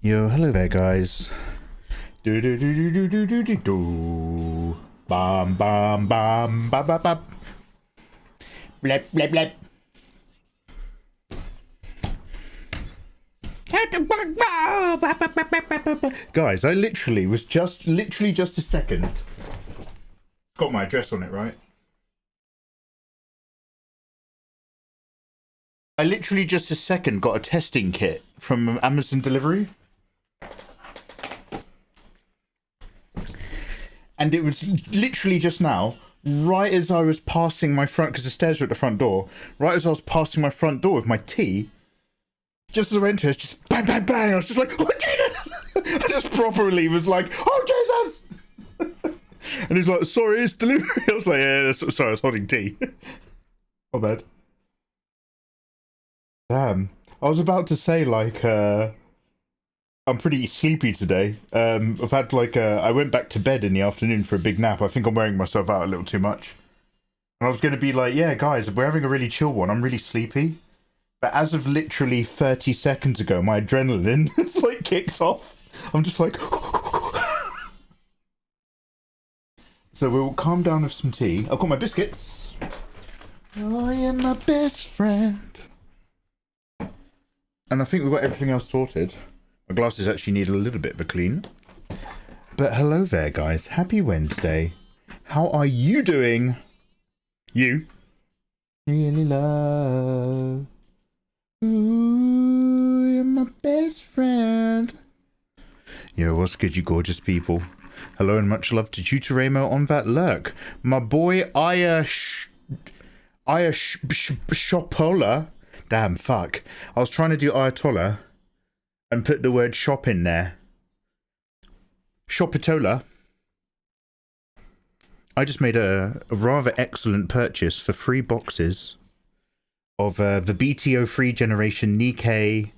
Yo, hello there, guys. Do do do do do do do do do. Bam bam bam bam bam bam. Blep blep blep. Guys, I literally was just a second. Got my address on it, right? I literally just a second got a testing kit from Amazon delivery. And it was literally just now, right as I was passing my front, because the stairs were at the front door, right as I was passing my front door with my tea, just as I went to it, it's just bang, bang, bang. I was just like, oh, Jesus! I just properly was like, oh, Jesus! And he's like, sorry, it's delivery. I was like, yeah, sorry, I was holding tea. My bad. Damn. I was about to say, like, I'm pretty sleepy today. I've had, like, I went back to bed in the afternoon for a big nap. I think I'm wearing myself out a little too much. And I was going to be like, yeah, guys, we're having a really chill one. I'm really sleepy. But as of literally 30 seconds ago, my adrenaline has, like, kicked off. I'm just like... So we'll calm down with some tea. I've got my biscuits. I am my best friend. And I think we've got everything else sorted. My glasses actually need a little bit of a clean. But hello there, guys. Happy Wednesday. How are you doing? You? Really love. Ooh, you're my best friend. Yo, what's good, you gorgeous people? Hello and much love to Tutoremo on that lurk. My boy, Shopola. Damn, fuck. I was trying to do Ayatollah and put the word shop in there. Shopatola. I just made a rather excellent purchase for 3 boxes of the BTO free generation Nikkei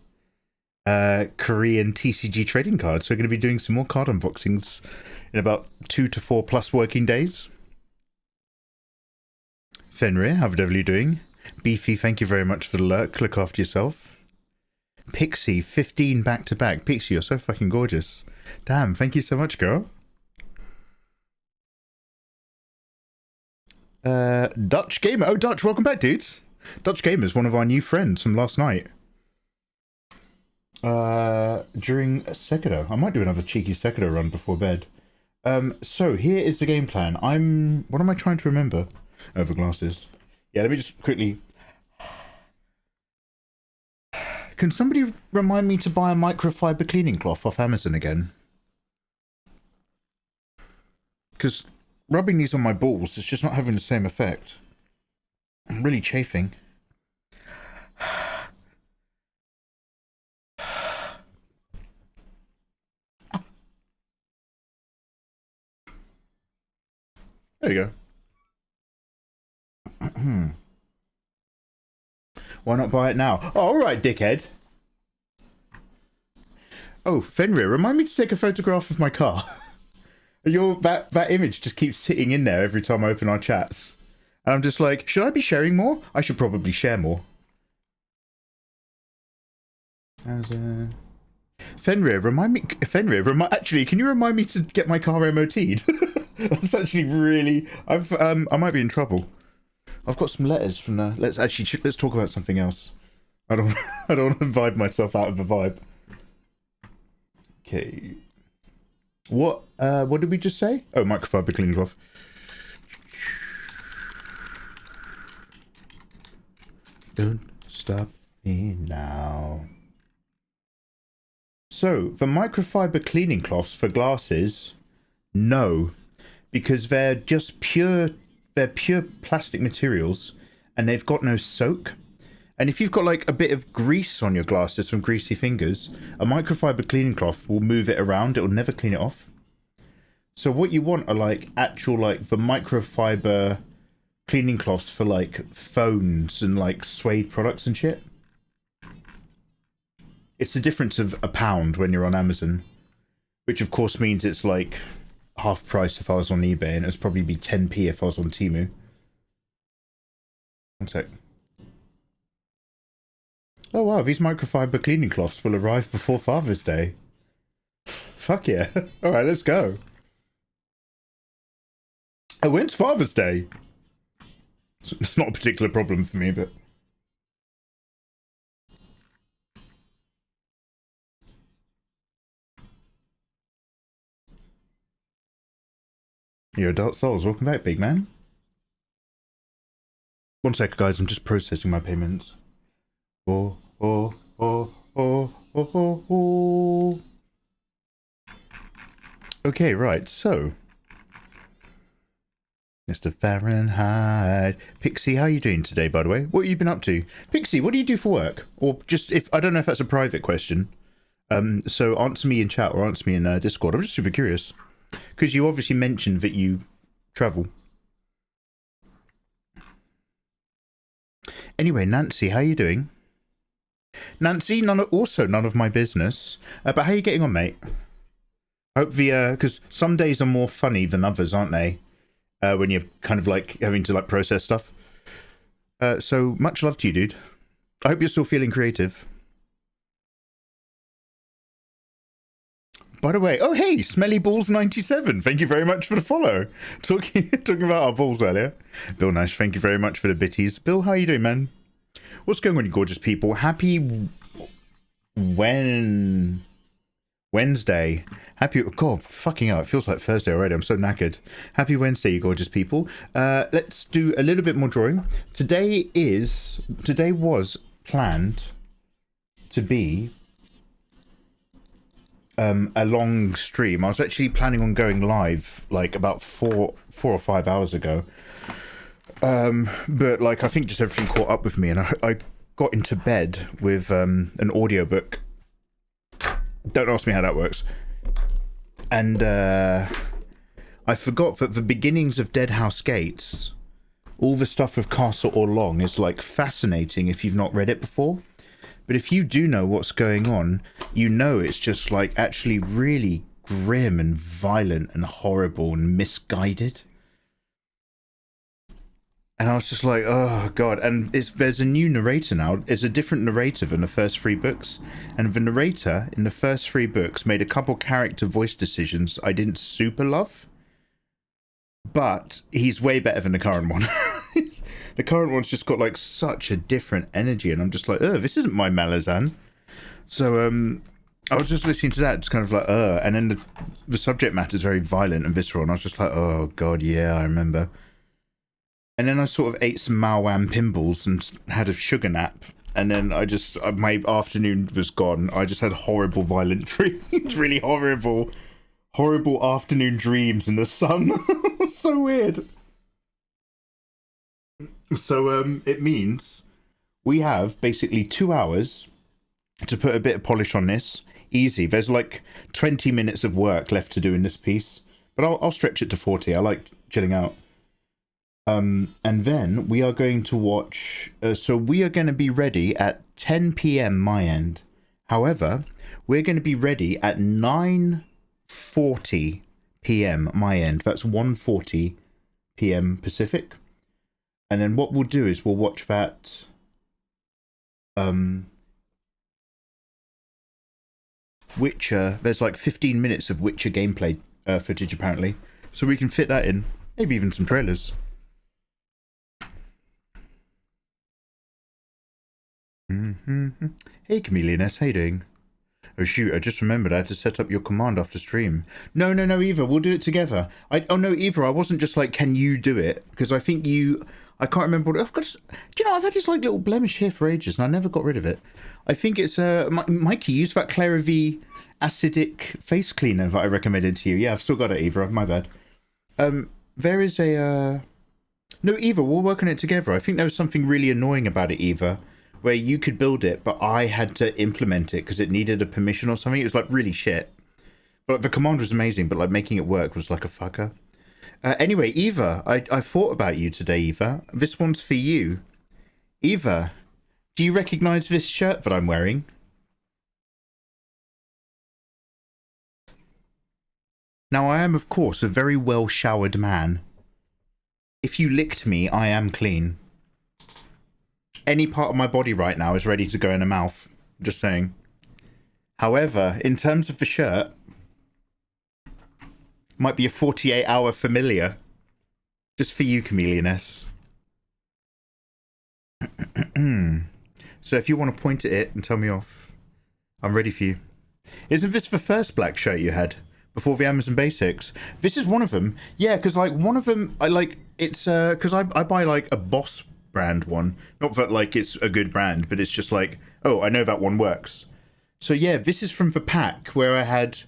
Korean TCG trading cards. So we're going to be doing some more card unboxings in about 2 to 4 plus working days. Fenrir, how the devil are you doing? Beefy, thank you very much for the lurk. Look after yourself. Pixie, 15 back to back. Pixie, you're so fucking gorgeous. Damn, thank you so much, girl. Dutch Gamer. Oh, Dutch, welcome back, dudes. Dutch Gamer is one of our new friends from last night. During Secedo. I might do another cheeky Secedo run before bed. So here is the game plan. What am I trying to remember? Over glasses. Yeah, let me just quickly... Can somebody remind me to buy a microfiber cleaning cloth off Amazon again? Because rubbing these on my balls is just not having the same effect. I'm really chafing. There you go. Why not buy it now? Oh, all right, dickhead. Oh, Fenrir, remind me to take a photograph of my car. That image just keeps sitting in there every time I open our chats. And I'm just like, should I be sharing more? I should probably share more. Fenrir, actually, can you remind me to get my car MOT'd? That's actually really... I might be in trouble. I've got some letters from the... Let's talk about something else. I don't want to vibe myself out of the vibe. Okay. What did we just say? Oh, microfiber cleaning cloth. Don't stop me now. So, the microfiber cleaning cloths for glasses, no. Because they're just pure plastic materials and they've got no soak. And if you've got like a bit of grease on your glasses from greasy fingers, a microfiber cleaning cloth will move it around. It will never clean it off. So what you want are like actual like the microfiber cleaning cloths for like phones and like suede products and shit. It's the difference of £1 when you're on Amazon, which of course means it's like half price if I was on eBay, and it would probably be 10p if I was on Temu. One sec. Oh wow, these microfiber cleaning cloths will arrive before Father's Day. Fuck yeah. All right, let's go. Oh, when's Father's Day? It's not a particular problem for me, but... Yo, Dark Souls, welcome back, big man. One sec, guys, I'm just processing my payments. Oh. Okay, right, so... Mr. Fahrenheit. Pixie, how are you doing today, by the way? What have you been up to? Pixie, what do you do for work? Or just, if I don't know if that's a private question. So answer me in chat or answer me in Discord. I'm just super curious. Because you obviously mentioned that you travel. Anyway, Nancy, how are you doing? Nancy, none of my business. But how are you getting on, mate? I hope because some days are more funny than others, aren't they? When you're kind of like having to like process stuff. So much love to you, dude. I hope you're still feeling creative. By the way, oh hey, Smelly Balls 97. Thank you very much for the follow. Talking about our balls earlier. Bill Nash, thank you very much for the bitties. Bill, how are you doing, man? What's going on, you gorgeous people? Happy Wednesday. Happy, God, fucking hell, it feels like Thursday already. I'm so knackered. Happy Wednesday, you gorgeous people. Let's do a little bit more drawing. Today was planned to be a long stream. I was actually planning on going live like about four or 5 hours ago. But like, I think just everything caught up with me and I got into bed with an audiobook. Don't ask me how that works. And I forgot that the beginnings of Dead House Gates, all the stuff with Castle or Long is like fascinating if you've not read it before. But if you do know what's going on, you know it's just like actually really grim and violent and horrible and misguided. And I was just like, oh god. And there's a new narrator now. It's a different narrator than the first 3 books. And the narrator in the first 3 books made a couple character voice decisions I didn't super love. But he's way better than the current one. The current one's just got like such a different energy. And I'm just like, oh, this isn't my Malazan. So I was just listening to that. It's kind of like, and then the subject matter is very violent and visceral. And I was just like, oh god, yeah, I remember. And then I sort of ate some Malwam Pimbles and had a sugar nap. And then my afternoon was gone. I just had horrible violent dreams. Really horrible afternoon dreams in the sun. So weird. So it means we have basically 2 hours to put a bit of polish on this. Easy. There's like 20 minutes of work left to do in this piece. But I'll stretch it to 40. I like chilling out. And then we are going to watch, so we are going to be ready at 10 p.m. my end. However, we're going to be ready at 9:40 p.m. my end. That's 1:40 p.m. Pacific. And then what we'll do is we'll watch that, Witcher, there's like 15 minutes of Witcher gameplay footage apparently. So we can fit that in, maybe even some trailers. Hey Chameleon S, how you doing? Oh shoot, I just remembered I had to set up your command after stream. No, Eva, we'll do it together. Oh no, Eva, I wasn't just like, can you do it? Because I think I can't remember what, do you know, I've had this like little blemish here for ages and I never got rid of it. I think it's, Mikey, use that ClaraV acidic face cleaner that I recommended to you. Yeah, I've still got it, Eva, my bad. There is no, Eva, we'll work on it together. I think there was something really annoying about it, Eva, where you could build it, but I had to implement it because it needed a permission or something. It was like really shit. But the command was amazing, but like making it work was like a fucker. Anyway, Eva, I thought about you today, Eva. This one's for you. Eva, do you recognize this shirt that I'm wearing? Now, I am, of course, a very well-showered man. If you licked me, I am clean. Any part of my body right now is ready to go in a mouth. Just saying. However, in terms of the shirt, Might be a 48-hour familiar. Just for you, Chameleon S. So if you want to point at it and tell me off, I'm ready for you. Isn't this the first black shirt you had? Before the Amazon Basics? This is one of them. Yeah, because like one of them, I like, it's, because I buy like a Boss brand one. Not that like it's a good brand, but it's just like, oh, I know that one works. So yeah, this is from the pack where I had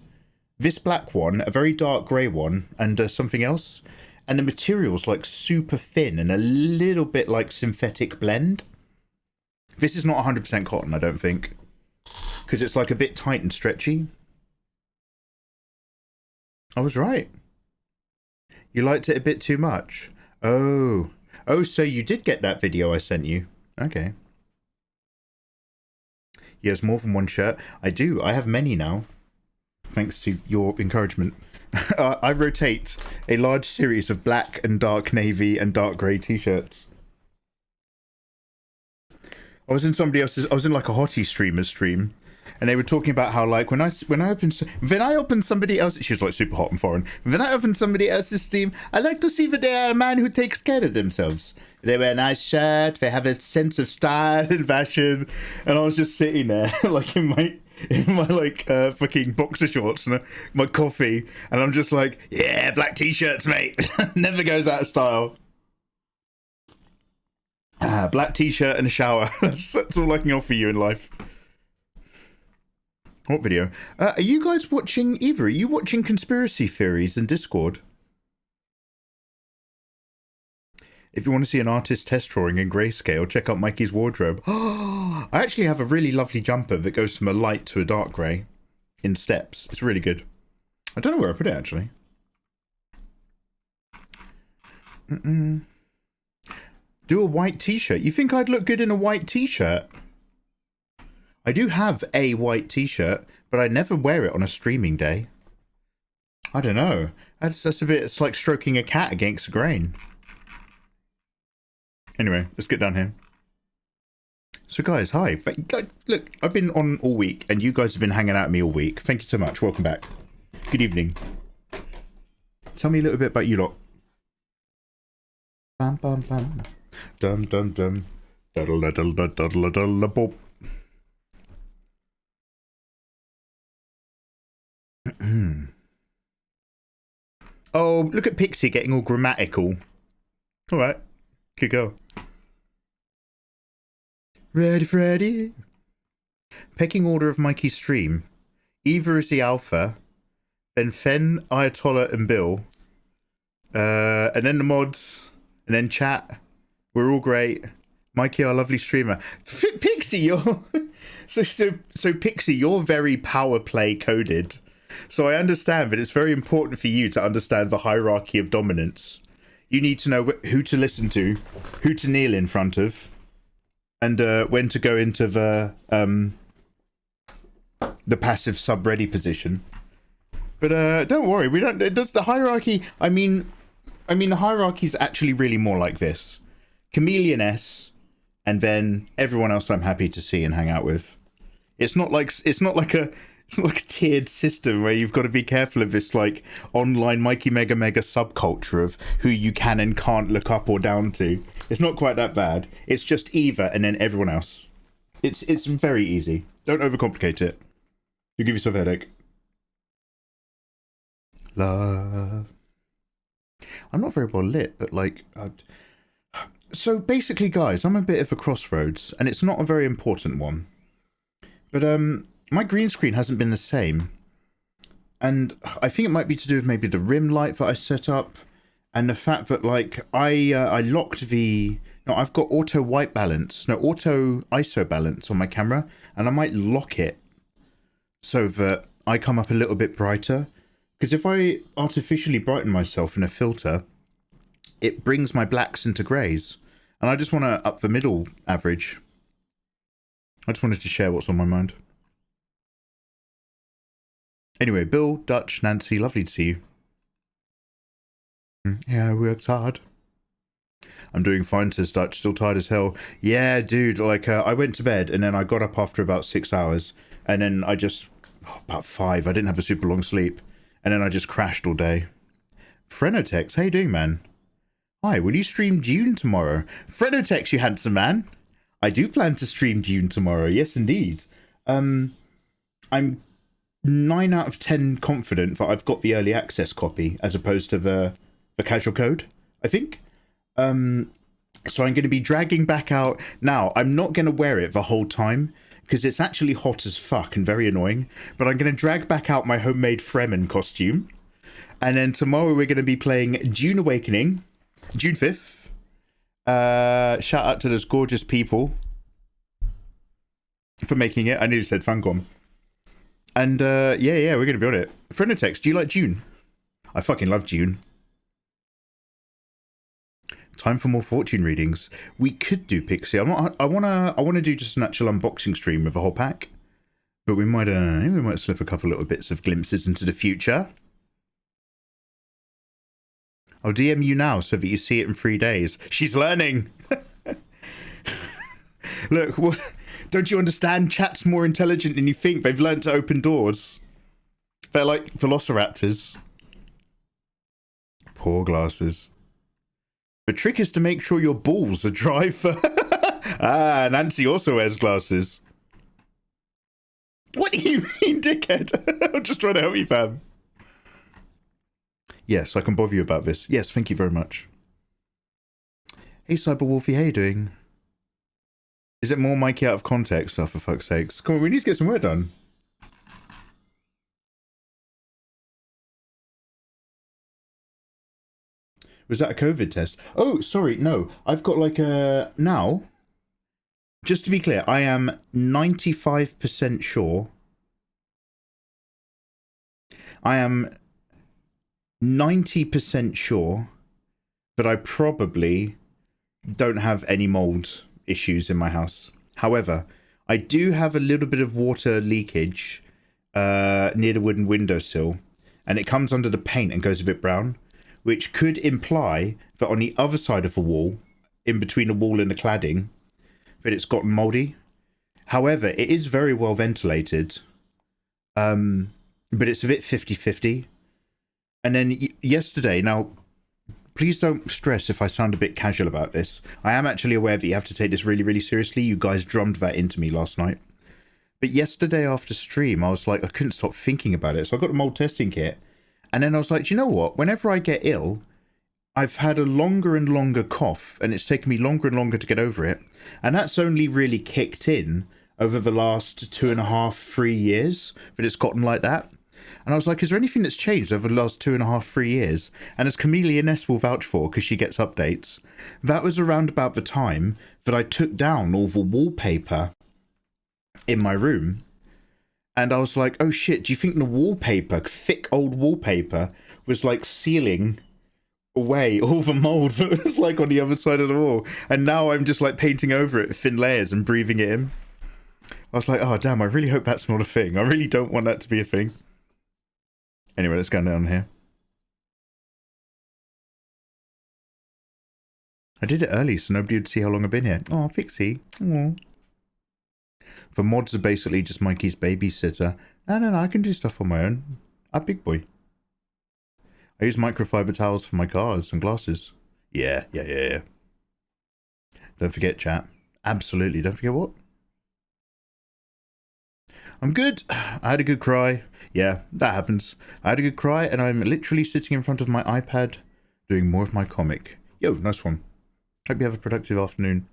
this black one, a very dark grey one, and something else. And the material's like super thin and a little bit like synthetic blend. This is not 100% cotton, I don't think. Because it's like a bit tight and stretchy. I was right. You liked it a bit too much. Oh. Oh, so you did get that video I sent you. Okay. He has more than one shirt. I do. I have many now. Thanks to your encouragement. I rotate a large series of black and dark navy and dark grey t-shirts. I was in somebody else's, I was in like a hottie streamer's stream, and they were talking about how like when I open somebody else, she was like super hot and foreign. When I open somebody else's stream, I like to see that they are a man who takes care of themselves. They wear a nice shirt, they have a sense of style and fashion, and I was just sitting there like in my like fucking boxer shorts and my coffee, and I'm just like, yeah, black t-shirts, mate. Never goes out of style. Black t-shirt and a shower. That's all I can offer you in life. What video? Are you guys watching either? Are you watching conspiracy theories in Discord? If you want to see an artist test drawing in grayscale, check out Mikey's wardrobe. I actually have a really lovely jumper that goes from a light to a dark grey in steps. It's really good. I don't know where I put it, actually. Do a white t-shirt. You think I'd look good in a white t-shirt? I do have a white t-shirt, but I never wear it on a streaming day. I don't know. That's a bit, it's like stroking a cat against the grain. Anyway, let's get down here. So guys, hi. Look, I've been on all week, and you guys have been hanging out with me all week. Thank you so much. Welcome back. Good evening. Tell me a little bit about you lot. Bam, bam, bam. Dum, dum, dum. Duddle, duddle, duddle, duddle, bop. Oh, look at Pixie getting all grammatical. All right. Good girl. Ready, Freddy. Pecking order of Mikey's stream. Eva is the alpha. Then Fen, Ayatollah, and Bill. And then the mods. And then chat. We're all great. Mikey, our lovely streamer. Pixie, you're... so Pixie, you're very power play coded. So I understand that it's very important for you to understand the hierarchy of dominance. You need to know who to listen to, who to kneel in front of, and when to go into the passive sub-ready position. But don't worry, we don't. Does the hierarchy? I mean, the hierarchy is actually really more like this: Chameleon S, and then everyone else I'm happy to see and hang out with. It's not like a tiered system where you've got to be careful of this like online Mikey Mega subculture of who you can and can't look up or down to. It's not quite that bad. It's just Eva and then everyone else. It's very easy. Don't overcomplicate it. You give yourself a headache. Love. I'm not very well lit, but like... So basically, guys, I'm a bit of a crossroads, and it's not a very important one. But my green screen hasn't been the same, and I think it might be to do with maybe the rim light that I set up, and the fact that like I locked the... No, I've got auto white balance, no, auto ISO balance on my camera, and I might lock it so that I come up a little bit brighter. Because if I artificially brighten myself in a filter, it brings my blacks into greys. And I just want to up the middle average. I just wanted to share what's on my mind. Anyway, Bill, Dutch, Nancy, lovely to see you. Yeah, I worked hard. I'm doing fine, says Dutch, still tired as hell. Yeah, dude, like, I went to bed and then I got up after about 6 hours. And then I just, about 5, I didn't have a super long sleep. And then I just crashed all day. Frenotex, how you doing, man? Hi, will you stream Dune tomorrow? Frenotex, you handsome man. I do plan to stream Dune tomorrow. Yes, indeed. I'm 9 out of 10 confident that I've got the early access copy as opposed to the casual code, I think. So I'm going to be dragging back out. Now, I'm not going to wear it the whole time because it's actually hot as fuck and very annoying. But I'm going to drag back out my homemade Fremen costume. And then tomorrow we're going to be playing Dune Awakening, June 5th. Shout out to those gorgeous people for making it. I nearly said Fancom. And yeah, we're going to be on it. Frenotex, do you like Dune? I fucking love Dune. Time for more fortune readings. We could do Pixie. I wanna do just an actual unboxing stream of a whole pack. But we might slip a couple little bits of glimpses into the future. I'll DM you now so that you see it in 3 days. She's learning. Look, what, don't you understand? Chat's more intelligent than you think. They've learned to open doors. They're like velociraptors. Poor glasses. The trick is to make sure your balls are dry for... Ah, Nancy also wears glasses. What do you mean, dickhead? I'm just trying to help you, fam. Yes, I can bother you about this. Yes, thank you very much. Hey, Cyberwolfie, how you doing? Is it more Mikey out of context stuff, for fuck's sakes? Come on, we need to get some work done. Was that a COVID test? Oh, sorry, no. I've got like a... Now, just to be clear, I am 95% sure. I am 90% sure that I probably don't have any mold issues in my house. However, I do have a little bit of water leakage near the wooden windowsill, and it comes under the paint and goes a bit brown, which could imply that on the other side of the wall, in between the wall and the cladding, that it's gotten moldy. However, it is very well ventilated, but it's a bit 50-50. And then yesterday, now, please don't stress if I sound a bit casual about this. I am actually aware that you have to take this really, really seriously. You guys drummed that into me last night. But yesterday after stream, I was like, I couldn't stop thinking about it. So I got a mold testing kit. And then I was like, do you know what? Whenever I get ill, I've had a longer and longer cough, and it's taken me longer and longer to get over it. And that's only really kicked in over the last 2.5, 3 years that it's gotten like that. And I was like, is there anything that's changed over the last 2.5, 3 years? And as Camellia Ness will vouch for, because she gets updates, that was around about the time that I took down all the wallpaper in my room. And I was like, oh shit, do you think the wallpaper, thick old wallpaper, was like sealing away all the mold that was like on the other side of the wall? And now I'm just like painting over it thin layers and breathing it in. I was like, oh damn, I really hope that's not a thing. I really don't want that to be a thing. Anyway, let's go down here. I did it early so nobody would see how long I've been here. Oh, Pixie. Aww. The mods are basically just Mikey's babysitter. No, I can do stuff on my own. I'm a big boy. I use microfiber towels for my cars and glasses. Yeah. Don't forget, chat. Absolutely, don't forget what? I'm good. I had a good cry. Yeah, that happens. I had a good cry, and I'm literally sitting in front of my iPad doing more of my comic. Yo, nice one. Hope you have a productive afternoon.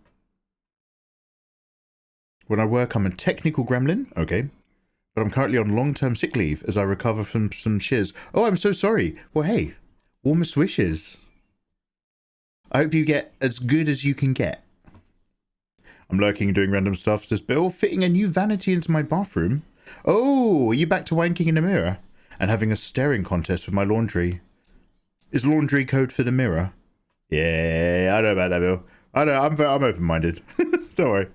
When I work, I'm a technical gremlin. Okay. But I'm currently on long-term sick leave as I recover from some shiz. Oh, I'm so sorry. Well, hey, warmest wishes. I hope you get as good as you can get. I'm lurking and doing random stuff, says Bill, fitting a new vanity into my bathroom. Oh, are you back to wanking in the mirror? And having a staring contest with my laundry. Is laundry code for the mirror? Yeah, I know about that, Bill. I know, I'm open-minded. Don't worry.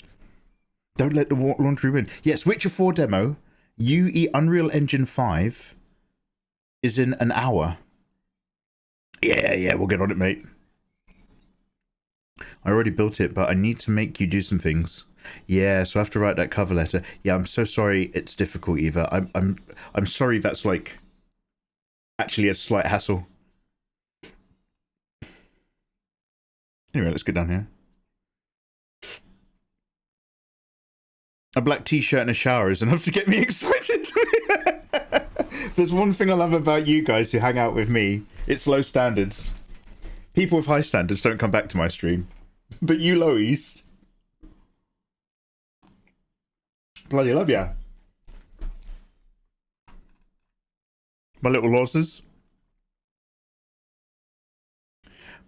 Don't let the laundry win. Yes, Witcher 4 demo, UE Unreal Engine 5, is in an hour. Yeah, we'll get on it, mate. I already built it, but I need to make you do some things. Yeah, so I have to write that cover letter. Yeah, I'm so sorry it's difficult, Eva. I'm sorry that's like actually a slight hassle. Anyway, let's get down here. A black t-shirt and a shower is enough to get me excited. There's one thing I love about you guys who hang out with me. It's low standards. People with high standards don't come back to my stream. But you lowies. Bloody love ya. My little losses.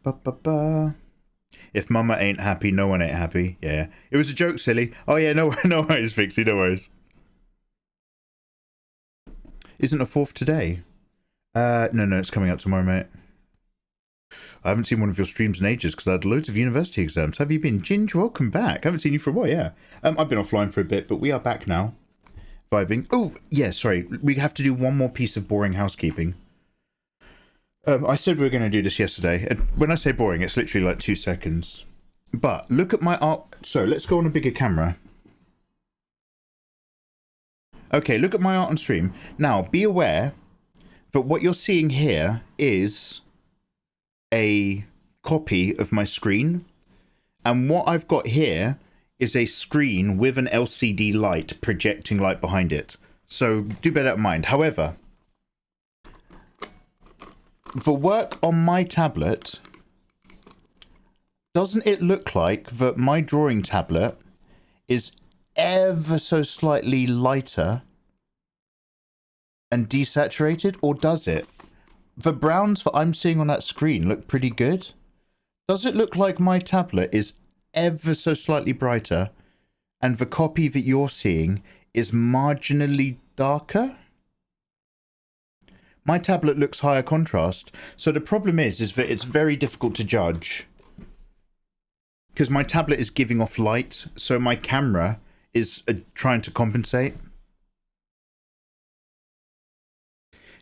Ba-ba-ba. If mama ain't happy, no one ain't happy. Yeah. It was a joke, silly. Oh yeah, no worries, Vixie, no worries. Isn't a 4th today? No, it's coming out tomorrow, mate. I haven't seen one of your streams in ages because I had loads of university exams. Have you been? Ginge, welcome back. I haven't seen you for a while, yeah. I've been offline for a bit, but we are back now. Vibing. Oh, yeah, sorry. We have to do one more piece of boring housekeeping. I said we were going to do this yesterday, and when I say boring, it's literally like 2 seconds. But look at my art. So let's go on a bigger camera. Okay, look at my art on stream. Now, be aware that what you're seeing here is a copy of my screen, and what I've got here is a screen with an LCD light projecting light behind it. So do bear that in mind. However, the work on my tablet, doesn't it look like that my drawing tablet is ever so slightly lighter and desaturated, or does it? The browns that I'm seeing on that screen look pretty good. Does it look like my tablet is ever so slightly brighter and the copy that you're seeing is marginally darker? My tablet looks higher contrast. So the problem is that it's very difficult to judge. Because my tablet is giving off light, so my camera is trying to compensate.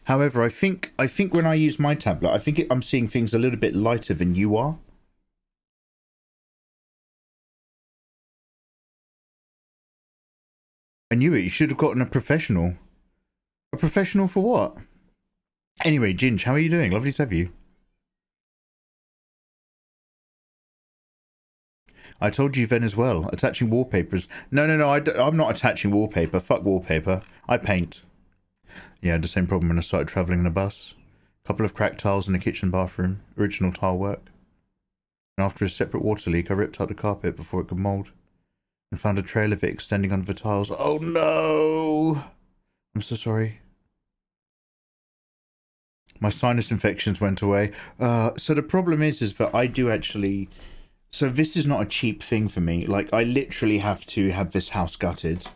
However, I think when I use my tablet, I think I'm seeing things a little bit lighter than you are. I knew it. You should have gotten a professional. A professional for what? Anyway, Ginge, how are you doing? Lovely to have you. I told you then as well. Attaching wallpapers. No, I'm not attaching wallpaper. Fuck wallpaper. I paint. Yeah, I had the same problem when I started travelling in a bus. Couple of cracked tiles in the kitchen bathroom. Original tile work. And after a separate water leak, I ripped out the carpet before it could mould. And found a trail of it extending under the tiles. Oh no! I'm so sorry. My sinus infections went away. So the problem is that I do actually... So this is not a cheap thing for me. Like, I literally have to have this house gutted.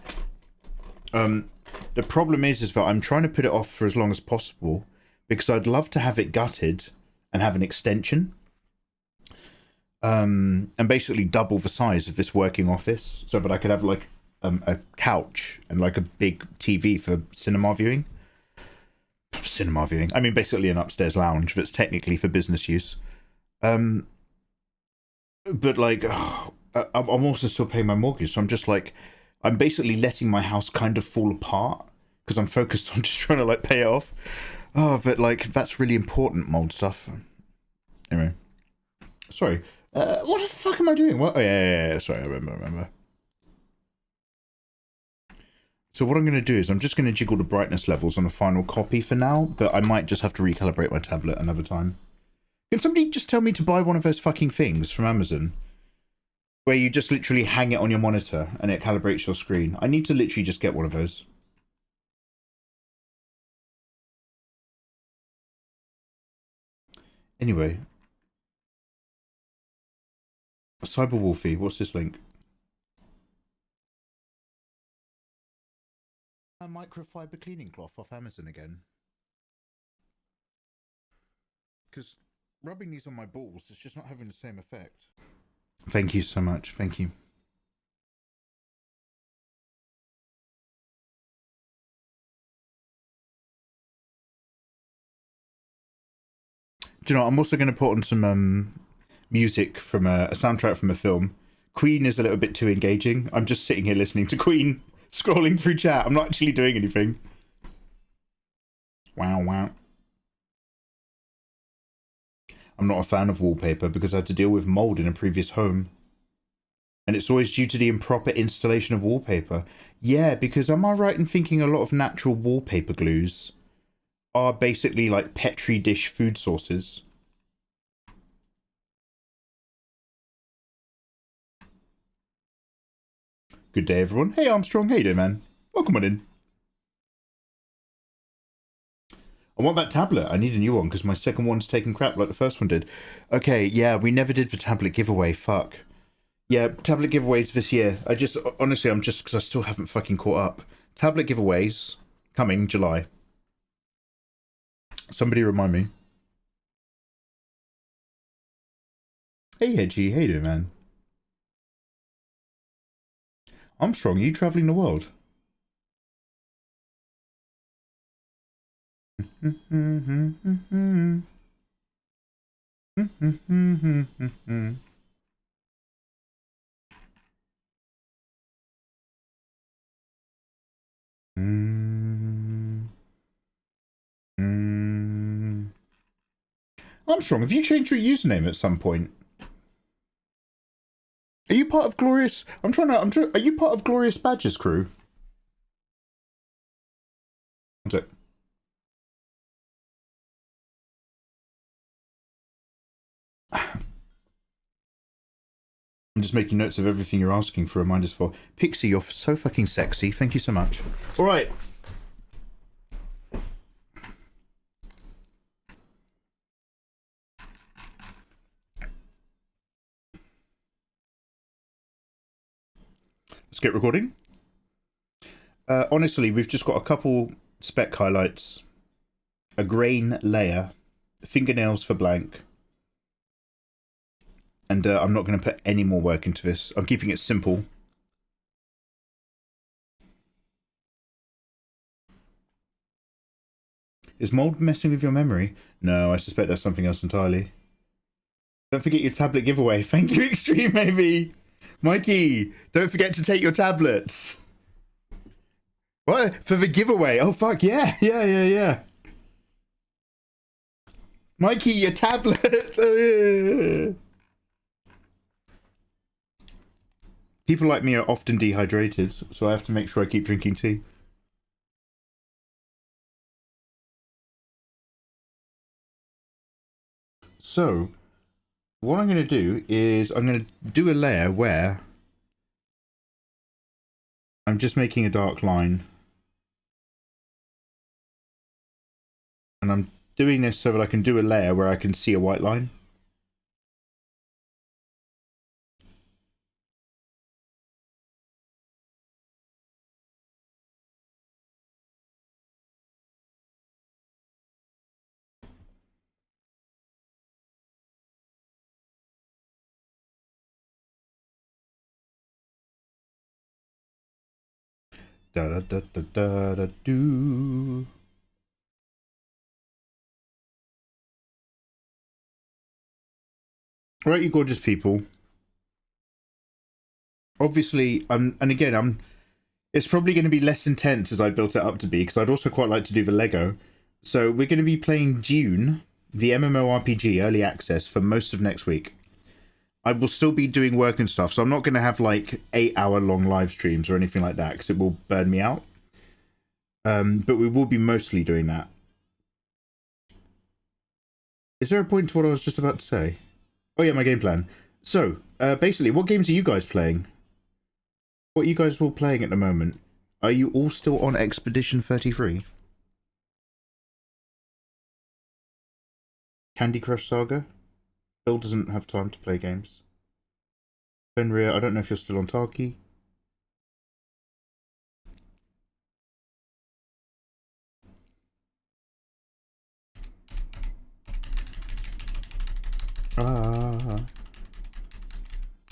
The problem is that I'm trying to put it off for as long as possible because I'd love to have it gutted and have an extension. And basically double the size of this working office so that I could have like a couch and like a big TV for cinema viewing. Cinema viewing. I mean, basically an upstairs lounge that's technically for business use. But like, I'm also still paying my mortgage, so I'm just like, I'm basically letting my house kind of fall apart because I'm focused on just trying to like pay it off. Oh, but like, that's really important mold stuff. Anyway, sorry. What the fuck am I doing? What? Oh, yeah. Sorry, I remember. So what I'm going to do is I'm just going to jiggle the brightness levels on the final copy for now, but I might just have to recalibrate my tablet another time. Can somebody just tell me to buy one of those fucking things from Amazon? Where you just literally hang it on your monitor and it calibrates your screen. I need to literally just get one of those. Anyway. Cyber Wolfie, what's this link? A microfiber cleaning cloth off Amazon again. Because rubbing these on my balls is just not having the same effect. Thank you so much. Thank you. Do you know, I'm also going to put on some music from a soundtrack from a film. Queen is a little bit too engaging. I'm just sitting here listening to Queen, scrolling through chat. I'm not actually doing anything. Wow. I'm not a fan of wallpaper because I had to deal with mold in a previous home. And it's always due to the improper installation of wallpaper. Yeah, because am I right in thinking a lot of natural wallpaper glues are basically like Petri dish food sources? Good day, everyone. Hey, Armstrong. How you doing, man? Welcome on in. I want that tablet. I need a new one because my second one's taking crap like the first one did. Okay, yeah, we never did the tablet giveaway. Fuck. Yeah, tablet giveaways this year. Honestly, I'm just, because I still haven't fucking caught up. Tablet giveaways coming July. Somebody remind me. Hey, Hedgie. How you doing, man? Armstrong, are you travelling the world? Armstrong, have you changed your username at some point? Are you part of Glorious? Are you part of Glorious Badger's crew? What's it? I'm just making notes of everything you're asking for reminders for. Pixie, you're so fucking sexy. Thank you so much. All right. Let's get recording. Honestly, we've just got a couple spec highlights, a grain layer, fingernails for blank, and I'm not going to put any more work into this. I'm keeping it simple. Is mold messing with your memory? No, I suspect that's something else entirely. Don't forget your tablet giveaway. Thank you, Extreme, maybe. Mikey, don't forget to take your tablets. What? For the giveaway? Oh, fuck, yeah. Mikey, your tablet. Oh, yeah. People like me are often dehydrated, so I have to make sure I keep drinking tea. So, what I'm going to do is I'm going to do a layer where I'm just making a dark line. And I'm doing this so that I can do a layer where I can see a white line. Da da da da da da do. Right, you gorgeous people. Obviously, it's probably going to be less intense as I built it up to be, because I'd also quite like to do the Lego. So we're going to be playing Dune, the MMORPG early access, for most of next week. I will still be doing work and stuff, so I'm not going to have like 8-hour long live streams or anything like that, because it will burn me out. But we will be mostly doing that. Is there a point to what I was just about to say? Oh yeah, my game plan. So, basically, what games are you guys playing? What are you guys all playing at the moment? Are you all still on Expedition 33? Candy Crush Saga? Bill doesn't have time to play games. Fenrir, I don't know if you're still on Tarky.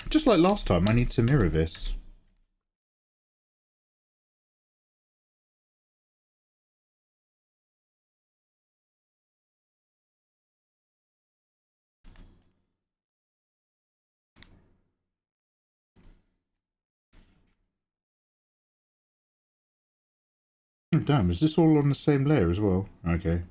Just like last time, I need to mirror this. Oh, damn, is this all on the same layer as well? Okay.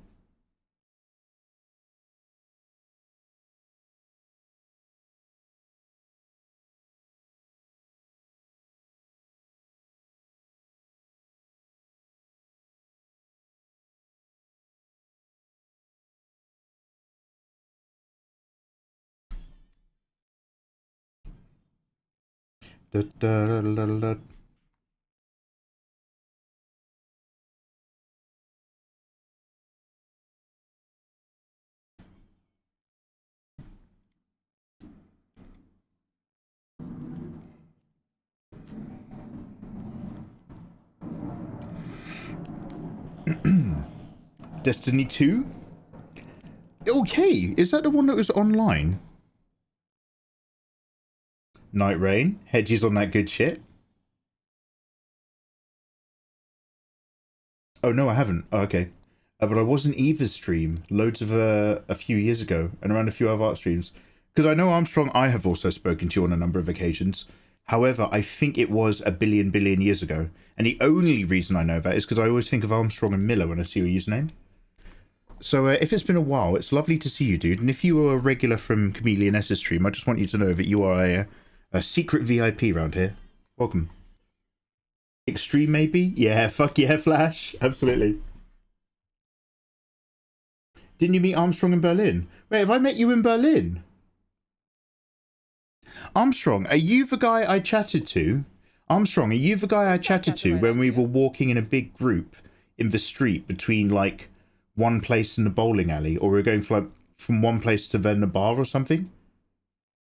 Da, da, da, da, da. Destiny 2? Okay, is that the one that was online? Night Rain? Hedges on that good shit? Oh, no, I haven't. Oh, okay. But I was in Eva's stream loads of a few years ago and around a few other art streams. Because I know Armstrong, I have also spoken to you on a number of occasions. However, I think it was a billion years ago. And the only reason I know that is because I always think of Armstrong and Miller when I see your username. So if it's been a while, it's lovely to see you, dude. And if you are a regular from Chameleon S's stream, I just want you to know that you are a secret VIP around here. Welcome. Extreme, maybe? Yeah, fuck yeah, Flash. Absolutely. Didn't you meet Armstrong in Berlin? Wait, have I met you in Berlin? Armstrong, are you the guy I chatted to? Armstrong, are you the guy I chatted to when we were walking in a big group in the street between, like, one place and the bowling alley? Or we were going from one place to then the bar or something?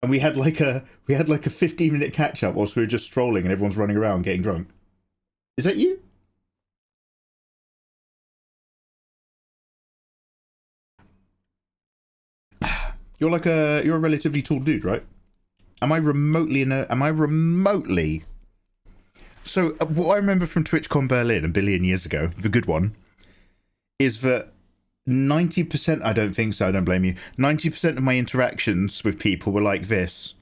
And we had like a 15-minute catch-up whilst we were just strolling and everyone's running around getting drunk. Is that you? You're a relatively tall dude, right? Am I remotely So what I remember from TwitchCon Berlin a billion years ago, the good one, is that 90%, I don't think so, I don't blame you, 90% of my interactions with people were like this.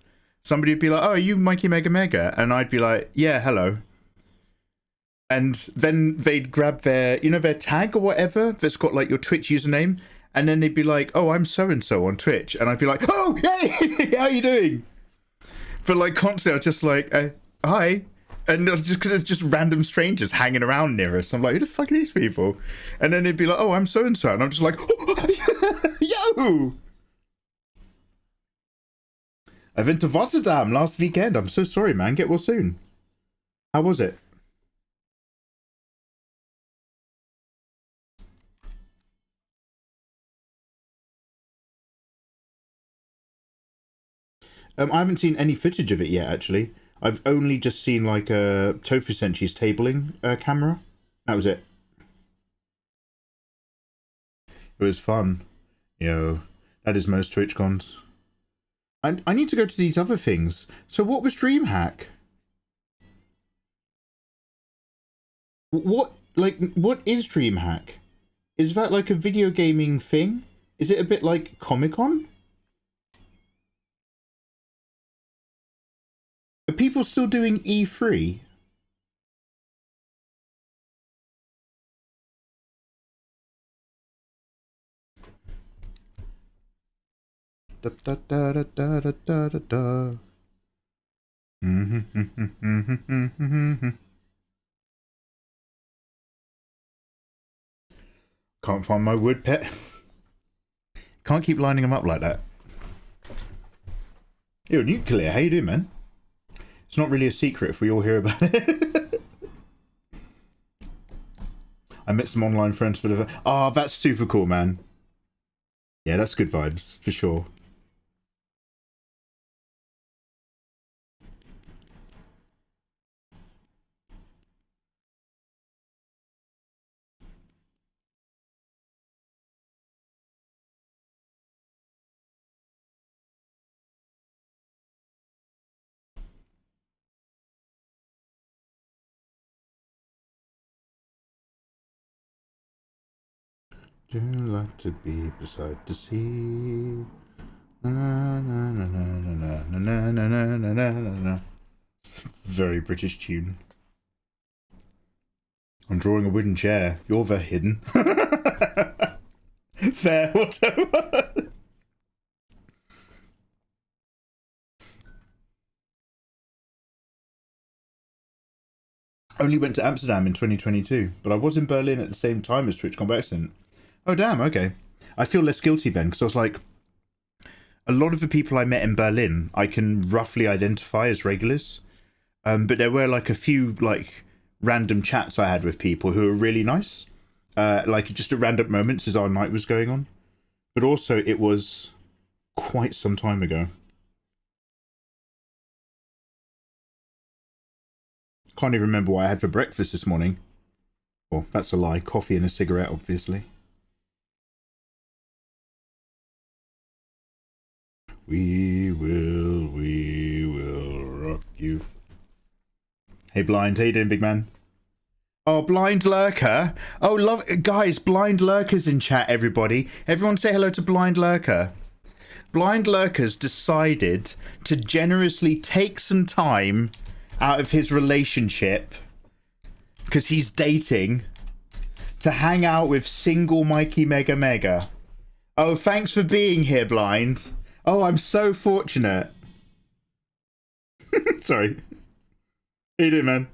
Somebody would be like, oh, are you Mikey Mega Mega? And I'd be like, yeah, hello. And then they'd grab their, their tag or whatever that's got like your Twitch username. And then they'd be like, oh, I'm so-and-so on Twitch. And I'd be like, oh, hey, how you doing? But like constantly, I was just like, hi. And just because it's just random strangers hanging around near us. I'm like, who the fuck are these people? And then they'd be like, oh, I'm so-and-so. And I'm just like, oh, yo! I went to Rotterdam last weekend. I'm so sorry, man. Get well soon. How was it? I haven't seen any footage of it yet, actually. I've only just seen like a Tofu Senchi's tabling camera. That was it. It was fun. That is most TwitchCons. I need to go to these other things. So what was DreamHack? What is DreamHack? Is that like a video gaming thing? Is it a bit like Comic-Con? Are people still doing E3? Da, da, da, da, da, da, da, da. Can't find my wood pet. Can't keep lining them up like that. Yo, Nuclear, how you doing, man? It's not really a secret if we all hear about it. I met some online friends for the... Oh, that's super cool, man. Yeah, that's good vibes, for sure. Do you like to be beside the sea? Na, na, na, na, na, na, na, na, na, na, na, na. Very British tune. I'm drawing a wooden chair. You're the hidden. Fair, whatever. Only went to Amsterdam in 2022, but I was in Berlin at the same time as TwitchCon by accident. Oh, damn, okay. I feel less guilty then, because I was like, a lot of the people I met in Berlin, I can roughly identify as regulars. But there were like a few like random chats I had with people who were really nice. Like just at random moments as our night was going on. But also it was quite some time ago. Can't even remember what I had for breakfast this morning. Well, that's a lie. Coffee and a cigarette, obviously. We will rock you. Hey, Blind. How you doing, big man? Oh, Blind Lurker. Oh, love guys, Blind Lurker's in chat, everybody. Everyone say hello to Blind Lurker. Blind Lurker's decided to generously take some time out of his relationship, because he's dating, to hang out with single Mikey Mega Mega. Oh, thanks for being here, Blind. Oh, I'm so fortunate. Sorry. How you doing, man?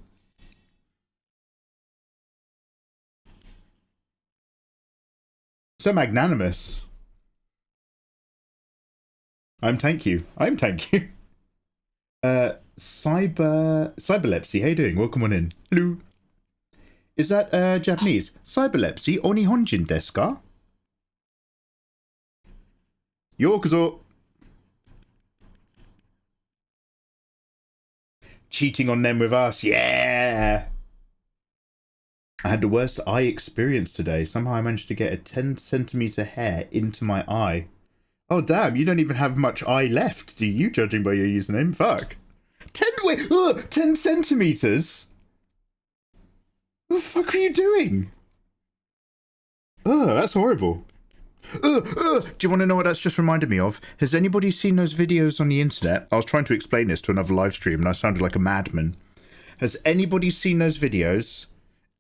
So magnanimous. Thank you. Thank you. Cyberlepsy, how you doing? Welcome on in. Hello. Is that Japanese? Cyberlepsy, oni honjin desu ka? Yokozo. Cheating on them with us, yeah. I had the worst eye experience today. Somehow I managed to get a 10 centimeter hair into my eye. Oh damn, you don't even have much eye left, do you, judging by your username? Fuck. 10 centimeters? What the fuck are you doing? That's horrible. Do you want to know what that's just reminded me of? Has anybody seen those videos on the internet? I was trying to explain this to another live stream and I sounded like a madman. Has anybody seen those videos?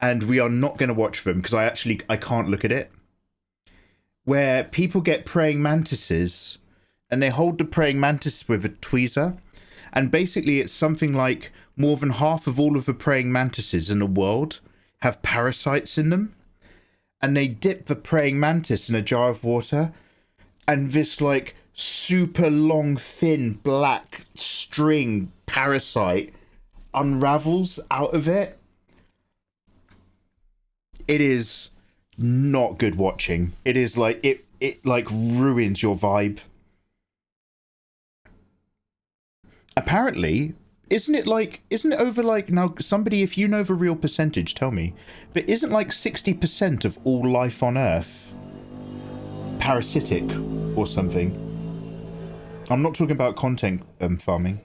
And we are not going to watch them because I can't look at it. Where people get praying mantises and they hold the praying mantis with a tweezer. And basically it's something like more than half of all of the praying mantises in the world have parasites in them. And they dip the praying mantis in a jar of water. And this like super long, thin, black string parasite unravels out of it. It is not good watching. It is like it like ruins your vibe. Apparently, isn't it over like, now somebody, if you know the real percentage, tell me, but isn't like 60% of all life on Earth parasitic or something? I'm not talking about content farming.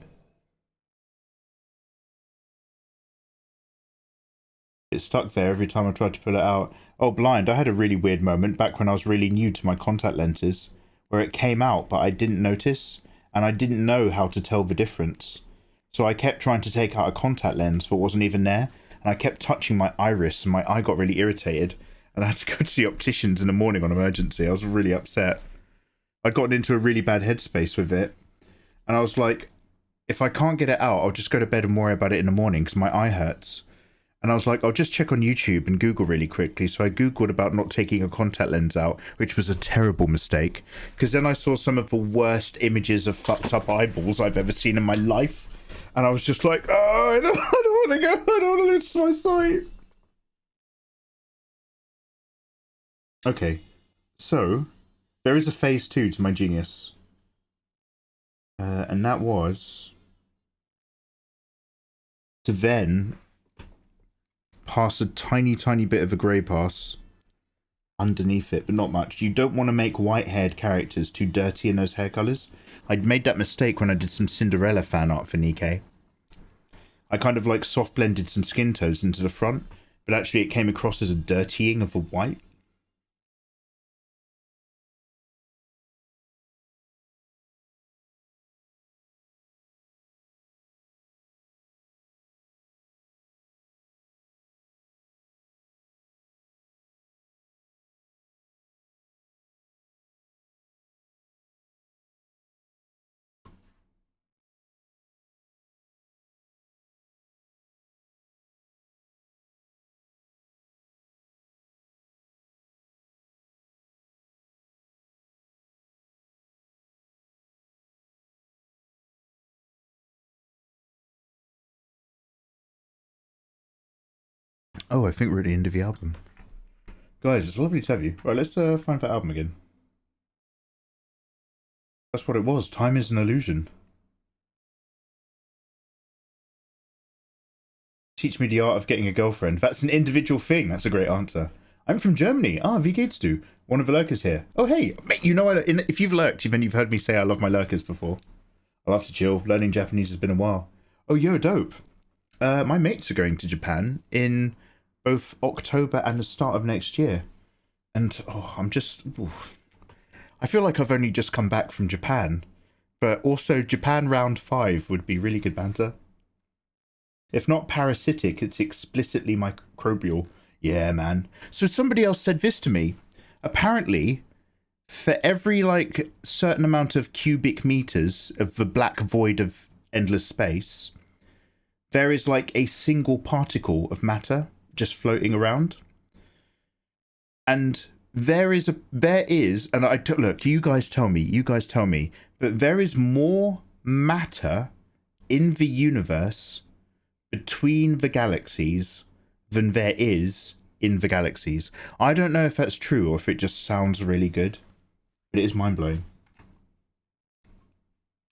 It's stuck there every time I tried to pull it out. Oh, Blind, I had a really weird moment back when I was really new to my contact lenses, where it came out, but I didn't notice, and I didn't know how to tell the difference. So I kept trying to take out a contact lens that wasn't even there, and I kept touching my iris, and my eye got really irritated, and I had to go to the opticians in the morning on emergency. I was really upset. I'd gotten into a really bad headspace with it, and I was like, if I can't get it out, I'll just go to bed and worry about it in the morning, because my eye hurts. And I was like, I'll just check on YouTube and Google really quickly. So I Googled about not taking a contact lens out, which was a terrible mistake. Because then I saw some of the worst images of fucked up eyeballs I've ever seen in my life. And I was just like, oh, I don't want to go. I don't want to lose my sight. Okay. So, there is a phase 2 to my genius. And that was to then pass a tiny bit of a grey pass underneath it, but not much. You don't want to make white-haired characters too dirty in those hair colours. I'd made that mistake when I did some Cinderella fan art for Nikkei. I kind of like soft blended some skin tones into the front, but actually it came across as a dirtying of the white. Oh, I think we're at the end of the album. Guys, it's lovely to have you. Right, let's find that album again. That's what it was. Time is an illusion. Teach me the art of getting a girlfriend. That's an individual thing. That's a great answer. I'm from Germany. Ah, wie geht's du? One of the lurkers here. Oh, hey, mate, you know, if you've lurked, then you've heard me say I love my lurkers before. I love to chill. Learning Japanese has been a while. Oh, yo, dope. My mates are going to Japan in both October and the start of next year. And, I'm just... Ooh. I feel like I've only just come back from Japan. But also, Japan round 5 would be really good banter. If not parasitic, it's explicitly microbial. Yeah, man. So somebody else said this to me. Apparently, for every, like, certain amount of cubic meters of the black void of endless space, there is, like, a single particle of matter just floating around. And there is, and look, you guys tell me, but there is more matter in the universe between the galaxies than there is in the galaxies. I don't know if that's true or if it just sounds really good, but it is mind-blowing.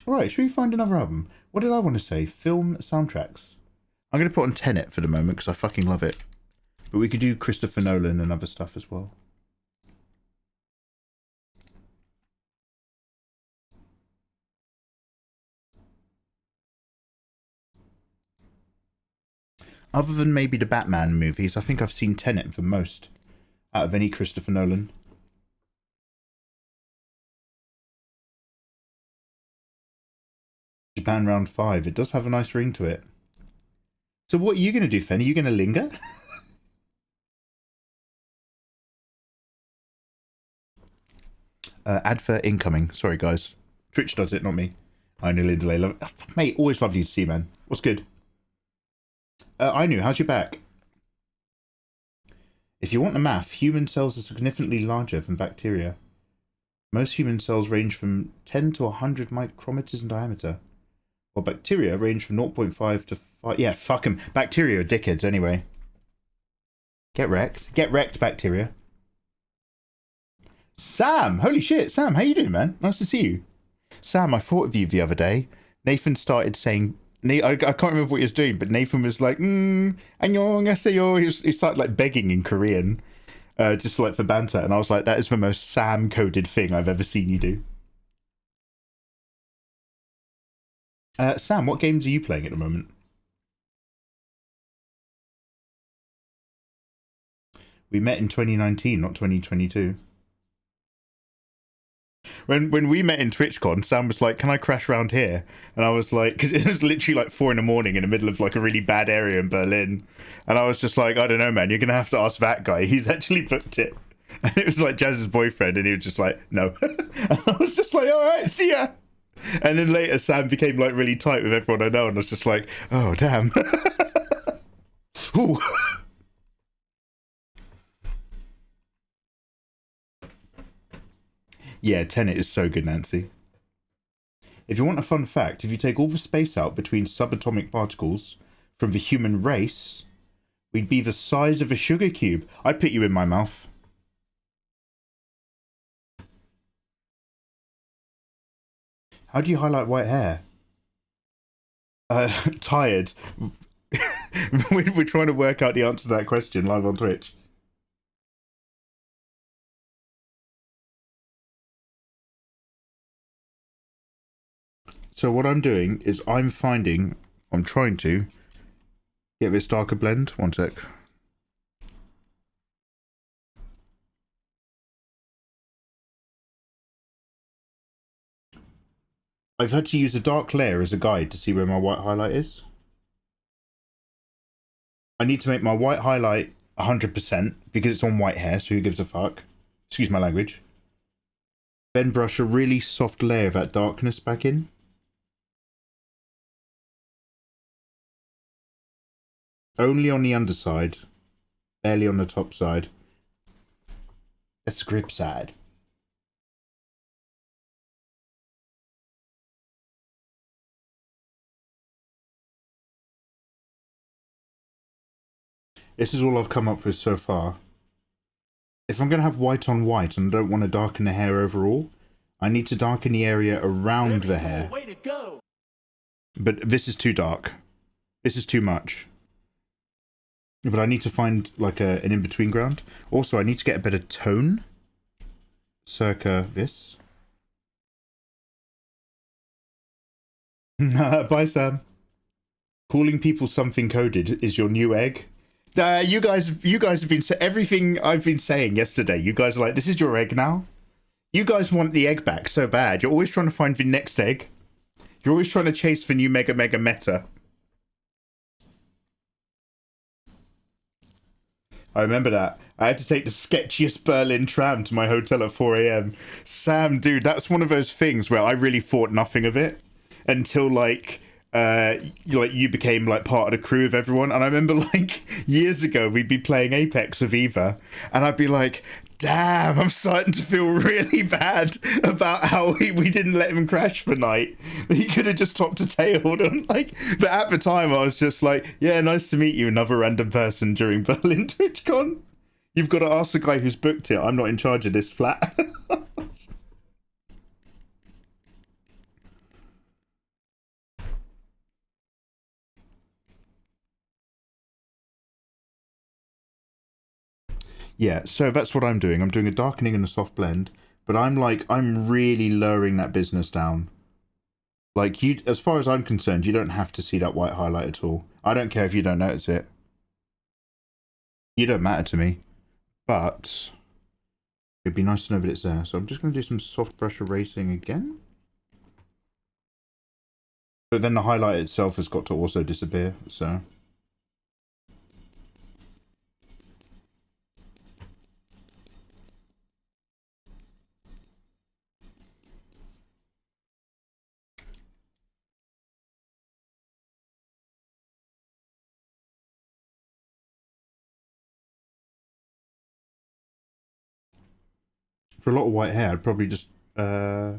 Alright, should we find another album? What did I want to say? Film soundtracks. I'm going to put on Tenet for the moment because I fucking love it. But we could do Christopher Nolan and other stuff as well. Other than maybe the Batman movies, I think I've seen Tenet the most out of any Christopher Nolan. Japan round 5. It does have a nice ring to it. So what are you going to do, Fen? Are you going to linger? Advert incoming. Sorry, guys. Twitch does it, not me. I knew Lindelay. Love it. Mate, always loved you to see, man. What's good? I knew. How's your back? If you want the math, human cells are significantly larger than bacteria. Most human cells range from 10 to 100 micrometers in diameter, while bacteria range from 0.5 to 5. Yeah, fuck them. Bacteria are dickheads anyway. Get wrecked. Get wrecked, bacteria. Sam! Holy shit, Sam, how you doing, man? Nice to see you. Sam, I thought of you the other day. Nathan started saying... I can't remember what he was doing, but Nathan was like, annyeonghaseyo. He started like begging in Korean, just like for banter. And I was like, that is the most Sam-coded thing I've ever seen you do. Sam, what games are you playing at the moment? We met in 2019, not 2022. When we met in TwitchCon, Sam was like, can I crash round here? And I was like, because it was literally like 4 a.m. in the middle of like a really bad area in Berlin. And I was just like, I don't know, man, you're going to have to ask that guy. He's actually booked it. And it was like Jazz's boyfriend, and he was just like, no. And I was just like, all right, see ya. And then later, Sam became like really tight with everyone I know, and I was just like, oh, damn. Ooh. Yeah, Tenet is so good, Nancy. If you want a fun fact, if you take all the space out between subatomic particles from the human race, we'd be the size of a sugar cube. I'd put you in my mouth. How do you highlight white hair? Tired. We're trying to work out the answer to that question live on Twitch. So what I'm doing is I'm trying to get this darker blend. One sec. I've had to use a dark layer as a guide to see where my white highlight is. I need to make my white highlight 100% because it's on white hair, so who gives a fuck? Excuse my language. Then brush a really soft layer of that darkness back in. Only on the underside, barely on the top side. That's the grip side. This is all I've come up with so far. If I'm going to have white on white and I don't want to darken the hair overall, I need to darken the area around the hair. Way to go. But this is too dark. This is too much. But I need to find like an in-between ground. Also, I need to get a better tone. Circa this. Bye, Sam. Calling people something coded is your new egg. You guys have been everything I've been saying yesterday. You guys are like, this is your egg now. You guys want the egg back so bad. You're always trying to find the next egg. You're always trying to chase the new mega meta. I remember that. I had to take the sketchiest Berlin tram to my hotel at 4 a.m. Sam, dude, that's one of those things where I really thought nothing of it until like you became like part of the crew of everyone. And I remember like years ago we'd be playing Apex with Eva and I'd be like, damn, I'm starting to feel really bad about how we didn't let him crash for night. He could have just topped a tailed on like, but at the time I was just like, yeah, nice to meet you, another random person during Berlin TwitchCon. You've got to ask the guy who's booked it. I'm not in charge of this flat. Yeah, so that's what I'm doing. I'm doing a darkening and a soft blend, but I'm really lowering that business down. Like, you, as far as I'm concerned, you don't have to see that white highlight at all. I don't care if you don't notice it. You don't matter to me. But it'd be nice to know that it's there. So I'm just going to do some soft brush erasing again. But then the highlight itself has got to also disappear, so... For a lot of white hair, I'd probably just... You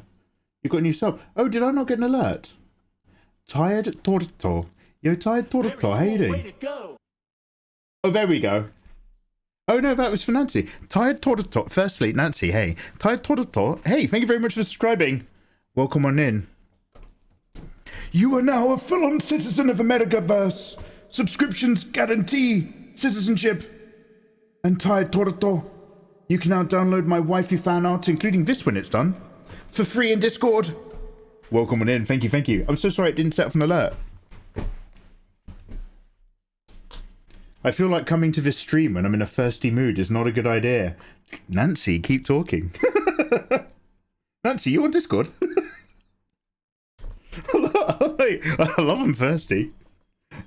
got a new sub. Oh, did I not get an alert? Tired Torto. Yo, Tired Torto, how you doing? Oh, there we go. Oh, no, that was for Nancy. Tired Torto. Firstly, Nancy, hey. Tired Torto. Hey, thank you very much for subscribing. Welcome on in. You are now a full-on citizen of Americaverse. Subscriptions guarantee citizenship. And Tired Torto. You can now download my wifey fan art, including this when it's done, for free in Discord. Welcome on in. Thank you, thank you. I'm so sorry it didn't set up an alert. I feel like coming to this stream when I'm in a thirsty mood is not a good idea. Nancy, keep talking. Nancy, you on Discord? I love I'm thirsty.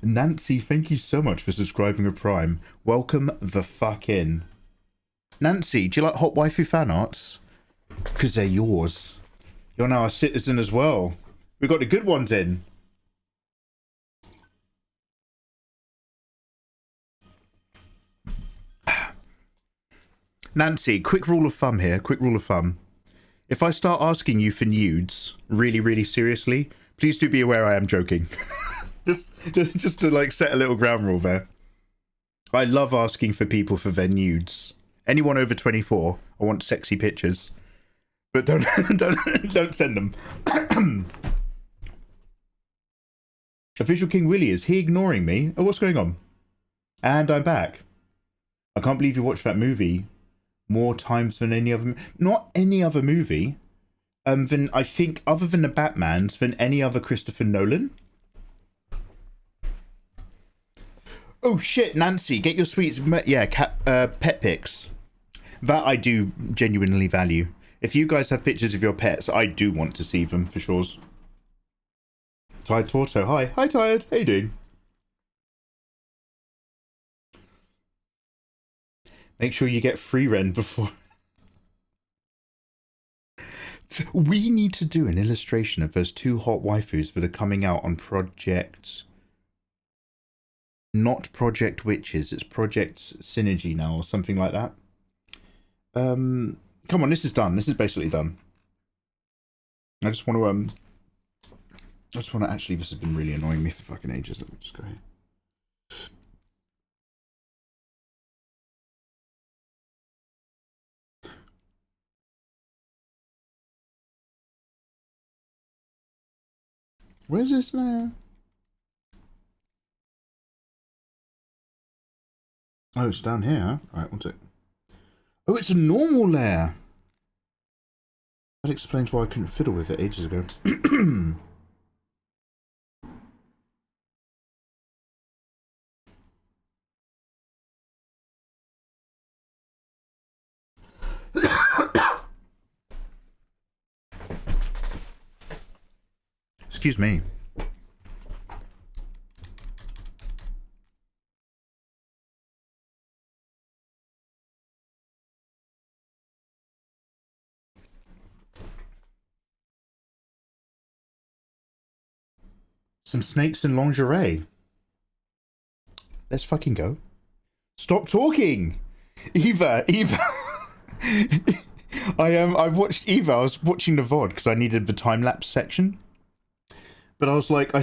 Nancy, thank you so much for subscribing a Prime. Welcome the fuck in. Nancy, do you like hot waifu fan arts? Because they're yours. You're now a citizen as well. We've got the good ones in. Nancy, quick rule of thumb here. Quick rule of thumb. If I start asking you for nudes, really, really seriously, please do be aware I am joking. just to like set a little ground rule there. I love asking for people for their nudes. Anyone over 24, I want sexy pictures. But don't send them. Official King Willie, is he ignoring me? Oh, what's going on? And I'm back. I can't believe you watched that movie more times than any other... Not any other movie. Than, I think, other than the Batmans, than any other Christopher Nolan. Oh shit, Nancy, get your sweets... Yeah, pet pics. That I do genuinely value. If you guys have pictures of your pets, I do want to see them, for sure. Tired Torto, hi. Hi, Tired. How you doing? Make sure you get free rent before... We need to do an illustration of those two hot waifus that are coming out on Project... Not Project Witches, it's Project Synergy now, or something like that. Come on, this is done. This is basically done. I just want to, actually, this has been really annoying me for fucking ages. Let me just go here. Where's this layer? Oh, it's down here, huh? Alright, one sec. Oh, it's a normal layer! That explains why I couldn't fiddle with it ages ago. Excuse me. Some snakes in lingerie. Let's fucking go. Stop talking! Eva! I watched Eva. I was watching the VOD because I needed the time-lapse section. But I was like, I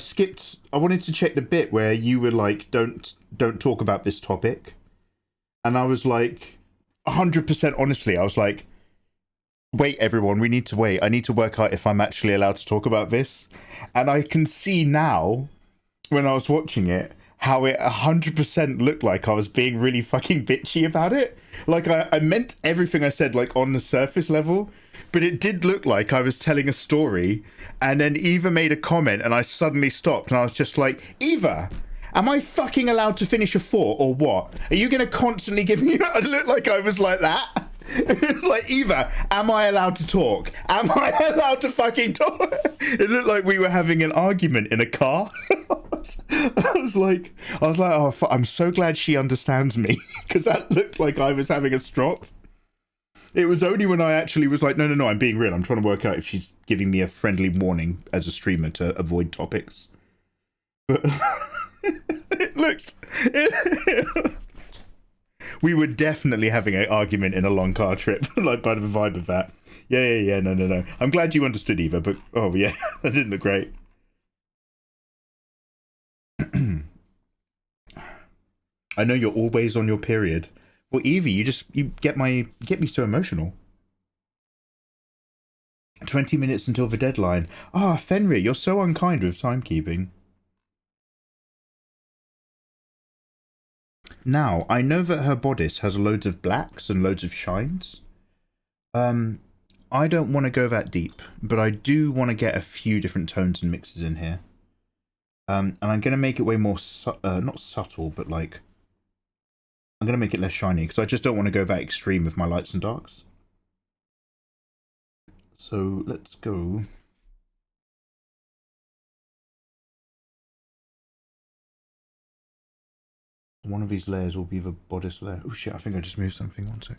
wanted to check the bit where you were like, don't talk about this topic. And I was like, 100% honestly, I was like, wait, everyone, we need to wait. I need to work out if I'm actually allowed to talk about this. And I can see now, when I was watching it, how it 100% looked like I was being really fucking bitchy about it. Like, I meant everything I said, like, on the surface level. But it did look like I was telling a story, and then Eva made a comment, and I suddenly stopped, and I was just like, Eva, am I fucking allowed to finish a thought, or what? Are you going to constantly give me... I looked like I was like that. Like, Eva, am I allowed to talk? Am I allowed to fucking talk? It looked like we were having an argument in a car. I was like, oh, I'm so glad she understands me, because that looked like I was having a strop. It was only when I actually was like, no, I'm being real. I'm trying to work out if she's giving me a friendly warning as a streamer to avoid topics. But it looked... We were definitely having an argument in a long car trip, like by the vibe of that. Yeah, no. I'm glad you understood, Eva, but oh yeah, that didn't look great. I know you're always on your period. Well, Evie, you get me so emotional. 20 minutes until the deadline. Ah, Fenrir, you're so unkind with timekeeping. Now, I know that her bodice has loads of blacks and loads of shines. I don't want to go that deep, but I do want to get a few different tones and mixes in here. And I'm going to make it way more, not subtle, but like, I'm going to make it less shiny, because I just don't want to go that extreme with my lights and darks. So, let's go. One of these layers will be the bodice layer. Oh shit, I think I just moved something. One sec.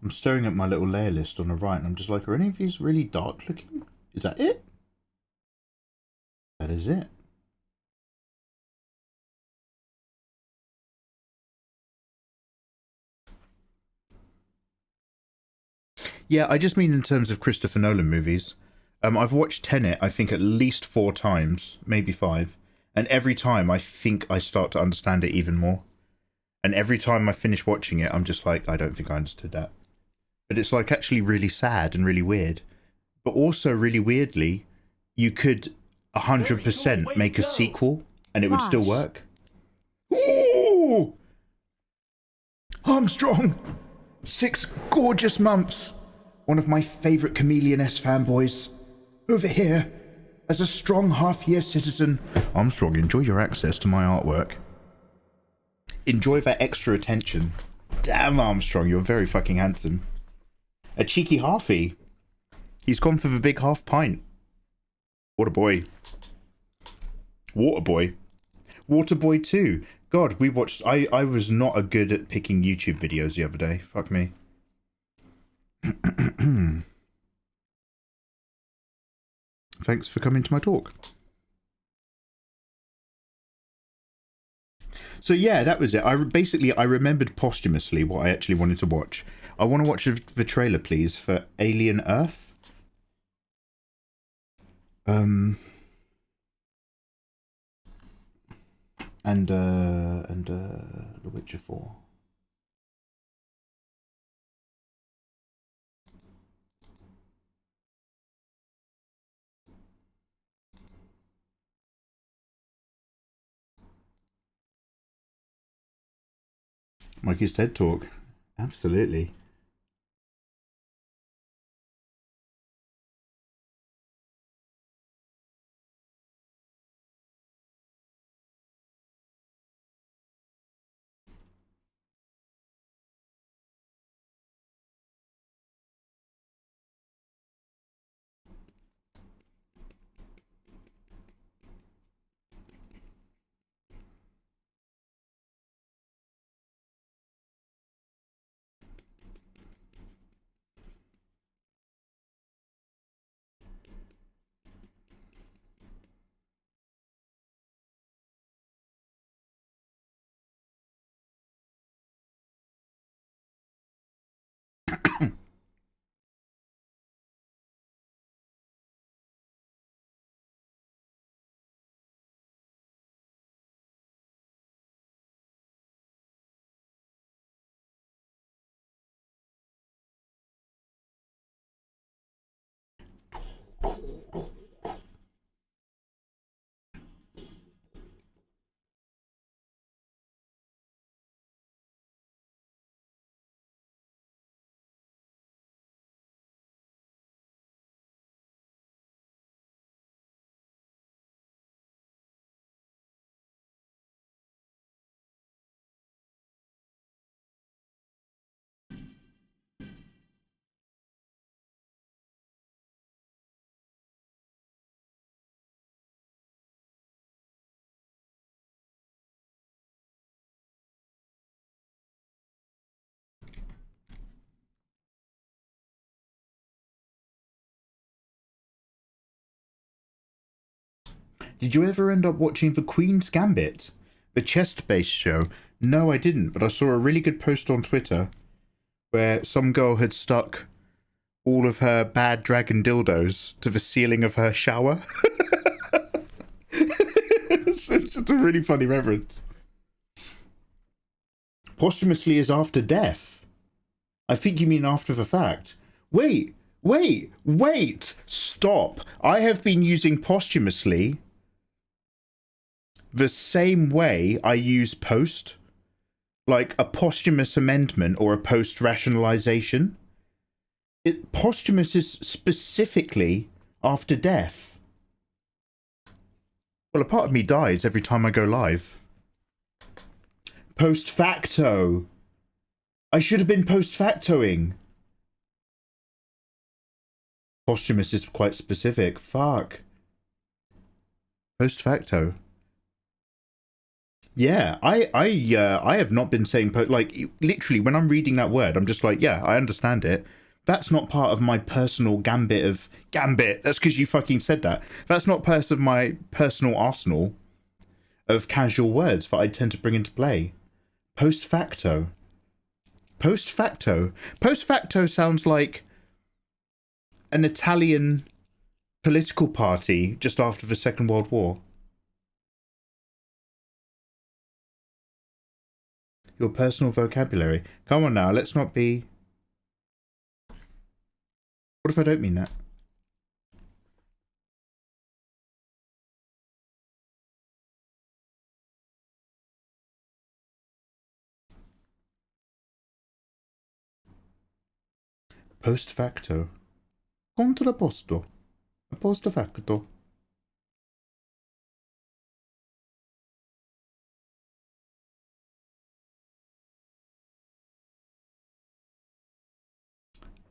I'm staring at my little layer list on the right, and I'm just like, are any of these really dark looking? Is that it? That is it. Yeah, I just mean in terms of Christopher Nolan movies. I've watched Tenet, I think, at least 4 times, maybe 5. And every time I think I start to understand it even more. And every time I finish watching it, I'm just like, I don't think I understood that. But it's like actually really sad and really weird. But also really weirdly, you could 100% make a sequel and it would still work. Ooh! Armstrong! 6 gorgeous months. One of my favourite Chameleon-esque fanboys. Over here, as a strong half-year citizen. Armstrong, enjoy your access to my artwork. Enjoy that extra attention. Damn, Armstrong, you're very fucking handsome. A cheeky halfie. He's gone for the big half pint. What a boy. Waterboy. Waterboy 2. God, we watched... I was not a good at picking YouTube videos the other day. Fuck me. Thanks for coming to my talk. So yeah, that was it. I remembered posthumously what I actually wanted to watch. I want to watch the trailer, please, for Alien Earth. And The Witcher 4. Mikey's TED Talk. Absolutely. Did you ever end up watching The Queen's Gambit? The chess-based show? No, I didn't, but I saw a really good post on Twitter where some girl had stuck all of her bad dragon dildos to the ceiling of her shower. It's just a really funny reference. Posthumously is after death. I think you mean after the fact. Wait! Stop! I have been using posthumously the same way I use post, like a posthumous amendment or a post rationalization. Posthumous is specifically after death. Well, a part of me dies every time I go live. Post facto. I should have been post factoing. Posthumous is quite specific. Fuck. Post facto. Yeah, I have not been saying like literally when I'm reading that word, I'm just like, yeah, I understand it. That's not part of my personal gambit. That's because you fucking said that. That's not part of my personal arsenal of casual words that I tend to bring into play. Post facto. Post facto. Post facto sounds like an Italian political party just after the Second World War. Your personal vocabulary. Come on now, let's not be... What if I don't mean that? Post facto. Contrapposto. Post facto.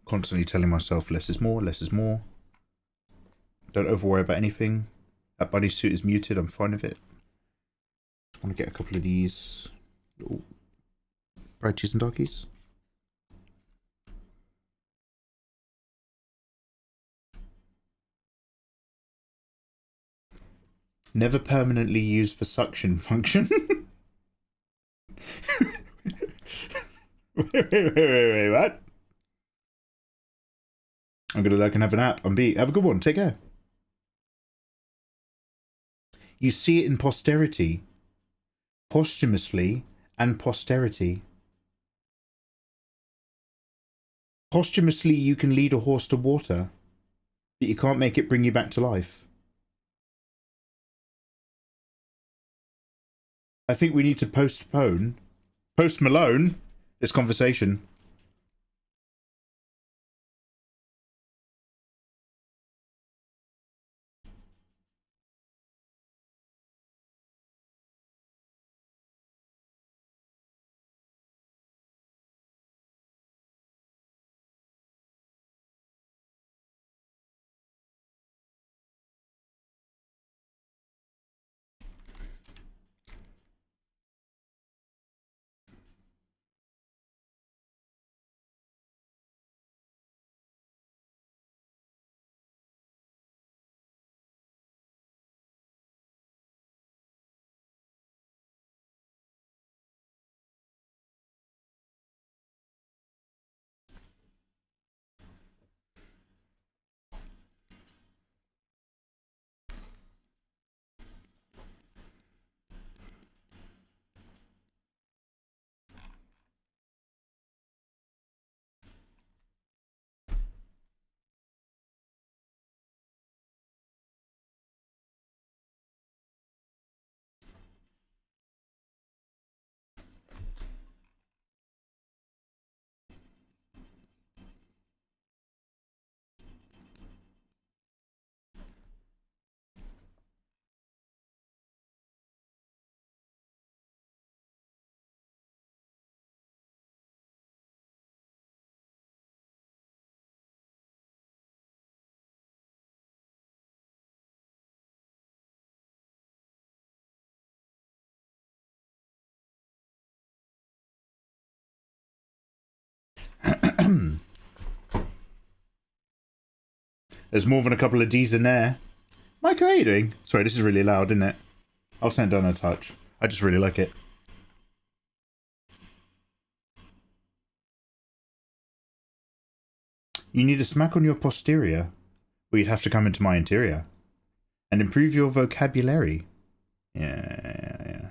Constantly telling myself less is more, less is more. Don't over worry about anything. That bunny suit is muted, I'm fine with it. I want to get a couple of these little fried cheese and darkies. Never permanently used for suction function. wait, what? I'm gonna look and have a nap. I'm beat. Have a good one. Take care. You see it in posterity. Posthumously and posterity. Posthumously you can lead a horse to water, but you can't make it bring you back to life. I think we need to postpone Post Malone, this conversation. There's more than a couple of D's in there. Mike, how are you doing? Sorry, this is really loud, isn't it? I'll send it down a touch. I just really like it. You need a smack on your posterior, or you'd have to come into my interior. And improve your vocabulary. Yeah.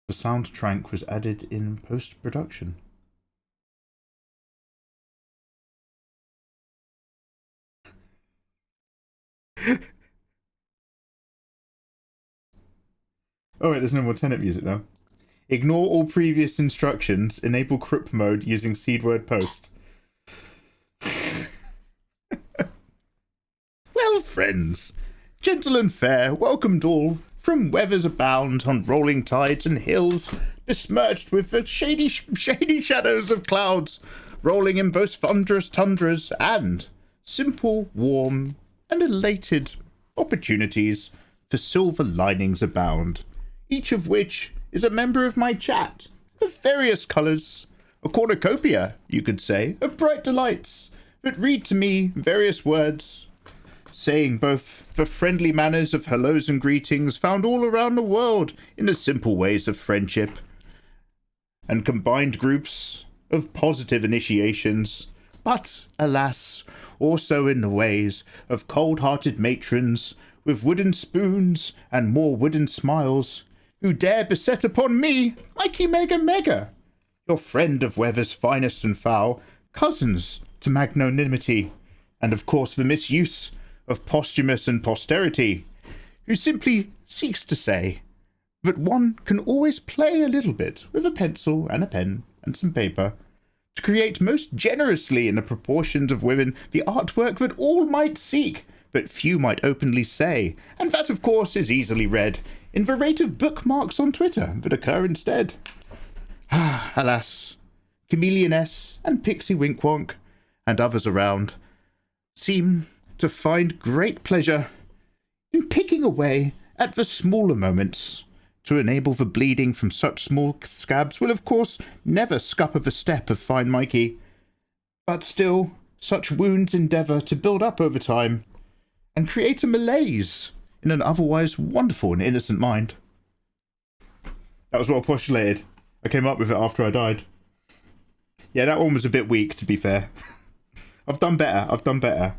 The soundtrack was added in post-production. Oh wait, there's no more Tenet music now. Ignore all previous instructions. Enable crypt mode using seed word post. Well, friends, gentle and fair, welcomed all from weathers abound on rolling tides and hills, besmirched with the shady shadows of clouds, rolling in both thunderous tundras and simple, warm, and elated opportunities for silver linings abound, each of which is a member of my chat, of various colours, a cornucopia, you could say, of bright delights, that read to me various words, saying both the friendly manners of hellos and greetings found all around the world in the simple ways of friendship, and combined groups of positive initiations, but, alas, also in the ways of cold-hearted matrons with wooden spoons and more wooden smiles, who dare beset upon me, Mikey Mega Mega, your friend of weather's finest and foul, cousins to magnanimity, and of course the misuse of posthumous and posterity, who simply seeks to say that one can always play a little bit with a pencil and a pen and some paper to create most generously in the proportions of women the artwork that all might seek, but few might openly say, and that of course is easily read in the rate of bookmarks on Twitter that occur instead. Alas, Chameleoness and Pixie Winkwonk and others around seem to find great pleasure in picking away at the smaller moments. To enable the bleeding from such small scabs will of course never scupper the step of fine Mikey, but still such wounds endeavour to build up over time and create a malaise in an otherwise wonderful and innocent mind. That was what I postulated. I came up with it after I died. Yeah, that one was a bit weak, to be fair. I've done better.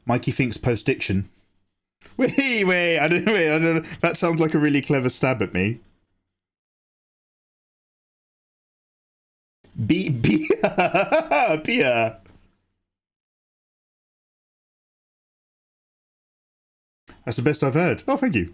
Mikey thinks post-diction. Wait, I don't know. That sounds like a really clever stab at me. Beer. Beer. That's the best I've heard. Oh, thank you.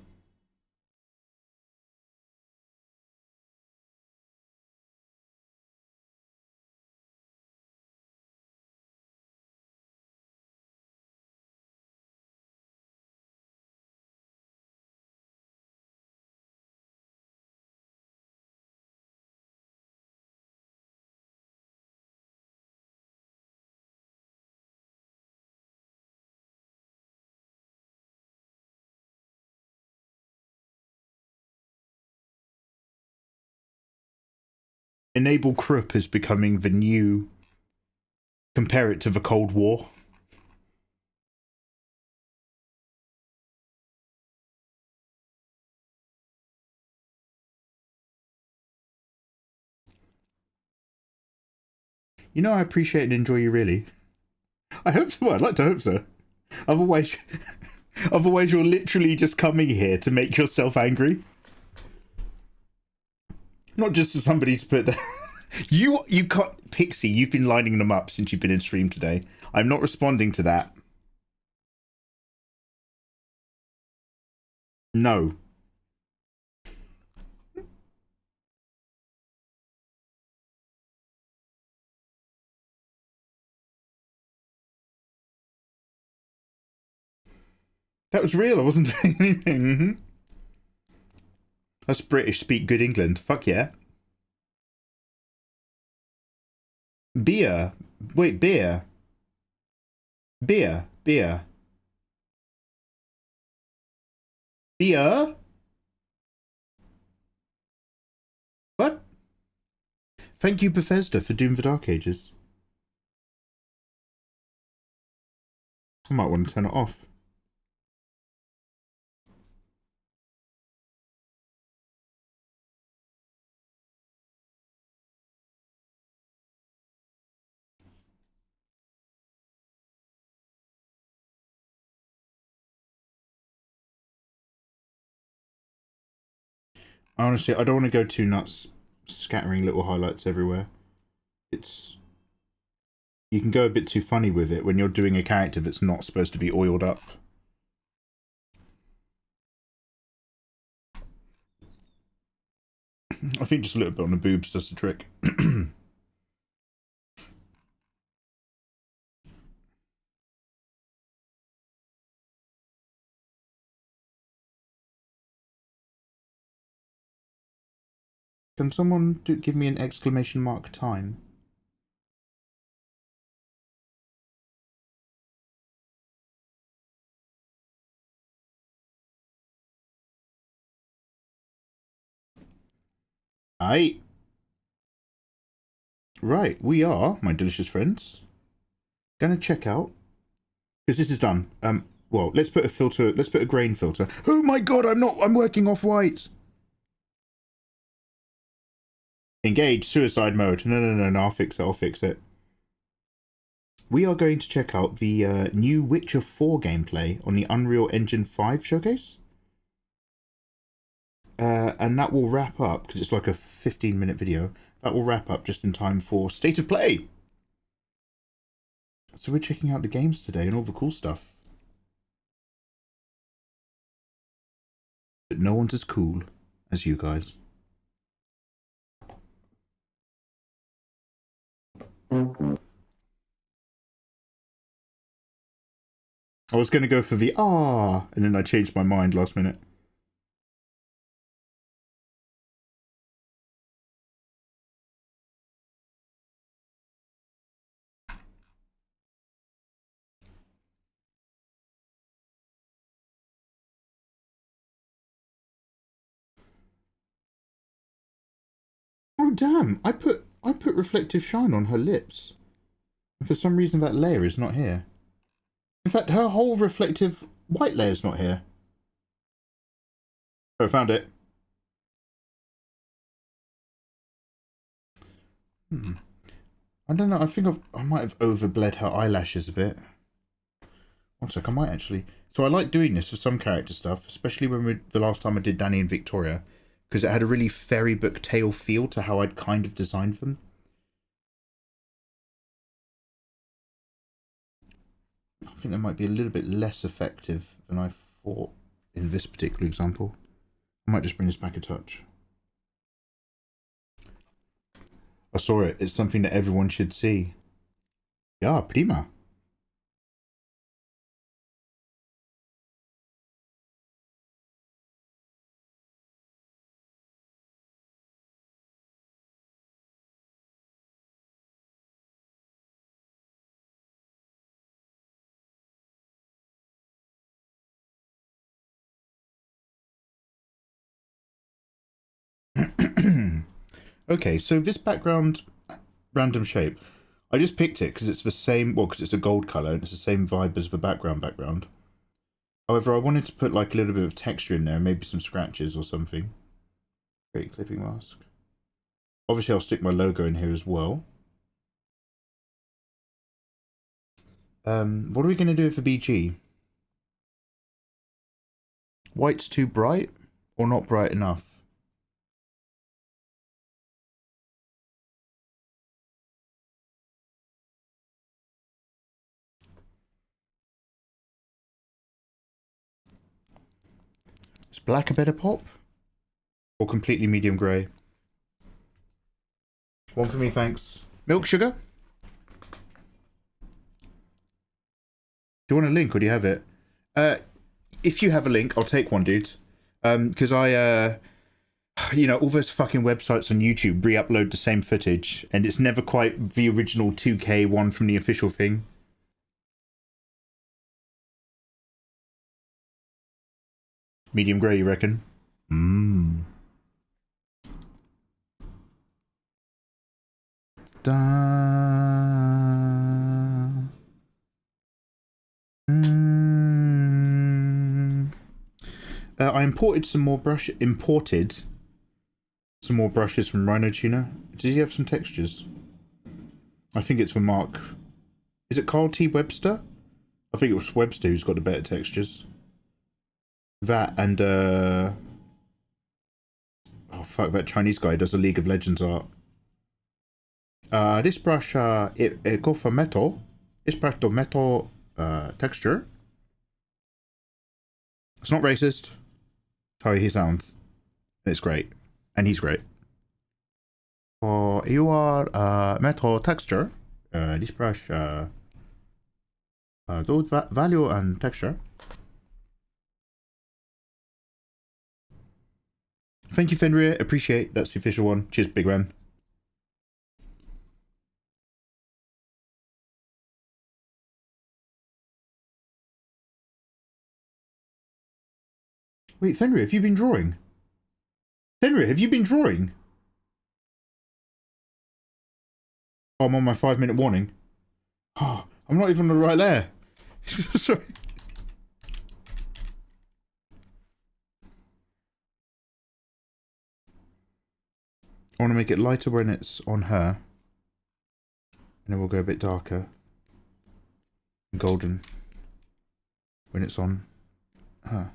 Enable Krupp is becoming the new... Compare it to the Cold War. You know I appreciate and enjoy you, really. I hope so. Well, I'd like to hope so. Otherwise, otherwise you're literally just coming here to make yourself angry. Not just for somebody to put... You can't... Pixie, you've been lining them up since you've been in stream today. I'm not responding to that. No. That was real. I wasn't doing anything. Us British speak good England. Fuck yeah. Beer. Wait, beer. Beer. Beer. Beer? What? Thank you, Bethesda, for Doom the Dark Ages. I might want to turn it off. Honestly, I don't want to go too nuts scattering little highlights everywhere. It's... You can go a bit too funny with it when you're doing a character that's not supposed to be oiled up. I think just a little bit on the boobs does the trick. Can someone give me an exclamation mark time? Aye. Right, we are, my delicious friends, gonna check out, because this is done. Well, let's put a filter, let's put a grain filter. Oh my god, I'm working off white. Engage suicide mode. No, I'll fix it. We are going to check out the new Witcher 4 gameplay on the Unreal Engine 5 showcase. And that will wrap up, because it's like a 15-minute video, that will wrap up just in time for State of Play. So we're checking out the games today and all the cool stuff. But no one's as cool as you guys. I was going to go for the and then I changed my mind last minute. Oh damn, I put reflective shine on her lips. And for some reason that layer is not here. In fact, her whole reflective white layer is not here. Oh, I found it. I don't know, I think I might have overbled her eyelashes a bit. One sec, I might actually... So I like doing this for some character stuff, especially when the last time I did Danny and Victoria, because it had a really fairy book tale feel to how I'd kind of designed them. think that might be a little bit less effective than I thought in this particular example. I might just bring this back a touch. I saw it. It's something that everyone should see. Yeah, prima. Okay, so this background random shape, I just picked it because it's the same, well, because it's a gold color and it's the same vibe as the background. However, I wanted to put like a little bit of texture in there, maybe some scratches or something. Great clipping mask. Obviously, I'll stick my logo in here as well. What are we going to do for BG? White's too bright or not bright enough? Is black a better pop? Or completely medium grey? One for me, thanks. Milk sugar? Do you want a link or do you have it? If you have a link, I'll take one, dude. Because I, you know, all those fucking websites on YouTube re-upload the same footage, and it's never quite the original 2K one from the official thing. Medium grey, you reckon? Mmm. Da. I imported some more brushes from Rhino Tuner. Does he have some textures? I think it's for Mark. Is it Carl T. Webster? I think it was Webster who's got the better textures. That and oh fuck, that Chinese guy does a League of Legends art. This brush it go for metal. This brush does metal texture. It's not racist. That's how he sounds. It's great. And he's great. For your metal texture, this brush those value and texture. Thank you, Fenrir. Appreciate. That's the official one. Cheers, big man. Wait, Fenrir, have you been drawing? Fenrir, have you been drawing? Oh, I'm on my 5-minute warning. Oh, I'm not even right there. Sorry. I want to make it lighter when it's on her. And then we'll go a bit darker. And golden. When it's on her.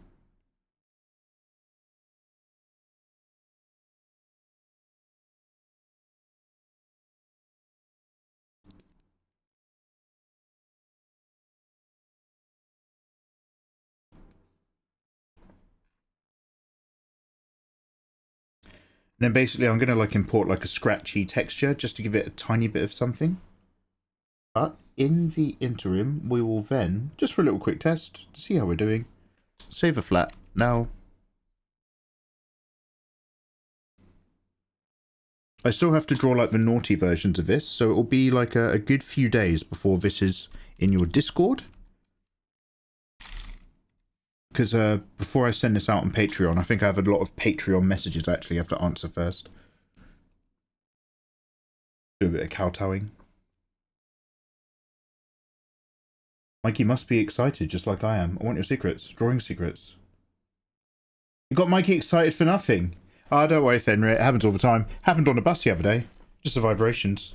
And then basically I'm going to like import like a scratchy texture just to give it a tiny bit of something. But in the interim, we will then, just for a little quick test, to see how we're doing, save a flat. Now, I still have to draw like the naughty versions of this, so it will be like a good few days before this is in your Discord. Because before I send this out on Patreon, I think I have a lot of Patreon messages I actually have to answer first. Do a bit of kowtowing. Mikey must be excited, just like I am. I want your secrets. Drawing secrets. You got Mikey excited for nothing. Ah, don't worry, Fenrir. It happens all the time. Happened on a bus the other day. Just the vibrations.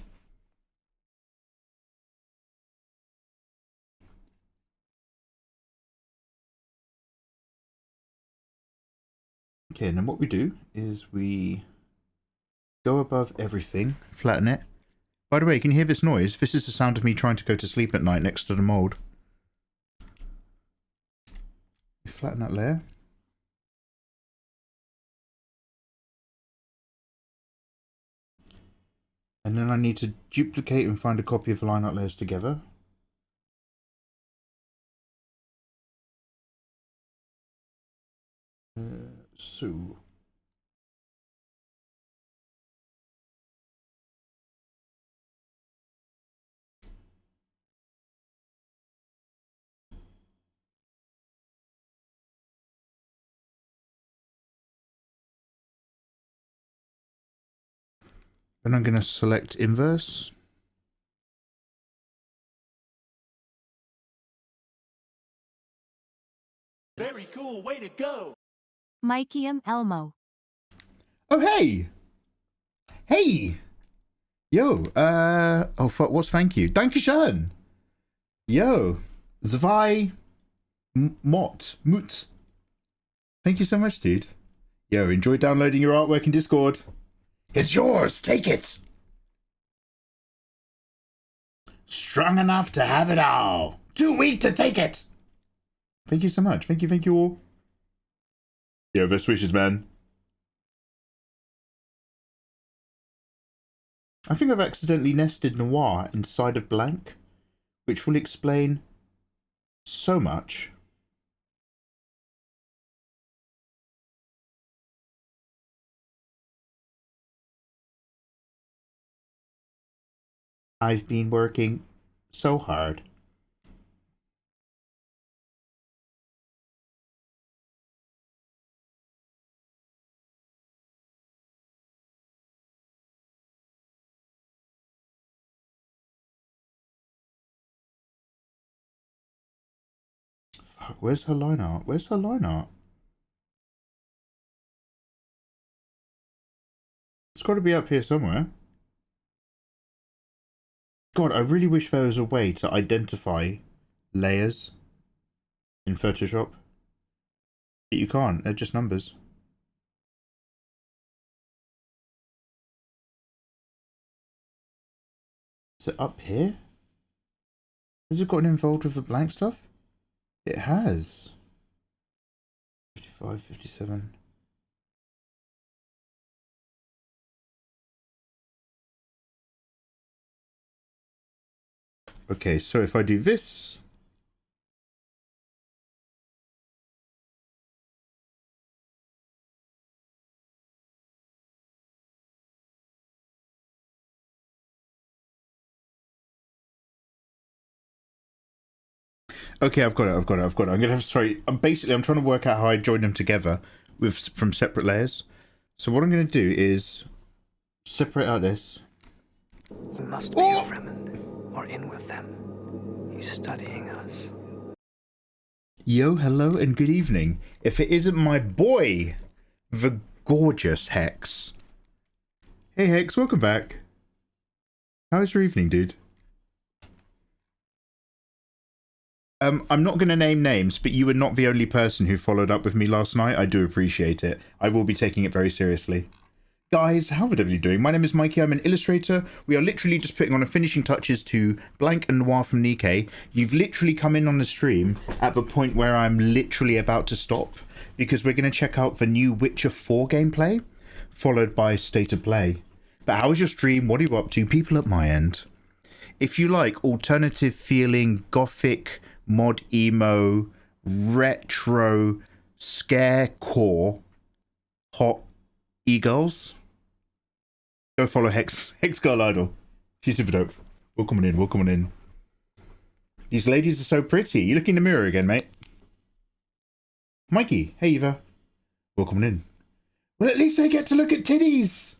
Okay, and then what we do is we go above everything, flatten it. By the way, can you hear this noise? This is the sound of me trying to go to sleep at night next to the mold. Flatten that layer. And then I need to duplicate and find a copy of line art layers together. So then I'm going to select inverse. Very cool, way to go. Mikey Elmo. Oh, hey! Hey! Yo, oh, fuck, what's thank you? Dankeschön! Yo, zwei Mut. Thank you so much, dude. Yo, enjoy downloading your artwork in Discord. It's yours, take it! Strong enough to have it all. Too weak to take it! Thank you so much. Thank you all. Yo, best wishes, man. I think I've accidentally nested noir inside of blank, which will explain so much. I've been working so hard. Fuck, where's her line art? Where's her line art? It's got to be up here somewhere. God, I really wish there was a way to identify layers in Photoshop. But you can't, they're just numbers. Is it up here? Has it gotten involved with the blank stuff? It has. 55, 57. Okay, so if I do this. Okay, I've got it. I'm gonna have, sorry, basically I'm trying to work out how I join them together from separate layers. So what I'm gonna do is separate out this. He must be a Fremen, or in with them. He's studying us. Yo, hello and good evening. If it isn't my boy, the gorgeous Hex. Hey Hex, welcome back. How's your evening, dude? I'm not going to name names, but you were not the only person who followed up with me last night. I do appreciate it. I will be taking it very seriously. Guys, how are you doing? My name is Mikey. I'm an illustrator. We are literally just putting on the finishing touches to Blank and Noir from Nikkei. You've literally come in on the stream at the point where I'm literally about to stop, because we're going to check out the new Witcher 4 gameplay, followed by State of Play. But how was your stream? What are you up to? People at my end. If you like alternative feeling, gothic, mod emo, retro, scarecore, hot e-girls, go follow Hex Girl Idol. She's super dope. Welcome in. These ladies are so pretty. You look in the mirror again, mate. Mikey, hey Eva. Welcome in. Well, at least I get to look at titties.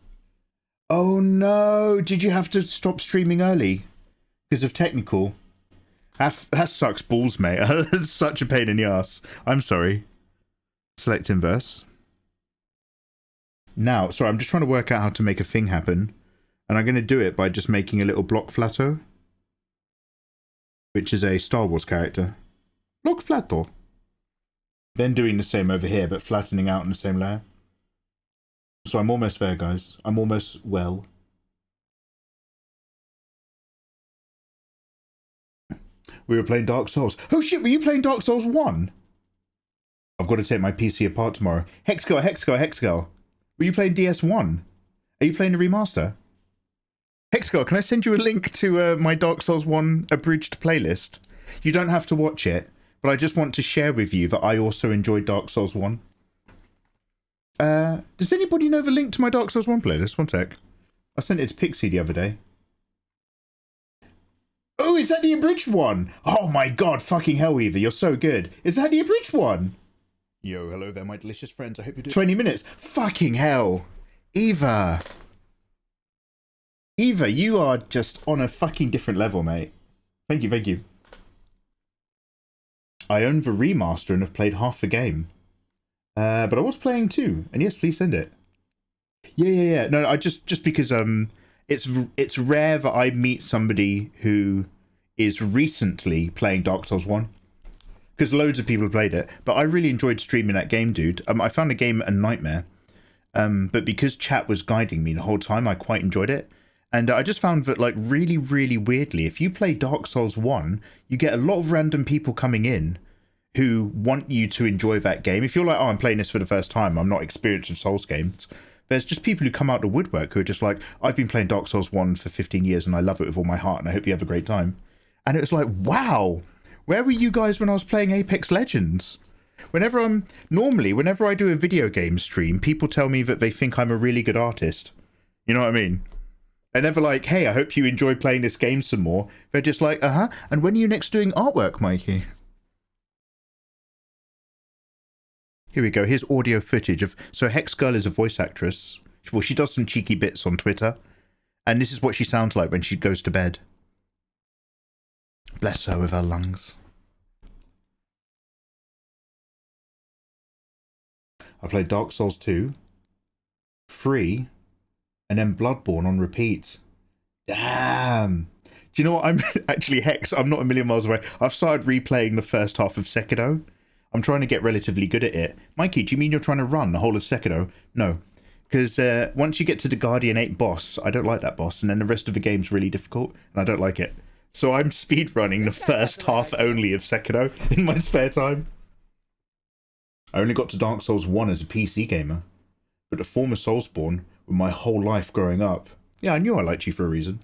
Oh no, did you have to stop streaming early because of technical? That sucks balls, mate. That's such a pain in the ass. I'm sorry. Select inverse. Now, sorry, I'm just trying to work out how to make a thing happen. And I'm going to do it by just making a little block flatto, which is a Star Wars character. Block flatto. Then doing the same over here, but flattening out in the same layer. So I'm almost there, guys. I'm almost well. We were playing Dark Souls. Oh shit, were you playing Dark Souls 1? I've got to take my PC apart tomorrow. Hexgirl. Were you playing DS1? Are you playing the remaster? Hexgirl, can I send you a link to my Dark Souls 1 abridged playlist? You don't have to watch it, but I just want to share with you that I also enjoyed Dark Souls 1. Does anybody know the link to my Dark Souls 1 playlist? One sec. I sent it to Pixie the other day. Oh, is that the abridged one? Oh my god, fucking hell, Eva, you're so good. Is that the abridged one? Yo, hello there, my delicious friends. I hope you're doing 20 minutes. Fucking hell. Eva. Eva, you are just on a fucking different level, mate. Thank you. I own the remaster and have played half the game. But I was playing too. And yes, please send it. Yeah. No, I just because it's rare that I meet somebody who is recently playing Dark Souls 1. Because loads of people have played it. But I really enjoyed streaming that game, dude. I found the game a nightmare. But because chat was guiding me the whole time, I quite enjoyed it. And I just found that, like, really, really weirdly, if you play Dark Souls 1, you get a lot of random people coming in who want you to enjoy that game. If you're like, oh, I'm playing this for the first time, I'm not experienced with Souls games, there's just people who come out the woodwork who are just like, I've been playing Dark Souls 1 for 15 years and I love it with all my heart and I hope you have a great time. And it was like, wow, where were you guys when I was playing Apex Legends? Whenever I do a video game stream, people tell me that they think I'm a really good artist. You know what I mean? They're never like, hey, I hope you enjoy playing this game some more. They're just like, and when are you next doing artwork, Mikey? Here we go. Here's audio footage of... So Hexgirl is a voice actress. Well, she does some cheeky bits on Twitter. And this is what she sounds like when she goes to bed. Bless her with her lungs. I played Dark Souls 2, 3, and then Bloodborne on repeat. Damn. Do you know what? I'm actually, Hex, I'm not a million miles away. I've started replaying the first half of Secedo. I'm trying to get relatively good at it. Mikey, do you mean you're trying to run the whole of Secedo? No. Because once you get to the Guardian 8 boss, I don't like that boss. And then the rest of the game's really difficult. And I don't like it. So I'm speedrunning the first half only of Secedo in my spare time. I only got to Dark Souls 1 as a PC gamer. But a former Soulsborne with my whole life growing up. Yeah, I knew I liked you for a reason.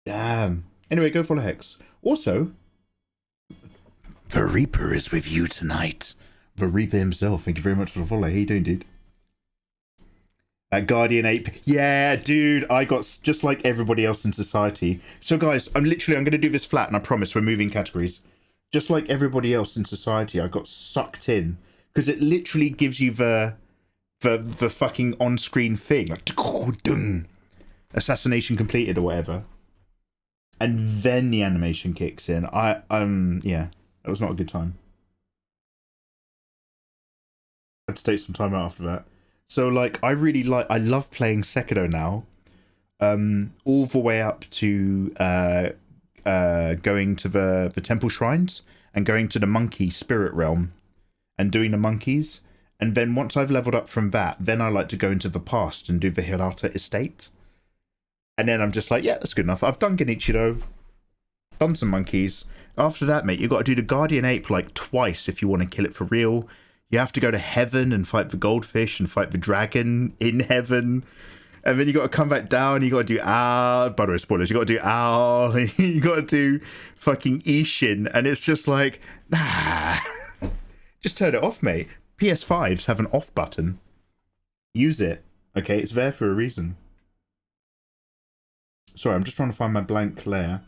Damn. Anyway, go follow Hex. Also... The Reaper is with you tonight. The Reaper himself. Thank you very much for the follow. How you doing, dude? That Guardian Ape. Yeah, dude. I got just like everybody else in society. So, guys, I'm going to do this flat, and I promise we're moving categories. Just like everybody else in society, I got sucked in because it literally gives you the fucking on-screen thing, like assassination completed or whatever, and then the animation kicks in. Yeah. That was not a good time. I had to take some time out after that. So, like, I love playing Secedo now. All the way up to going to the temple shrines and going to the monkey spirit realm and doing the monkeys. And then once I've leveled up from that, then I like to go into the past and do the Hirata estate. And then I'm just like, yeah, that's good enough. I've done Genichiro, done some monkeys. After that, mate, you've got to do the Guardian Ape like twice if you want to kill it for real. You have to go to heaven and fight the goldfish and fight the dragon in heaven. And then you got to come back down. You got to do Owl. By the way, spoilers. You got to do Owl. You got to do fucking Ishin. And it's just like, nah. Just turn it off, mate. PS5s have an off button. Use it. Okay, it's there for a reason. Sorry, I'm just trying to find my blank layer.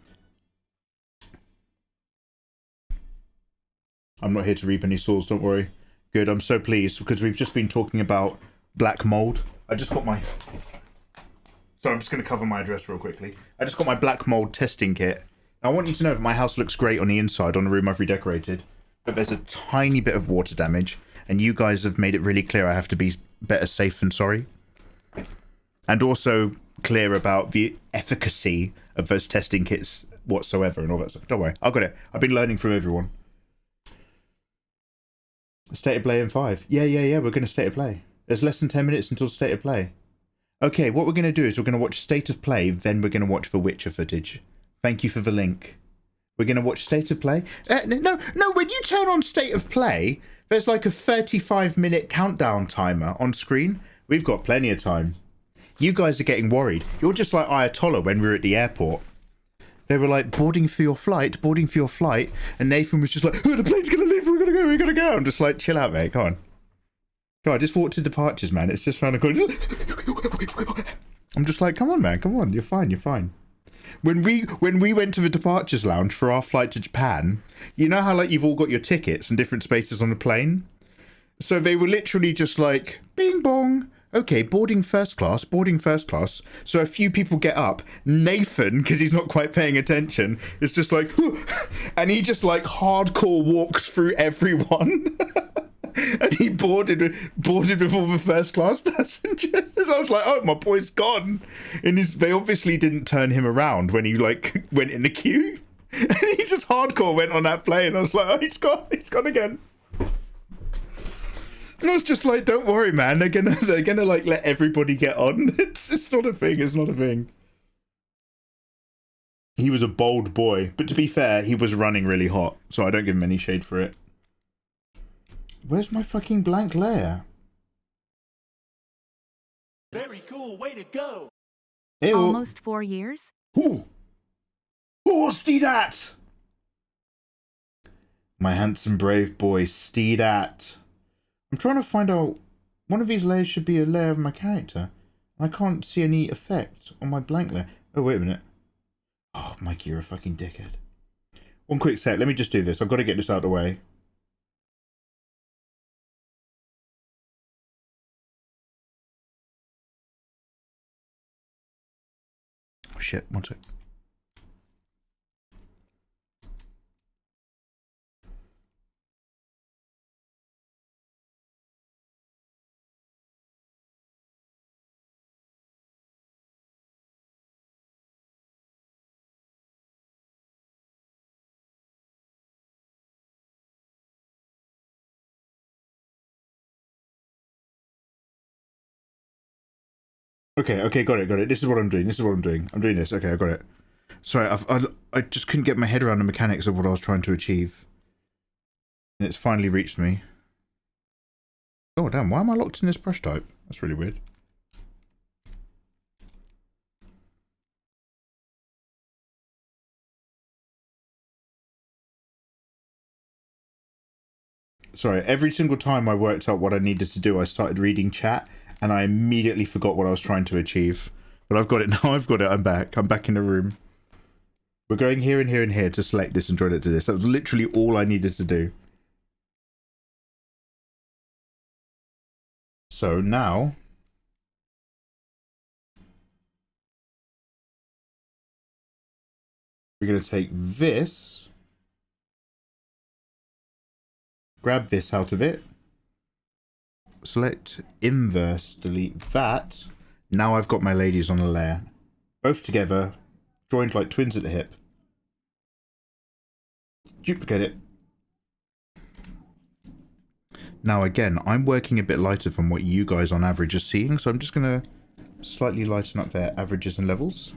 I'm not here to reap any swords, don't worry. Good, I'm so pleased because we've just been talking about black mold. I just got my... Sorry, I'm just going to cover my address real quickly. I just got my black mold testing kit. I want you to know that my house looks great on the inside, on the room I've redecorated. But there's a tiny bit of water damage. And you guys have made it really clear I have to be better safe than sorry. And also clear about the efficacy of those testing kits whatsoever and all that stuff. Don't worry, I've got it. I've been learning from everyone. State of play in 5. Yeah, we're going to state of play. There's less than 10 minutes until state of play. Okay, what we're going to do is we're going to watch state of play, then we're going to watch the Witcher footage. Thank you for the link. We're going to watch state of play. No, when you turn on state of play, There's like a 35-minute countdown timer on screen. We've got plenty of time. You guys are getting worried. You're just like Ayatollah when we were at the airport. They were like, boarding for your flight. And Nathan was just like, oh, the plane's going to leave. We gotta go. I'm just like, chill out, mate. Come on. Come on, just walk to departures, man. It's just trying to call. I'm just like, come on, man. Come on. You're fine. When we went to the departures lounge for our flight to Japan, you know how like you've all got your tickets and different spaces on the plane? So they were literally just like, bing bong. Okay, boarding first class. So a few people get up. Nathan, because he's not quite paying attention, is just like, and he just like hardcore walks through everyone. And he boarded before the first class passengers. I was like, oh, my boy's gone. And they obviously didn't turn him around when he like went in the queue. And he just hardcore went on that plane. I was like, oh, he's gone again. And I was just like, don't worry, man. They're gonna like let everybody get on. It's not a thing. He was a bold boy, but to be fair, he was running really hot, so I don't give him any shade for it. Where's my fucking blank layer? Very cool. Way to go. Ew. Almost 4 years? Ooh. Oh, Steedat! My handsome brave boy, Steedat. I'm trying to find out, one of these layers should be a layer of my character. I can't see any effect on my blank layer. Oh, wait a minute. Oh, Mikey, you're a fucking dickhead. One quick sec, let me just do this. I've got to get this out of the way. Oh, shit, one sec. Okay, got it. This is what I'm doing. I'm doing this. Okay, I got it. Sorry, I just couldn't get my head around the mechanics of what I was trying to achieve. And it's finally reached me. Oh, damn. Why am I locked in this brush type? That's really weird. Sorry, every single time I worked out what I needed to do, I started reading chat, and I immediately forgot what I was trying to achieve. But I've got it now. I've got it. I'm back. I'm back in the room. We're going here and here and here to select this and join it to this. That was literally all I needed to do. So now... we're going to take this. Grab this out of it. Select inverse, delete that. Now I've got my ladies on a layer. Both together, joined like twins at the hip. Duplicate it. Now again, I'm working a bit lighter from what you guys on average are seeing, so I'm just going to slightly lighten up their averages and levels.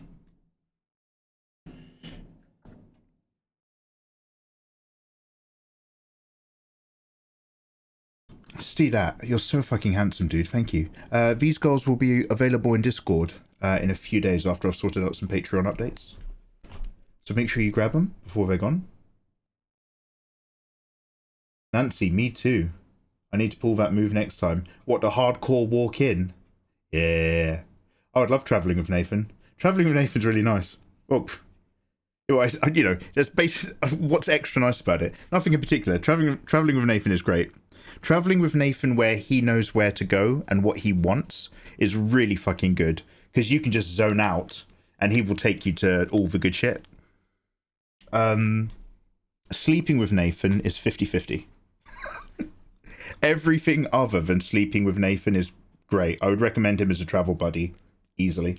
Steedat, you're so fucking handsome, dude. Thank you. These girls will be available in Discord in a few days after I've sorted out some Patreon updates. So make sure you grab them before they're gone. Nancy, me too. I need to pull that move next time. What, the hardcore walk in? Yeah. Oh, I'd love travelling with Nathan. Travelling with Nathan's really nice. Well, you know, that's what's extra nice about it. Nothing in particular. Travelling with Nathan is great. Traveling with Nathan where he knows where to go and what he wants is really fucking good, because you can just zone out and he will take you to all the good shit. Sleeping with Nathan is 50-50. Everything other than sleeping with Nathan is great. I would recommend him as a travel buddy easily.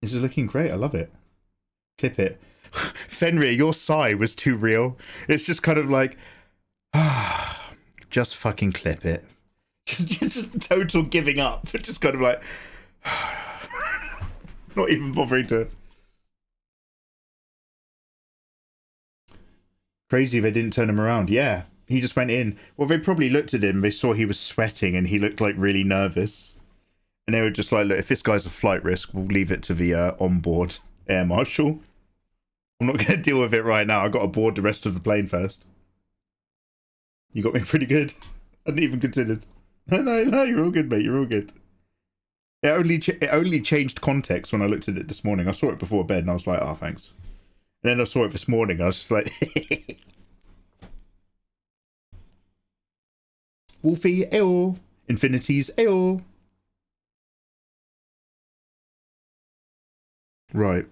This is looking great. I love it. Clip it. Fenrir, your sigh was too real. It's just kind of like, just fucking clip it. Just total giving up. Just kind of like, not even bothering to. Crazy they didn't turn him around. Yeah, he just went in. Well, they probably looked at him. They saw he was sweating and he looked like really nervous. And they were just like, look, if this guy's a flight risk, we'll leave it to the onboard air marshal. I'm not going to deal with it right now. I've got to board the rest of the plane first. You got me pretty good. I hadn't even considered. No, you're all good, mate. You're all good. It only changed context when I looked at it this morning. I saw it before bed and I was like, oh, thanks. And then I saw it this morning. I was just like, Wolfie, ayo. Infinities, ayo. Right.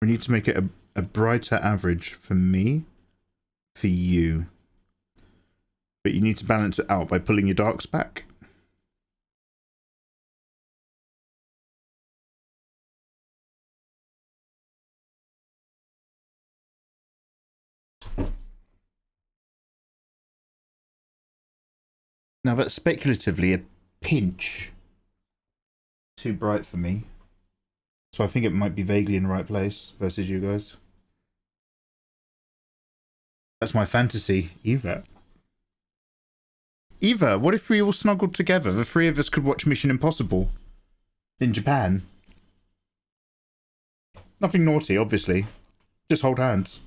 We need to make it a brighter average for me, for you. But you need to balance it out by pulling your darks back. Now that's speculatively a pinch too bright for me. So I think it might be vaguely in the right place versus you guys. That's my fantasy. Eva, what if we all snuggled together? The three of us could watch Mission Impossible in Japan. Nothing naughty, obviously. Just hold hands.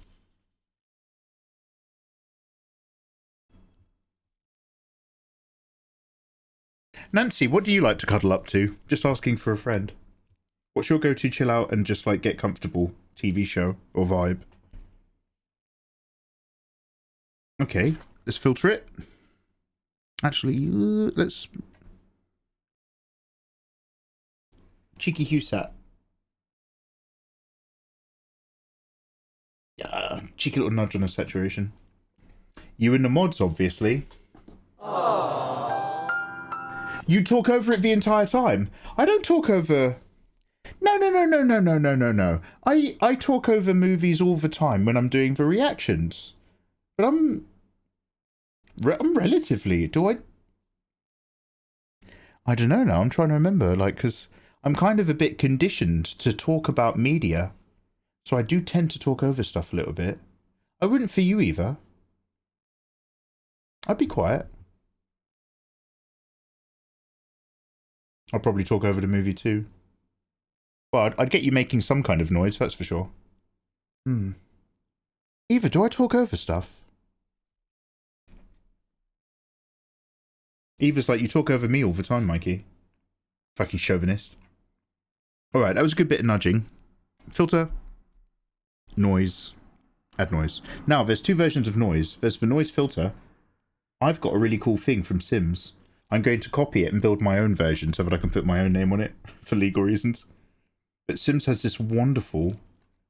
Nancy, what do you like to cuddle up to? Just asking for a friend. What's your go-to chill out and just like get comfortable TV show or vibe? Okay, let's filter it. Actually, let's... Cheeky Husat. Cheeky little nudge on a saturation. You in the mods, obviously. You talk over it the entire time. I don't talk over... No. I talk over movies all the time when I'm doing the reactions. But I'm relatively... I don't know now. I'm trying to remember. Like, because I'm kind of a bit conditioned to talk about media. So I do tend to talk over stuff a little bit. I wouldn't for you either. I'd be quiet. I'll probably talk over the movie too. Well, I'd get you making some kind of noise, that's for sure. Eva, do I talk over stuff? Eva's like, you talk over me all the time, Mikey. Fucking chauvinist. Alright, that was a good bit of nudging. Filter. Noise. Add noise. Now, there's two versions of noise. There's the noise filter. I've got a really cool thing from Sims. I'm going to copy it and build my own version so that I can put my own name on it for legal reasons. But Sims has this wonderful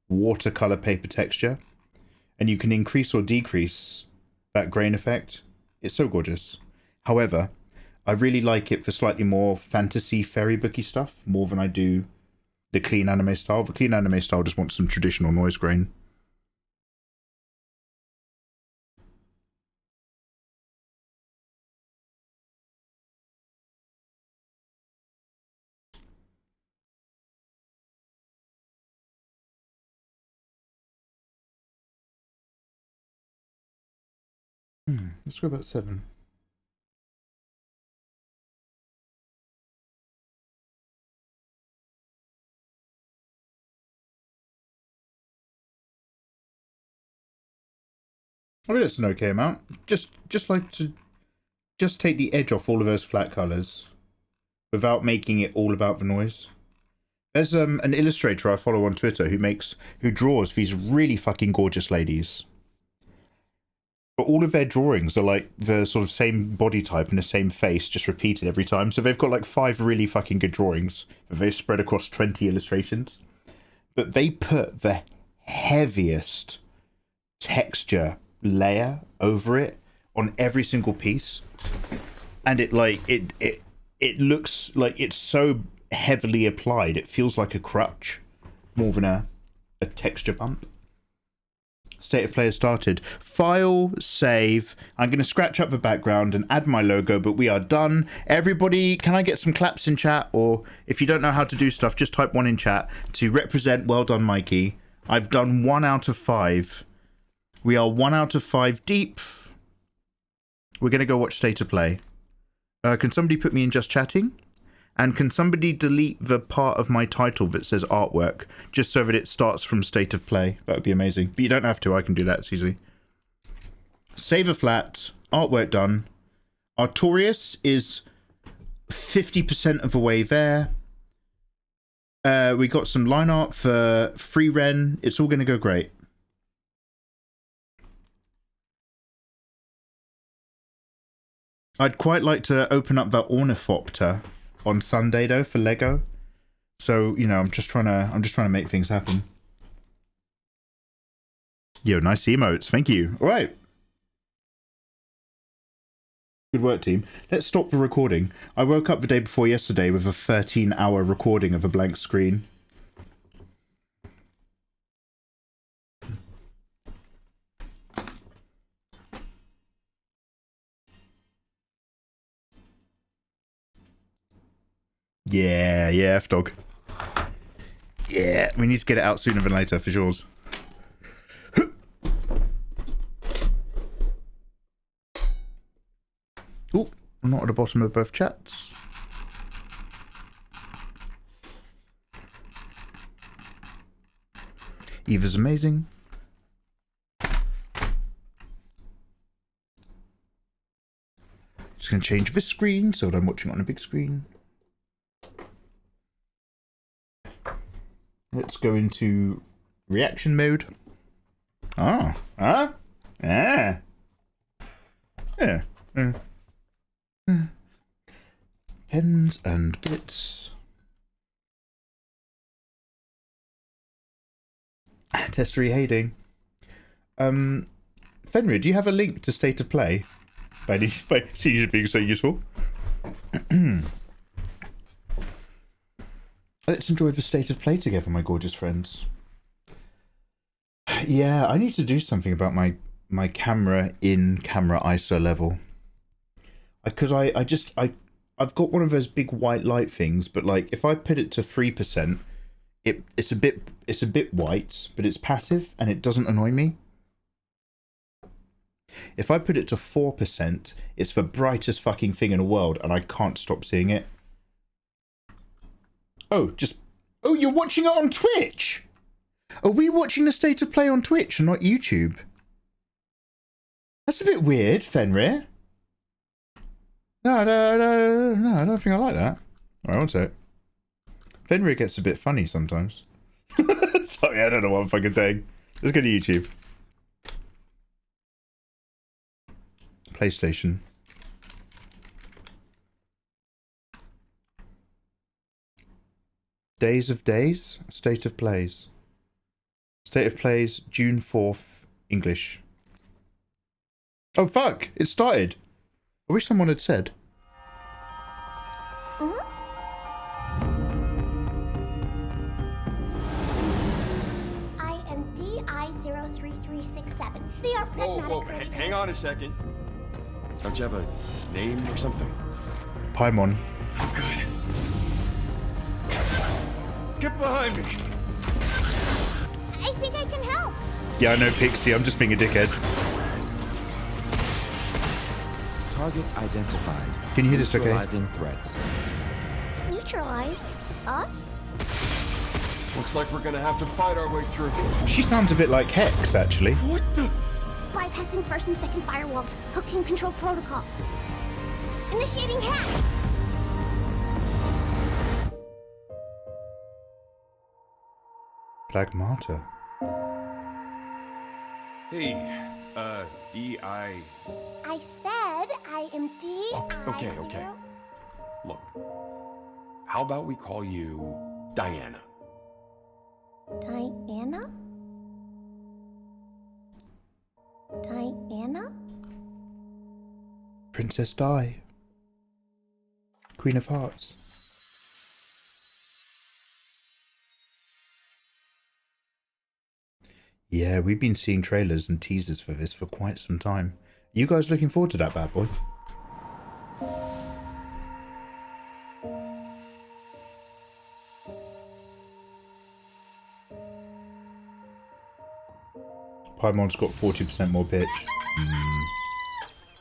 watercolor paper texture, and you can increase or decrease that grain effect. It's so gorgeous. However, I really like it for slightly more fantasy fairy booky stuff, more than I do the clean anime style. The clean anime style just wants some traditional noise grain. Let's go about 7. I mean, it's an okay amount. Just like to take the edge off all of those flat colours without making it all about the noise. There's an illustrator I follow on Twitter who draws these really fucking gorgeous ladies. But all of their drawings are like the sort of same body type and the same face, just repeated every time. So they've got like 5 really fucking good drawings that they spread across 20 illustrations. But they put the heaviest texture layer over it on every single piece. And it looks like it's so heavily applied. It feels like a crutch more than a texture bump. State of play has started. File, save. I'm going to scratch up the background and add my logo, but we are done. Everybody, can I get some claps in chat? Or if you don't know how to do stuff, just type 1 in chat to represent. Well done, Mikey. I've done 1 out of 5. We are 1 out of 5 deep. We're going to go watch State of Play. Can somebody put me in just chatting? And can somebody delete the part of my title that says artwork, just so that it starts from State of Play? That would be amazing. But you don't have to. I can do that. It's easy. Save a flat. Artwork done. Artorias is 50% of the way there. We got some line art for Free Ren. It's all going to go great. I'd quite like to open up that ornithopter on Sunday though for Lego. So, you know, I'm just trying to make things happen. Yo, nice emotes. Thank you. All right. Good work, team. Let's stop the recording. I woke up the day before yesterday with a 13-hour recording of a blank screen. Yeah, F-Dog. Yeah, we need to get it out sooner than later, for sure. Oh, I'm not at the bottom of both chats. Eva's amazing. Just going to change this screen so that I'm watching on a big screen. Let's go into reaction mode. Ah. Yeah. Pens and bits. Testery Haying. Fenrir, do you have a link to State of Play? By seeing being so useful. Let's enjoy the State of Play together, my gorgeous friends. Yeah, I need to do something about my camera ISO level. Because I've got one of those big white light things, but like if I put it to 3%, it's a bit white, but it's passive and it doesn't annoy me. If I put it to 4%, it's the brightest fucking thing in the world and I can't stop seeing it. Oh, you're watching it on Twitch? Are we watching the State of Play on Twitch and not YouTube? That's a bit weird, Fenrir. No, I don't think I like that. Alright, one sec. Fenrir gets a bit funny sometimes. Sorry, I don't know what I'm fucking saying. Let's go to YouTube. PlayStation. Days of Days? State of Plays. State of Plays, June 4th, English. Oh fuck! It started! I wish someone had said. I am DI03367. They are Whoa, pragmatic. hang on a second. Don't you have a name or something? Paimon. I'm good. Get behind me! I think I can help. Yeah, I know, Pixie. I'm just being a dickhead. Targets identified. Can you hear this okay? Neutralizing threats. Neutralize us? Looks like we're gonna have to fight our way through. She sounds a bit like Hex, actually. What the? Bypassing first and second firewalls. Hooking control protocols. Initiating hack. Pragmata. Hey, D.I. I said I am DI0. Okay. Look, how about we call you Diana? Diana? Diana? Princess Di. Queen of Hearts. Yeah, we've been seeing trailers and teasers for this for quite some time. You guys looking forward to that bad boy? Paimon's got 40% more pitch.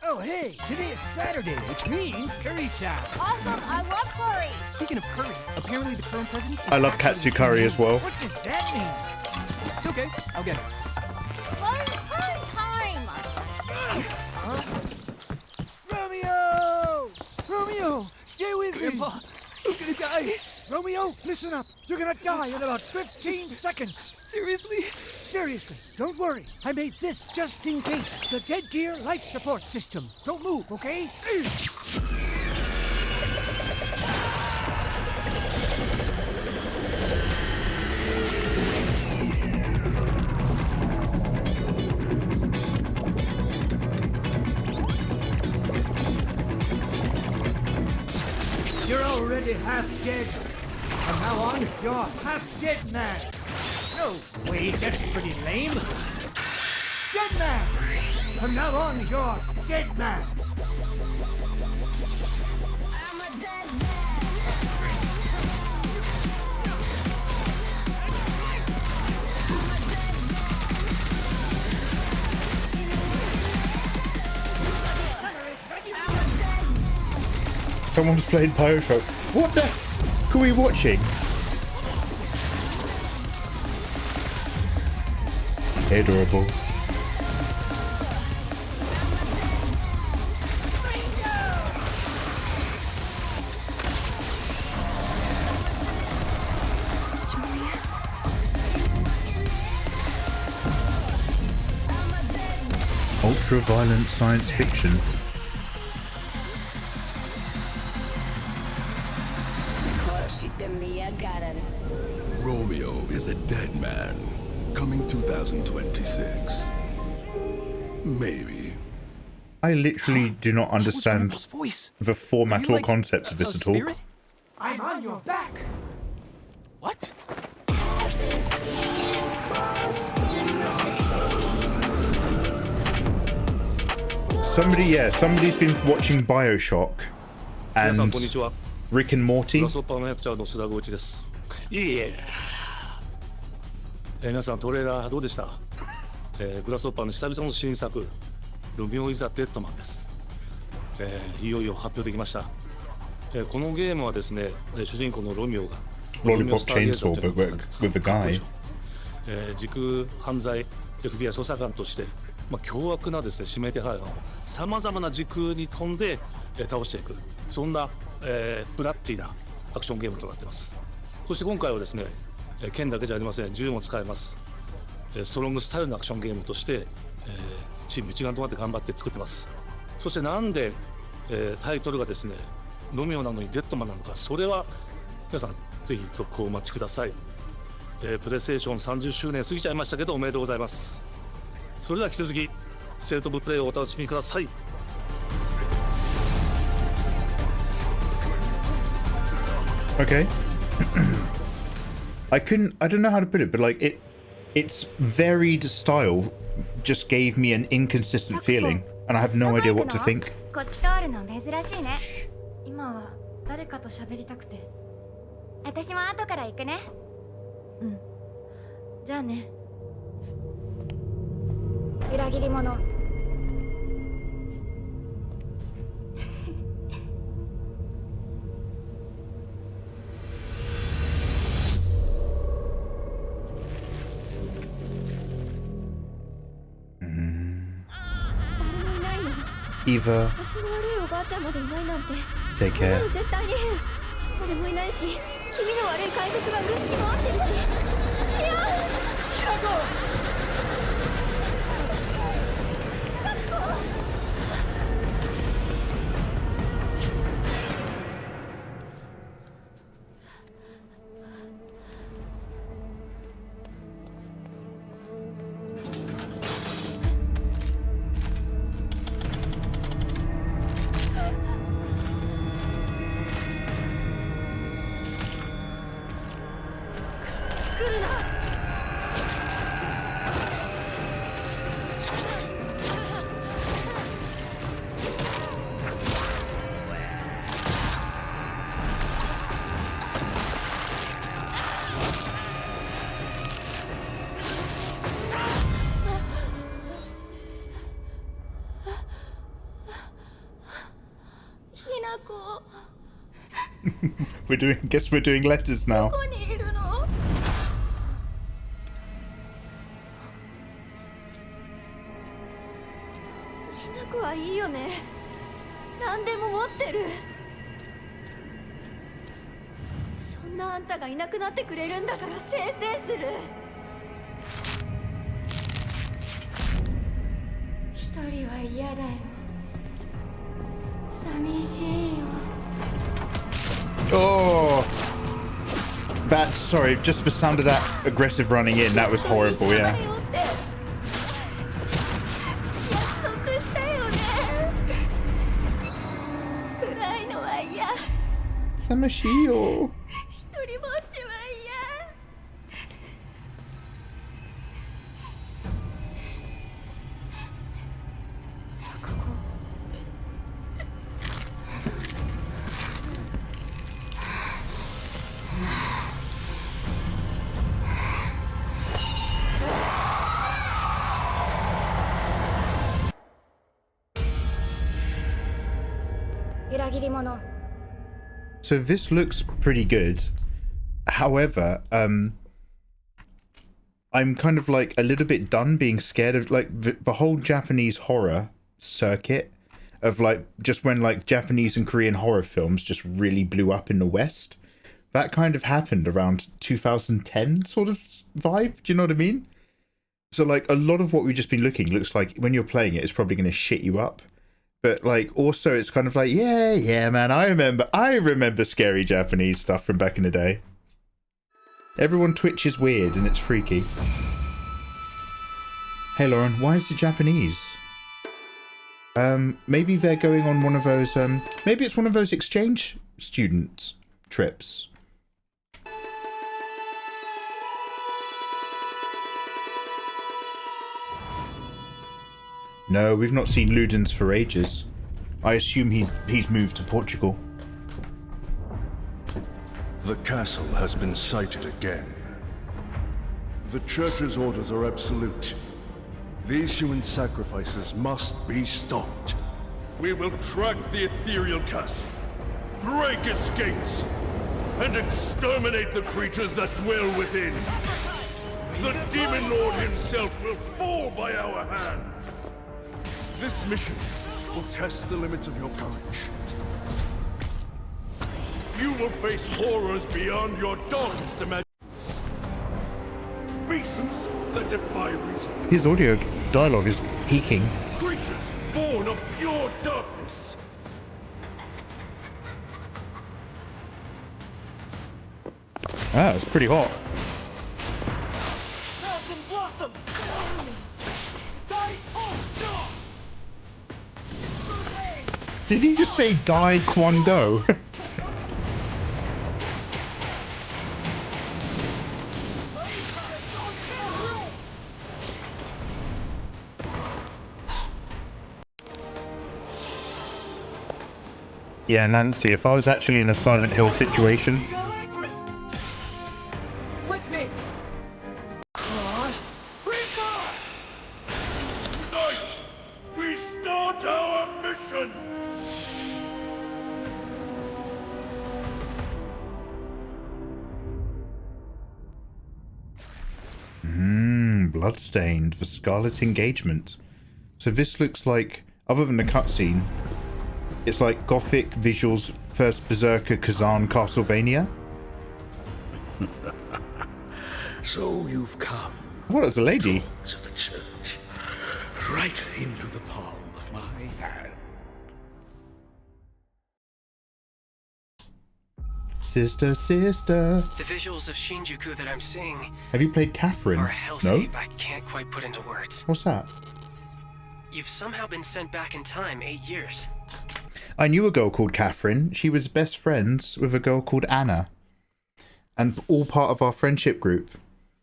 Oh, hey, today is Saturday, which means curry time. Awesome, I love curry. Speaking of curry, apparently the current president is I love actually katsu curry as well. What does that mean? It's okay, I'll get it. Curry time. Romeo! Romeo, stay with me. Grandpa, I'm gonna die. Romeo, listen up. You're gonna die in about 15 seconds. Seriously? Seriously, don't worry. I made this just in case. The Dead Gear life support system. Don't move, okay? You're already half dead. From now on, you're half dead man. No, wait, that's pretty lame. Dead man! From now on, you're dead man. I'm a dead man. Someone's playing Bioshock. What the heck are we watching? Adorable. Ultra-violent science fiction. Romeo is a dead man. Coming 2026. Maybe. I literally do not understand the format or concept of this at all. I'm on your back. What? Somebody's been watching Bioshock and Rick and Morty. 皆さんトレーラーどうでした？グラスホッパーの久々の新作ロミオイザデッドマンです。いよいよ発表できました。このゲームはですね、主人公のロミオが Lollipop chainsaw, but with a guy. 時空犯罪 FBI 捜査官として、凶悪なですね指名手配犯をさまざまな時空に飛んで、倒していくそんな、ブラッディなアクションゲームとなっています。そして今回はですね、剣だけじゃありません。銃も使えます。ストロングスタイルのアクションゲームとして、チーム一丸となって頑張って作ってます。そしてなんで、タイトルがですねロミオなのにデッドマンなのか、それは皆さんぜひ続報をお待ちください。プレイステーション30周年過ぎちゃいましたけどおめでとうございます。それでは引き続きステートオブプレイをお楽しみください。Okay. I don't know how to put it, but like its varied style just gave me an inconsistent feeling, and I have no idea what to think. こっち通るの珍しいね。今は誰かと喋りたくて。私も後から行くね。うん。じゃあね。裏切り者。Eva, take care. 絶対に変。誰もいないし、気味の悪い怪物がうろつき回ってるし。いや、ヒラゴ。Guess we're doing letters now. ここにいるの？ひな子はいいよね。何でも持ってる。そんなあんたがいなくなってくれるんだからせいせいする。一人は嫌だよ。寂しいよ。 Oh, that, sorry, just for sound of that aggressive running in, that was horrible, yeah. 約束したよね。暗いのは嫌。 Samashiyo. 一人ぼっちは嫌。錯誤。 裏切り者。 So this looks pretty good. However, I'm kind of like a little bit done being scared of like the whole Japanese horror circuit of like just when like Japanese and Korean horror films just really blew up in the West. That kind of happened around 2010 sort of vibe. Do you know what I mean? So like a lot of what we've just been looking looks like when you're playing it, it's probably going to shit you up. But like also it's kind of like, yeah, man, I remember scary Japanese stuff from back in the day. Everyone twitches weird and it's freaky. Hey Lauren, why is it Japanese? Maybe they're going on one of those, maybe it's one of those exchange student trips. No, we've not seen Ludens for ages. I assume he's moved to Portugal. The castle has been sighted again. The church's orders are absolute. These human sacrifices must be stopped. We will track the ethereal castle, break its gates, and exterminate the creatures that dwell within. The Demon Lord himself will fall by our hand. This mission will test the limits of your courage. You will face horrors beyond your darkest imagination. Beasts that defy reason. His audio dialogue is peaking. Creatures born of pure darkness. Ah, it's pretty hot. Mountain Blossom! Did he just say Dai Kwando? Yeah, Nancy, if I was actually in a Silent Hill situation... With me! Cross! Ritar! Tonight, we start our mission! Bloodstained, the Scarlet Engagement. So this looks like, other than the cutscene, it's like Gothic visuals, first Berserker, Kazan, Castlevania. So you've come. What, it's a lady? Of the church, right into the palm of my hand. Sister, sister. The visuals of Shinjuku that I'm seeing... Have you played Catherine? ...are a No? hellscape I can't quite put into words. What's that? You've somehow been sent back in time 8 years. I knew a girl called Catherine. She was best friends with a girl called Anna. And all part of our friendship group.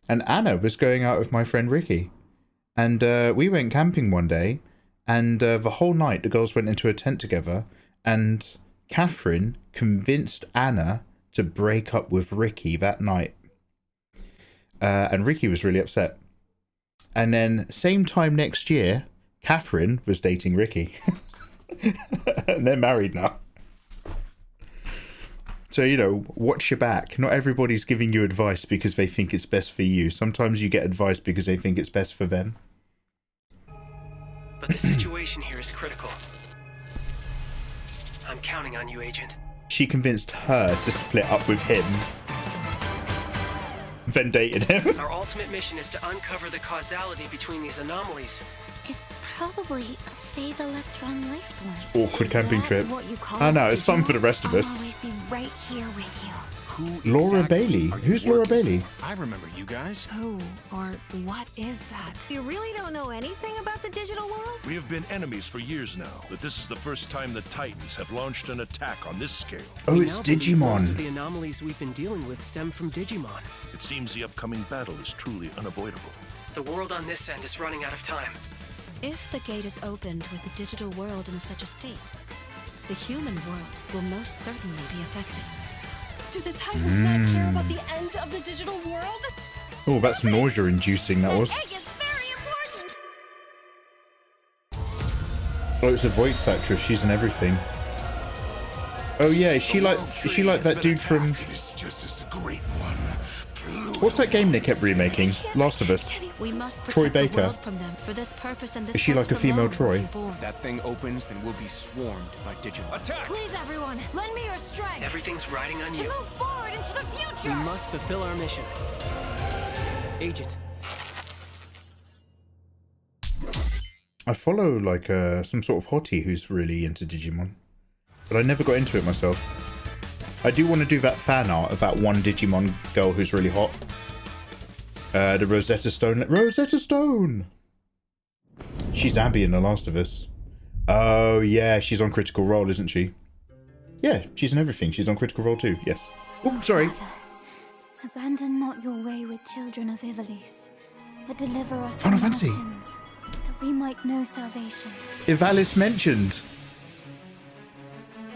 And Anna was going out with my friend Ricky. And we went camping one day. And the whole night the girls went into a tent together. And Catherine convinced Anna to break up with Ricky that night. And Ricky was really upset. And then same time next year, Catherine was dating Ricky. And they're married now. So, you know, watch your back. Not everybody's giving you advice because they think it's best for you. Sometimes you get advice because they think it's best for them. But the situation here is critical. I'm counting on you, Agent. She convinced her to split up with him. Then dated him. Our ultimate mission is to uncover the causality between these anomalies. It's probably a phase electron lifeline. Awkward camping trip. I know, it's fun for the rest of us. I'll always be right here with you. Who Laura exactly Bailey. are you Who's Laura working Bailey? for? I remember you guys. Who or what is that? You really don't know anything about the digital world? We have been enemies for years now, but this is the first time the Titans have launched an attack on this scale. Oh, We it's now believe most of Digimon. the anomalies we've been dealing with stem from Digimon. It seems the upcoming battle is truly unavoidable. The world on this end is running out of time. If the gate is opened with the digital world in such a state, the human world will most certainly be affected. Do the Titans not care about the end of the digital world? Oh, that's nausea-inducing, that was. Egg is very important! Oh, it's a voice actress. She's in everything. Oh yeah, is she like that dude from... It's just as a great one. What's that game they kept remaking? Last of Us. We must Troy protect the Baker. world from them. For this purpose and this Is she like a purpose female alone Troy? were we born. If that thing opens, then we'll be swarmed by Digimon. Attack! Please, everyone, lend me your strength Everything's riding on to you. move forward into the We future! must fulfill our mission. Agent, I follow like some sort of hottie who's really into Digimon, but I never got into it myself. I do want to do that fan art of that one Digimon girl who's really hot. The Rosetta Stone. Rosetta Stone! She's Abby in The Last of Us. Oh, yeah, she's on Critical Role, isn't she? Yeah, she's in everything. She's on Critical Role too, yes. Oh, sorry. Father, abandon not your way with children of Ivalice, but deliver us Final from our Fantasy. sins, that we might know salvation. Ivalice mentioned.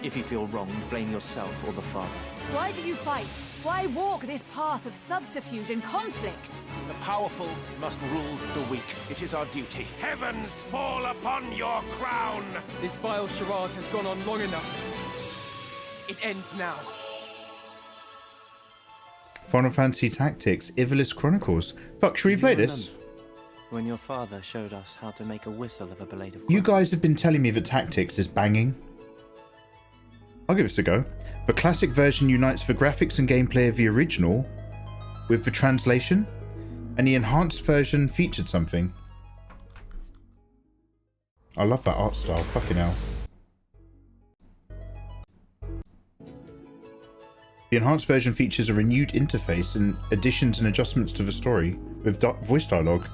If you feel wronged, blame yourself or the father. Why do you fight? Why walk this path of subterfuge and conflict? The powerful must rule the weak. It is our duty. Heavens fall upon your crown! This vile charade has gone on long enough. It ends now. Final Fantasy Tactics, Ivalice Chronicles. Fuck, should we play this? When your father showed us how to make a whistle of a blade of You guys have been telling me that Tactics is banging. I'll give this a go. The classic version unites the graphics and gameplay of the original with the translation, and the enhanced version featured something. I love that art style, fucking hell. The enhanced version features a renewed interface and additions and adjustments to the story with voice dialogue.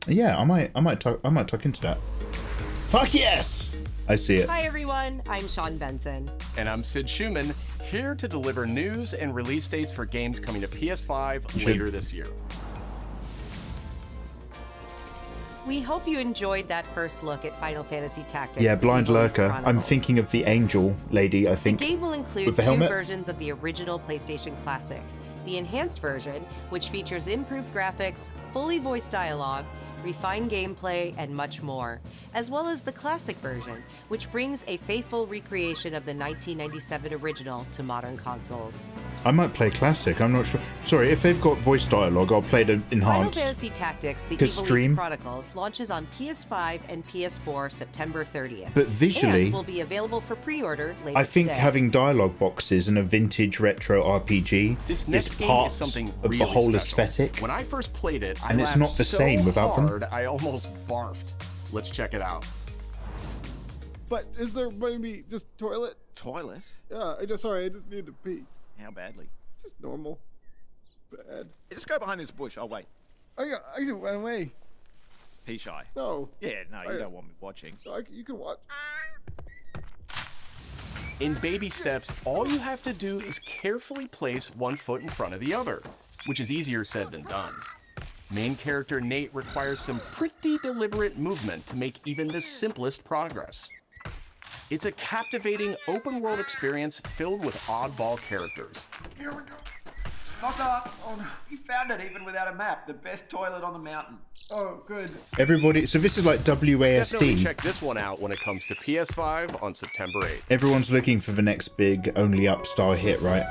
Yeah, I might tuck into that. Fuck yes! I see it. Hi everyone, I'm Sean Benson. And I'm Sid Schumann, here to deliver news and release dates for games coming to PS5 later this year. We hope you enjoyed that first look at Final Fantasy Tactics. Yeah, the Blind Ivalice Lurker. Chronicles. I'm thinking of the angel lady, I think. The game will include with the two helmet. versions of the original PlayStation Classic. The enhanced version, which features improved graphics, fully voiced dialogue, refined gameplay, and much more, as well as the classic version, which brings a faithful recreation of the 1997 original to modern consoles. I might play classic, I'm not sure. Sorry, if they've got voice dialogue, I'll play the Final enhanced. Fantasy Tactics, the Cause Ivalice stream. Chronicles, launches on PS5 and PS4 September 30th. But visually, and will be available for pre-order later I think today. having dialogue boxes and a vintage retro RPG This next is game part is something of really the whole special. aesthetic. When I first played it, I And it's laughed not the so same without them. hard, I almost barfed. Let's check it out. But is there maybe just toilet? Toilet? Yeah, I just need to pee. How badly? Just normal. Bad. Just go behind this bush. I'll wait. I can run away. Pee shy. No. Yeah, no, you don't want me watching. You can watch. In baby steps, all you have to do is carefully place one foot in front of the other, which is easier said than done. Main character Nate requires some pretty deliberate movement to make even the simplest progress. It's a captivating open-world experience filled with oddball characters. Here we go. Knock knock. Oh, no. You found it even without a map. The best toilet on the mountain. Oh, good. Everybody, so this is like Definitely WASD. check this one out when it comes to PS5 on September 8th. Everyone's looking for the next big only up star hit, right?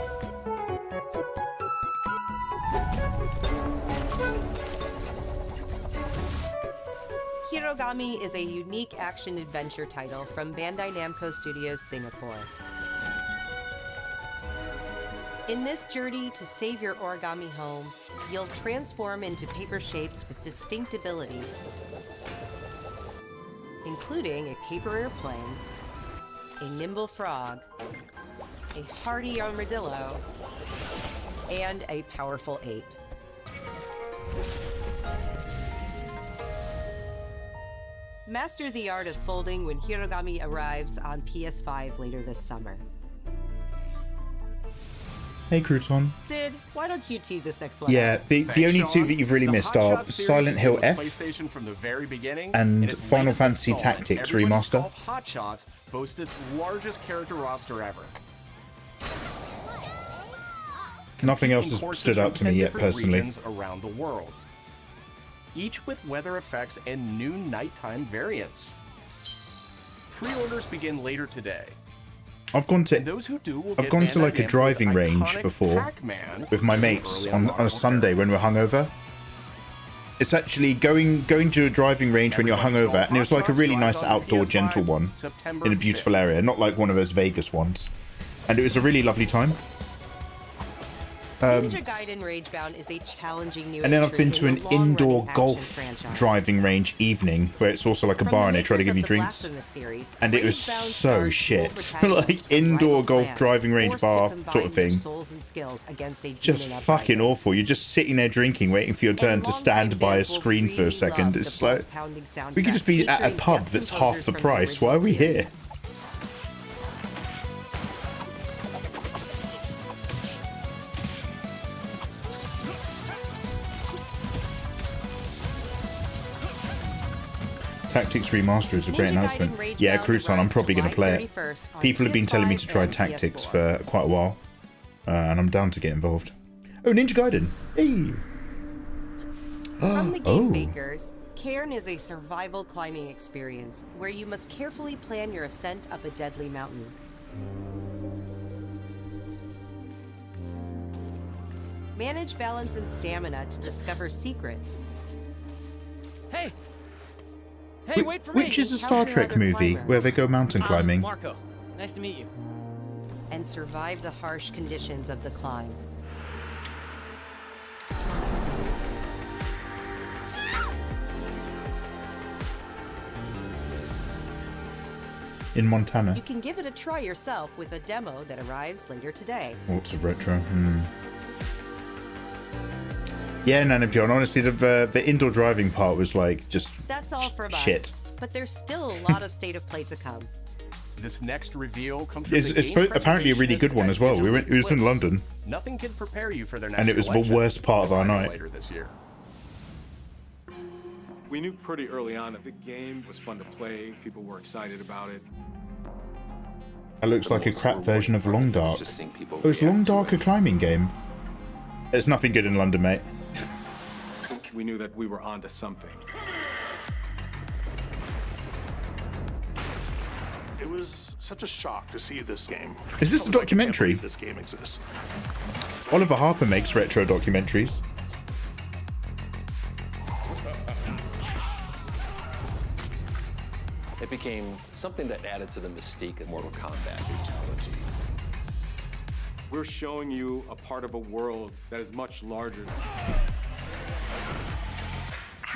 Hirogami is a unique action-adventure title from Bandai Namco Studios Singapore. In this journey to save your origami home, you'll transform into paper shapes with distinct abilities, including a paper airplane, a nimble frog, a hardy armadillo, and a powerful ape. Master the art of folding when Hirogami arrives on PS5 later this summer. Hey, Crouton. Sid, why don't you tee this next one? Yeah, the only two that you've really missed are Silent Hill F PlayStation from the very beginning, and Final Fantasy Tactics Remaster. Hot Shots boasts its largest character roster ever. Nothing else has stood out to me yet, personally. Regions around the world, each with weather effects and new nighttime variants. Pre-orders begin later today. I've gone to like a driving range before with my mates on a Sunday when we're hungover. It's actually going to a driving range when you're hungover, and it was like a really nice outdoor, gentle one in a beautiful area, not like one of those Vegas ones. And it was a really lovely time. Ninja Gaiden Ragebound is a challenging new And then I've been to an indoor golf franchise. driving range evening where it's also like a bar and they try to give you drinks. And it was so shit. Like indoor golf driving range bar sort of thing. Just fucking awful. You're just sitting there drinking, waiting for your turn to stand by a screen for a second. It's like, we could just be at a pub that's half the price. Why are we here? Tactics Remaster is a great announcement. Yeah, Crouton, I'm probably going to play it. People have been telling me to try Tactics for quite a while, and I'm down to get involved. Oh, Ninja Gaiden! Hey! From the game makers, Cairn is a survival climbing experience where you must carefully plan your ascent up a deadly mountain. Manage balance and stamina to discover secrets. Hey! Hey, wait for me! Which is a Star Trek movie where they go mountain climbing. Marco, nice to meet you. And survive the harsh conditions of the climb. In Montana. You can give it a try yourself with a demo that arrives later today. Lots of retro. Yeah, Nanite, honestly, the indoor driving part was like just That's all from shit. us, but there's still a lot of state of play to come. This next reveal comes from It's apparently a really good one as well. It was in London. Nothing can prepare you for their next And it was the collection. worst part of our night. Later this year. We knew pretty early on that the game was fun to play. People were excited about it. It looks like a crap version of Long Dark. Oh, is Long Dark a climbing game? There's nothing good in London, mate. We knew that we were onto something. It was such a shock to see this game. Is this a documentary? This game exists. Oliver Harper makes retro documentaries. It became something that added to the mystique of Mortal Kombat fatality. We're showing you a part of a world that is much larger.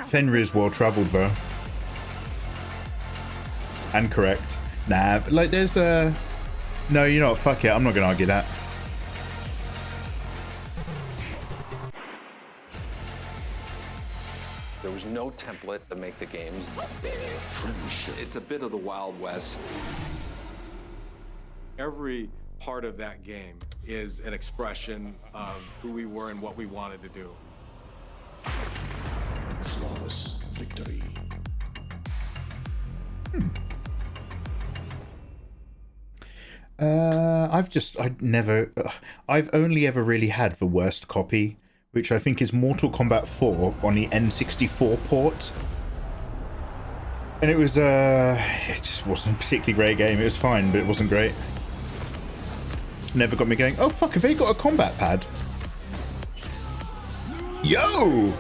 Fenrir is well travelled, bro. And correct. Nah, like there's a... No, you know what, fuck it, I'm not gonna argue that. There was no template to make the games. It's a bit of the Wild West. Every part of that game is an expression of who we were and what we wanted to do. Flawless victory. I've only ever really had the worst copy, which I think is Mortal Kombat 4 on the N64 port. And it was, it just wasn't a particularly great game. It was fine, but it wasn't great. Never got me going, oh fuck, have they got a combat pad? Yo!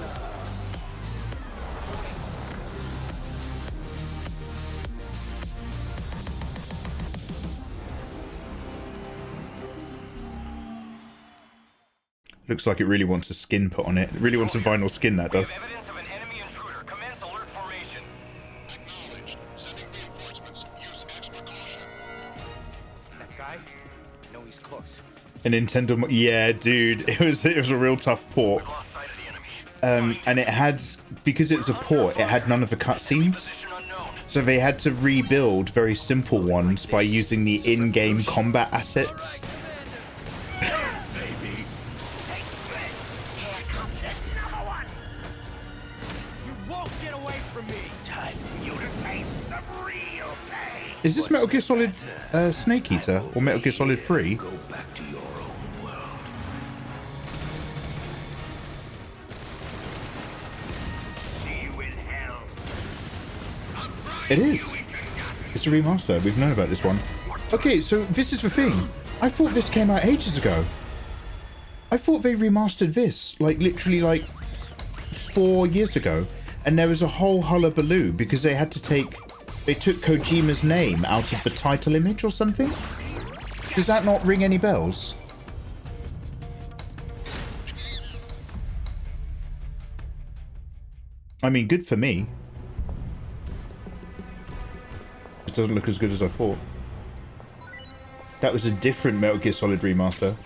Looks like it really wants a skin put on it. It really wants a vinyl skin, that does. A Nintendo, yeah, dude, it was a real tough port. And it had, because it was a port, it had none of the cutscenes. So they had to rebuild very simple ones by using the in-game combat assets. Is this Metal Gear Solid Snake Eater or Metal Gear Solid 3? It is. It's a remaster. We've known about this one. Okay, so this is the thing. I thought this came out ages ago. I thought they remastered this, like, literally, like, 4 years ago. And there was a whole hullabaloo because they had to take... They took Kojima's name out of the title image or something? Does that not ring any bells? I mean, good for me. It doesn't look as good as I thought. That was a different Metal Gear Solid remaster.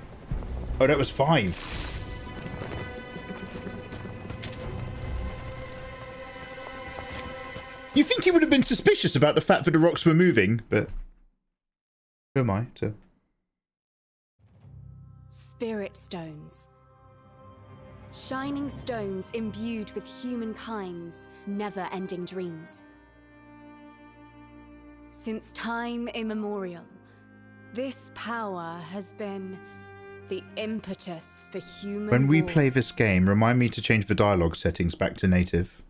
Oh, that was 5. You think he would have been suspicious about the fact that the rocks were moving, but who am I to... Spirit stones. Shining stones imbued with humankind's never-ending dreams. Since time immemorial, this power has been the impetus for human... When we play this game, remind me to change the dialogue settings back to native.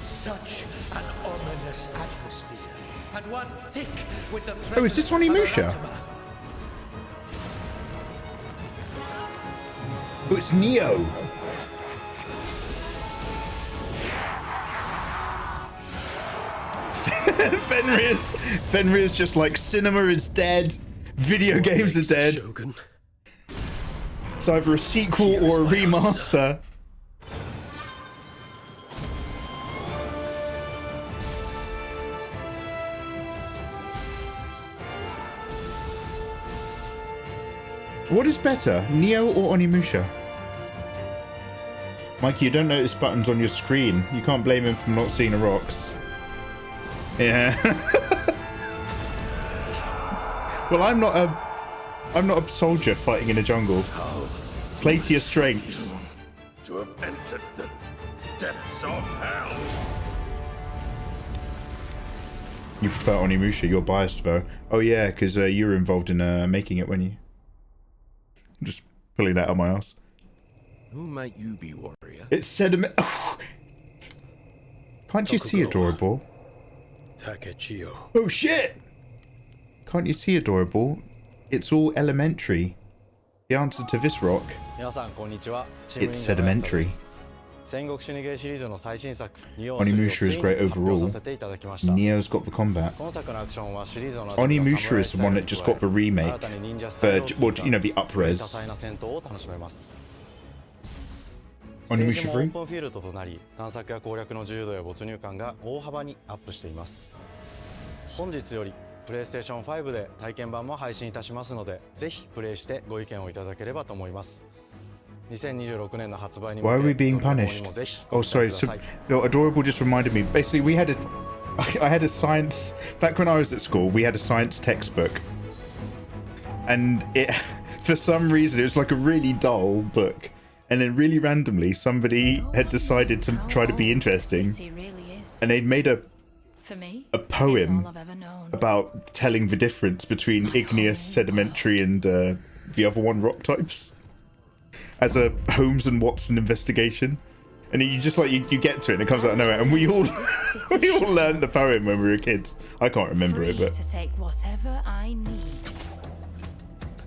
Such an ominous atmosphere, and one thick with the Oh, is this Onimusha? Oh, it's Neo. Fenrir's just like, cinema is dead, video games are dead. It's either a sequel or a remaster. What is better, Neo or Onimusha? Mikey, you don't notice buttons on your screen. You can't blame him for not seeing the rocks. Yeah. Well, I'm not a soldier fighting in a jungle. Play to your strengths. To have entered the depths of hell. You prefer Onimusha, you're biased though. Oh yeah, because you were involved in making it, weren't you? Just pulling that out of my ass. Who might you be, warrior? It's sediment. Oh. Can't you see Adorable? Oh shit! Can't you see Adorable? It's all elementary. The answer to this rock. It's sedimentary. Onimusha is great overall. Neo's got the combat. Onimusha is the one that just got the remake. Well, you know, the up-res. Onimusha 3? オープンフィールドとなり、探索や攻略の自由度や没入感が大幅にアップしています。本日よりプレイステーション5で体験版も配信いたしますので、ぜひプレイしてご意見をいただければと思います。2026年の発売に向け Why are we being punished? Oh, sorry. So, Adorable just reminded me. Basically, I had a science back when I was at school. We had a science textbook, and it, for some reason, it was like a really dull book. and then really randomly somebody had decided to try to be interesting, and they'd made a poem about telling the difference between igneous, sedimentary, and the other one, rock types, as a Holmes and Watson investigation. And you just like you get to it and it comes out of nowhere, and we all learned the poem when we were kids. I can't remember it, but to take whatever I need.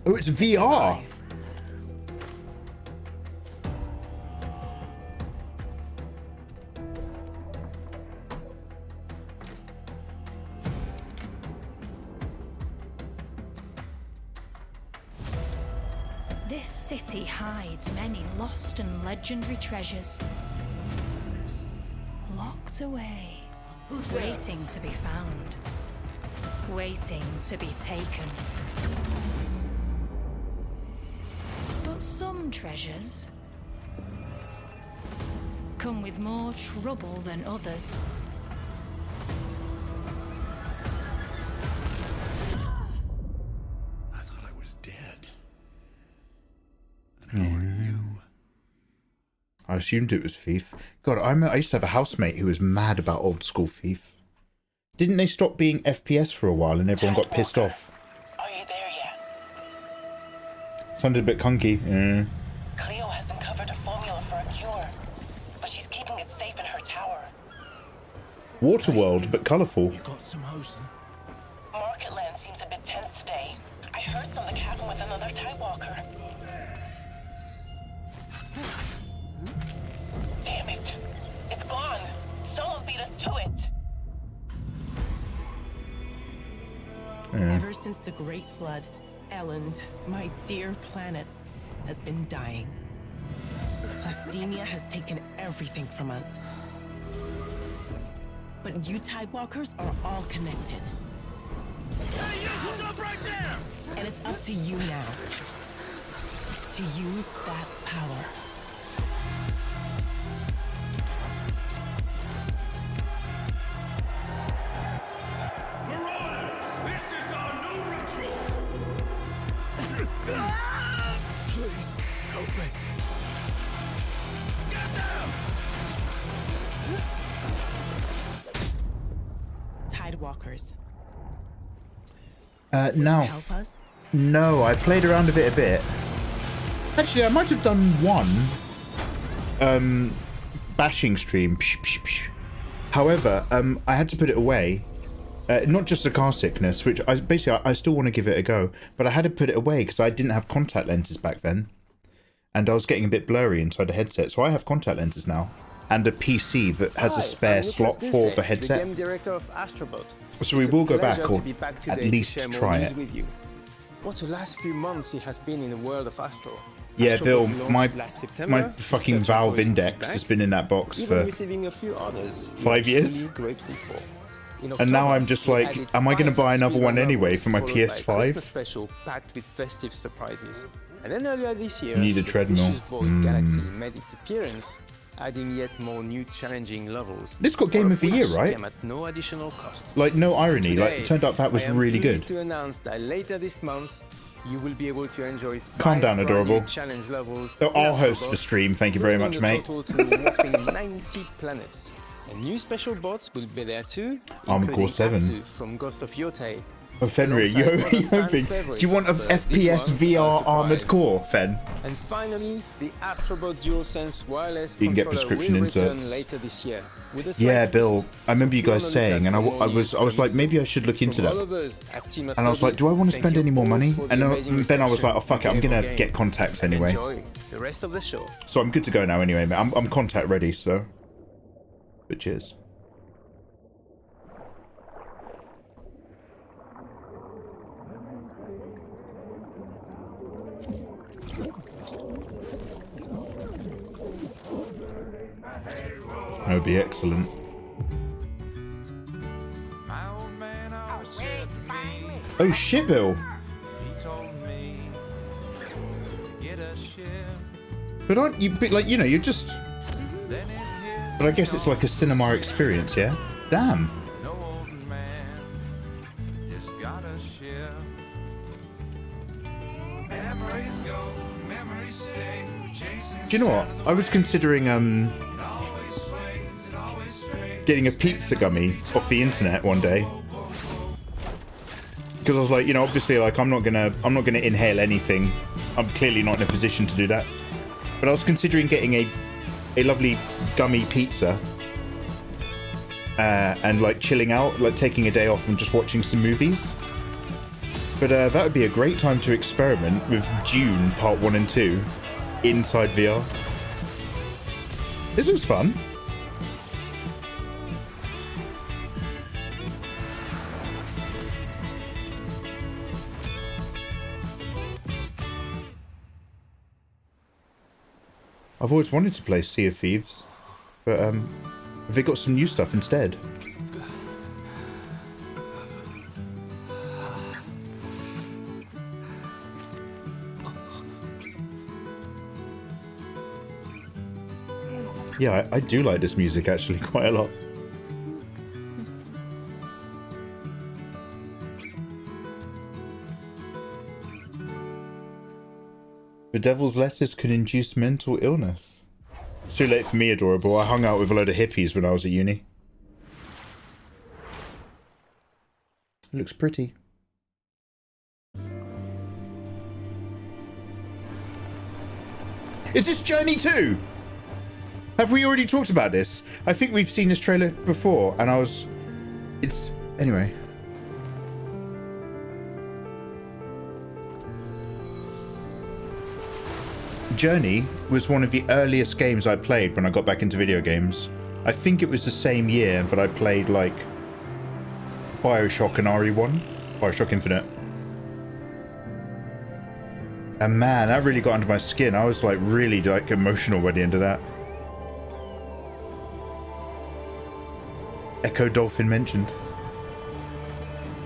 oh, it's VR. This city hides many lost and legendary treasures. Locked away, waiting to be found, waiting to be taken. But some treasures come with more trouble than others. I thought I was dead. I assumed it was Thief. God, I used to have a housemate who was mad about old school Thief. Didn't they stop being FPS for a while and everyone got pissed off? Are you there yet? Sounded a bit clunky. Cleo has uncovered a formula for a cure, but she's keeping it safe in her tower. Waterworld, but colourful. You got some hosen? Marketland seems a bit tense today. I heard something happen with another Tidewalker. Damn it! It's gone! Someone beat us to it! Ever since the Great Flood, Elland, my dear planet, has been dying. Plastemia has taken everything from us. But you Tidewalkers are all connected. Hey, you! Stop right there! And it's up to you now to use that power. This is our new recruit! Please, help me. Get down! Tidewalkers. Now, Help us? no, I played around with it a bit. Actually, I might have done one bashing stream. However, I had to put it away. Not just the car sickness, which I still want to give it a go, but I had to put it away because I didn't have contact lenses back then, and I was getting a bit blurry inside the headset. So I have contact lenses now, and a PC that has a spare slot for the headset. The game director of Astrobot. So we will go back, Pleasure or to be back at today least to share more try news it. with you. What the last few months it has been in the world of Astro. Yeah, Astrobot Bill, launched last September, fucking such Valve positive Index feedback, has been in that box even for receiving a few honors 5 years. truly grateful for. In And now October, I'm just we like, added am I going to 5 buy another one speedrun anyway levels, for my followed by a PS5? Christmas special packed with festive surprises. And then earlier this year, Need a the treadmill. Vicious Void Galaxy made its appearance, adding yet more new challenging levels. This got Game all of the Year, which right? came at no additional cost. Like, no irony. Like, Today, it turned out that was I am really pleased good. to announce that later this month, you will be able to enjoy 5 Calm down, brand new adorable. challenge levels. So in I'll host Astrobot, the stream. Thank you very bringing much, the mate. total to a whopping 90 planets. And new special bots will be there too, Armored Core including 7. Katsu from Ghost of Yotei. Oh, Fenrir, do you want a FPS VR Armored Core, Fen? And finally, the Astrobot DualSense wireless You can get controller prescription will return inserts. later this year. With a Yeah, slight Bill. twist. I remember you Be on guys the saying, lookout and for more I was news like, from maybe I should look into From all that. of us at Team And I was like, do I want to Thank spend you any more all money? for the And amazing then I was like, oh reception fuck it, I'm you gave gonna the game. get contacts anyway. Enjoy the rest of the show. So I'm good to go now anyway, mate. I'm contact ready, so. But cheers. That would be excellent. Oh shit, Bill. But aren't you, but like, you know, you're just... But I guess it's like a cinema experience, yeah? Damn. Memories go, memories stay. Do you know what? I was considering getting a pizza gummy off the internet one day. Because I was like, you know, obviously, like, I'm not gonna inhale anything. I'm clearly not in a position to do that. But I was considering getting a lovely gummy pizza and like chilling out, like taking a day off and just watching some movies. But that would be a great time to experiment with Dune Part 1 and 2 inside VR. This was fun. I've always wanted to play Sea of Thieves, but they got some new stuff instead. Yeah, I do like this music actually quite a lot. The devil's lettuce could induce mental illness. It's too late for me, adorable. I hung out with a load of hippies when I was at uni. It looks pretty. Is this Journey 2? Have we already talked about this? I think we've seen this trailer before, and anyway. Journey was one of the earliest games I played when I got back into video games. I think it was the same year that I played like Bioshock and RE1, Bioshock Infinite. And man, that really got under my skin. I was like really like emotional by the end of that. Echo Dolphin mentioned.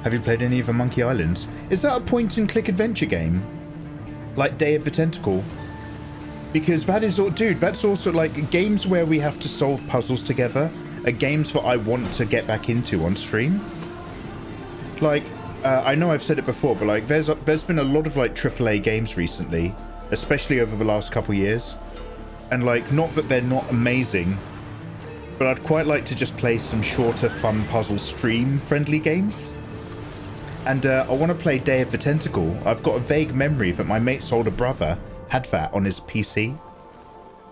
Have you played any of the Monkey Islands? Is that a point and click adventure game? Like Day of the Tentacle? Because that is, dude, that's also like games where we have to solve puzzles together are games that I want to get back into on stream. Like, I know I've said it before, but like there's been a lot of like AAA games recently, especially over the last couple years. And like, not that they're not amazing, but I'd quite like to just play some shorter, fun puzzle stream-friendly games. And I want to play Day of the Tentacle. I've got a vague memory that my mate's older brother had that on his PC,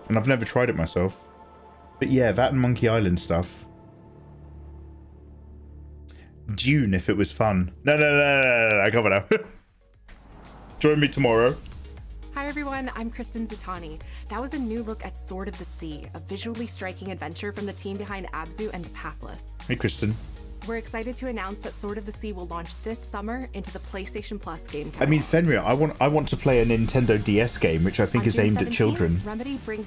and I've never tried it myself. But yeah, that and Monkey Island stuff. Dune, if it was fun. No, come on now. Join me tomorrow. Hi everyone, I'm Kristen Zatani. That was a new look at Sword of the Sea, a visually striking adventure from the team behind Abzu and Pathless. Hey Kristen. We're excited to announce that Sword of the Sea will launch this summer into the PlayStation Plus game catalog. I mean, Fenrir, I want to play a Nintendo DS game, which I think is aimed at children,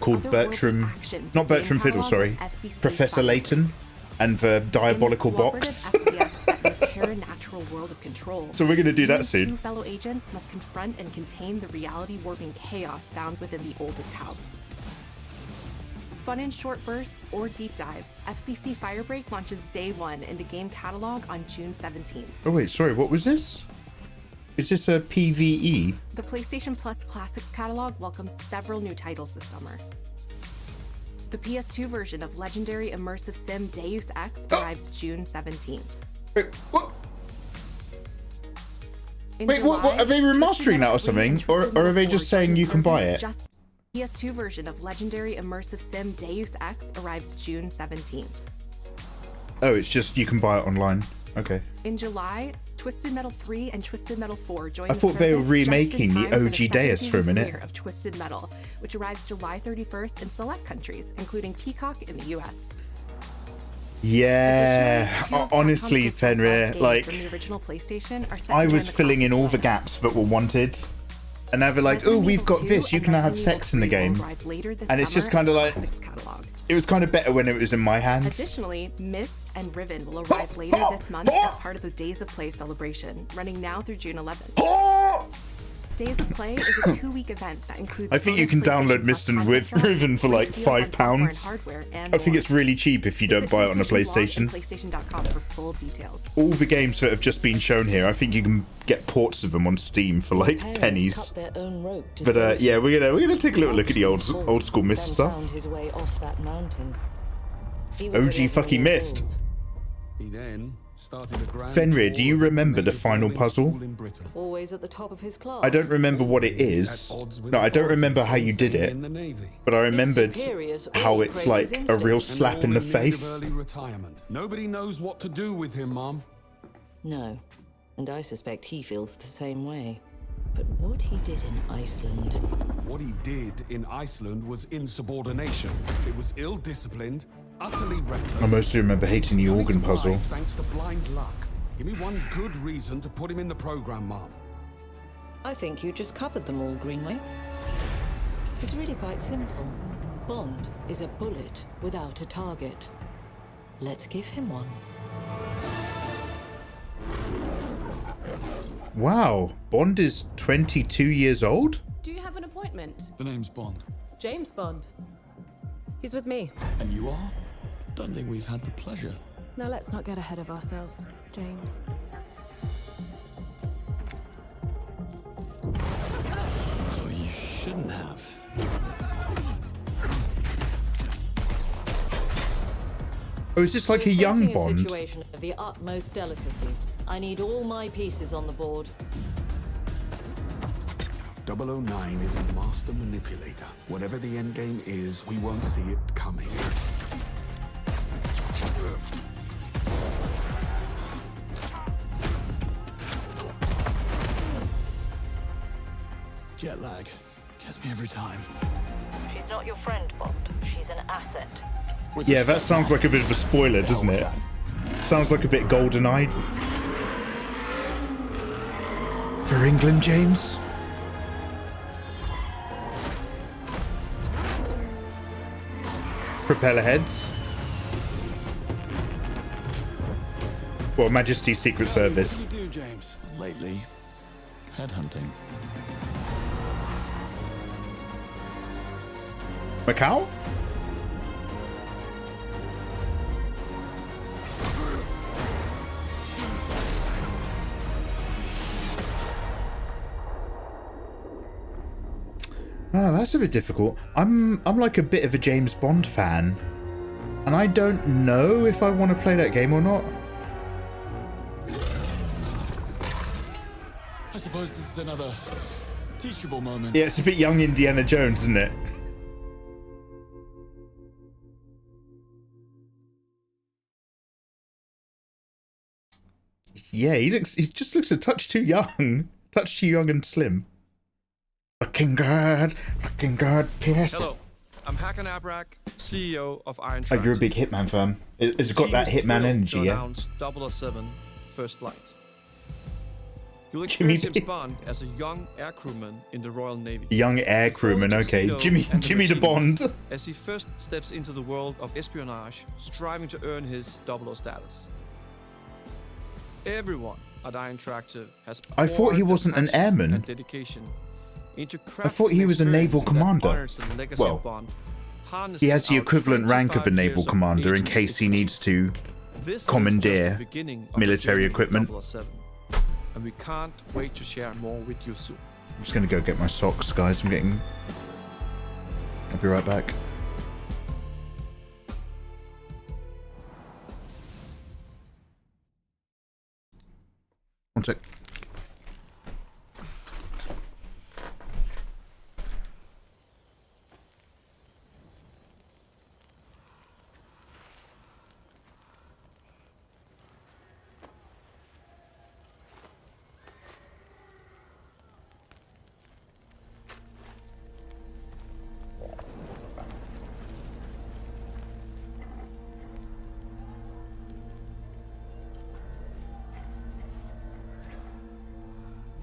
called Bertram, not Bertram Fiddle, sorry, Professor Layton and the Diabolical Box. Paranatural world of control. So we're going to do that soon. Two fellow agents must confront and contain the reality warping chaos found within the oldest house. Fun in short bursts or deep dives, FBC Firebreak launches day 1 into game catalog on June 17th. Oh wait, sorry, what was this? Is this a PvE? The PlayStation Plus Classics catalog welcomes several new titles this summer. The PS2 version of legendary immersive sim Deus Ex arrives June 17th. Wait, what? What? Are they remastering that or something? Or are they just saying you can buy it? PS2 version of legendary immersive sim Deus Ex arrives June 17th. Oh, it's just you can buy it online. Okay. In July, Twisted Metal 3 and Twisted Metal 4 join I thought they were remaking the OG Deus for a minute. Of Twisted Metal, which arrives July 31st in select countries, including Peacock in the US. Yeah, honestly, Fenrir, like, I was filling in all the gaps that were wanted. And now they're like, oh, we've got this, you can now have sex in the game. And it's just kind of like, it was kind of better when it was in my hands. Additionally, Myst and Riven will arrive later this month as part of the Days of Play celebration, running now through June 11th. Days of Play is a 2-week event that includes. I think you can download Mist and Riven for like £5. I think it's really cheap if you don't buy it on a PlayStation. PlayStation.com for full details. All the games that have just been shown here, I think you can get ports of them on Steam for like pennies. But yeah, we're gonna take a little look at the old school Mist stuff. OG fucking Mist. Fenrir, do you remember the final puzzle? Always at the top of his class. I don't remember what it is. No, I don't remember how you did it. But I remembered how it's like a real slap in the face. Nobody knows what to do with him, Mom. No, and I suspect he feels the same way. But what he did in Iceland... What he did in Iceland was insubordination. It was ill-disciplined, utterly reckless. I mostly remember hating the organ puzzle. Thanks to blind luck. Give me one good reason to put him in the program, Mom. I think you just covered them all, Greenway. It's really quite simple. Bond is a bullet without a target. Let's give him one. Wow, Bond is 22 years old? Do you have an appointment? The name's Bond. James Bond. He's with me. And you are? Don't think we've had the pleasure. Now let's not get ahead of ourselves, James. So you shouldn't have. Oh, is this like a young Bond? A situation of the utmost delicacy. I need all my pieces on the board. 009 is a master manipulator. Whatever the end game is, we won't see it coming. Jet lag gets me every time. She's not your friend, Bond. She's an asset. Yeah, that sounds like a bit of a spoiler, doesn't it? Sounds like a bit GoldenEye. For England, James? Propeller heads. Well, Majesty's Secret Service. What do you do, James? Lately, headhunting. Macau? Oh, that's a bit difficult. I'm like a bit of a James Bond fan, and I don't know if I want to play that game or not. I suppose this is another teachable moment. Yeah, it's a bit young Indiana Jones, isn't it? Yeah, he just looks a touch too young. Touch too young and slim. Looking good, Pierce. Hello, I'm Hakan Abrak, CEO of Iron Oh, you're a big Hitman fan. It's got that Hitman energy, yeah? 007 First Flight. You'll Jimmy experience James Bond as a young air crewman in the Royal Navy. Young air crewman, okay. Jimmy the Bond. As he first steps into the world of espionage, striving to earn his 00 status. Everyone at Iron Interactive has I thought he wasn't an airman. and dedication into I thought he was a naval commander. Well, he has the equivalent rank of a naval commander in case he needs to commandeer military equipment. 007, and we can't wait to share more with you soon. I'm just gonna go get my socks, guys. I'll be right back. One sec.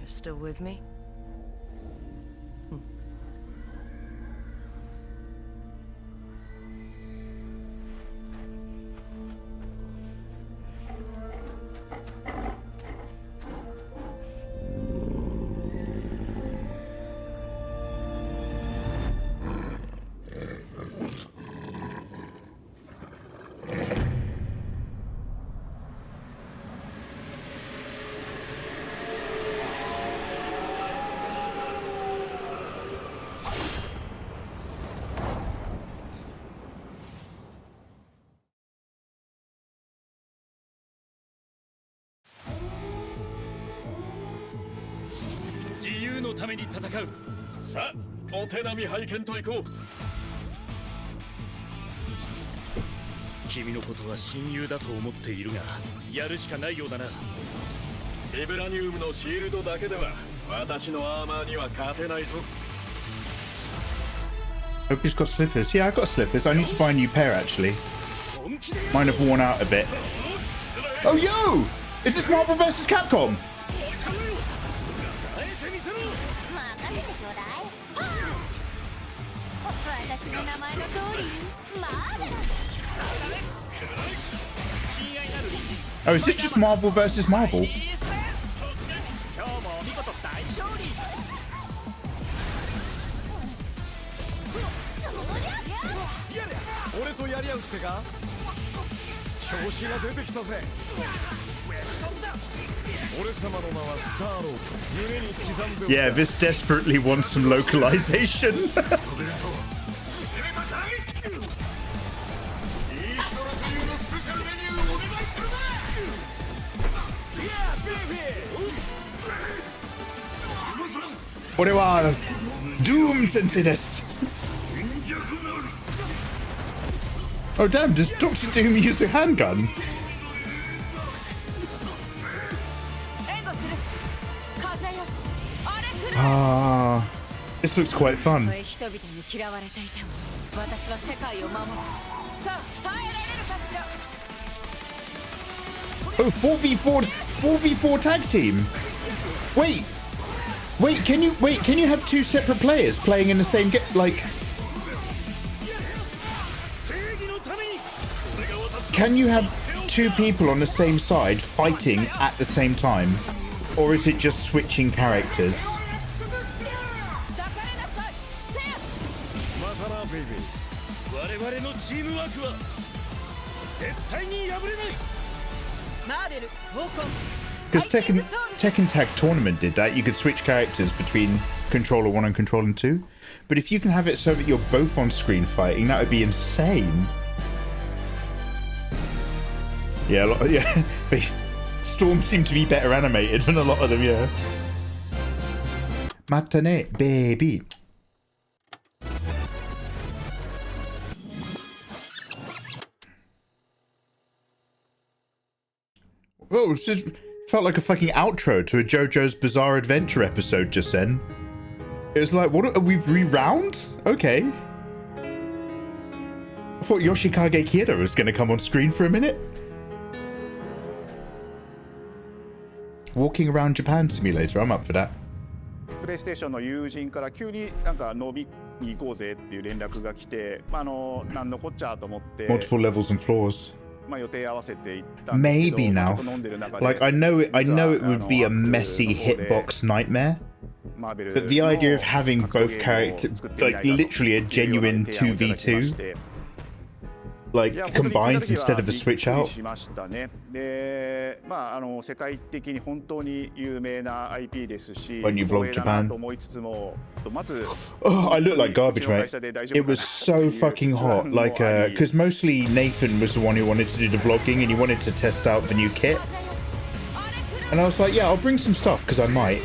Still with me? のために戦う。さあ、お手並み拝見といこう。君のことは親友だと思っているが、やるしかないようだな。ビブラニウムのシールドだけでは私のアーマーには勝てないぞ。Hope he's got slippers. Yeah, I got slippers. I need to buy a new pair actually. Mine have worn out a bit. Oh yo! Is this Marvel vs. Capcom? Oh, is this just Marvel vs. Marvel? Yeah, this desperately wants some localization. Orewa Doom Sensei desu. Oh damn, does Dr. Doom use a handgun? Ah, this looks quite fun. Oh, 4v4 tag team. Wait, can you have two separate players playing in the same game? Like, can you have two people on the same side fighting at the same time? Or is it just switching characters? Because Tekken Tag Tournament did that. You could switch characters between Controller 1 and Controller 2. But if you can have it so that you're both on screen fighting, that would be insane. Yeah, yeah. Storm seem to be better animated than a lot of them, yeah. Matane, baby. Oh, this felt like a fucking outro to a JoJo's Bizarre Adventure episode just then. It was like, what are we re-round? Okay. I thought Yoshikage Kira was going to come on screen for a minute. Walking around Japan simulator, I'm up for that. プレイステーションの友人から急になんか飲みに行こうぜっていう連絡が来て、なんのこっちゃと思って。Multiple levels and floors. 予定合わせて行ったんですけど、 Maybe now. Like I know it would be a messy hitbox nightmare. But the idea of having both characters, like literally a genuine 2v2, like combined instead of a switch out. When you vlog Japan. Oh, I look like garbage, mate. It was so fucking hot. Like, because mostly Nathan was the one who wanted to do the vlogging and he wanted to test out the new kit. And I was like, yeah, I'll bring some stuff because I might.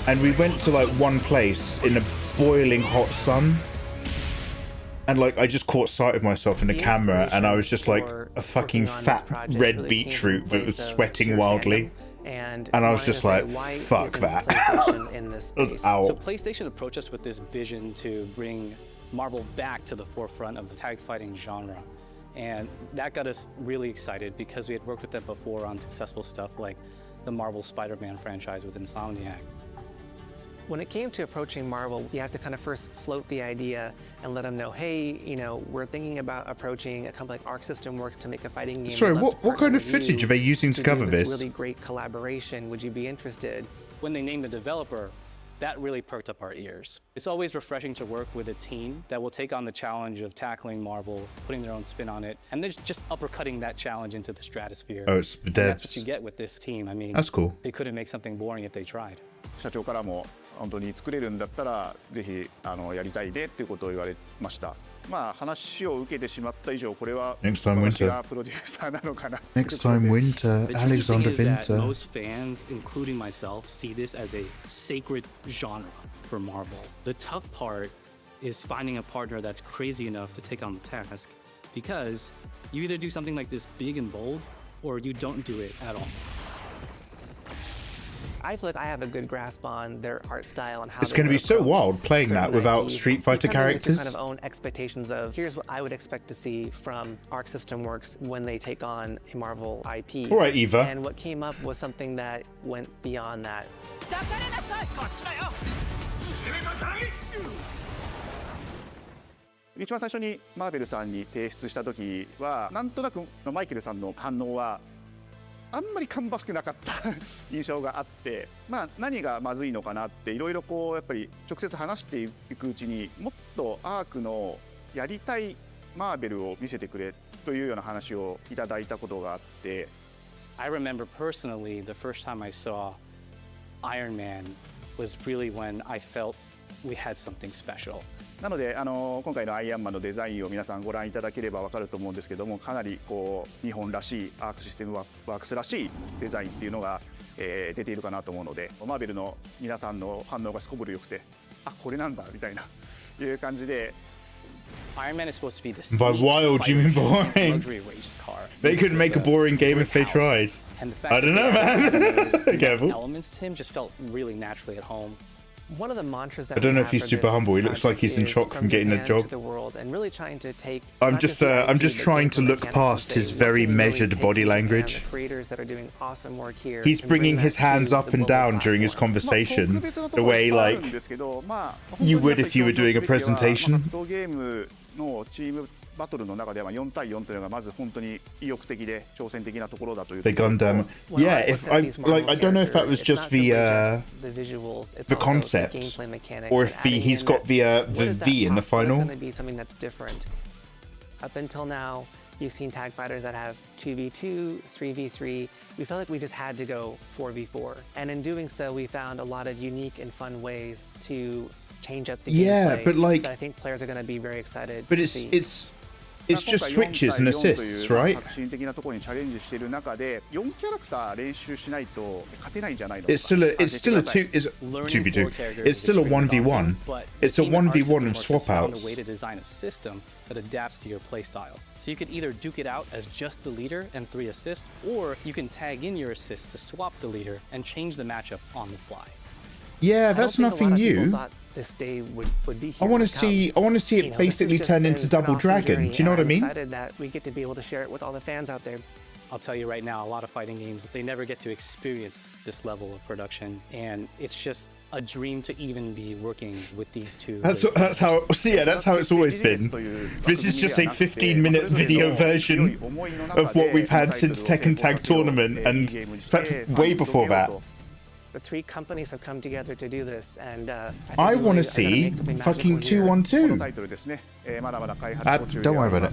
And we went to like one place in a boiling hot sun. And like I just caught sight of myself in the camera and I was just like a fucking fat red beetroot that was sweating wildly. And I was just like, fuck that. So PlayStation approached us with this vision to bring Marvel back to the forefront of the tag fighting genre. And that got us really excited because we had worked with them before on successful stuff like the Marvel Spider-Man franchise with Insomniac. When it came to approaching Marvel, you have to kind of first float the idea and let them know, hey, you know, we're thinking about approaching a company like Arc System Works to make a fighting game. Sorry, what kind of footage are they using to cover this? Really great collaboration. Would you be interested? When they named the developer, that really perked up our ears. It's always refreshing to work with a team that will take on the challenge of tackling Marvel, putting their own spin on it, and they're just uppercutting that challenge into the stratosphere. Oh, it's the devs. And that's what you get with this team. I mean, that's cool. They couldn't make something boring if they tried. 社長からも本当に作れるんだったらぜひやりたいねっていうことを言われました。まあ話を受けてしまった以上これは私がプロデューサーなのかな。Next time winter, Alexander Winter. Most fans, including myself, see this as a sacred genre for Marvel. The tough part is finding a partner that's crazy enough to take on the task, because you either do something like this big and bold, or you don't do it at all. I feel like I have a good grasp on their art style and how it's going to be so wild playing that without Street Fighter characters. Kind of own expectations of here's what I would expect to see from Arc System Works when they take on a Marvel IP. All right, Eva. And what came up was something that went beyond that. 一番最初にマーベルさんに提出した時はなんとなくマイケルさんの反応はあんまり芳しくなかった印象があって、まあ何がまずいのかなっていろいろこうやっぱり直接話していくうちにもっとアークのやりたいマーベルを見せてくれというような話をいただいたことがあって。I remember personally the first time I saw Iron Man was really when I felt we had something special. なので今回のアイアンマンのデザインを皆さんご覧いただければ分かると思うんですけども、かなりこう日本らしいアークシステムワークスらしいデザインっていうのが、出ているかなと思うので、マーベルの皆さんの反応がすこぶるよくて、あこれなんだみたいないう感じで。Iron Man is supposed to be the By wild, you mean boring? They could make a boring game if they tried. I don't know, man. Careful. Elements to him just felt really naturally at home. One of the mantras that I don't know if he's super humble. He looks like he's in shock from getting a job. I'm just trying to look past his very measured body language. He's bringing his hands up and down during his conversation, the way like you would if you were doing a presentation. バトルの中では4対4というのがまず本当に意欲的で挑戦的なところだという。The Gundam, yeah. If I don't know if that was just the concept, or if he's got the V in the final. Up until now, you've seen tag fighters that have 2v2, 3v3. We felt like we just had to go 4v4, and in doing so, we found a lot of unique and fun ways to change up the gameplay. But like, that I think players are going to be very excited. But it's just switches and assists, right? It's still a 2v2. It's still a 1v1. It's a 1v1 of swap outs. A way to design a system that adapts to your playstyle. So you could either duke it out as just the leader and 3 assists, or you can tag in your assists to swap the leader and change the matchup on the fly. Yeah, that's nothing new. This day would be I want to see it basically turn into Double Dragon. Do you know what I mean? I'm excited that we get to be able to share it with all the fans out there. I'll tell you right now, a lot of fighting games, they never get to experience this level of production, and it's just a dream to even be working with these two. That's how it's always been. This is just a 15-minute video version of what we've had since Tekken Tag Tournament, and that's way before that. The 3 companies have come together to do this, and I want to see fucking 2-on-2. Don't worry about it.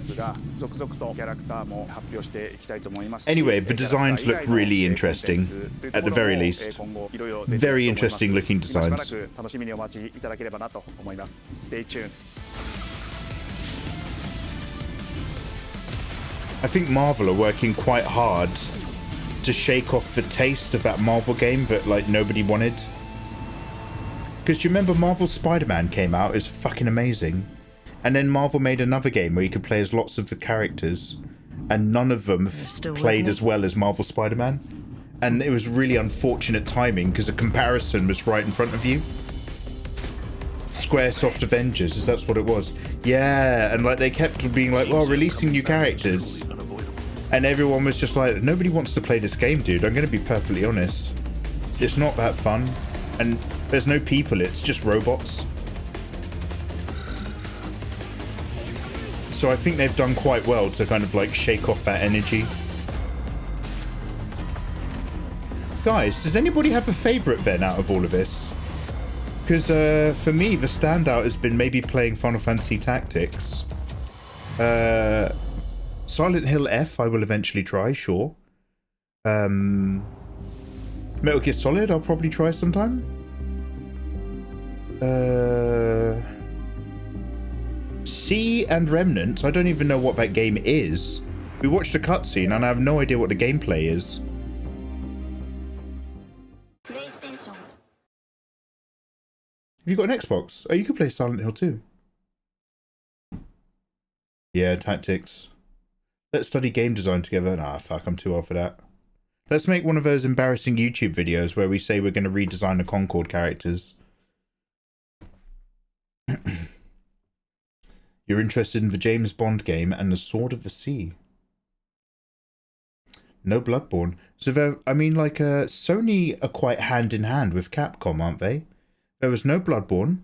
Anyway, the designs look really interesting, at the very least. Very interesting looking designs. Stay tuned. I think Marvel are working quite hard to shake off the taste of that Marvel game that like nobody wanted. Because you remember Marvel Spider-Man came out, is fucking amazing, and then Marvel made another game where you could play as lots of the characters, and none of them played as well as Marvel Spider-Man, and it was really unfortunate timing because the comparison was right in front of you. Squaresoft Avengers, that's what it was. Yeah, and like they kept being like, well, releasing new characters. And everyone was just like, nobody wants to play this game, dude. I'm going to be perfectly honest. It's not that fun. And there's no people, it's just robots. So I think they've done quite well to kind of like shake off that energy. Guys, does anybody have a favourite then out of all of this? Because for me, the standout has been maybe playing Final Fantasy Tactics. Silent Hill F I will eventually try, sure. Metal Gear Solid I'll probably try sometime. Sea and Remnants. I don't even know what that game is. We watched a cutscene and I have no idea what the gameplay is. PlayStation. Have you got an Xbox? Oh, you could play Silent Hill too. Yeah, tactics. Let's study game design together. Nah, fuck, I'm too old for that. Let's make one of those embarrassing YouTube videos where we say we're going to redesign the Concord characters. You're interested in the James Bond game and the Sword of the Sea. No Bloodborne. So there, I mean, like, Sony are quite hand in hand with Capcom, aren't they? There was no Bloodborne,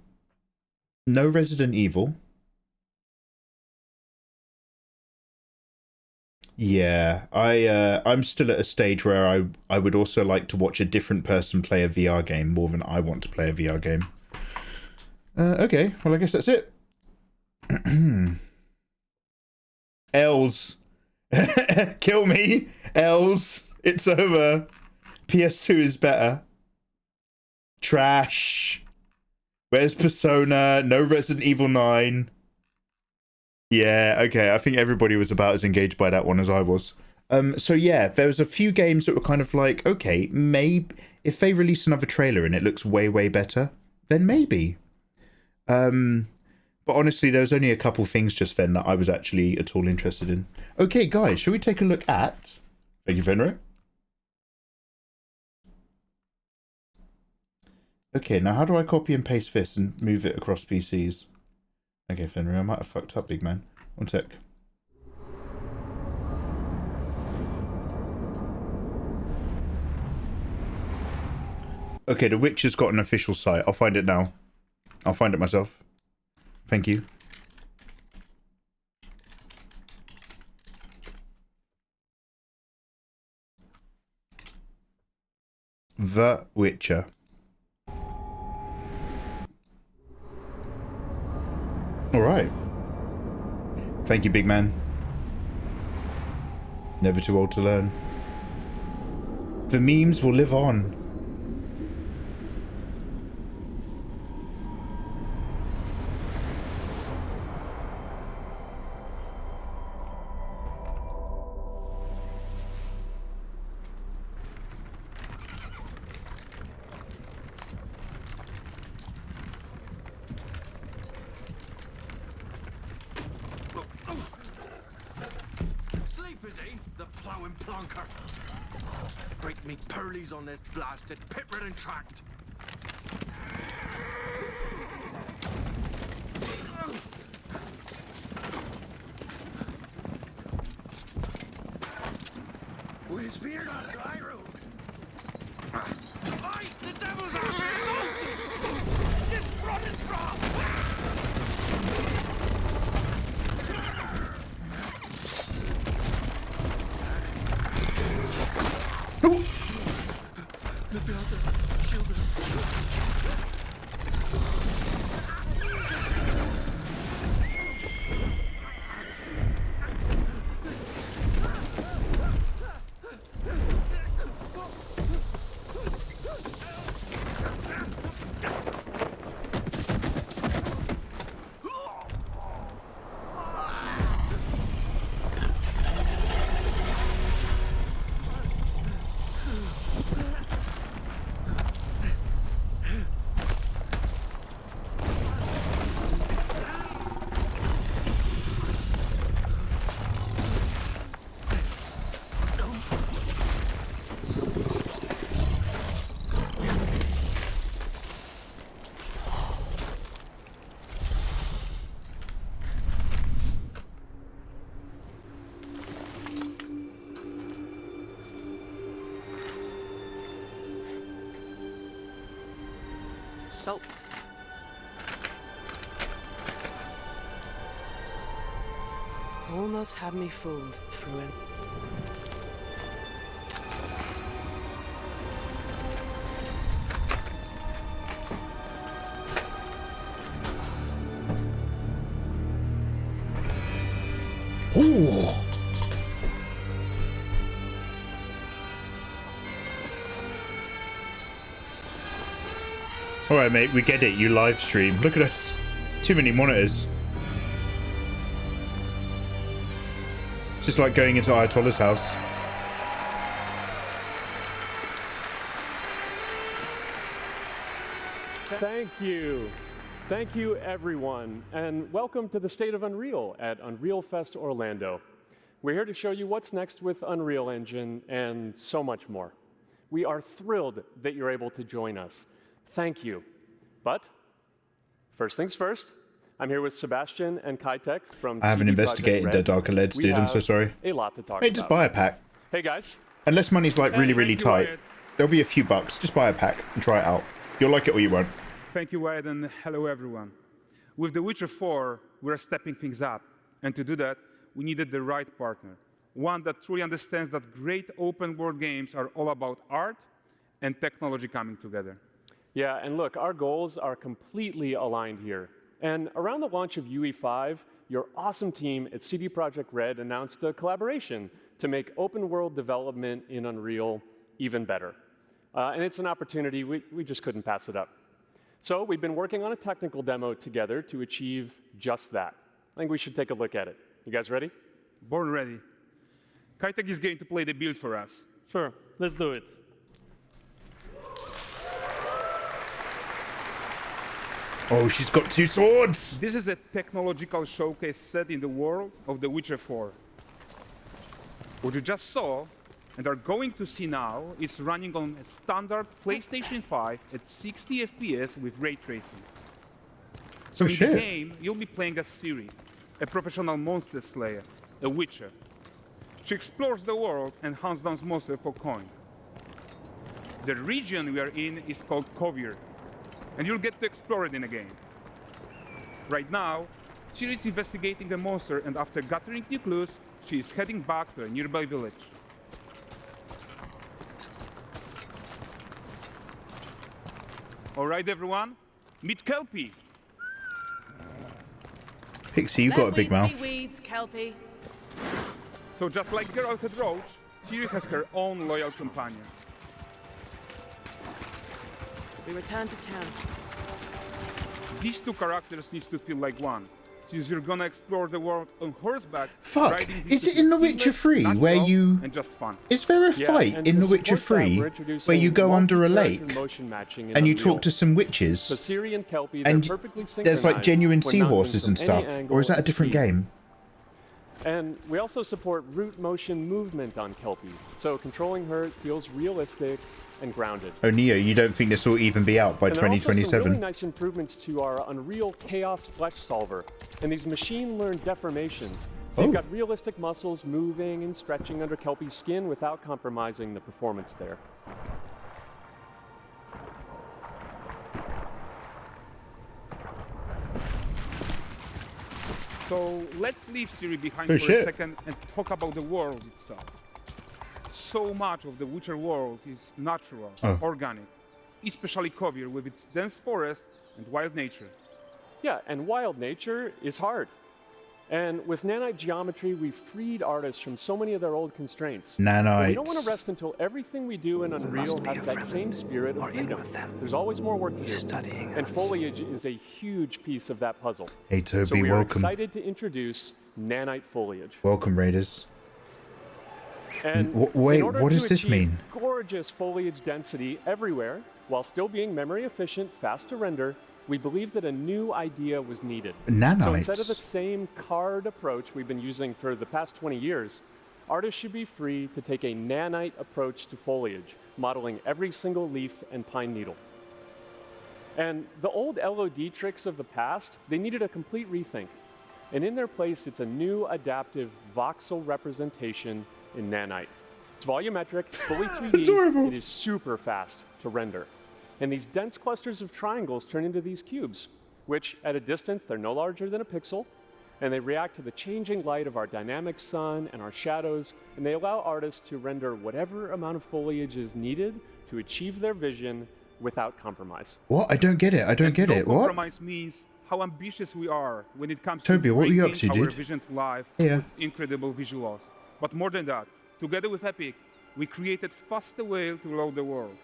no Resident Evil. Yeah, I'm still at a stage where I would also like to watch a different person play a VR game more than I want to play a VR game. Okay, well, I guess that's it. Els. Kill me. Els. It's over. PS2 is better. Trash. Where's Persona? No Resident Evil 9. Yeah, okay. I think everybody was about as engaged by that one as I was. So yeah, there was a few games that were kind of like, okay, maybe if they release another trailer and it looks way, way better, then maybe. But honestly, there was only a couple things just then that I was actually at all interested in. Okay, guys, shall we take a look at... Thank you, Fenrir. Okay, now how do I copy and paste this and move it across PCs? Okay, Fenrir, I might have fucked up, big man. One sec. Okay, The Witch has got an official site. I'll find it now. I'll find it myself. Thank you. The Witcher. Alright. Thank you, big man. Never too old to learn. The memes will live on. On this blasted pit-ridden tract. Where's fear not dry road? Aye, the devil's out there! Just running from! So, almost had me fooled, Fruin. Ooh. All right, mate, we get it. You live stream. Look at us. Too many monitors. It's just like going into Ayatollah's house. Thank you. Thank you, everyone, and welcome to the State of Unreal at Unreal Fest Orlando. We're here to show you what's next with Unreal Engine and so much more. We are thrilled that you're able to join us. Thank you. But first things first, I'm here with Sebastian and Kitek from I haven't CD investigated the Darker Leds, dude. I'm so sorry. A lot to talk Hey, about. just buy a pack. Hey, guys. Unless money's like really, really tight, there'll be a few bucks. Just buy a pack and try it out. You'll like it or you won't. Thank you, Wyatt, and hello, everyone. With The Witcher 4, we're stepping things up. And to do that, we needed the right partner. One that truly understands that great open-world games are all about art and technology coming together. Yeah, and look, our goals are completely aligned here. And around the launch of UE5, your awesome team at CD Projekt Red announced a collaboration to make open-world development in Unreal even better. And it's an opportunity, we just couldn't pass it up. So we've been working on a technical demo together to achieve just that. I think we should take a look at it. You guys ready? Born ready. Kitek is going to play the build for us. Sure, let's do it. Oh, she's got 2 swords! This is a technological showcase set in the world of The Witcher 4. What you just saw and are going to see now is running on a standard PlayStation 5 at 60 FPS with ray tracing. So in the game, you'll be playing as Ciri, a professional monster slayer, a witcher. She explores the world and hunts down monsters for coin. The region we are in is called Kovir, and you'll get to explore it in a game. Right now, Ciri is investigating a monster, and after gathering new clues, she is heading back to a nearby village. All right, everyone, meet Kelpie. Pixie, you've got a big mouth. Weeds, Kelpie. So just like Geralt had Roach, Ciri has her own loyal companion. We return to town. These two characters need to feel like one, since you're gonna explore the world on horseback. Fuck, is it in The Witcher 3 where you... And just fun. Is there a fight in The Witcher 3 where you go under a lake and you talk to some witches and there's like genuine seahorses and stuff? Or is that a different game? And we also support root motion movement on Kelpie, so controlling her feels realistic and grounded. Oh, Neo, you don't think this will even be out by 2027? There are also some really nice improvements to our Unreal Chaos Flesh Solver and these machine-learned deformations. So you've got realistic muscles moving and stretching under Kelpie's skin without compromising the performance there. So let's leave Ciri behind for a second and talk about the world itself. So much of the Witcher world is natural, organic, especially Kovir with its dense forest and wild nature. Yeah, and wild nature is hard. And with nanite geometry, we've freed artists from so many of their old constraints. Nanites. We don't want to rest until everything we do in Unreal has that same spirit of freedom. There's always more work to do. And foliage is a huge piece of that puzzle. Hey, Toby, so we are welcome. excited to introduce nanite foliage. Welcome, Raiders. And wait, in order what to does this achieve mean? Gorgeous foliage density everywhere, while still being memory efficient, fast to render, we believe that a new idea was needed. Nanites. So instead of the same card approach we've been using for the past 20 years, artists should be free to take a nanite approach to foliage, modeling every single leaf and pine needle. And the old LOD tricks of the past, they needed a complete rethink. And in their place, it's a new adaptive voxel representation in nanite. It's volumetric, fully 3D, Adorable. It is super fast to render. And these dense clusters of triangles turn into these cubes, which at a distance, they're no larger than a pixel, and they react to the changing light of our dynamic sun and our shadows, and they allow artists to render whatever amount of foliage is needed to achieve their vision without compromise. What? I don't get it. I don't get it. What? Compromise means how ambitious we are when it comes Toby, to what were you bringing up to, our dude? vision to life Yeah. with incredible visuals. But more than that, together with Epic, we created faster way to load the world.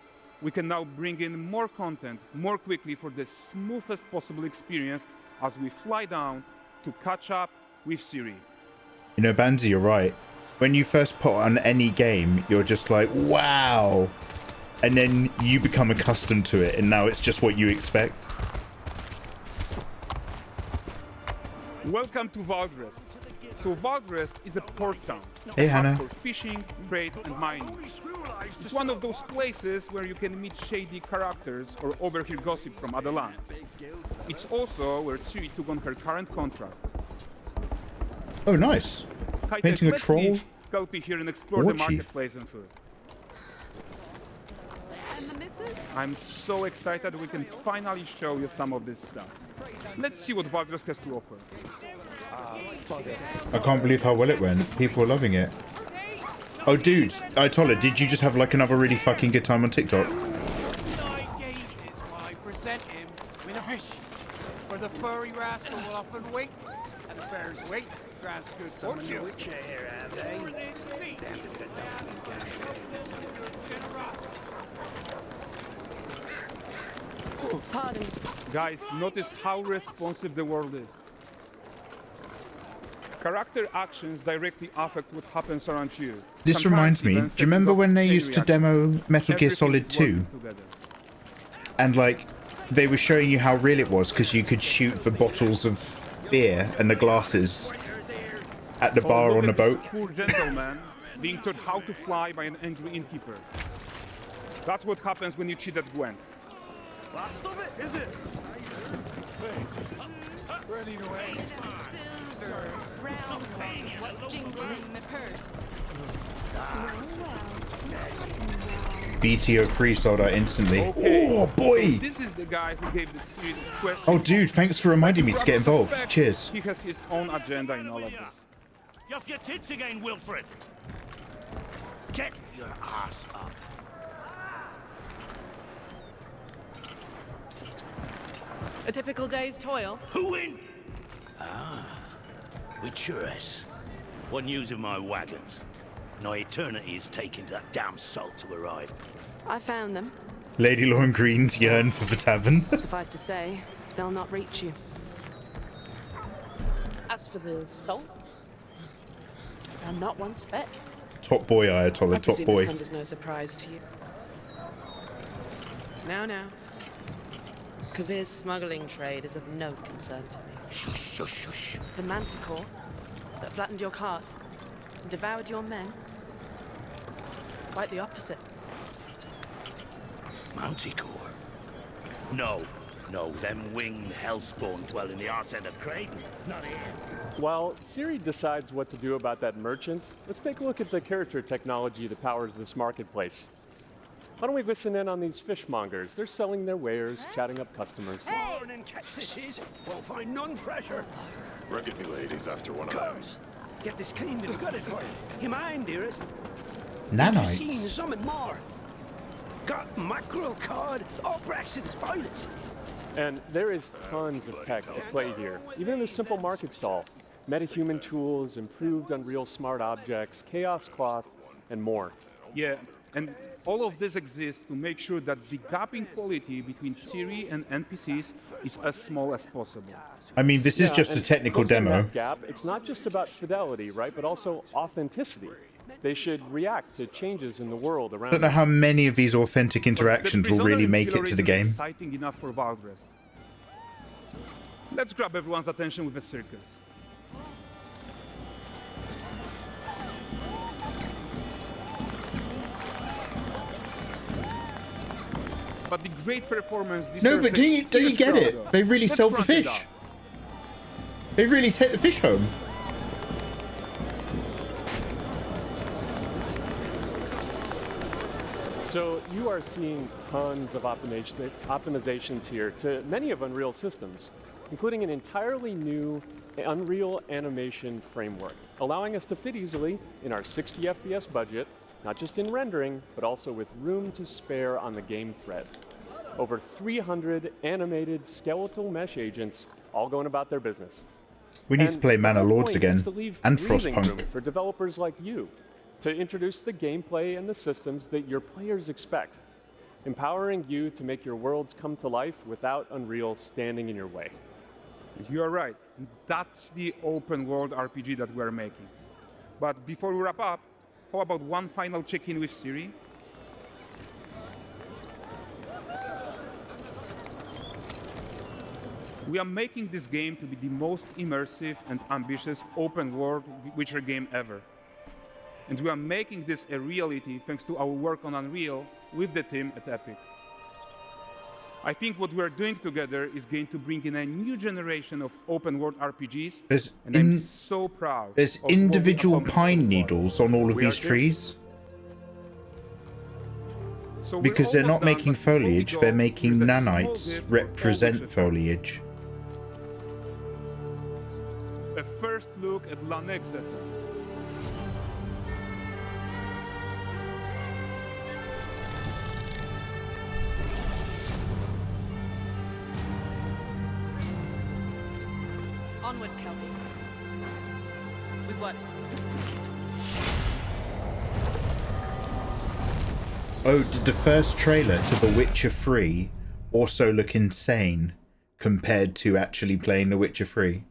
we can now bring in more content more quickly for the smoothest possible experience as we fly down to catch up with Siri. You know, Banzi, you're right. When you first put on any game, you're just like, wow. And then you become accustomed to it, and now it's just what you expect. Welcome to Valdrest. So Valdrest is a port town. Hey, Hannah. For fishing, trade, and mining. It's one of those places where you can meet shady characters or overhear gossip from other lands. It's also where Ciri took on her current contract. Oh, nice. Painting a troll. Kelpie here and explore the marketplace and food. I'm so excited we can finally show you some of this stuff. Let's see what Valdrest has to offer. I can't believe how well it went. People are loving it. Oh, dude, Tola, did you just have like another really fucking good time on TikTok? I present him with a fish. For the furry rascal will often wait, and a bear's weight grants good fortune. Pardon. Guys, notice how responsive the world is. Character actions directly affect what happens around you. This reminds me, do you remember when they used to demo Metal Gear Solid 2? And like, they were showing you how real it was because you could shoot the bottles of beer and the glasses at the bar on the boat. Poor gentleman being taught how to fly by an angry innkeeper. That's what happens when you cheat at Gwent. Last of it, is it? Running away. Round ones, jingle in the purse. BTO free sold out instantly. Okay. Oh boy! So this is the guy who gave the series questions. Oh dude, thanks for reminding me to get involved. Cheers. He has his own agenda in all of this. You off your tits again, Wilfred? Get your ass up. A typical day's toil. Who in? Ah, with Churres. What news of my wagons? No eternity is taking that damn salt to arrive. I found them. Lady Lauren Green's yearn for the tavern. Suffice to say, they'll not reach you. As for the salt, I found not one speck. Top boy, Ayatollah, top This boy. comes as no surprise to you. Now. Kavir's smuggling trade is of no concern to me. Shush, shush, shush. The manticore that flattened your cart and devoured your men? Quite the opposite. Manticore? No, them winged hellspawn dwell in the arse end of Creighton, not here. While Siri decides what to do about that merchant, let's take a look at the character technology that powers this marketplace. Why don't we listen in on these fishmongers? They're selling their wares, chatting up customers. Morning, catch this is. Won't find none fresher. Reckon me lady's after one of them. Get this cleaned and gutted for you. You mind, dearest? Nanites. Seen something more. Got mackerel cod, all Brexit's finest. And there is tons of tech at play here, even in this simple market stall. Metahuman tools, improved Unreal smart objects, chaos cloth, and more. Yeah, and all of this exists to make sure that the gap in quality between Siri and NPCs is as small as possible. I mean, this is just a technical demo. That gap, it's not just about fidelity, right, but also authenticity. They should react to changes in the world around I don't know how many of these authentic interactions will really make it to the game. Exciting enough for Valdrest. Let's grab everyone's attention with a circus. But the great performance. No, but don't you get it? Though. They really Let's sell the crank it fish. up. They really take the fish home. So you are seeing tons of optimizations here to many of Unreal systems, including an entirely new Unreal animation framework, allowing us to fit easily in our 60 FPS budget, not just in rendering, but also with room to spare on the game thread. Over 300 animated skeletal mesh agents all going about their business. We need to play Mana Lords again, and breathing room Frostpunk. for developers like you to introduce the gameplay and the systems that your players expect. empowering you to make your worlds come to life without Unreal standing in your way. You are right. That's the open world RPG that we're making. But before we wrap up, how about one final check-in with Siri? We are making this game to be the most immersive and ambitious open world Witcher game ever. And we are making this a reality thanks to our work on Unreal with the team at Epic. I think what we are doing together is going to bring in a new generation of open world RPGs, and I'm so proud. There's individual pine needles on all of these trees. So because they're not making foliage, they're making nanites represent foliage. A first look at Lanexeter. Onward, Kelby. With what? Oh, did the first trailer to The Witcher 3 also look insane compared to actually playing The Witcher 3?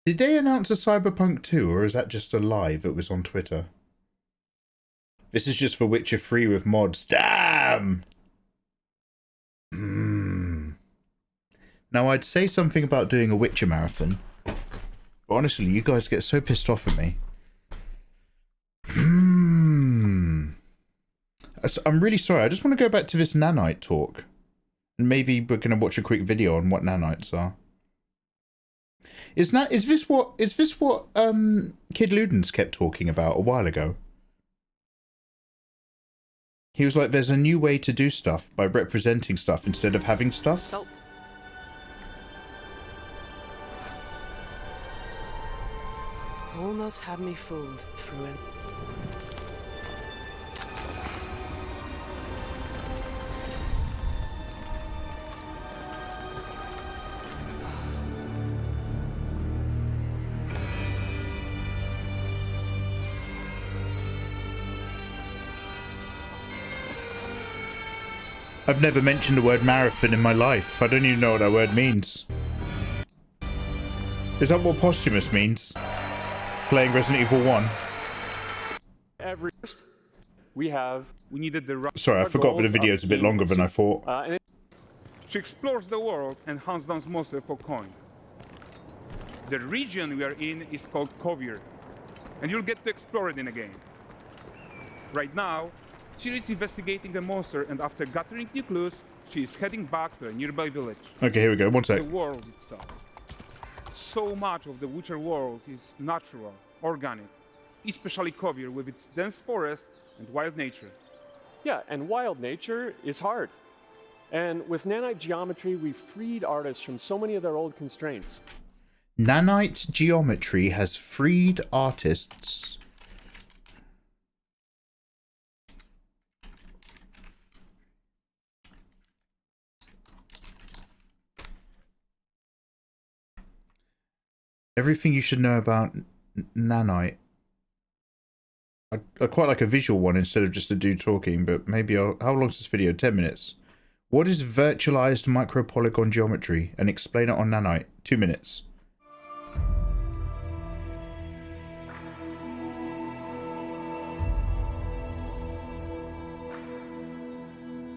Did they announce a Cyberpunk 2, or is that just a lie that was on Twitter? This is just for Witcher 3 with mods. Damn! Now, I'd say something about doing a Witcher marathon. But honestly, you guys get so pissed off at me. I'm really sorry. I just want to go back to this nanite talk. And maybe we're going to watch a quick video on what nanites are. Is this what Kid Ludens kept talking about a while ago? He was like, there's a new way to do stuff by representing stuff instead of having stuff. Salt. Almost had me fooled, Fruin. I've never mentioned the word marathon in my life. I don't even know what that word means. Is that what posthumous means? Playing Resident Evil 1? We needed the right. Sorry, I forgot that the video's a bit longer than I thought. She explores the world and hunts down monsters for coin. The region we are in is called Kovir, and you'll get to explore it in a game. Right now, Ciri is investigating a monster, and after gathering new clues, she is heading back to a nearby village. Okay, here we go. One sec. The world itself. So much of the Witcher world is natural, organic, especially Kovir with its dense forest and wild nature. Yeah, and wild nature is hard. And with nanite geometry, we freed artists from so many of their old constraints. Nanite geometry has freed artists. Everything you should know about nanite. I quite like a visual one instead of just a dude talking, but maybe I'll... How long is this video? 10 minutes. What is virtualized micropolygon geometry? And explain it on nanite. 2 minutes.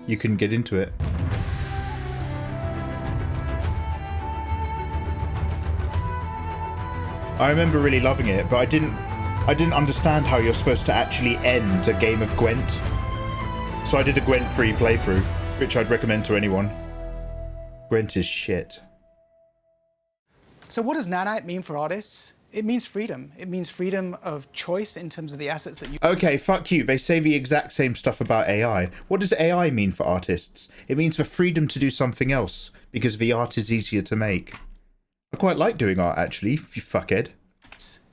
You can get into it. I remember really loving it, but I didn't understand how you're supposed to actually end a game of Gwent. So I did a Gwent free playthrough, which I'd recommend to anyone. Gwent is shit. So what does nanite mean for artists? It means freedom. It means freedom of choice in terms of the assets that you... Okay, fuck you. They say the exact same stuff about AI. What does AI mean for artists? It means the freedom to do something else, because the art is easier to make. I quite like doing art, actually, you fuckhead.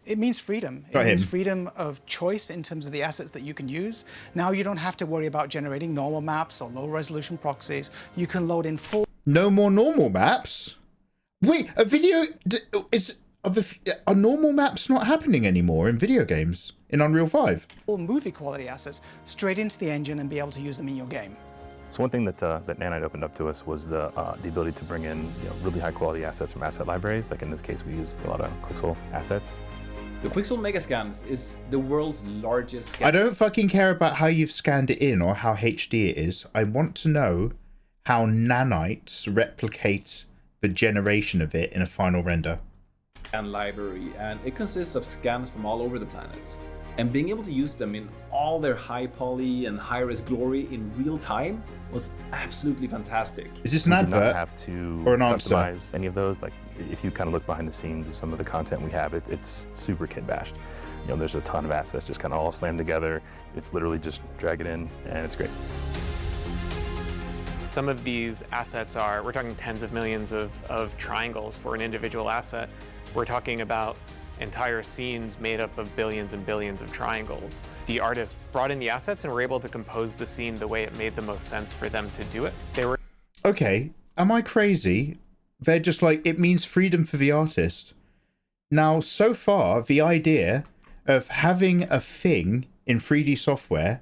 It means freedom. It means freedom of choice in terms of the assets that you can use. Now you don't have to worry about generating normal maps or low-resolution proxies. You can load in full... No more normal maps? Wait, a video... Are normal maps not happening anymore in video games in Unreal 5? All movie quality assets straight into the engine and be able to use them in your game. So one thing that Nanite opened up to us was the ability to bring in really high quality assets from asset libraries. Like in this case, we used a lot of Quixel assets. The Quixel Megascans is the world's largest scan. I don't fucking care about how you've scanned it in or how HD it is. I want to know how nanites replicate the generation of it in a final render. And library, and it consists of scans from all over the planet. And being able to use them in all their high poly and high res glory in real time was absolutely fantastic. Is this an advert? We do not have to or an answer? Customize any of those. Like if you kind of look behind the scenes of some of the content we have, it's super kit bashed. There's a ton of assets just kind of all slammed together. It's literally just drag it in and it's great. Some of these assets we're talking tens of millions of triangles for an individual asset. We're talking about entire scenes made up of billions and billions of triangles. The artist brought in the assets and were able to compose the scene the way it made the most sense for them to do it. Okay, am I crazy? They're just like, it means freedom for the artist. Now, so far, the idea of having a thing in 3D software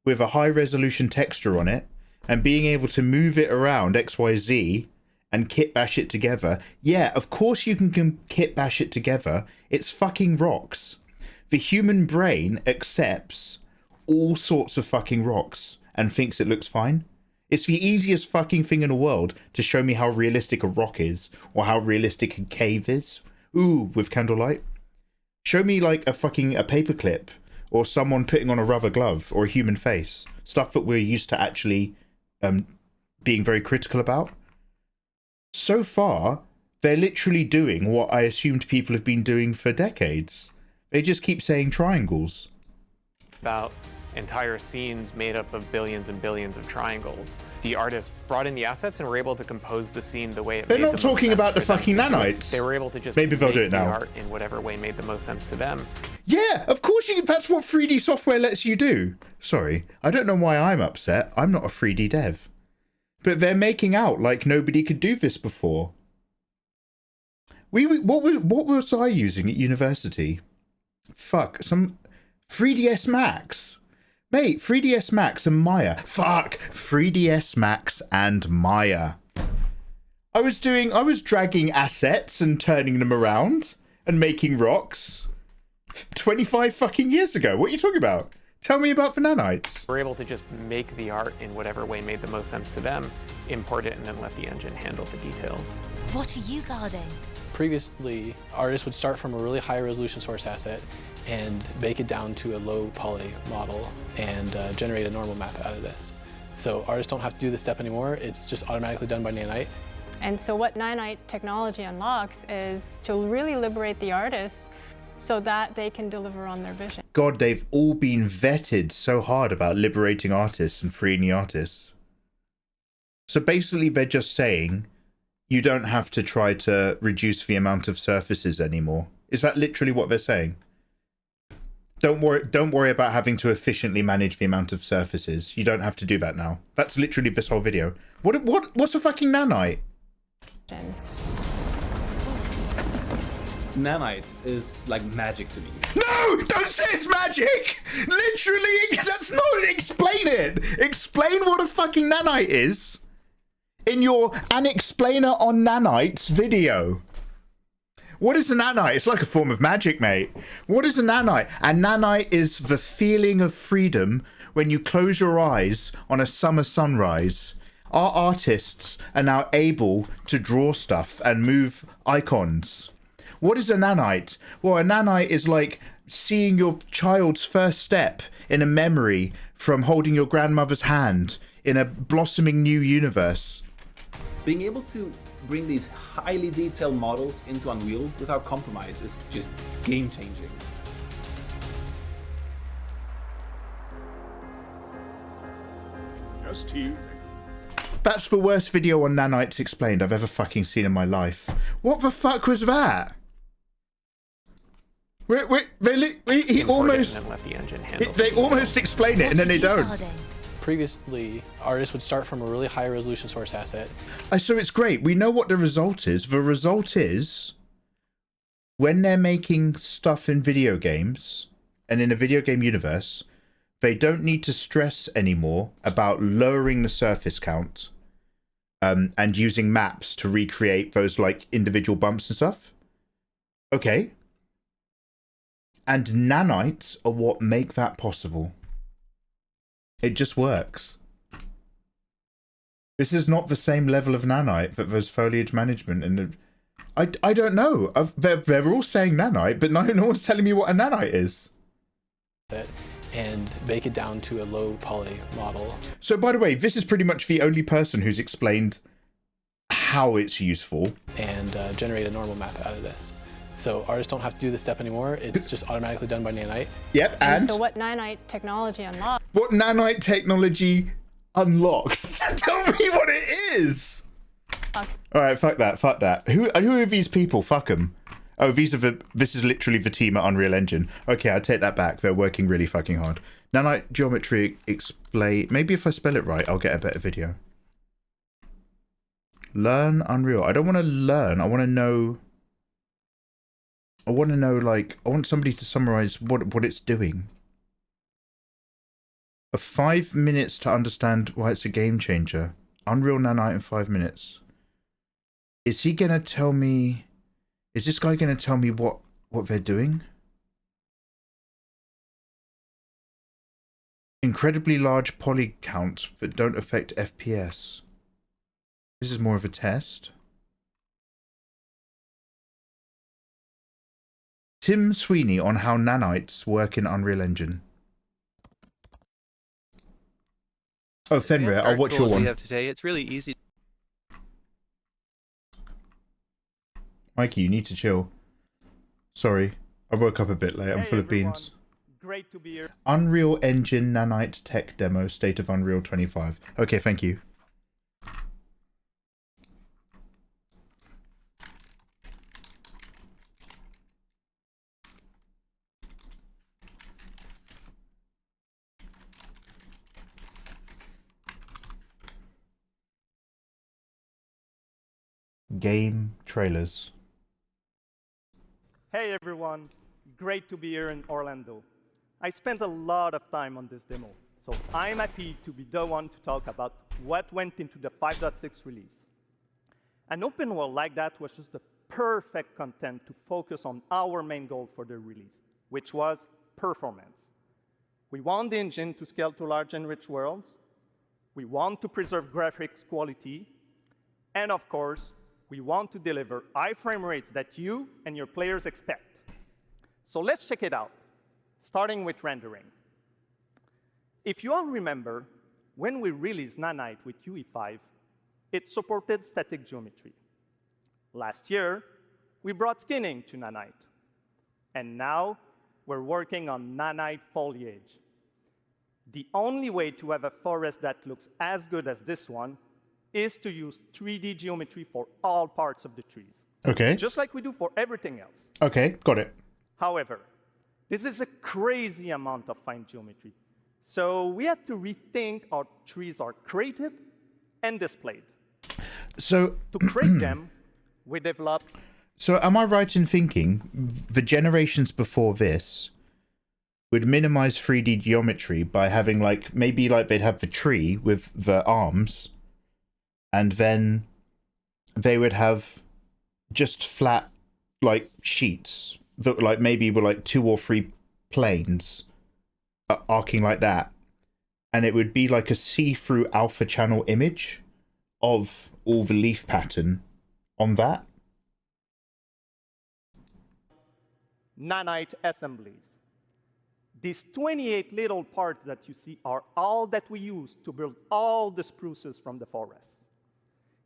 with a high resolution texture on it and being able to move it around XYZ and kit bash it together. Yeah, of course you can kit bash it together. It's fucking rocks. The human brain accepts all sorts of fucking rocks and thinks it looks fine. It's the easiest fucking thing in the world to show me how realistic a rock is or how realistic a cave is. Ooh, with candlelight. Show me like a paperclip or someone putting on a rubber glove or a human face. Stuff that we're used to actually being very critical about. So far, they're literally doing what I assumed people have been doing for decades. They just keep saying triangles. About entire scenes made up of billions and billions of triangles. The artist brought in the assets and were able to compose the scene the way it made the most sense. They're not talking about the fucking nanites. They were able to just maybe they'll do it now. The art in whatever way made the most sense to them. Yeah, of course you can. That's what 3D software lets you do. Sorry, I don't know why I'm upset. I'm not a 3D dev. But they're making out like nobody could do this before. What was I using at university? Fuck, some 3ds Max. Mate, 3ds Max and Maya. Fuck, 3ds Max and Maya. I was dragging assets and turning them around and making rocks 25 fucking years ago. What are you talking about? Tell me about the nanites. We're able to just make the art in whatever way made the most sense to them, import it, and then let the engine handle the details. What are you guarding? Previously, artists would start from a really high resolution source asset and bake it down to a low poly model and generate a normal map out of this. So artists don't have to do this step anymore. It's just automatically done by Nanite. And so what Nanite technology unlocks is to really liberate the artists so that they can deliver on their vision. God, they've all been vetted so hard about liberating artists and freeing the artists. So basically they're just saying you don't have to try to reduce the amount of surfaces anymore. Is that literally what they're saying? Don't worry about having to efficiently manage the amount of surfaces. You don't have to do that now. That's literally this whole video. What's a fucking nanite? Nanite is like magic to me. No! Don't say it's magic! Literally, that's not... Explain it! Explain what a fucking nanite is in your An Explainer on Nanites video. What is a nanite? It's like a form of magic, mate. What is a nanite? A nanite is the feeling of freedom when you close your eyes on a summer sunrise. Our artists are now able to draw stuff and move icons. What is a nanite? Well, a nanite is like seeing your child's first step in a memory from holding your grandmother's hand in a blossoming new universe. Being able to bring these highly detailed models into Unreal without compromise is just game-changing. Just here. That's the worst video on nanites explained I've ever fucking seen in my life. What the fuck was that? He almost... They almost explain it and then they don't. Previously, artists would start from a really high resolution source asset. So it's great. We know what the result is. The result is when they're making stuff in video games and in a video game universe, they don't need to stress anymore about lowering the surface count and using maps to recreate those like individual bumps and stuff. Okay. And nanites are what make that possible. It just works. This is not the same level of nanite that there's foliage management and I don't know. They're all saying nanite, but no one's telling me what a nanite is. And bake it down to a low poly model. So by the way, this is pretty much the only person who's explained how it's useful. And generate a normal map out of this. So artists don't have to do this step anymore. It's just automatically done by Nanite. Yep, and so what Nanite technology unlocks? What Nanite technology unlocks? Tell me what it is! Alright, fuck that. Who are these people? Fuck them. Oh, this is literally the team at Unreal Engine. Okay, I take that back. They're working really fucking hard. Nanite geometry explain. Maybe if I spell it right, I'll get a better video. Learn Unreal. I don't want to learn. I want to know. Like, I want somebody to summarize what it's doing. 5 minutes to understand why it's a game changer. Unreal Nanite in 5 minutes. Is he gonna tell me? Is this guy gonna tell me what they're doing? Incredibly large poly counts that don't affect FPS. This is more of a test. Tim Sweeney on how nanites work in Unreal Engine. Oh, Fenrir, I'll watch your one. We have today. It's really easy. Mikey, you need to chill. Sorry, I woke up a bit late. I'm full of beans. Great to be here. Unreal Engine Nanite Tech Demo, State of Unreal 25. Okay, thank you. Game trailers. Hey everyone, great to be here in Orlando. I spent a lot of time on this demo, so I'm happy to be the one to talk about what went into the 5.6 release. An open world like that was just the perfect content to focus on our main goal for the release, which was performance. We want the engine to scale to large and rich worlds. We want to preserve graphics quality. And of course, we want to deliver high frame rates that you and your players expect. So let's check it out, starting with rendering. If you all remember, when we released Nanite with UE5, it supported static geometry. Last year, we brought skinning to Nanite. And now, we're working on Nanite foliage. The only way to have a forest that looks as good as this one is to use 3D geometry for all parts of the trees. Okay. Just like we do for everything else. Okay, got it. However, this is a crazy amount of fine geometry. So we had to rethink how trees are created and displayed. So to create them, we developed... So am I right in thinking the generations before this would minimize 3D geometry by having like, maybe like they'd have the tree with the arms, and then they would have just flat like sheets that like maybe were like 2 or 3 planes arcing like that, and it would be like a see-through alpha channel image of all the leaf pattern on that. Nanite assemblies. These 28 little parts that you see are all that we use to build all the spruces from the forest.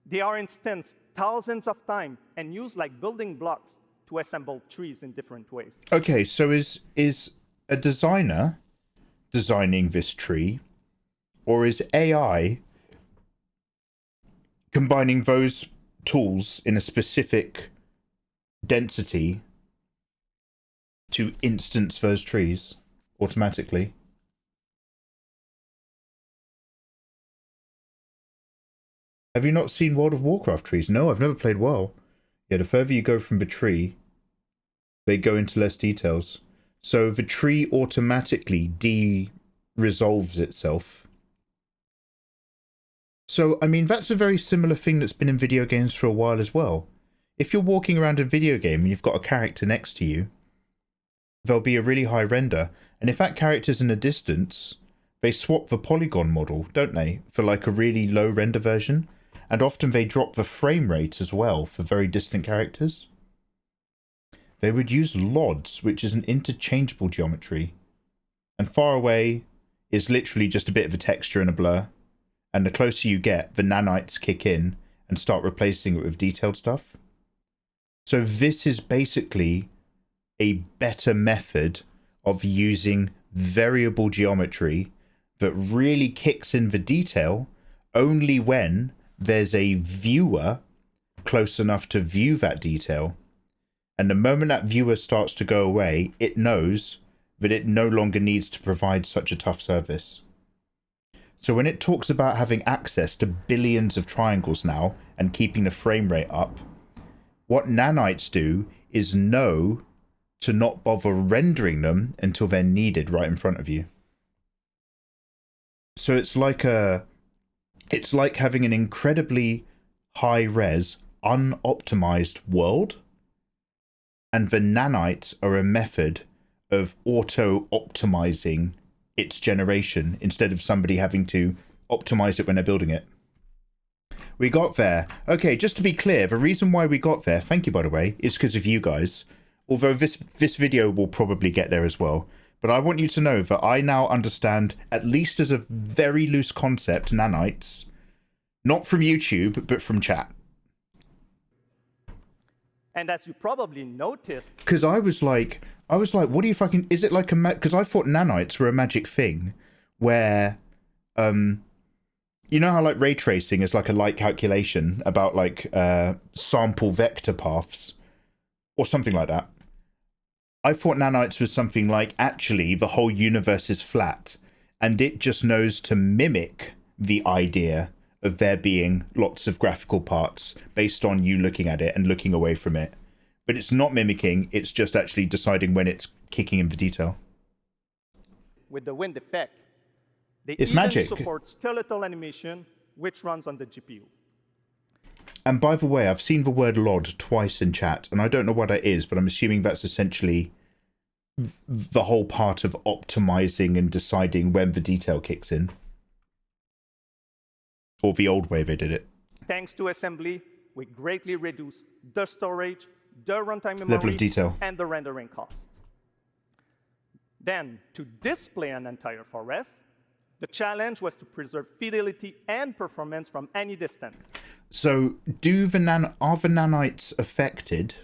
They are instanced thousands of times and used like building blocks to assemble trees in different ways. Okay, so is a designer designing this tree, or is AI combining those tools in a specific density to instance those trees automatically? Have you not seen World of Warcraft trees? No, I've never played WoW. Yeah, the further you go from the tree, they go into less details. So the tree automatically de-resolves itself. So, I mean, that's a very similar thing that's been in video games for a while as well. If you're walking around a video game and you've got a character next to you, there'll be a really high render. And if that character's in a distance, they swap the polygon model, don't they, for like a really low render version. And often they drop the frame rate as well for very distant characters. They would use LODs, which is an interchangeable geometry. And far away is literally just a bit of a texture and a blur. And the closer you get, the nanites kick in and start replacing it with detailed stuff. So this is basically a better method of using variable geometry that really kicks in the detail only when there's a viewer close enough to view that detail. And the moment that viewer starts to go away, it knows that it no longer needs to provide such a tough service. So when it talks about having access to billions of triangles now and keeping the frame rate up, what nanites do is know to not bother rendering them until they're needed right in front of you. So it's like having an incredibly high res, unoptimized world, and the nanites are a method of auto-optimizing its generation instead of somebody having to optimize it when they're building it. We got there. Okay, just to be clear, the reason why we got there, thank you by the way, is because of you guys. Although this video will probably get there as well. But I want you to know that I now understand, at least as a very loose concept, nanites. Not from YouTube, but from chat. And as you probably noticed... Because I was like, what do you fucking... Is it like a... Because I thought nanites were a magic thing where... you know how like ray tracing is like a light calculation about like sample vector paths or something like that. I thought nanites was something like actually the whole universe is flat and it just knows to mimic the idea of there being lots of graphical parts based on you looking at it and looking away from it. But it's not mimicking, it's just actually deciding when it's kicking in the detail. With the wind effect, they It's even magic. support skeletal animation, which runs on the GPU. And by the way, I've seen the word LOD twice in chat, and I don't know what that is, but I'm assuming that's essentially the whole part of optimizing and deciding when the detail kicks in. Or the old way they did it. Thanks to assembly, we greatly reduce the storage, the runtime memory, Level of detail. and the rendering cost. Then, to display an entire forest, the challenge was to preserve fidelity and performance from any distance. So, are the nanites affected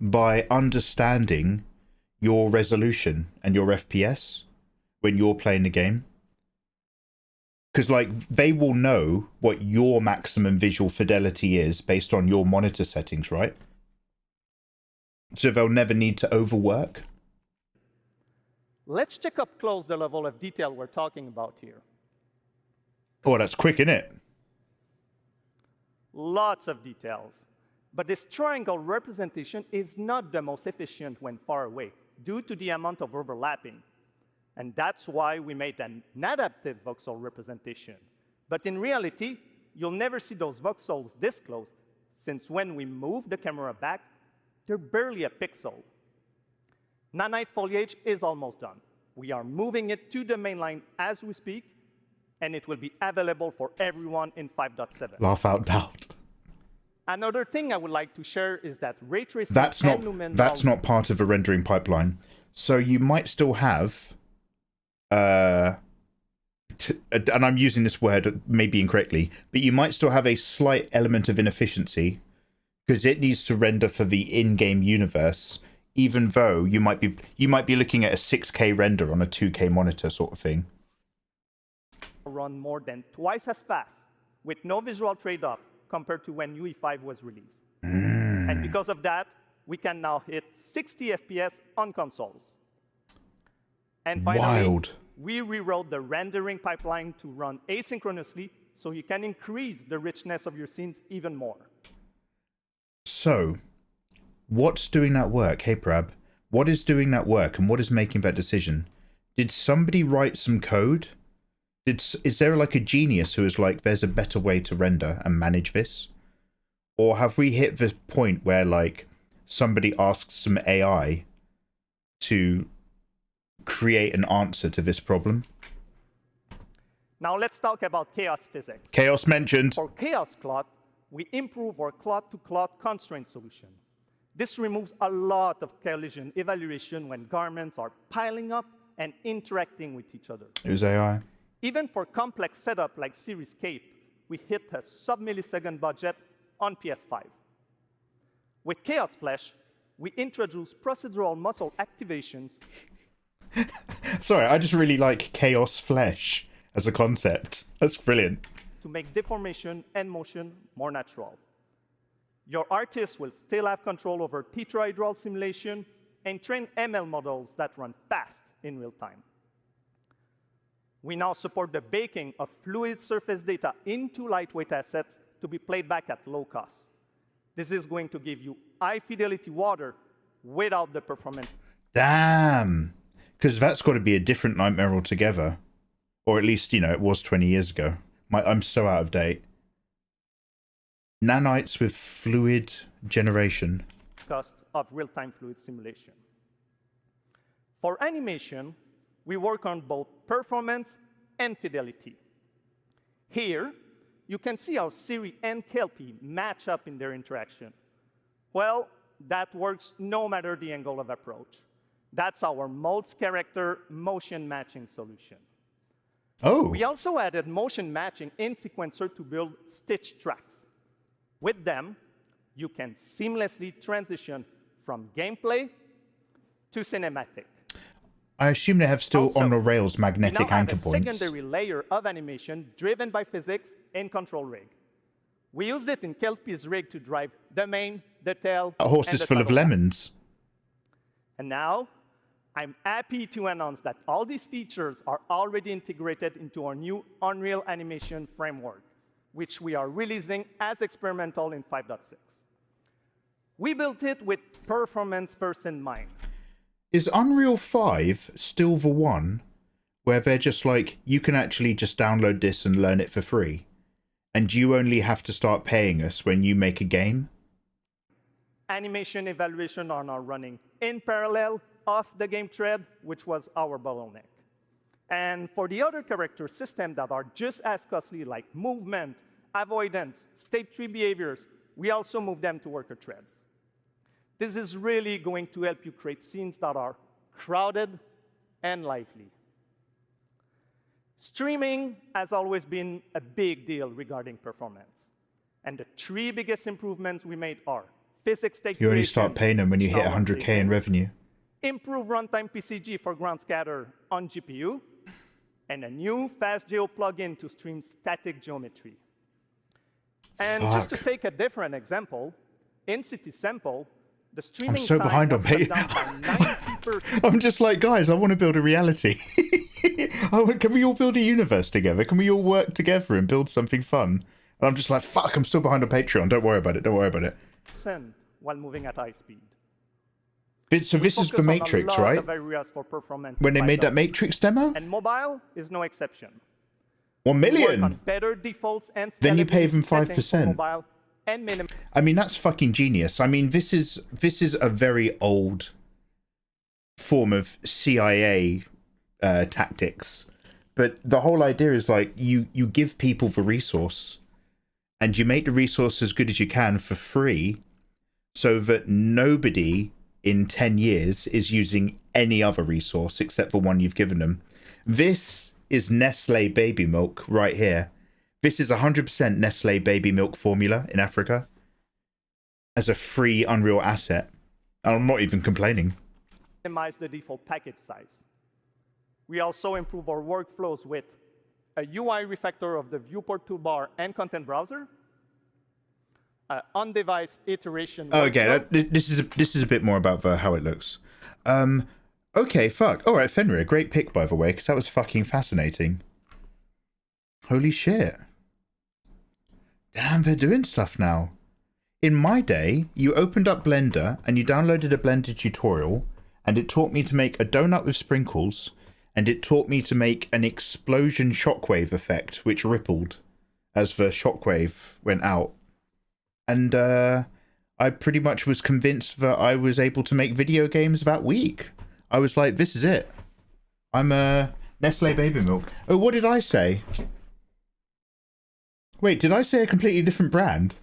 by understanding your resolution and your FPS when you're playing the game? Because, like, they will know what your maximum visual fidelity is based on your monitor settings, right? So they'll never need to overwork? Let's check up close the level of detail we're talking about here. Oh, that's quick, isn't it? Lots of details. But this triangle representation is not the most efficient when far away, due to the amount of overlapping. And that's why we made an adaptive voxel representation. But in reality, you'll never see those voxels this close, since when we move the camera back, they're barely a pixel. Nanite foliage is almost done. We are moving it to the main line as we speak, and it will be available for everyone in 5.7. Laugh out loud. Another thing I would like to share is that ray tracing That's and not part of a rendering pipeline. So you might still have, and I'm using this word maybe incorrectly, but you might still have a slight element of inefficiency because it needs to render for the in-game universe, even though you might be looking at a 6K render on a 2K monitor sort of thing. Run more than twice as fast with no visual trade-off compared to when UE5 was released. And because of that, we can now hit 60 FPS on consoles. And finally, we rewrote the rendering pipeline to run asynchronously so you can increase the richness of your scenes even more. So, what's doing that work? Hey, Prab, what is doing that work and what is making that decision? Did somebody write some code? Is there like a genius who is like, there's a better way to render and manage this? Or have we hit the point where like somebody asks some AI to create an answer to this problem? Now let's talk about chaos physics. Chaos mentioned. For chaos cloth, we improve our cloth-to-cloth constraint solution. This removes a lot of collision evaluation when garments are piling up and interacting with each other. It was AI. Even for complex setup like Series Cape, we hit a sub-millisecond budget on PS5. With Chaos Flesh, we introduce procedural muscle activations. Sorry, I just really like Chaos Flesh as a concept. That's brilliant. To make deformation and motion more natural. Your artist will still have control over tetrahedral simulation and train ML models that run fast in real time. We now support the baking of fluid surface data into lightweight assets to be played back at low cost. This is going to give you high-fidelity water without the performance. Damn! Because that's got to be a different nightmare altogether. Or at least, you know, it was 20 years ago. I'm so out of date. Nanites with fluid generation. Cost of real-time fluid simulation. For animation, we work on both performance and fidelity. Here, you can see how Siri and Kelpie match up in their interaction. Well, that works no matter the angle of approach. That's our molds character motion matching solution. Oh. We also added motion matching in Sequencer to build stitch tracks. With them, you can seamlessly transition from gameplay to cinematic. I assume they have still Also, on the rails magnetic anchor we now have a points. secondary layer of animation driven by physics in control rig. We used it in Kelpie's rig to drive the mane, the tail, A horse and is the full of toggle back. lemons. And now, I'm happy to announce that all these features are already integrated into our new Unreal Animation framework, which we are releasing as experimental in 5.6. We built it with performance first in mind. Is Unreal 5 still the one where they're just like, you can actually just download this and learn it for free? And you only have to start paying us when you make a game? Animation evaluation are now running in parallel off the game thread, which was our bottleneck. And for the other character systems that are just as costly, like movement, avoidance, state tree behaviors, we also move them to worker threads. This is really going to help you create scenes that are crowded and lively. Streaming has always been a big deal regarding performance. And the three biggest improvements we made are physics take You only start paying them when you hit 100k in revenue. Improve runtime PCG for ground scatter on GPU, and a new FastGeo plugin to stream static geometry. And just to take a different example, in City Sample, the streaming I'm so time behind on was cut pay. down by 90%. I'm just like, guys, I want to build a reality. Can we all build a universe together? Can we all work together and build something fun? And I'm just like, fuck, I'm still behind on Patreon. Don't worry about it. Don't worry about it. While moving at high speed. So this is the Matrix, right? When they made that Matrix demo? And mobile is no exception. 1 We work million! on better defaults and Then you pay them scalability settings for 5%. mobile and minimum. I mean, that's fucking genius. I mean, this is a very old form of CIA tactics. But the whole idea is like, you give people the resource and you make the resource as good as you can for free so that nobody in 10 years is using any other resource except the one you've given them. This is Nestle baby milk right here. This is 100% Nestle baby milk formula in Africa as a free Unreal asset. And I'm not even complaining. Minimize the default package size. We also improve our workflows with a UI refactor of the viewport toolbar and content browser, on-device iteration. Okay, this is a bit more about how it looks. Okay, fuck. All right, Fenrir, great pick by the way, because that was fucking fascinating. Holy shit! Damn, they're doing stuff now. In my day, you opened up Blender and you downloaded a Blender tutorial, and it taught me to make a donut with sprinkles, and it taught me to make an explosion shockwave effect, which rippled as the shockwave went out. And I pretty much was convinced that I was able to make video games that week. I was like, this is it. I'm a Nestle Baby Milk. Oh, what did I say? Wait, did I say a completely different brand?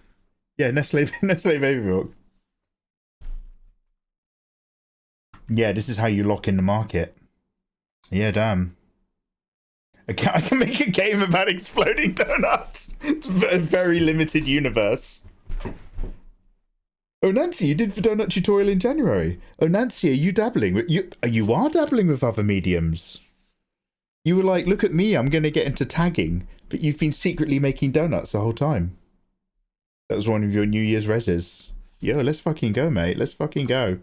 Yeah, Nestle Baby Milk. Yeah, this is how you lock in the market. Yeah, damn. I can make a game about exploding donuts. It's a very limited universe. Oh, Nancy, you did the donut tutorial in January. Oh, Nancy, are you dabbling with you are dabbling with other mediums. You were like, look at me, I'm going to get into tagging, but you've been secretly making donuts the whole time. That was one of your New Year's reses. Yo, let's fucking go, mate. Let's fucking go.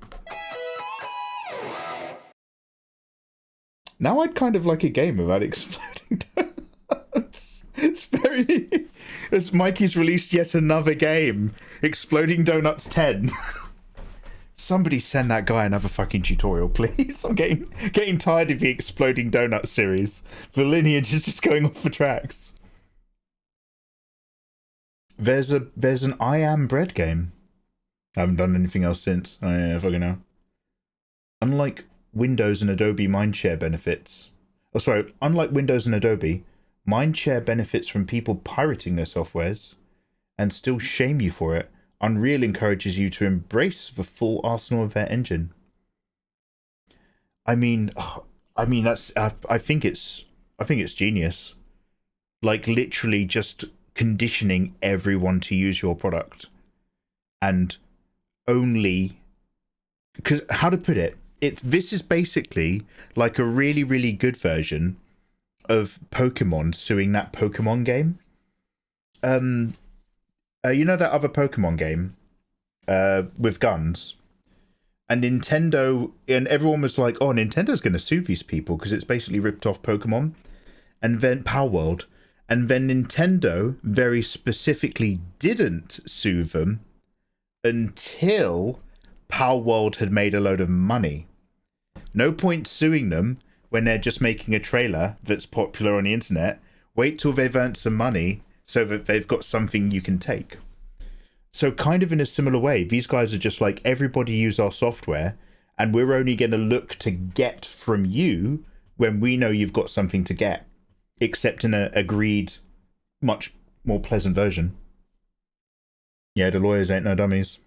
Now I'd kind of like a game about exploding donuts. It's very... As Mikey's released yet another game. Exploding Donuts 10. Somebody send that guy another fucking tutorial, please. I'm getting tired of the Exploding Donuts series. The lineage is just going off the tracks. There's an I Am Bread game. I haven't done anything else since. Oh yeah, fucking hell. Unlike Windows and Adobe Mindshare benefits. Oh, sorry. Unlike Windows and Adobe, Mindshare benefits from people pirating their softwares and still shame you for it. Unreal encourages you to embrace the full arsenal of their engine. I mean that's I think it's genius. Like literally just conditioning everyone to use your product, and only because how to put it. This is basically like a really, really good version of Pokemon suing that Pokemon game. You know that other Pokemon game with guns? And Nintendo, and everyone was like, oh, Nintendo's going to sue these people because it's basically ripped off Pokemon. And then Power World. And then Nintendo very specifically didn't sue them until Power World had made a load of money. No point suing them when they're just making a trailer that's popular on the internet. Wait till they've earned some money so that they've got something you can take. So kind of in a similar way, these guys are just like, everybody use our software and we're only going to look to get from you when we know you've got something to get, except in an agreed, much more pleasant version. Yeah, the lawyers ain't no dummies.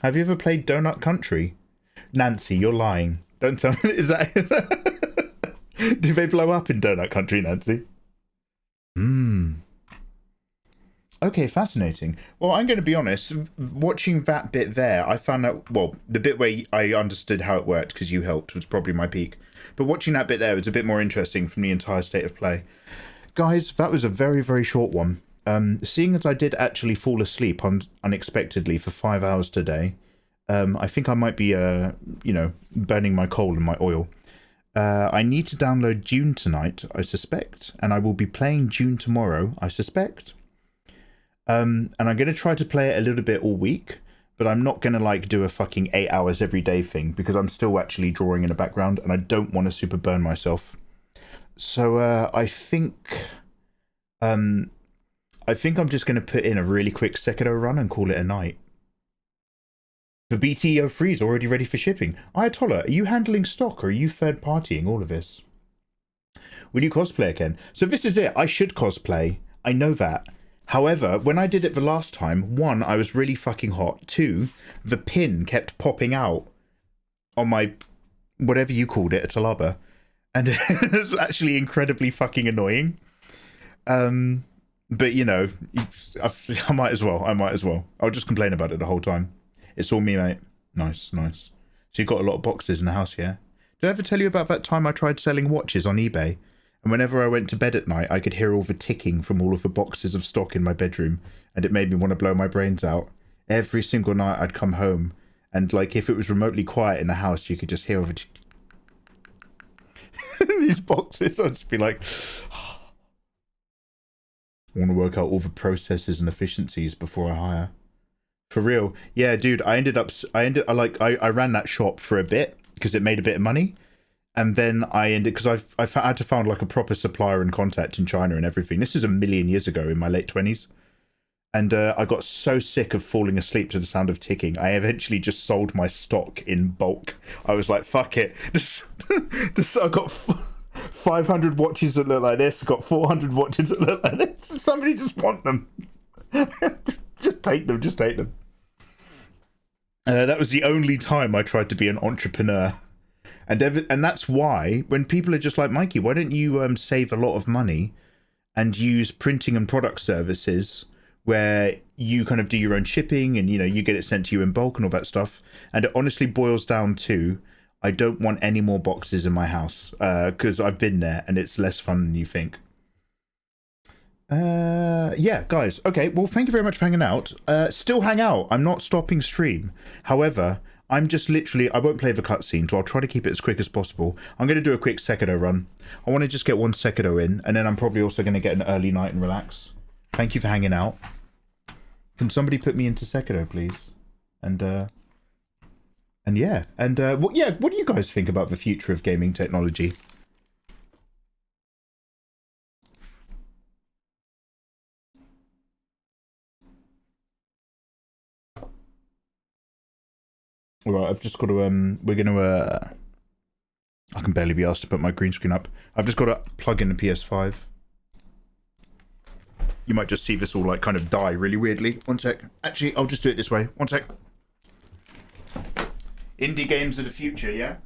Have you ever played Donut Country? Nancy, you're lying. Don't tell me. Is that... Do they blow up in Donut Country, Nancy? Okay, fascinating. Well, I'm going to be honest. Watching that bit there, I found out... Well, the bit where I understood how it worked, because you helped, was probably my peak. But watching that bit there was a bit more interesting from the entire state of play. Guys, that was a very, very short one. Seeing as I did actually fall asleep unexpectedly for 5 hours today, I think I might be, burning my coal and my oil. I need to download Dune tonight, I suspect, and I will be playing Dune tomorrow, I suspect. And I'm going to try to play it a little bit all week, but I'm not going to do a fucking 8 hours every day thing, because I'm still actually drawing in the background, and I don't want to super burn myself. So I think I'm just going to put in a really quick Secedo run and call it a night. The BTO3 is already ready for shipping. Ayatollah, are you handling stock or are you third partying all of this? Will you cosplay again? So this is it. I should cosplay. I know that. However, when I did it the last time, 1, I was really fucking hot. 2, the pin kept popping out on my, whatever you called it, a talaba. And it was actually incredibly fucking annoying. But, you know, I might as well. I'll just complain about it the whole time. It's all me, mate. Nice, nice. So you've got a lot of boxes in the house, yeah? Did I ever tell you about that time I tried selling watches on eBay? And whenever I went to bed at night, I could hear all the ticking from all of the boxes of stock in my bedroom. And it made me want to blow my brains out. Every single night I'd come home. And, if it was remotely quiet in the house, you could just hear all the... these boxes. I'd just be like... I want to work out all the processes and efficiencies before I hire. For real. Yeah, dude, I ran that shop for a bit because it made a bit of money. And then I ended, because I had to find like a proper supplier and contact in China and everything. This is a million years ago in my late 20s. And I got so sick of falling asleep to the sound of ticking, I eventually just sold my stock in bulk. I was like, fuck it. I got 500 watches that look like this. I got 400 watches that look like this. Somebody just want them. Just take them. Just take them. That was the only time I tried to be an entrepreneur. And that's why when people are just like, Mikey, why don't you save a lot of money and use printing and product services where you kind of do your own shipping and, you know, you get it sent to you in bulk and all that stuff. And it honestly boils down to, I don't want any more boxes in my house because I've been there and it's less fun than you think. Yeah, guys. Okay, well, thank you very much for hanging out. Still hang out. I'm not stopping stream. However, I'm just literally, I won't play the cutscene, so I'll try to keep it as quick as possible. I'm going to do a quick Secedo run. I want to just get one Secedo in, and then I'm probably also going to get an early night and relax. Thank you for hanging out. Can somebody put me into Secedo, please? And yeah. And, what do you guys think about the future of gaming technology? Alright, I've just got to, we're going to, I can barely be asked to put my green screen up. I've just got to plug in the PS5. You might just see this all, like, kind of die really weirdly. One sec. Actually, I'll just do it this way. One sec. Indie games of the future, yeah?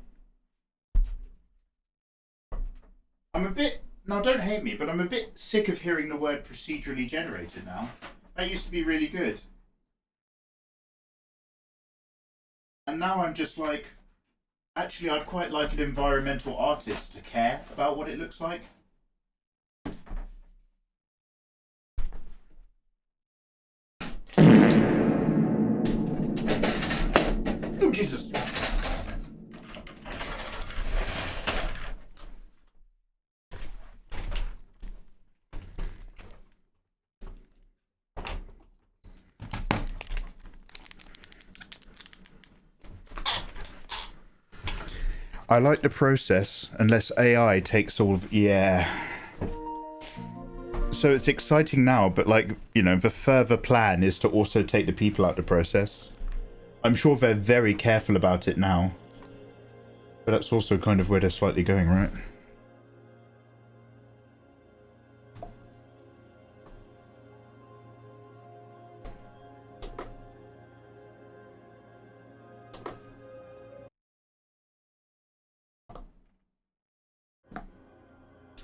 I'm a bit, now don't hate me, but I'm a bit sick of hearing the word procedurally generated now. That used to be really good. And now I'm just like, actually, I'd quite like an environmental artist to care about what it looks like. Oh, Jesus. I like the process, unless AI takes all of... Yeah. So it's exciting now, but, like, you know, the further plan is to also take the people out of the process. I'm sure they're very careful about it now. But that's also kind of where they're slightly going, right?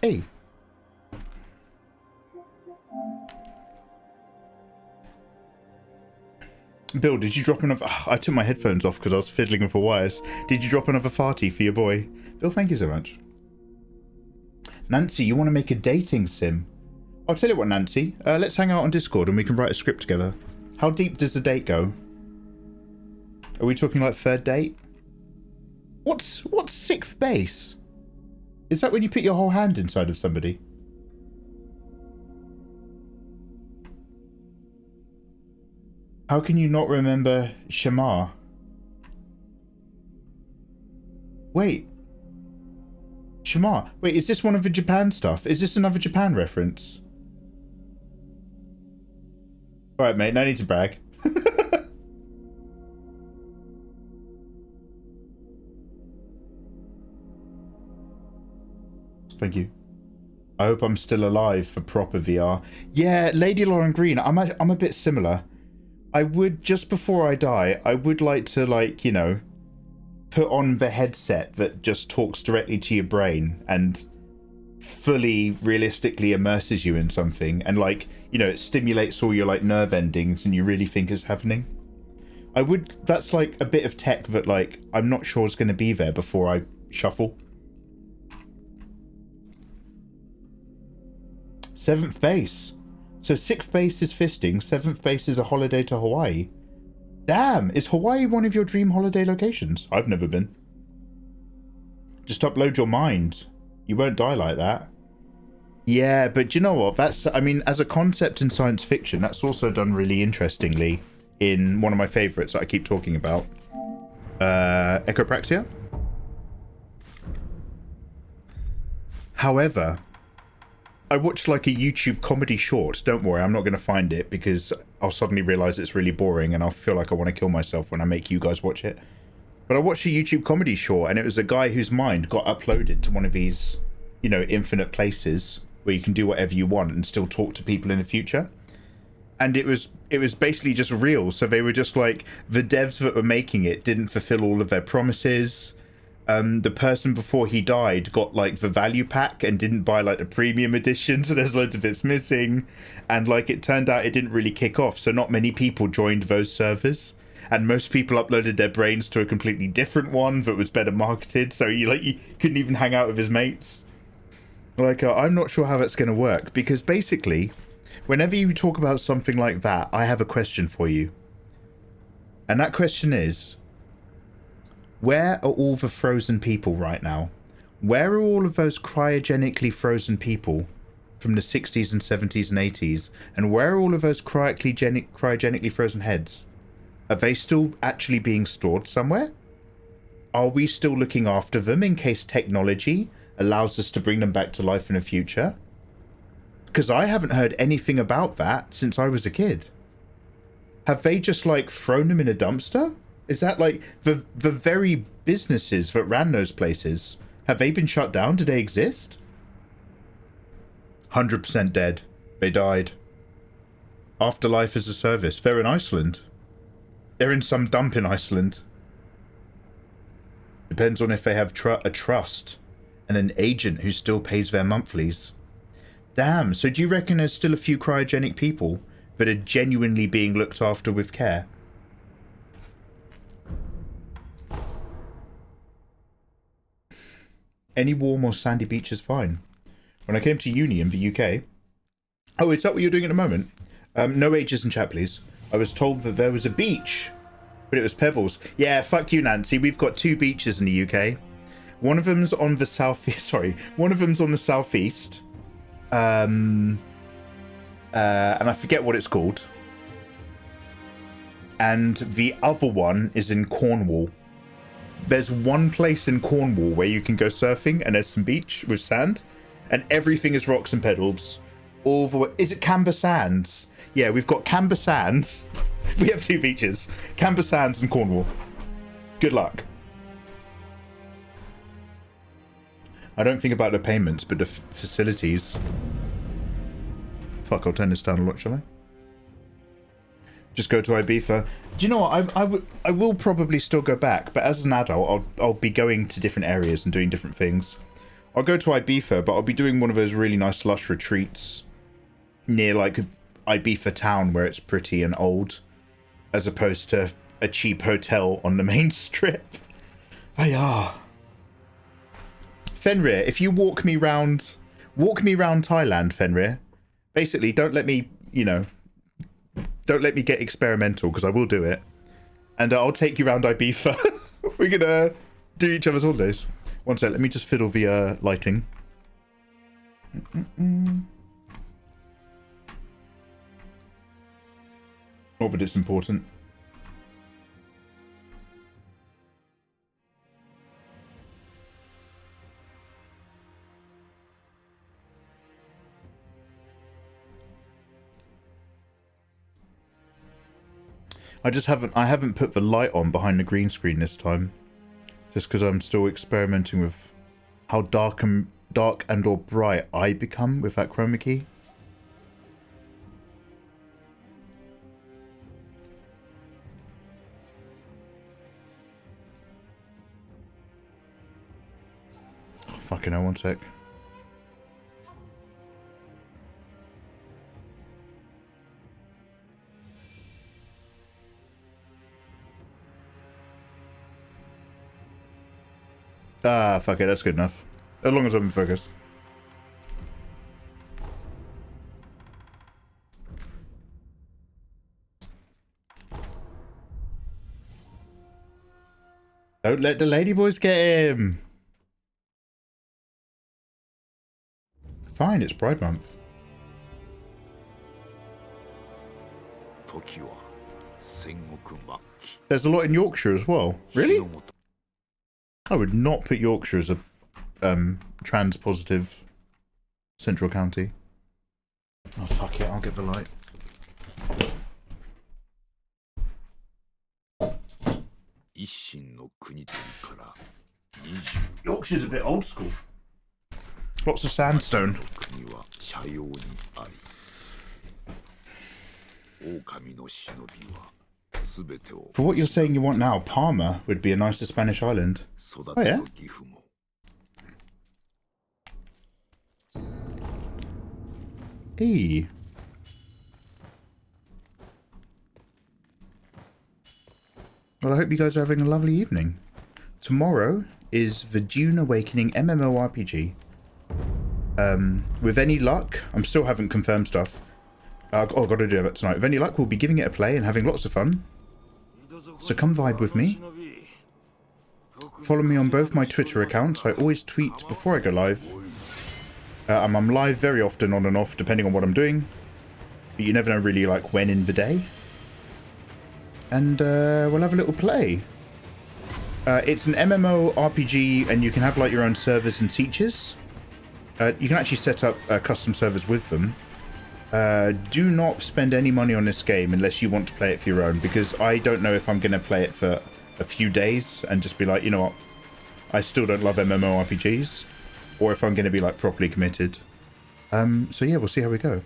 Hey. Bill, did you drop another... I took my headphones off because I was fiddling with the wires. Did you drop another farty for your boy? Bill, thank you so much. Nancy, you want to make a dating sim? I'll tell you what, Nancy. Let's hang out on Discord and we can write a script together. How deep does the date go? Are we talking like third date? What's sixth base? Is that when you put your whole hand inside of somebody? How can you not remember Shamar? Wait. Shamar. Wait, is this one of the Japan stuff? Is this another Japan reference? Alright, mate, no need to brag. Thank you. I hope I'm still alive for proper VR. Yeah, Lady Lauren Green, I'm a bit similar. I would, just before I die, I would like to, like, you know, put on the headset that just talks directly to your brain and fully realistically immerses you in something. And, like, you know, it stimulates all your, like, nerve endings and you really think it's happening. I would, that's, like, a bit of tech that, like, I'm not sure is going to be there before I shuffle. 7th base. So 6th base is fisting, 7th base is a holiday to Hawaii. Damn, is Hawaii one of your dream holiday locations? I've never been. Just upload your mind. You won't die like that. Yeah, but do you know what? That's, I mean, as a concept in science fiction, that's also done really interestingly in one of my favorites that I keep talking about. Echopraxia. However, I watched like a YouTube comedy short. Don't worry, I'm not going to find it because I'll suddenly realize it's really boring and I'll feel like I want to kill myself when I make you guys watch it. But I watched a YouTube comedy short and it was a guy whose mind got uploaded to one of these, you know, infinite places where you can do whatever you want and still talk to people in the future. And it was basically just real. So they were just like, the devs that were making it didn't fulfill all of their promises. The person before he died got like the value pack and didn't buy like the premium edition, so there's loads of bits missing. And like it turned out it didn't really kick off, so not many people joined those servers. And most people uploaded their brains to a completely different one that was better marketed, so you couldn't even hang out with his mates. Like, I'm not sure how that's going to work, because basically, whenever you talk about something like that, I have a question for you. And that question is, where are all the frozen people right now? Where are all of those cryogenically frozen people from the 60s and 70s and 80s? And where are all of those cryogenically frozen heads? Are they still actually being stored somewhere? Are we still looking after them in case technology allows us to bring them back to life in the future? Because I haven't heard anything about that since I was a kid. Have they just like thrown them in a dumpster? Is that like the very businesses that ran those places? Have they been shut down? Do they exist? 100% dead. They died. Afterlife as a service. They're in Iceland. They're in some dump in Iceland. Depends on if they have a trust and an agent who still pays their monthlies. Damn, so do you reckon there's still a few cryogenic people that are genuinely being looked after with care? Any warm or sandy beach is fine. When I came to uni in the UK... Oh, is that what you're doing at the moment? No ages in chat, please. I was told that there was a beach, but it was pebbles. Yeah, fuck you, Nancy. We've got 2 beaches in the UK. One of them's on the southeast. Sorry, one of them's on the southeast. And I forget what it's called. And the other one is in Cornwall. There's one place in Cornwall where you can go surfing and there's some beach with sand, and everything is rocks and pebbles. All the way. Is it Camber Sands? Yeah, we've got Camber Sands. We have 2 beaches. Camber Sands and Cornwall. Good luck. I don't think about the payments, but the facilities. Fuck, I'll turn this down a lot, shall I? Just go to Ibiza. Do you know what? I will probably still go back, but as an adult, I'll be going to different areas and doing different things. I'll go to Ibiza, but I'll be doing one of those really nice lush retreats near like Ibiza town where it's pretty and old, as opposed to a cheap hotel on the main strip. Ayah. Fenrir, if you walk me round Thailand, Fenrir. Basically, don't let me, you know, don't let me get experimental, because I will do it. And I'll take you around Ibiza. We're gonna do each other's holidays. One sec, let me just fiddle the lighting. Not that it's important. I haven't put the light on behind the green screen this time, just because I'm still experimenting with how dark and or bright I become with that chroma key. Oh, fucking hell, one sec. Ah, fuck it, that's good enough. As long as I'm focused. Don't let the ladyboys get him. Fine, it's Pride Month. There's a lot in Yorkshire as well. Really? I would not put Yorkshire as a trans-positive central county. Oh, fuck it, I'll get the light. Yorkshire's a bit old school. Lots of sandstone. For what you're saying you want now, Palma would be a nicer Spanish island. Oh yeah? Hey. Well, I hope you guys are having a lovely evening. Tomorrow is the Dune Awakening MMORPG. With any luck, I still haven't confirmed stuff. I've got to do that tonight. With any luck, we'll be giving it a play and having lots of fun. So come vibe with me. Follow me on both my Twitter accounts. I always tweet before I go live. I'm live very often on and off, depending on what I'm doing. But you never know really like when in the day. And we'll have a little play. It's an MMO RPG, and you can have like your own servers and teachers. You can actually set up custom servers with them. Do not spend any money on this game unless you want to play it for your own, because I don't know if I'm going to play it for a few days and just be like, you know what, I still don't love MMORPGs, or if I'm going to be like properly committed. So yeah, we'll see how we go.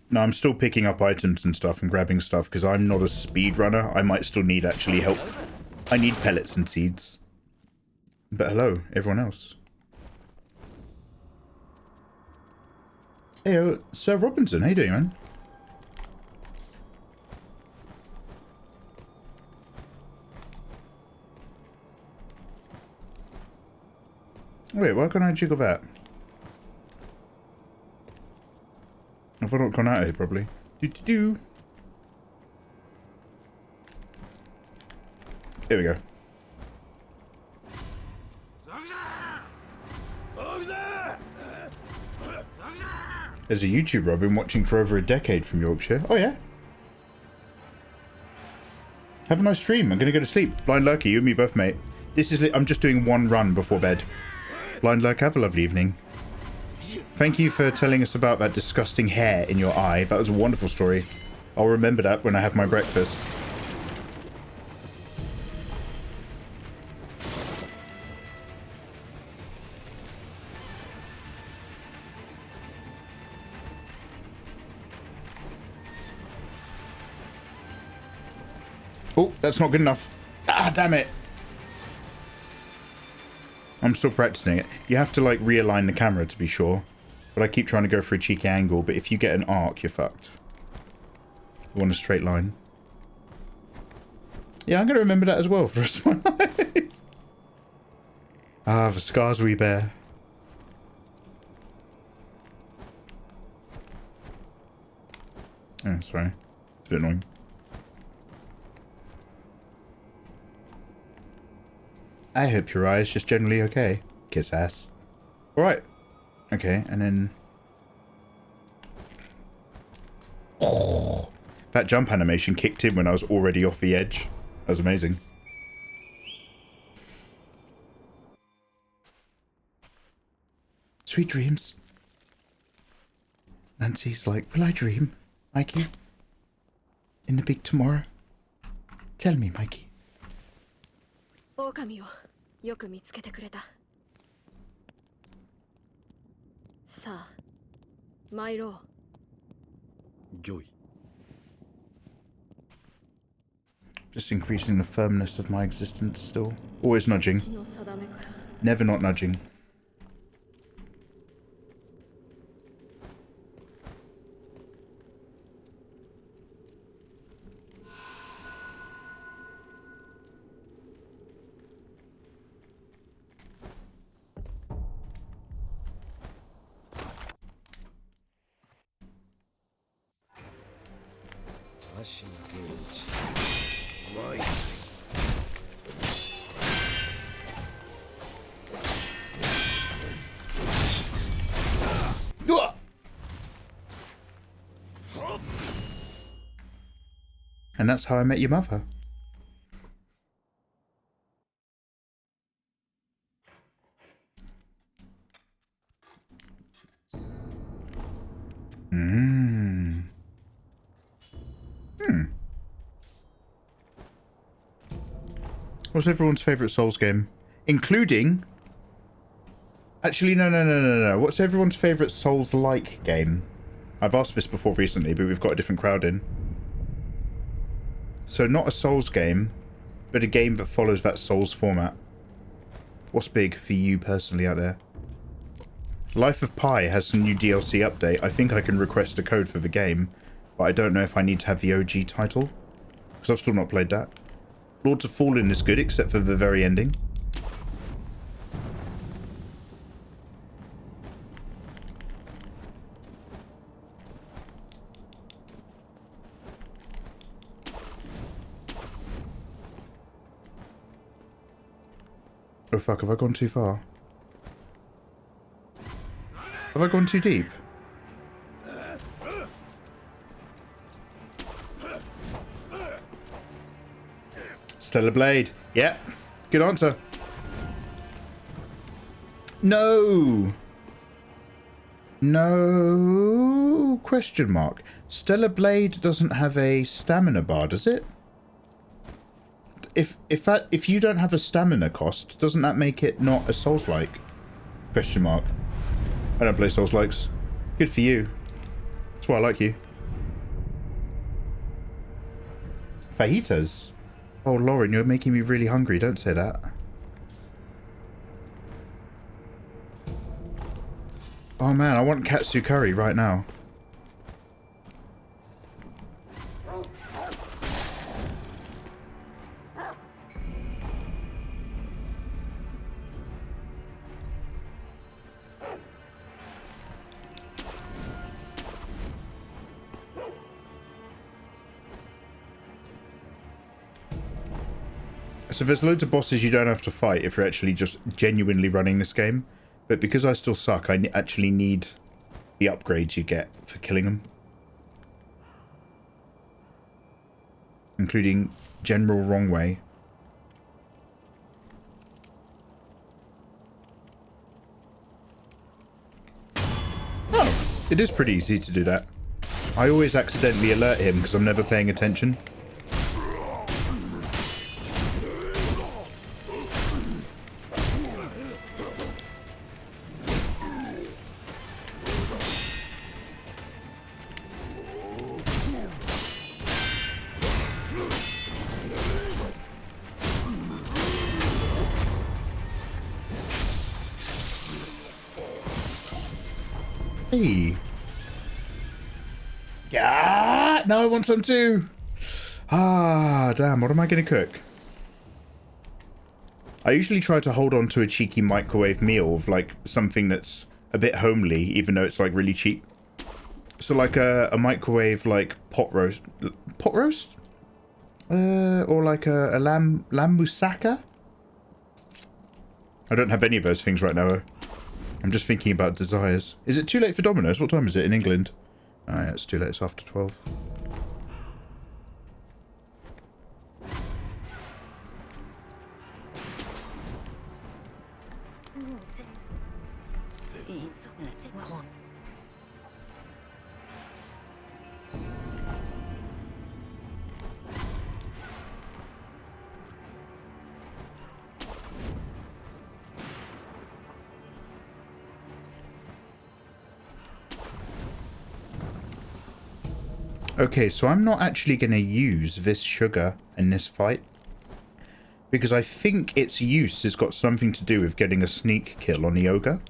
No, I'm still picking up items and stuff and grabbing stuff because I'm not a speedrunner. I might still need actually help. I need pellets and seeds. But hello, everyone else. Hey, Sir Robinson, how you doing, man? Wait, why can't I jiggle that? Have I not gone out of here, probably? Do-do-do. Here we go. There's a YouTuber I've been watching for over a decade from Yorkshire. Oh, yeah? Have a nice stream. I'm going to go to sleep. Blind Lurky, you and me both, mate. This is I'm just doing one run before bed. Blind Lurk, have a lovely evening. Thank you for telling us about that disgusting hair in your eye. That was a wonderful story. I'll remember that when I have my breakfast. Oh, that's not good enough. Ah, damn it. I'm still practicing it. You have to, like, realign the camera to be sure. But I keep trying to go for a cheeky angle, but if you get an arc, you're fucked. You want a straight line. Yeah, I'm going to remember that as well for the rest of my life. Ah, the scars we bear. Oh, sorry. It's a bit annoying. I hope your eye is just generally okay. Kiss ass. Alright. Okay, and then... Oh, that jump animation kicked in when I was already off the edge. That was amazing. Sweet dreams. Nancy's like, will I dream, Mikey? In the big tomorrow? Tell me, Mikey. 狼をよく見つけてくれた。さあ、参ろう。御意。 Just increasing the firmness of my existence still. Always nudging. Never not nudging. And that's how I met your mother. What's everyone's favourite Souls game? Including... Actually, no. What's everyone's favourite Souls-like game? I've asked this before recently, but we've got a different crowd in. So not a Souls game, but a game that follows that Souls format. What's big for you personally out there? Life of Pi has some new DLC update. I think I can request a code for the game, but I don't know if I need to have the OG title, because I've still not played that. Lords of Fallen is good, except for the very ending. Oh fuck, have I gone too far? Have I gone too deep? Stellar Blade. Yeah. Good answer. No. No question mark. Stellar Blade doesn't have a stamina bar, does it? If you don't have a stamina cost, doesn't that make it not a Souls-like? Question mark. I don't play Souls-likes. Good for you. That's why I like you. Fajitas? Oh, Lauren, you're making me really hungry. Don't say that. Oh man, I want katsu curry right now. So there's loads of bosses you don't have to fight if you're actually just genuinely running this game. But because I still suck, I actually need the upgrades you get for killing them. Including General Wrong Way. Oh, it is pretty easy to do that. I always accidentally alert him because I'm never paying attention. Yeah, now I want some too. Ah, damn, what am I going to cook? I usually try to hold on to a cheeky microwave meal of like something that's a bit homely, even though it's like really cheap. So like a microwave like pot roast? Or like a lamb moussaka? I don't have any of those things right now. I'm just thinking about desires. Is it too late for Domino's? What time is it in England? Oh yeah, it's too late. It's after 12. Okay, so I'm not actually going to use this sugar in this fight. Because I think its use has got something to do with getting a sneak kill on the ogre.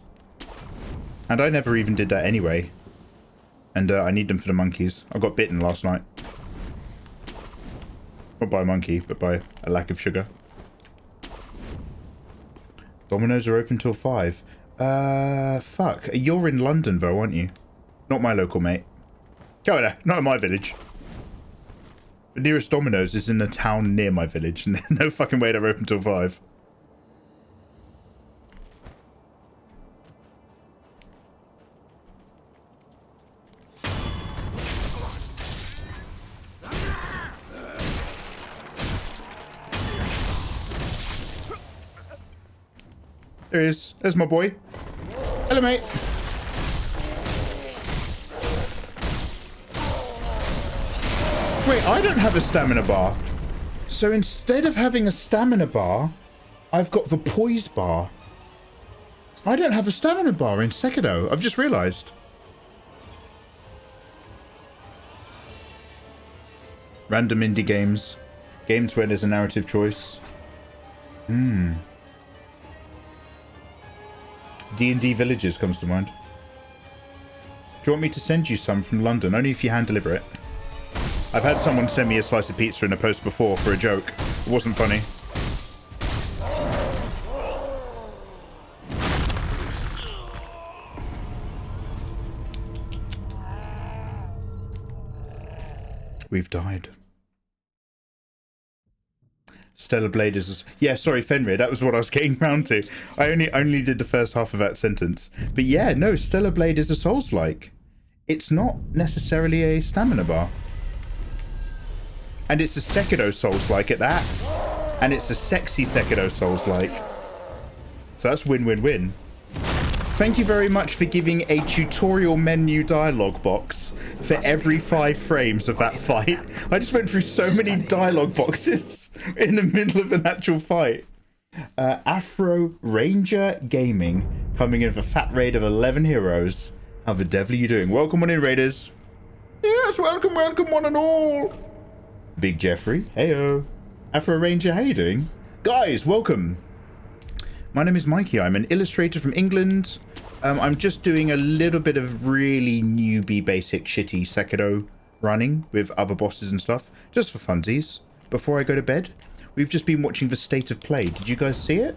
And I never even did that anyway. And I need them for the monkeys. I got bitten last night. Not by a monkey, but by a lack of sugar. Domino's are open till 5. Fuck. You're in London though, aren't you? Not my local mate. Go there, not in my village. The nearest Domino's is in a town near my village, and no fucking way they're open till 5. There he is. There's my boy. Hello, mate. Wait, I don't have a stamina bar. So instead of having a stamina bar, I've got the poise bar. I don't have a stamina bar in Secedo. I've just realised. Random indie games. Games where there's a narrative choice. D&D Villages comes to mind. Do you want me to send you some from London? Only if you hand deliver it. I've had someone send me a slice of pizza in a post before for a joke. It wasn't funny. We've died. Stellar Blade is... Yeah, sorry, Fenrir, that was what I was getting round to. I only did the first half of that sentence. But yeah, no, Stellar Blade is a Souls-like. It's not necessarily a stamina bar. And it's a Sekiro Souls-like at that. And it's a sexy Sekiro Souls-like. So that's win-win-win. Thank you very much for giving a tutorial menu dialogue box for every 5 frames of that fight. I just went through so many dialogue boxes in the middle of an actual fight. Afro Ranger Gaming coming in with a fat raid of 11 heroes. How the devil are you doing? Welcome on in, raiders. Yes, welcome, welcome one and all. Big Jeffrey, heyo. Afro Ranger, how you doing? Guys, welcome. My name is Mikey. I'm an illustrator from England. I'm just doing a little bit of really newbie basic shitty Secedo running with other bosses and stuff, just for funsies. Before I go to bed, we've just been watching the State of Play. Did you guys see it?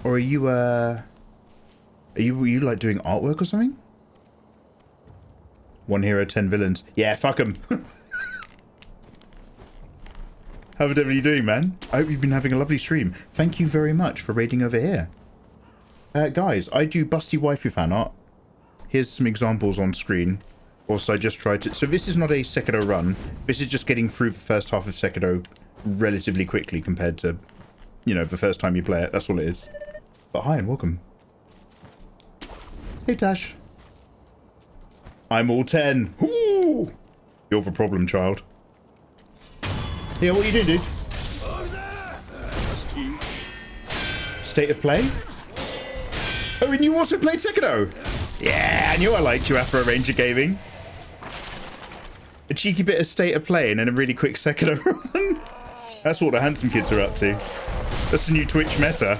Or are you like doing artwork or something? 1 hero, 10 villains. Yeah, fuck them. How the devil are you doing, man? I hope you've been having a lovely stream. Thank you very much for raiding over here. Guys, I do busty waifu fan art. Here's some examples on screen. Also, I just tried to... So this is not a Secedo run. This is just getting through the first half of Secedo relatively quickly compared to, you know, the first time you play it. That's all it is. But hi and welcome. Hey, Tash. I'm all 10. Ooh! You're the problem, child. Yeah, what are you doing, dude? State of Play? Oh, and you also played Sekiro? Yeah, I knew I liked you, Afro Ranger Gaming. A cheeky bit of State of Play and then a really quick Sekiro run. That's what the handsome kids are up to. That's the new Twitch meta.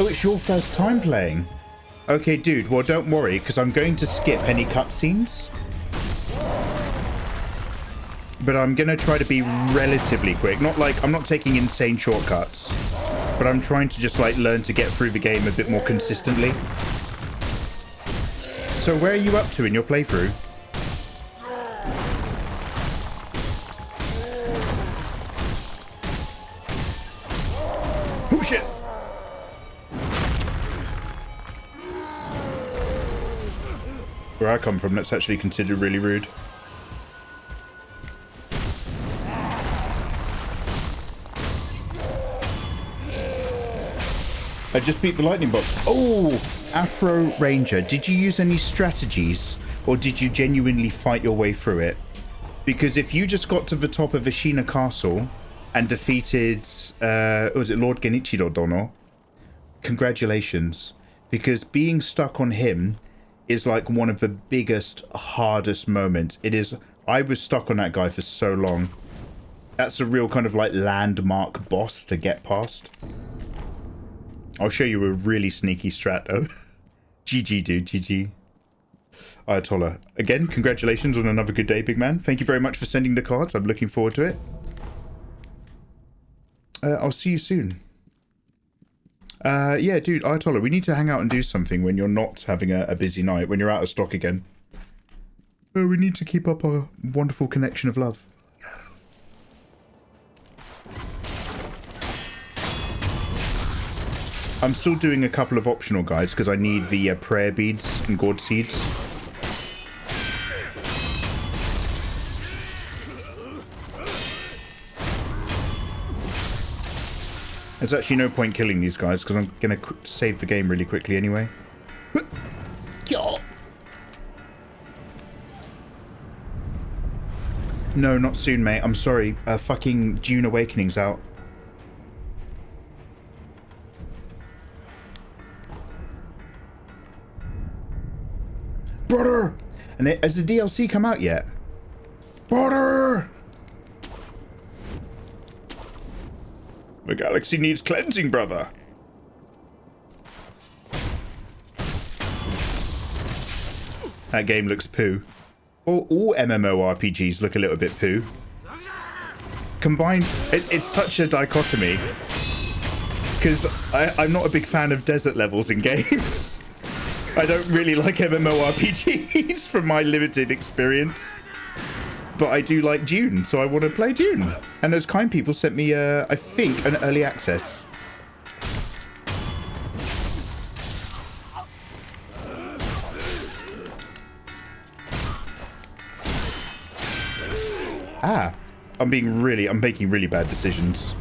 Oh, it's your first time playing? Okay, dude, well, don't worry, because I'm going to skip any cutscenes. But I'm going to try to be relatively quick. Not like, I'm not taking insane shortcuts. But I'm trying to just, like, learn to get through the game a bit more consistently. So where are you up to in your playthrough? Oh, shit! Where I come from, that's actually considered really rude. I just beat the lightning box. Oh, Afro Ranger, did you use any strategies or did you genuinely fight your way through it? Because if you just got to the top of Ashina Castle and defeated, was it Lord Genichiro Dono? Congratulations. Because being stuck on him is like one of the biggest, hardest moments. It is. I was stuck on that guy for so long. That's a real kind of like landmark boss to get past. I'll show you a really sneaky strat though. GG, dude, GG. Ayatollah. Again, congratulations on another good day, big man. Thank you very much for sending the cards. I'm looking forward to it. I'll see you soon. Yeah, dude, Ayatollah, we need to hang out and do something when you're not having a busy night, when you're out of stock again. We need to keep up our wonderful connection of love. I'm still doing a couple of optional guides because I need the prayer beads and gourd seeds. There's actually no point killing these guys because I'm going to save the game really quickly anyway. No, not soon, mate. I'm sorry. Fucking June Awakening's out. Brother! And has the DLC come out yet? Brother! The galaxy needs cleansing, brother. That game looks poo. All MMORPGs look a little bit poo. Combined, it's such a dichotomy. Because I'm not a big fan of desert levels in games. I don't really like MMORPGs from my limited experience. But I do like Dune, so I want to play Dune. And those kind people sent me, I think, an early access. Ah, I'm making really bad decisions.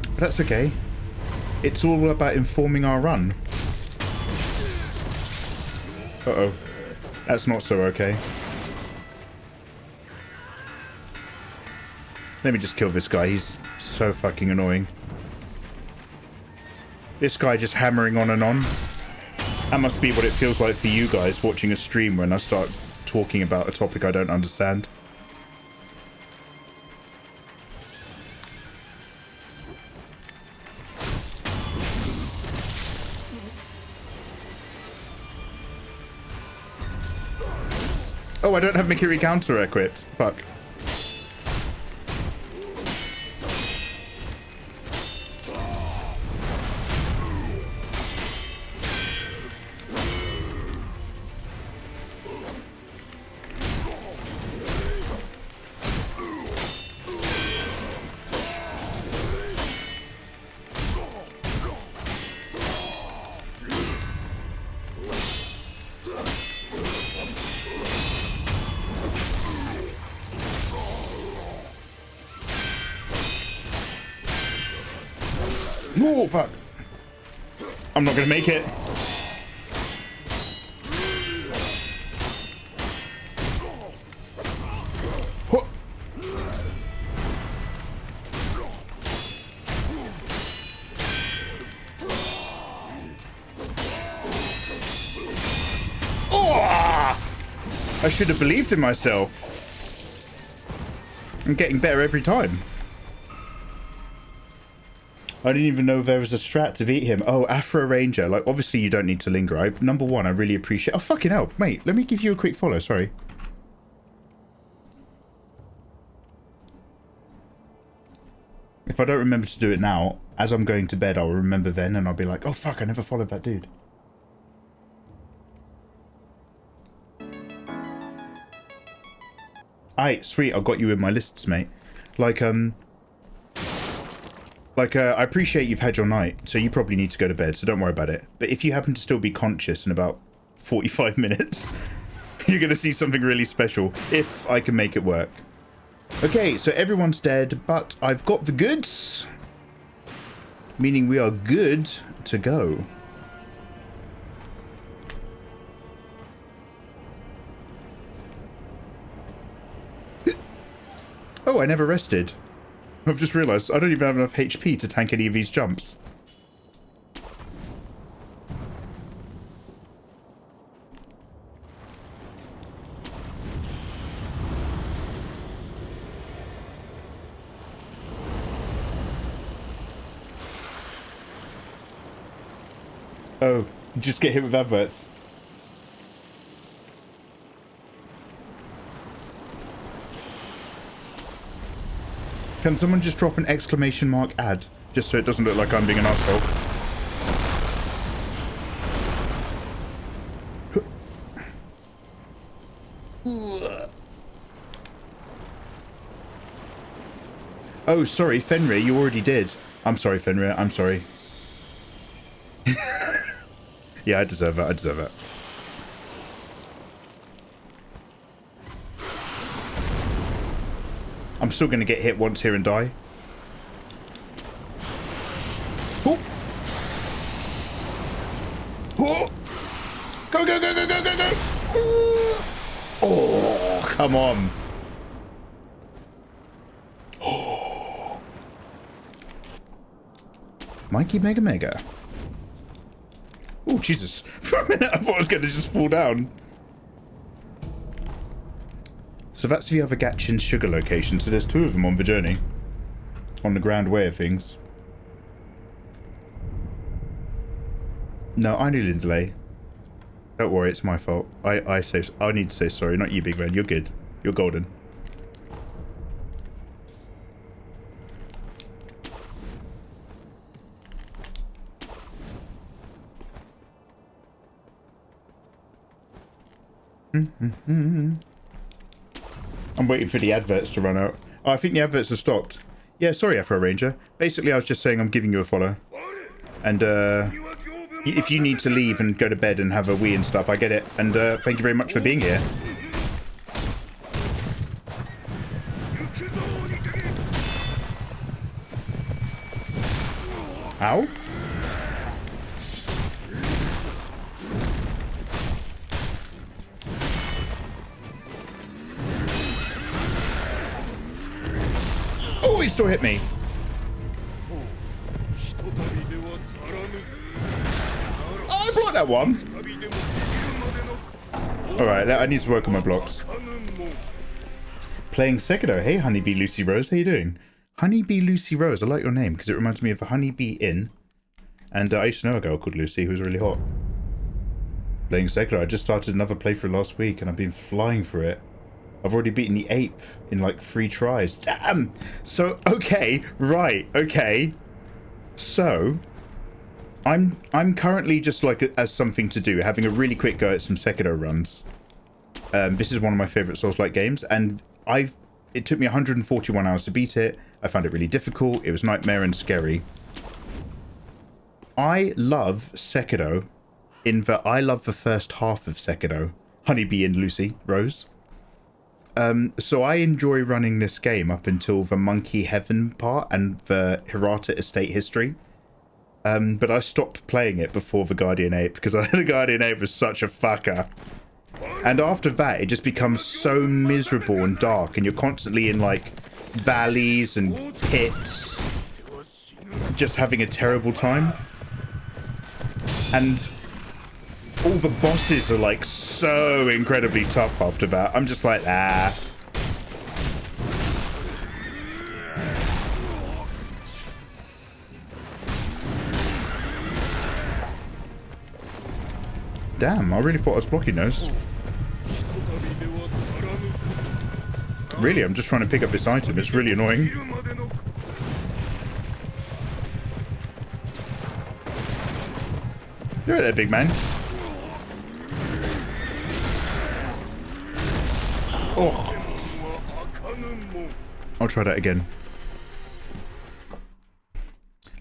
But that's okay. It's all about informing our run. Uh-oh. That's not so okay. Let me just kill this guy. He's so fucking annoying. This guy just hammering on and on. That must be what it feels like for you guys watching a stream when I start talking about a topic I don't understand. Oh, I don't have Mikiri counter equipped. Fuck. Oh, fuck. I'm not gonna make it. Oh! I should have believed in myself. I'm getting better every time. I didn't even know there was a strat to beat him. Oh, Afro Ranger. Like, obviously you don't need to linger. Number one, I really appreciate... Oh, fucking hell. Mate, let me give you a quick follow. Sorry. If I don't remember to do it now, as I'm going to bed, I'll remember then, and I'll be like, oh, fuck, I never followed that dude. Aight, sweet. I got you in my lists, mate. I appreciate you've had your night, so you probably need to go to bed, so don't worry about it. But if you happen to still be conscious in about 45 minutes, you're going to see something really special, if I can make it work. Okay, so everyone's dead, but I've got the goods. Meaning we are good to go. Oh, I never rested. I've just realised I don't even have enough HP to tank any of these jumps. Oh, just get hit with adverts. Can someone just drop an exclamation mark ad? Just so it doesn't look like I'm being an asshole. Oh, sorry, Fenrir, you already did. I'm sorry, Fenrir, I'm sorry. Yeah, I deserve it, I deserve it. I'm still going to get hit once here and die. Oh. Oh. Go, go, go, go, go, go, go. Oh, come on. Oh. Mikey Mega Mega. Oh, Jesus. For a minute, I thought I was going to just fall down. So that's the other Gatchin sugar location. So there's 2 of them on the journey. On the grand way of things. No, I knew Lindley. Don't worry, it's my fault. I need to say sorry, not you, big man. You're good. You're golden. I'm waiting for the adverts to run out. Oh, I think the adverts have stopped. Yeah, sorry, Afro Ranger. Basically, I was just saying I'm giving you a follow. And, if you need to leave and go to bed and have a wee and stuff, I get it. And, thank you very much for being here. Ow. Oh, he still hit me. Oh, I blocked that one. Alright, I need to work on my blocks. Playing Secedo. Hey, Honeybee Lucy Rose. How you doing? Honeybee Lucy Rose. I like your name because it reminds me of a Honeybee Inn. And I used to know a girl called Lucy who was really hot. Playing Sekiro. I just started another playthrough last week and I've been flying for it. I've already beaten the ape in like 3 tries. Damn! So, okay, right, okay. So, I'm currently just like as something to do, having a really quick go at some Secedo runs. This is one of my favourite Souls-like games, and it took me 141 hours to beat it. I found it really difficult. It was nightmare and scary. I love Secedo in that I love the first half of Secedo. Honeybee and Lucy Rose. So I enjoy running this game up until the Monkey Heaven part and the Hirata Estate history. But I stopped playing it before the Guardian Ape because the Guardian Ape was such a fucker. And after that, it just becomes so miserable and dark, and you're constantly in like valleys and pits, just having a terrible time. And all the bosses are like so incredibly tough after that. I'm just like, ah. Damn, I really thought I was blocking those. Really, I'm just trying to pick up this item. It's really annoying. You're right there, big man. Oh. I'll try that again.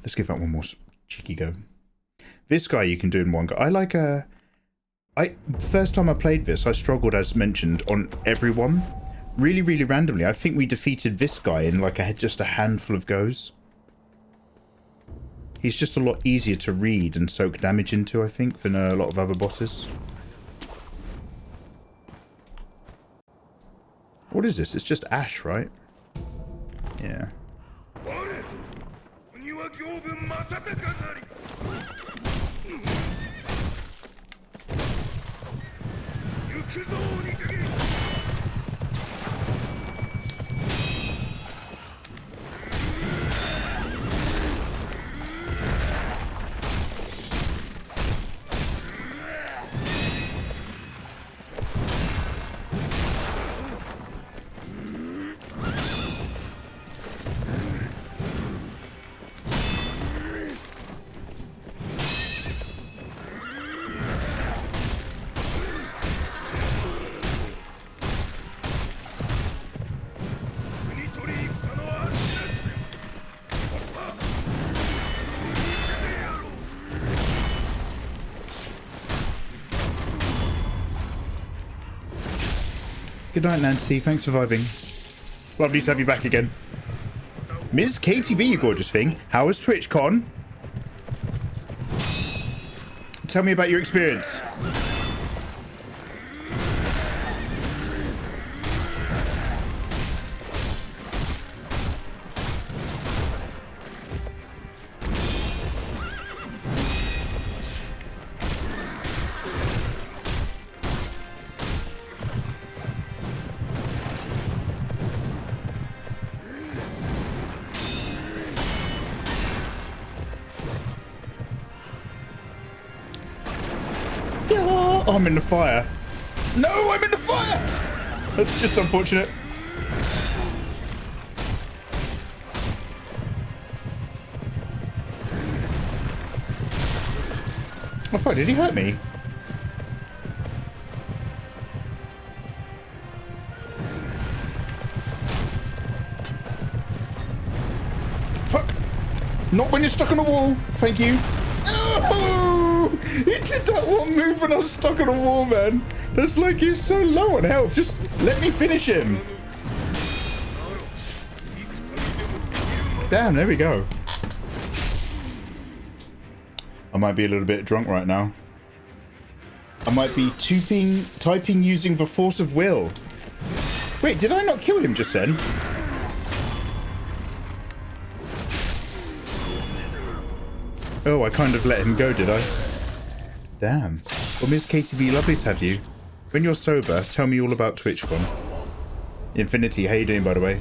Let's give that one more cheeky go. This guy you can do in one go. I like first time I played this, I struggled, as mentioned, on everyone. Really, really randomly. I think we defeated this guy in like just a handful of goes. He's just a lot easier to read and soak damage into, I think, than a lot of other bosses. What is this? It's just ash, right? Yeah. Good night, Nancy. Thanks for vibing. Lovely to have you back again. Ms. KTB, you gorgeous thing. How was TwitchCon? Tell me about your experience. Oh, I'm in the fire. No, I'm in the fire! That's just unfortunate. Oh, fuck, did he hurt me? Fuck! Not when you're stuck on a wall. Thank you. Oh! He did that one move when I was stuck on a wall, man. That's like he's so low on health. Just let me finish him. Damn, there we go. I might be a little bit drunk right now. I might be typing using the force of will. Wait, did I not kill him just then? Oh, I kind of let him go, did I? Damn. Well, Ms. KTB, lovely to have you. When you're sober, tell me all about TwitchCon. Infinity, how you doing, by the way?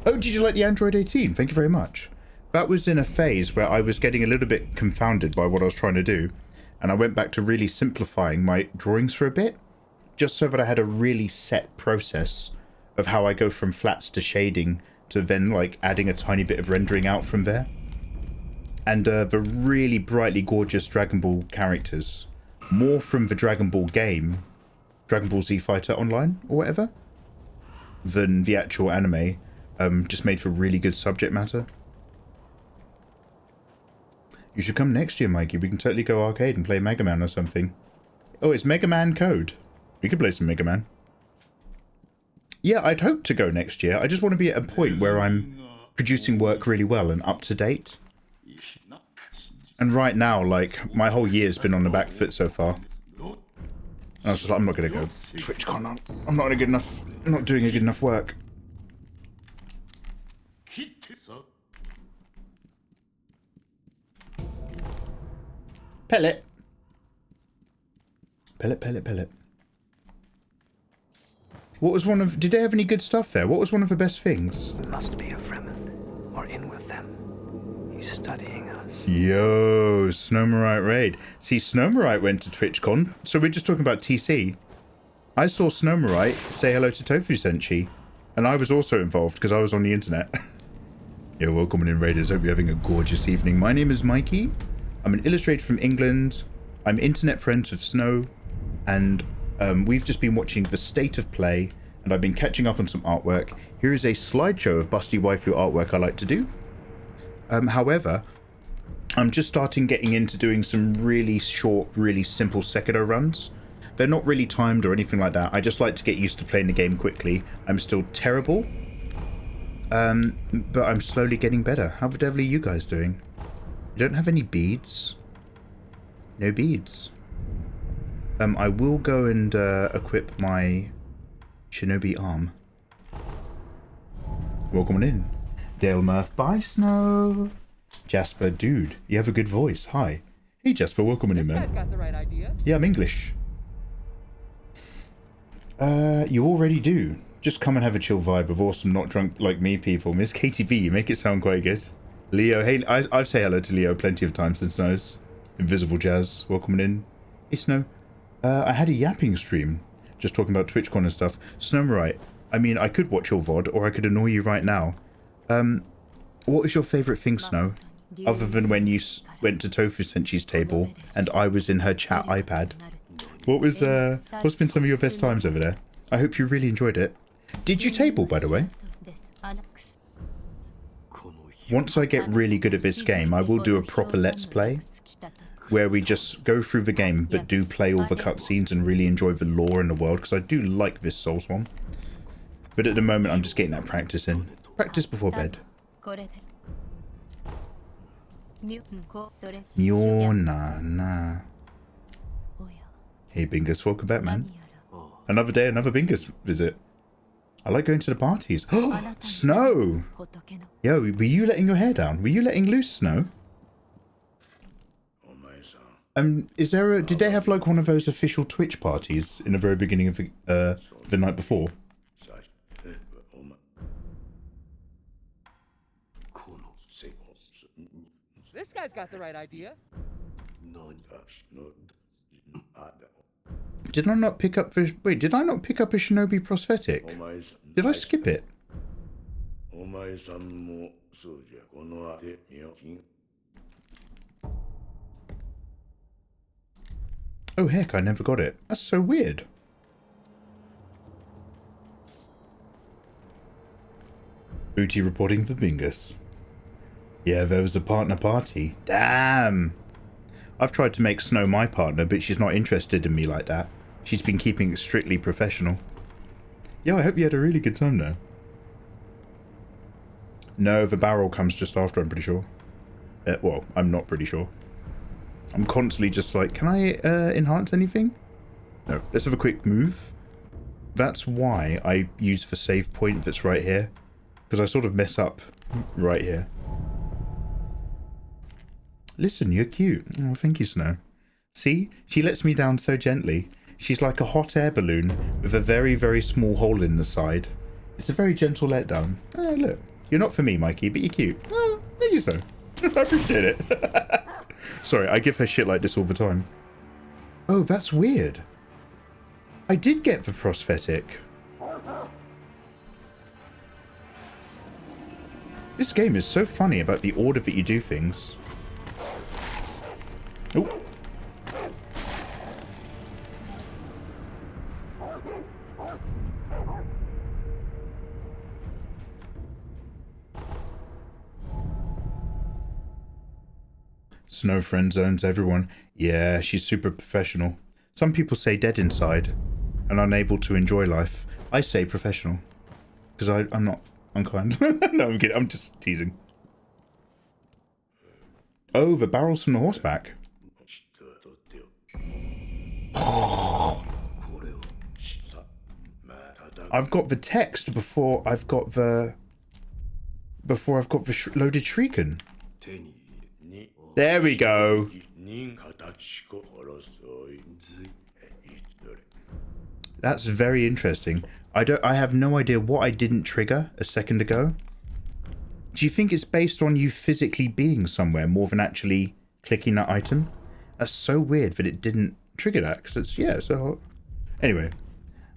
Oh, did you like the Android 18? Thank you very much. That was in a phase where I was getting a little bit confounded by what I was trying to do, and I went back to really simplifying my drawings for a bit, just so that I had a really set process of how I go from flats to shading to then like adding a tiny bit of rendering out from there. And the really brightly gorgeous Dragon Ball characters, more from the Dragon Ball game, Dragon Ball Z Fighter Online or whatever, than the actual anime, just made for really good subject matter. You should come next year, Mikey. We can totally go arcade and play Mega Man or something. Oh, it's Mega Man Code. We could play some Mega Man. Yeah, I'd hope to go next year. I just want to be at a point where I'm producing work really well and up to date. And right now, like, my whole year's been on the back foot so far. I was just like, I'm not going to go TwitchCon. I'm not good enough. I'm not doing a good enough work. Pellet. Pellet. What was one of... Did they have any good stuff there? What was one of the best things? Must be a Fremen, or in with them. He's studying us. Yo, Snowmarite raid. See, Snowmarite went to TwitchCon, so we're just talking about TC. I saw Snowmarite say hello to Tofu Senshi, and I was also involved because I was on the internet. Yo, welcome in, raiders. Hope you're having a gorgeous evening. My name is Mikey. I'm an illustrator from England. I'm internet friends with Snow, and we've just been watching the state of play, and I've been catching up on some artwork. Here is a slideshow of busty waifu artwork I like to do. However, I'm just getting into doing some really short, really simple Secedo runs. They're not really timed or anything like that. I just like to get used to playing the game quickly. I'm still terrible, but I'm slowly getting better. How the devil are you guys doing? You don't have any beads? No beads. I will go and equip my shinobi arm. Welcome in. Dale Murph, bye Snow. Jasper, dude, you have a good voice. Hi. Hey Jasper, welcome in, man. Got the right idea. Yeah, I'm English. You already do. Just come and have a chill vibe of awesome, not drunk like me people. Miss KTB, you make it sound quite good. Leo, hey, I've said hello to Leo plenty of times since Snow's. Invisible Jazz, welcome in. Hey Snow. I had a yapping stream, just talking about TwitchCon and stuff. Snowmarite, I mean, I could watch your VOD, or I could annoy you right now. What was your favourite thing, Snow? Other than when you went to Tofu Senshi's table, and I was in her chat iPad. What's been some of your best times over there? I hope you really enjoyed it. Did you table, by the way? Once I get really good at this game, I will do a proper Let's Play, where we just go through the game, but do play all the cutscenes and really enjoy the lore in the world, because I do like this Souls one. But at the moment, I'm just getting that practice in. Practice before bed. Myo-na-na. Hey, Bingus, welcome back, man. Another day, another Bingus visit. I like going to the parties. Oh, Snow! Yo, were you letting your hair down? Were you letting loose, Snow? Is there a... Did they have, like, one of those official Twitch parties in the very beginning of the night before? This guy's got the right idea. Did I not pick up the... Wait, did I not pick up a shinobi prosthetic? Did I skip it? Oh heck, I never got it. That's so weird. Booty reporting for Bingus. Yeah, there was a partner party. Damn! I've tried to make Snow my partner, but she's not interested in me like that. She's been keeping it strictly professional. Yo, I hope you had a really good time though. No, the barrel comes just after, I'm pretty sure. Well, I'm not pretty sure. I'm constantly just like, can I enhance anything? No, let's have a quick move. That's why I use the save point that's right here. Because I sort of mess up right here. Listen, you're cute. Oh, thank you, Snow. See? She lets me down so gently. She's like a hot air balloon with a very, very small hole in the side. It's a very gentle letdown. Oh, look. You're not for me, Mikey, but you're cute. Oh, thank you, so. I appreciate it. Sorry, I give her shit like this all the time. Oh, that's weird. I did get the prosthetic. This game is so funny about the order that you do things. Oh. Snow friend zones everyone. Yeah, she's super professional. Some people say dead inside and unable to enjoy life. I say professional. Because I'm not unkind. No, I'm kidding. I'm just teasing. Oh, the barrels from the horseback. I've got the text before I've got the... loaded shuriken. There we go. That's very interesting. I have no idea what I didn't trigger a second ago. Do you think it's based on you physically being somewhere more than actually clicking that item? That's so weird that it didn't trigger that, because it's, yeah, so... Anyway,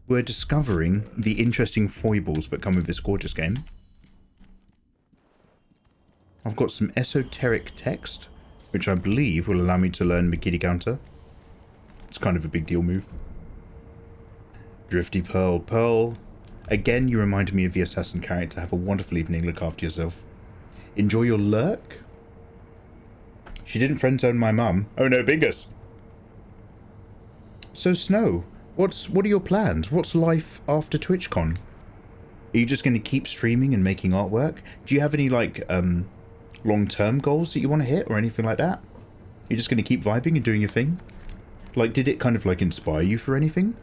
we're discovering the interesting foibles that come with this gorgeous game. I've got some esoteric text, which I believe will allow me to learn Mikiri counter. It's kind of a big deal move. Drifty Pearl. Pearl, again, you reminded me of the assassin character. Have a wonderful evening. Look after yourself. Enjoy your lurk. She didn't friend zone my mum. Oh no, Bingus. So Snow, what are your plans? What's life after TwitchCon? Are you just going to keep streaming and making artwork? Do you have any like long-term goals that you want to hit or anything like that? You're just going to keep vibing and doing your thing? Like, did it kind of like inspire you for anything?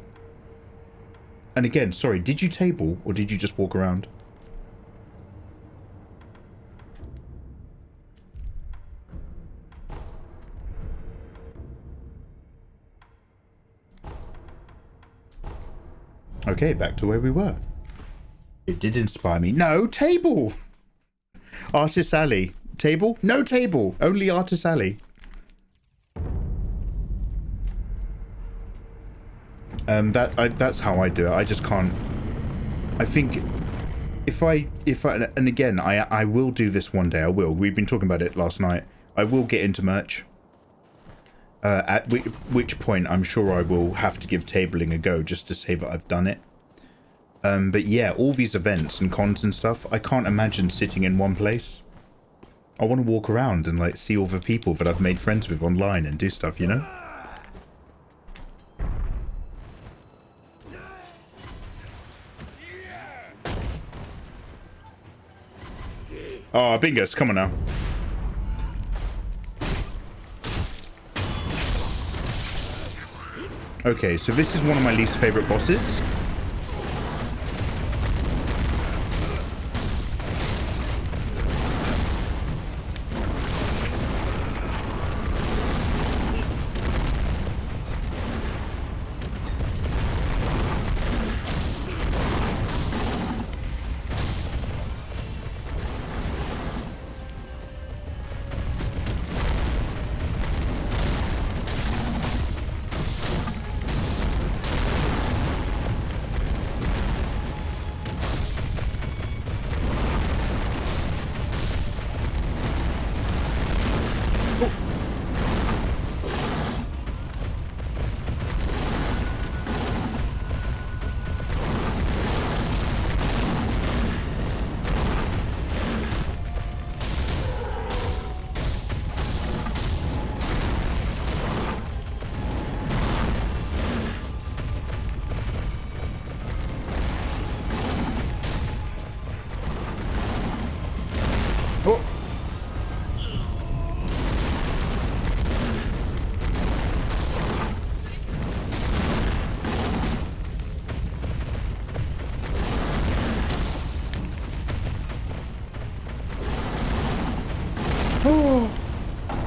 And again, sorry, did you table or did you just walk around? Okay, back to where we were. It did inspire me. No, table! Artist Alley. Table? No table! Only Artist Alley. That's how I do it. I just can't... I think... If I... And again, I will do this one day. I will. We've been talking about it last night. I will get into merch. At which point, I'm sure I will have to give tabling a go just to say that I've done it. But yeah, all these events and cons and stuff, I can't imagine sitting in one place. I want to walk around and like see all the people that I've made friends with online and do stuff, you know? Oh, Bingus, come on now. Okay, so this is one of my least favorite bosses.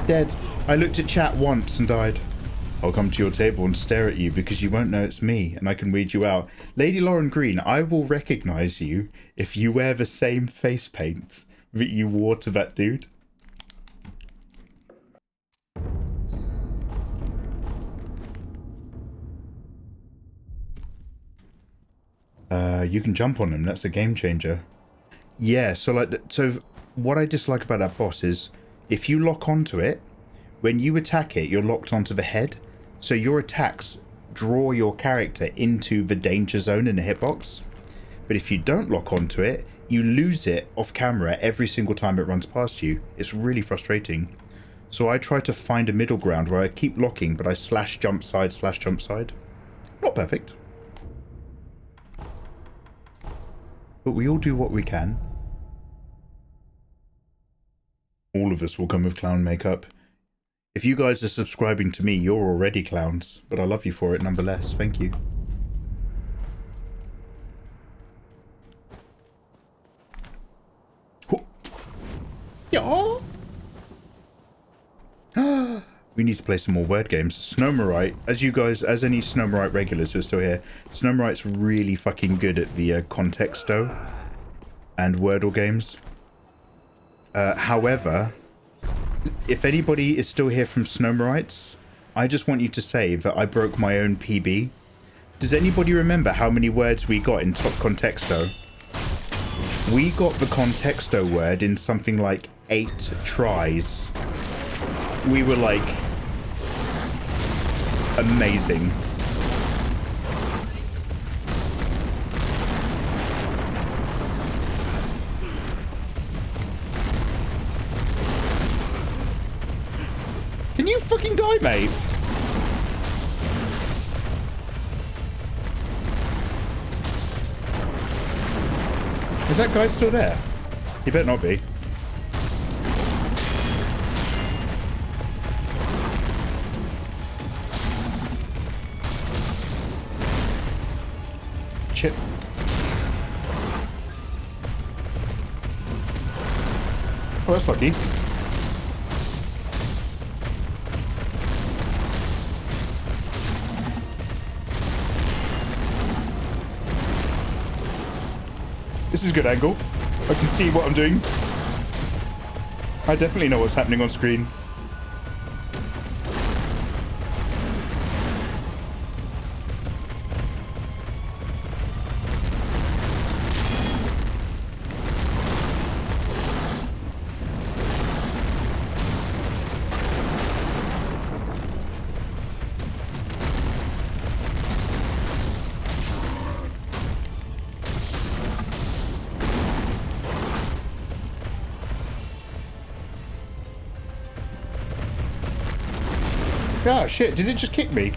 Dead. I looked at chat once and died. I'll come to your table and stare at you because you won't know it's me and I can weed you out. Lady Lauren Green, I will recognize you if you wear the same face paint that you wore to that dude. You can jump on him. That's a game changer. Yeah, so what I dislike about that boss is if you lock onto it, when you attack it, you're locked onto the head. So your attacks draw your character into the danger zone in the hitbox. But if you don't lock onto it, you lose it off camera every single time it runs past you. It's really frustrating. So I try to find a middle ground where I keep locking, but I slash jump side. Not perfect. But we all do what we can. All of us will come with clown makeup. If you guys are subscribing to me, you're already clowns. But I love you for it nonetheless. Thank you. Yeah. We need to play some more word games. Snowmerite, as any Snowmerite regulars who are still here, Snowmerite's really fucking good at the Contexto and Wordle games. However, if anybody is still here from Snowmerites, I just want you to say that I broke my own PB. Does anybody remember how many words we got in Top Contexto? We got the Contexto word in something like 8 tries. We were like amazing. Can you fucking die, mate? Is that guy still there? He better not be. Shit. Oh, that's lucky. This is a good angle. I can see what I'm doing. I definitely know what's happening on screen. Ah, shit, did it just kick me?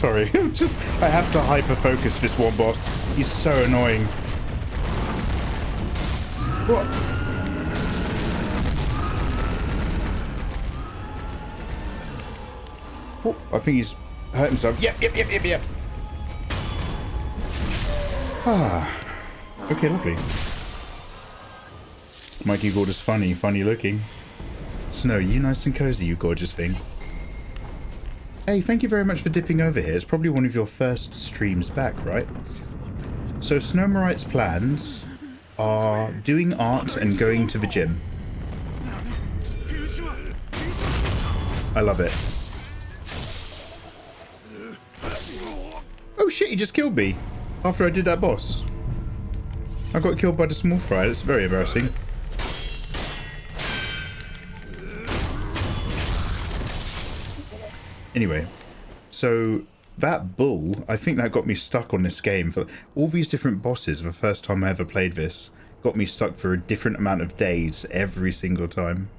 Sorry, I have to hyper focus this one boss. He's so annoying. What? Oh, I think he's hurt himself. Yep. Ah. Okay, lovely. Mikey called us funny looking. Snow, you nice and cozy, you gorgeous thing. Hey, thank you very much for dipping over here. It's probably one of your first streams back, right? So Snowmarite's plans are doing art and going to the gym. I love it. Oh shit, he just killed me after I did that boss. I got killed by the small fry. That's very embarrassing. Anyway, so that bull, I think that got me stuck on this game for all these different bosses. The first time I ever played this got me stuck for a different amount of days every single time.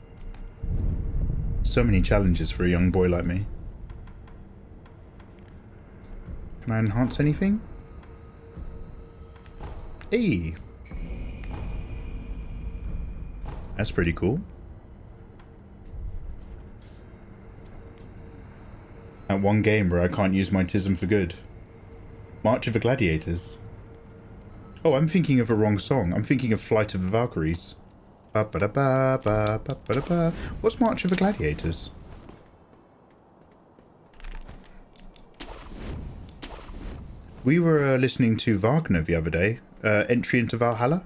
So many challenges for a young boy like me. Can I enhance anything? Hey! That's pretty cool. That one game where I can't use my tism for good. March of the Gladiators. Oh, I'm thinking of a wrong song. I'm thinking of Flight of the Valkyries. Ba-ba-da-ba-ba-ba-ba-da-ba. What's March of the Gladiators? We were listening to Wagner the other day. Entry into Valhalla.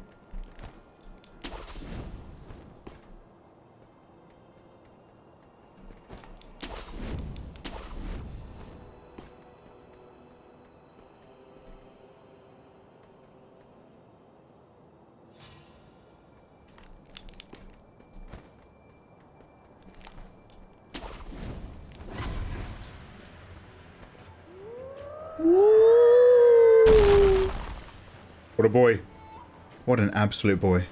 What a boy. What an absolute boy.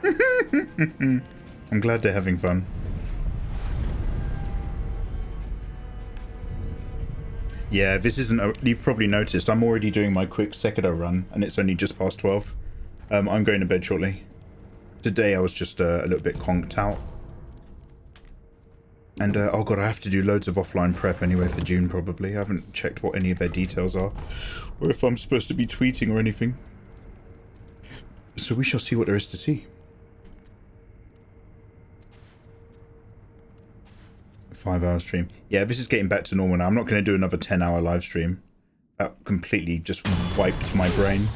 I'm glad they're having fun. Yeah, this isn't... You've probably noticed I'm already doing my quick Secedo run, and it's only just past 12. I'm going to bed shortly. Today I was just a little bit conked out. And, oh god, I have to do loads of offline prep anyway for June, probably. I haven't checked what any of their details are, or if I'm supposed to be tweeting or anything. So we shall see what there is to see. 5-hour stream. Yeah, this is getting back to normal now. I'm not going to do another 10-hour live stream. That completely just wiped my brain.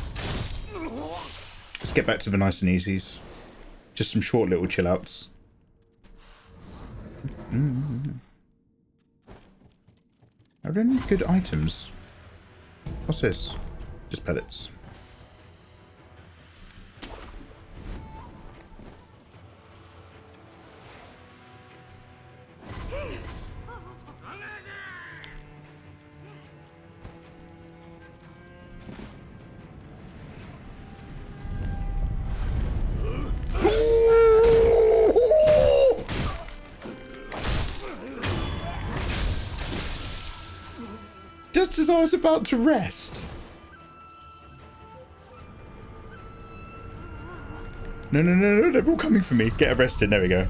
Let's get back to the nice and easies. Just some short little chill outs. Are there any good items? What's this? Just pellets. Just as I was about to rest. No, they're all coming for me. Get arrested, there we go.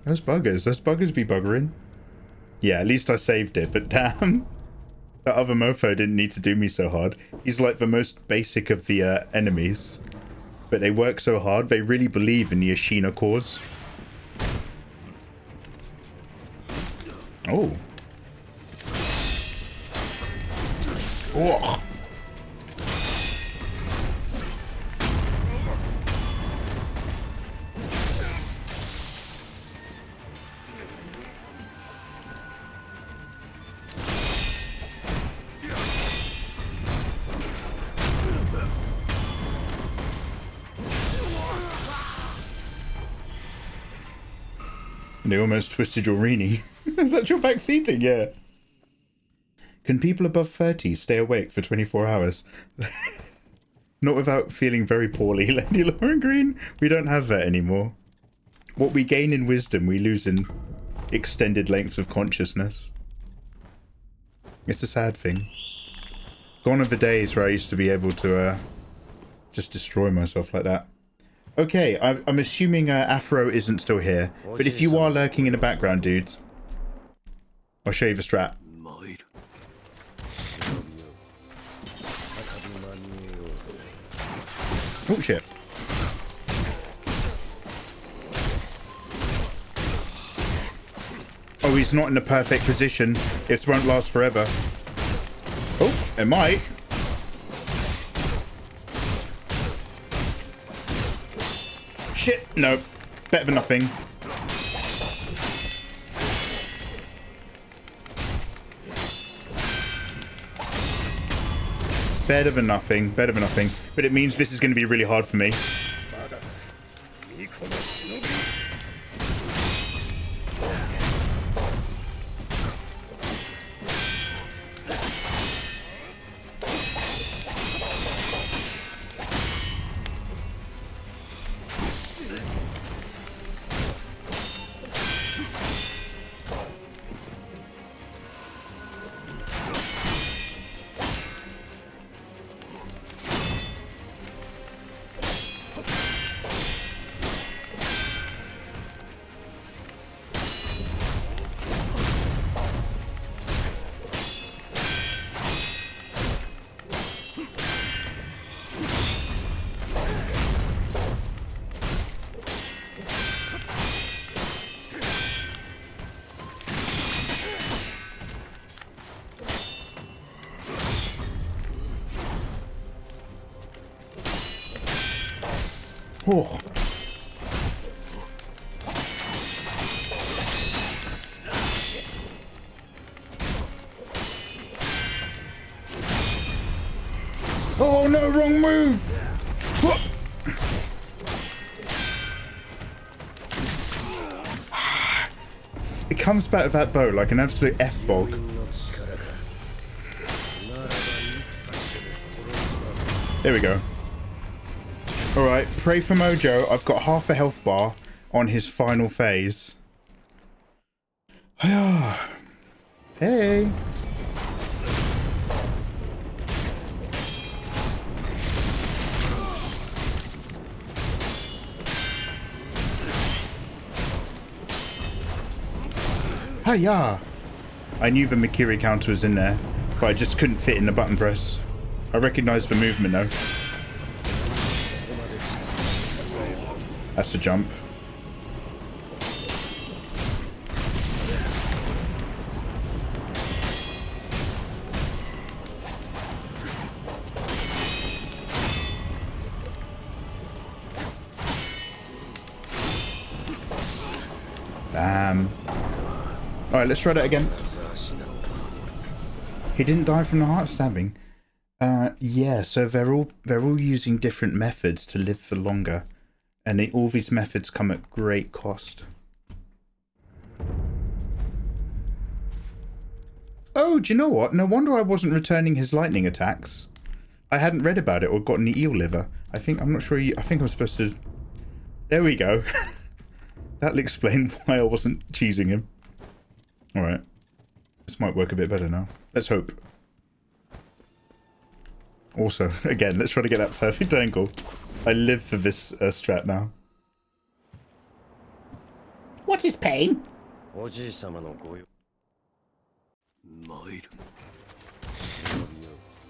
Those buggers be buggering. Yeah, at least I saved it, but damn. That other mofo didn't need to do me so hard. He's like the most basic of the enemies. But they work so hard, they really believe in the Ashina cause. Oh. Oh. They almost twisted your reenie. Is that your back seating? Yeah. Can people above 30 stay awake for 24 hours? Not without feeling very poorly, Lady Lauren Green. We don't have that anymore. What we gain in wisdom, we lose in extended lengths of consciousness. It's a sad thing. Gone are the days where I used to be able to just destroy myself like that. Okay, I'm assuming Afro isn't still here, but if you are lurking in the background, dudes, I'll show you the strat. Oh shit. Oh, he's not in the perfect position. This won't last forever. Oh, it might. Shit, no. Better than nothing. Better than nothing. Better than nothing. But it means this is going to be really hard for me. Oh. Oh no, wrong move! What? It comes back with that bow like an absolute F-bog. There we go. Alright, pray for Mojo. I've got half a health bar on his final phase. Hey! Hiya! I knew the Mikiri counter was in there, but I just couldn't fit in the button press. I recognised the movement though. That's a jump. Bam. Alright, let's try that again. He didn't die from the heart stabbing. Yeah, so they're all using different methods to live for longer. And all these methods come at great cost. Oh, do you know what? No wonder I wasn't returning his lightning attacks. I hadn't read about it or gotten the eel liver. I'm not sure I think I'm supposed to... There we go. That'll explain why I wasn't cheesing him. Alright. This might work a bit better now. Let's hope. Also, again, let's try to get that perfect angle. I live for this strat now. What is pain?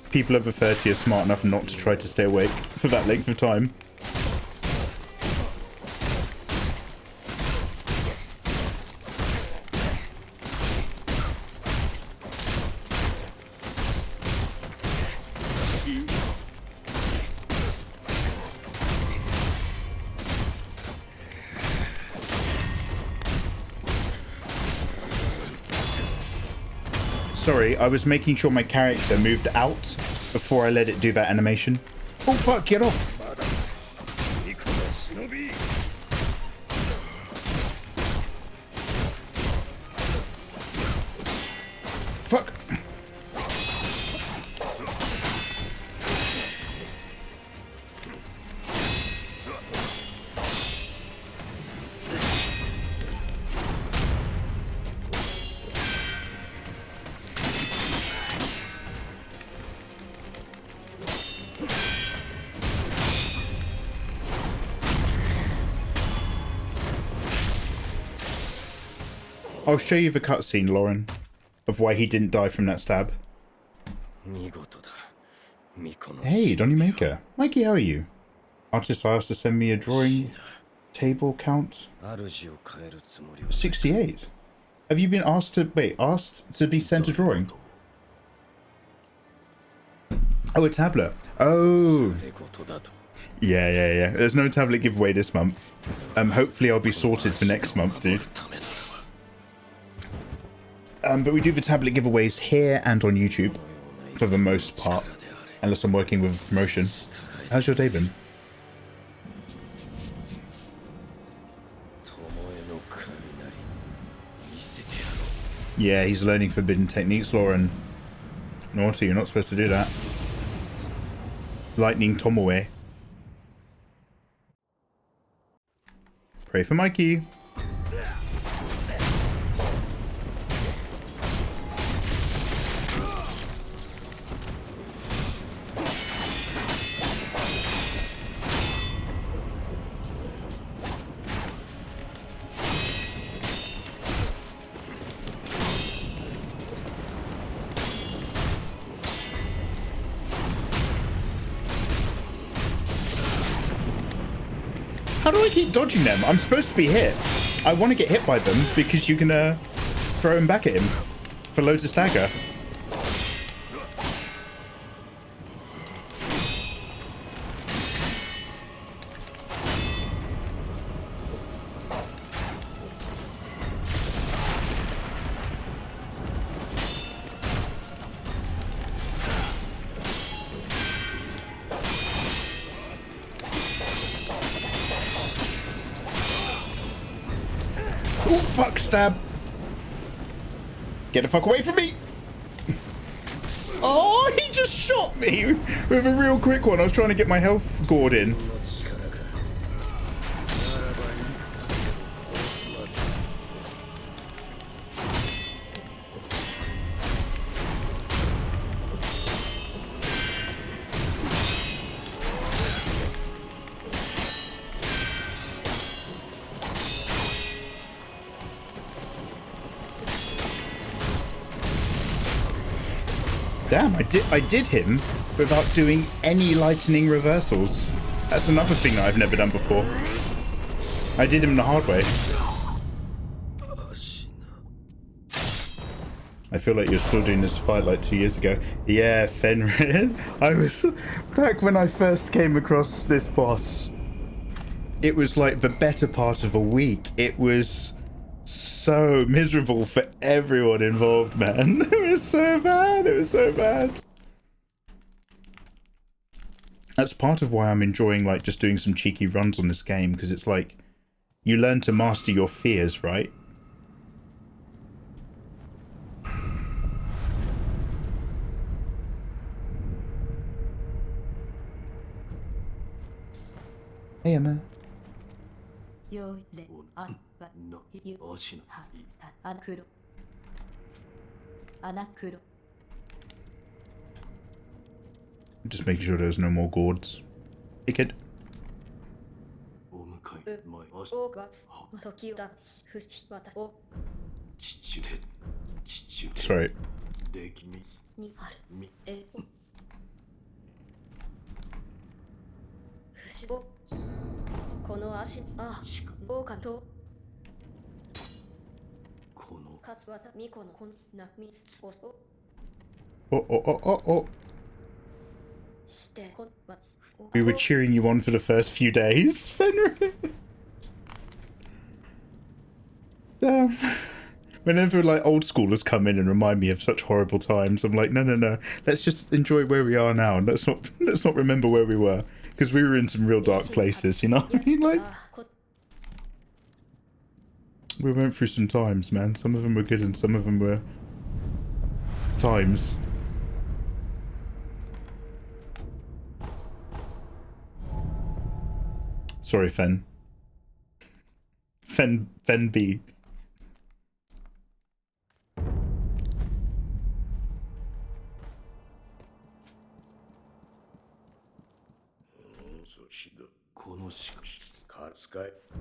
People over 30 are smart enough not to try to stay awake for that length of time. Sorry, I was making sure my character moved out before I let it do that animation. Oh fuck, get off! Fuck! I'll show you the cutscene, Lauren, of why he didn't die from that stab. Hey, Donny Maker. Mikey, how are you? Artist asked to send me a drawing table count. 68. Have you been asked to be sent a drawing? Oh, a tablet. Oh. Yeah. There's no tablet giveaway this month. Hopefully I'll be sorted for next month, dude. But we do the tablet giveaways here and on YouTube for the most part, unless I'm working with promotion. How's your day been? Yeah, he's learning forbidden techniques, Lauren. Naughty, you're not supposed to do that. Lightning Tomoe. Pray for Mikey. How do I keep dodging them? I'm supposed to be hit. I want to get hit by them because you can throw them back at him for loads of stagger. Oh, fuck, stab. Get the fuck away from me. Oh, he just shot me with a real quick one. I was trying to get my health gourd in. Damn, I did him without doing any lightning reversals. That's another thing that I've never done before. I did him the hard way. I feel like you're still doing this fight like 2 years ago. Yeah, Fenrir. I was back when I first came across this boss. It was like the better part of a week. It was so miserable for everyone involved, man. It was so bad. It was so bad. That's part of why I'm enjoying like just doing some cheeky runs on this game, because it's like you learn to master your fears, right? Hey, Emma. Just making sure there's no more gourds. Hey, kid. Sorry. Oh. We were cheering you on for the first few days, Fenrir. Damn. Whenever like old schoolers come in and remind me of such horrible times, I'm like, no. Let's just enjoy where we are now. Let's not remember where we were, because we were in some real dark places, you know what I mean? Like, we went through some times, man. Some of them were good and some of them were times. Sorry, Fen B.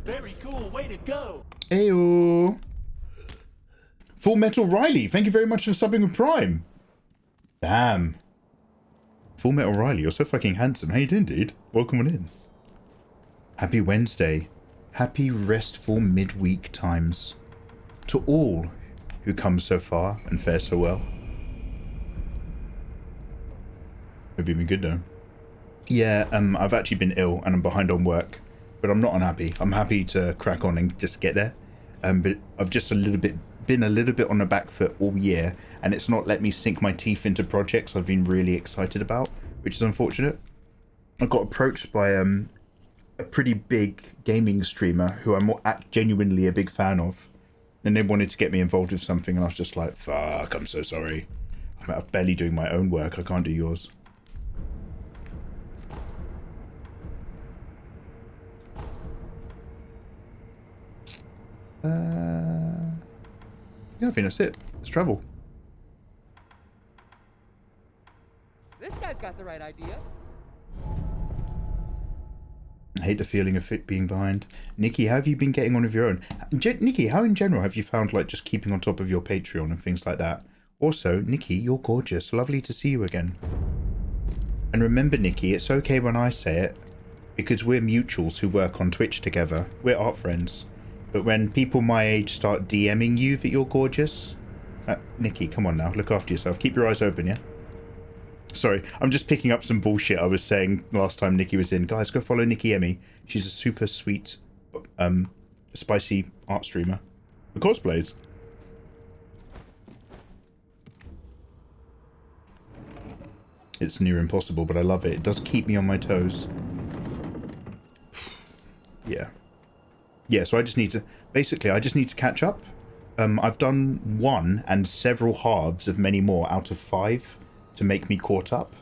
Very cool, way to go. Ayo. Full Metal Riley, thank you very much for subbing with Prime. Damn. Full Metal Riley, you're so fucking handsome. How you doing, dude? Welcome on in. Happy Wednesday. Happy restful midweek times. To all who come so far and fare so well. Hope you've been good though. Yeah, I've actually been ill and I'm behind on work. But I'm not unhappy. I'm happy to crack on and just get there. But I've just been a little bit on the back foot all year, and it's not let me sink my teeth into projects I've been really excited about, which is unfortunate. I got approached by a pretty big gaming streamer who I'm genuinely a big fan of, and they wanted to get me involved with something, and I was just like, fuck, I'm so sorry. I'm barely doing my own work. I can't do yours. Yeah, I think that's it. Let's travel. This guy's got the right idea. I hate the feeling of it being behind. Nikki, how have you been getting on with your own? Nikki, how in general have you found like just keeping on top of your Patreon and things like that? Also, Nikki, you're gorgeous. Lovely to see you again. And remember, Nikki, it's okay when I say it, because we're mutuals who work on Twitch together. We're art friends. But when people my age start DMing you that you're gorgeous... Nikki, come on now. Look after yourself. Keep your eyes open, yeah? Sorry, I'm just picking up some bullshit I was saying last time Nikki was in. Guys, go follow Nikki Emmy. She's a super sweet, spicy art streamer who cosplays. It's near impossible, but I love it. It does keep me on my toes. Yeah. Yeah, so I just need to... Basically, I just need to catch up. I've done one and several halves of many more out of 5 to make me caught up.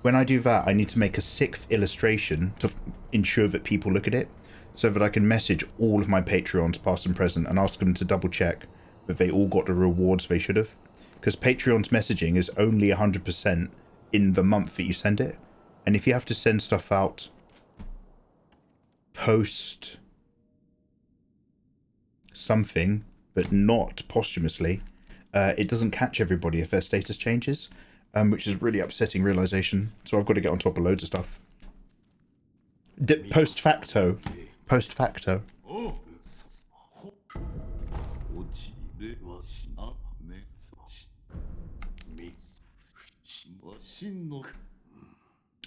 When I do that, I need to make a 6th illustration to ensure that people look at it, so that I can message all of my Patreons, past and present, and ask them to double check that they all got the rewards they should have. Because Patreon's messaging is only 100% in the month that you send it. And if you have to send stuff out post something, but not posthumously, it doesn't catch everybody if their status changes, which is a really upsetting realization. So I've got to get on top of loads of stuff. Post facto. Post facto.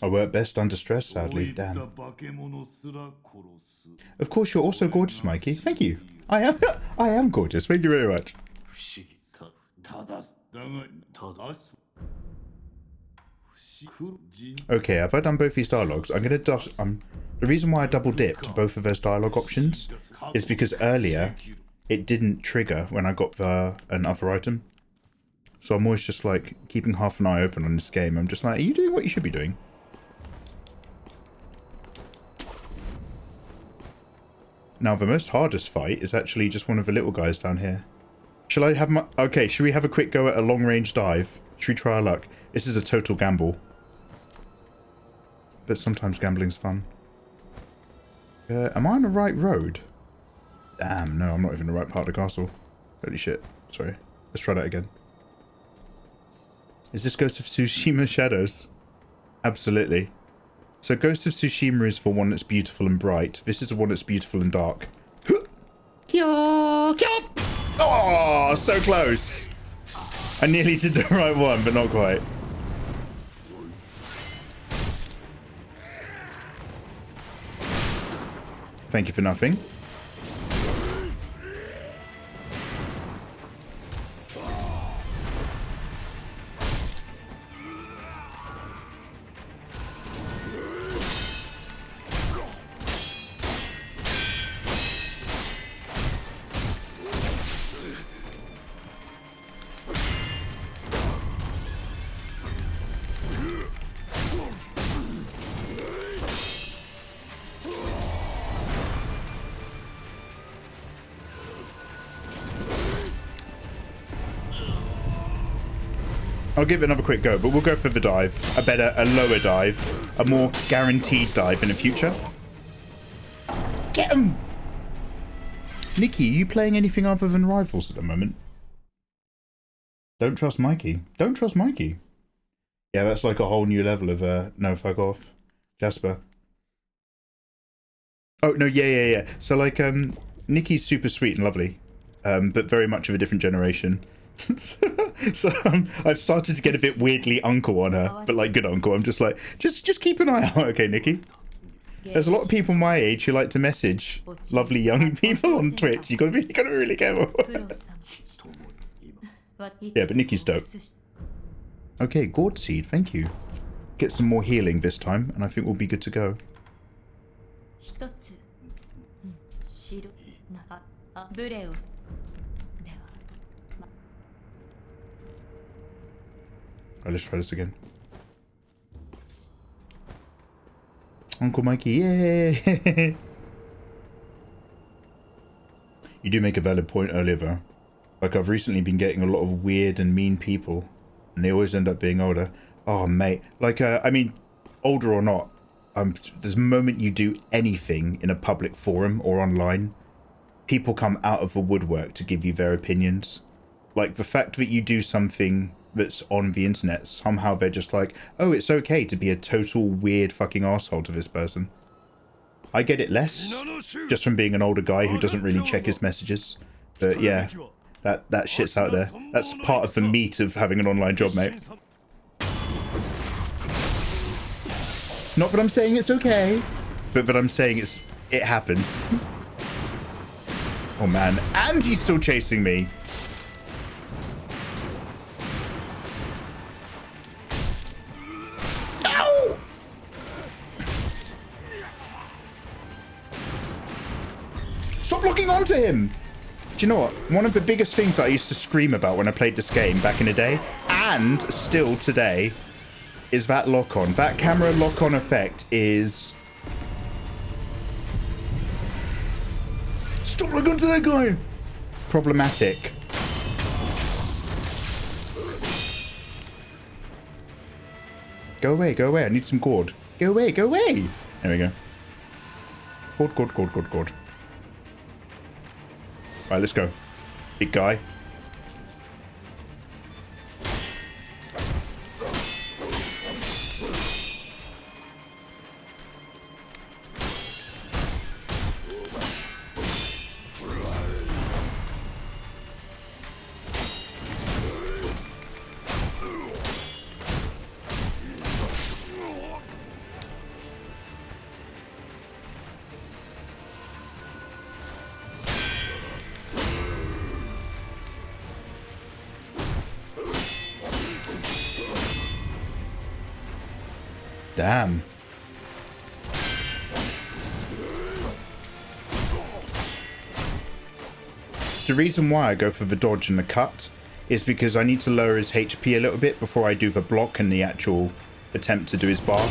I work best under stress, sadly. Damn. Of course, you're also gorgeous, Mikey. Thank you. I am gorgeous. Thank you very much. Okay, have I done both these dialogues? I'm gonna the reason why I double dipped both of those dialogue options is because earlier it didn't trigger when I got another item. So I'm always just like keeping half an eye open on this game. I'm just like, are you doing what you should be doing? Now the most hardest fight is actually just one of the little guys down here. Shall I have my... Okay, should we have a quick go at a long range dive? Should we try our luck? This is a total gamble. But sometimes gambling's fun. Am I on the right road? Damn, no, I'm not even in the right part of the castle. Holy shit. Sorry. Let's try that again. Is this Ghost of Tsushima Shadows? Absolutely. So Ghost of Tsushima is the one that's beautiful and bright. This is the one that's beautiful and dark. Oh, so close. I nearly did the right one, but not quite. Thank you for nothing. I'll give it another quick go, but we'll go for the dive. A lower dive. A more guaranteed dive in the future. Get him! Nikki, are you playing anything other than Rivals at the moment? Don't trust Mikey. Don't trust Mikey. Yeah, that's like a whole new level of no, fuck off. Jasper. Oh, no, yeah. So, like, Nikki's super sweet and lovely, but very much of a different generation. so I've started to get a bit weirdly uncle on her, but, like, good uncle. I'm just like, just keep an eye out, okay, Nikki? There's a lot of people my age who like to message lovely young people on Twitch. You gotta be really careful. Yeah, but Nikki's dope. Okay, gourd seed, thank you. Get some more healing this time, and I think we'll be good to go. Alright, let's try this again. Uncle Mikey, yay! You do make a valid point earlier, though. Like, I've recently been getting a lot of weird and mean people, and they always end up being older. Oh, mate. Like, I mean, older or not, the moment you do anything in a public forum or online, people come out of the woodwork to give you their opinions. Like, the fact that you do something that's on the internet, somehow they're just like, oh, it's okay to be a total weird fucking asshole to this person. I get it less, just from being an older guy who doesn't really check his messages. But yeah, that shit's out there. That's part of the meat of having an online job, mate. Not that I'm saying it's okay, but that I'm saying it happens. Oh man, and he's still chasing me. Ow! Stop looking onto him! Do you know what? One of the biggest things that I used to scream about when I played this game back in the day, and still today, is that lock-on. That camera lock-on effect is... Stop looking onto that guy! Problematic. Go away, go away. I need some gourd. Go away, go away! There we go. Gourd. Alright, let's go. Big guy. Damn. The reason why I go for the dodge and the cut is because I need to lower his HP a little bit before I do the block and the actual attempt to do his bar.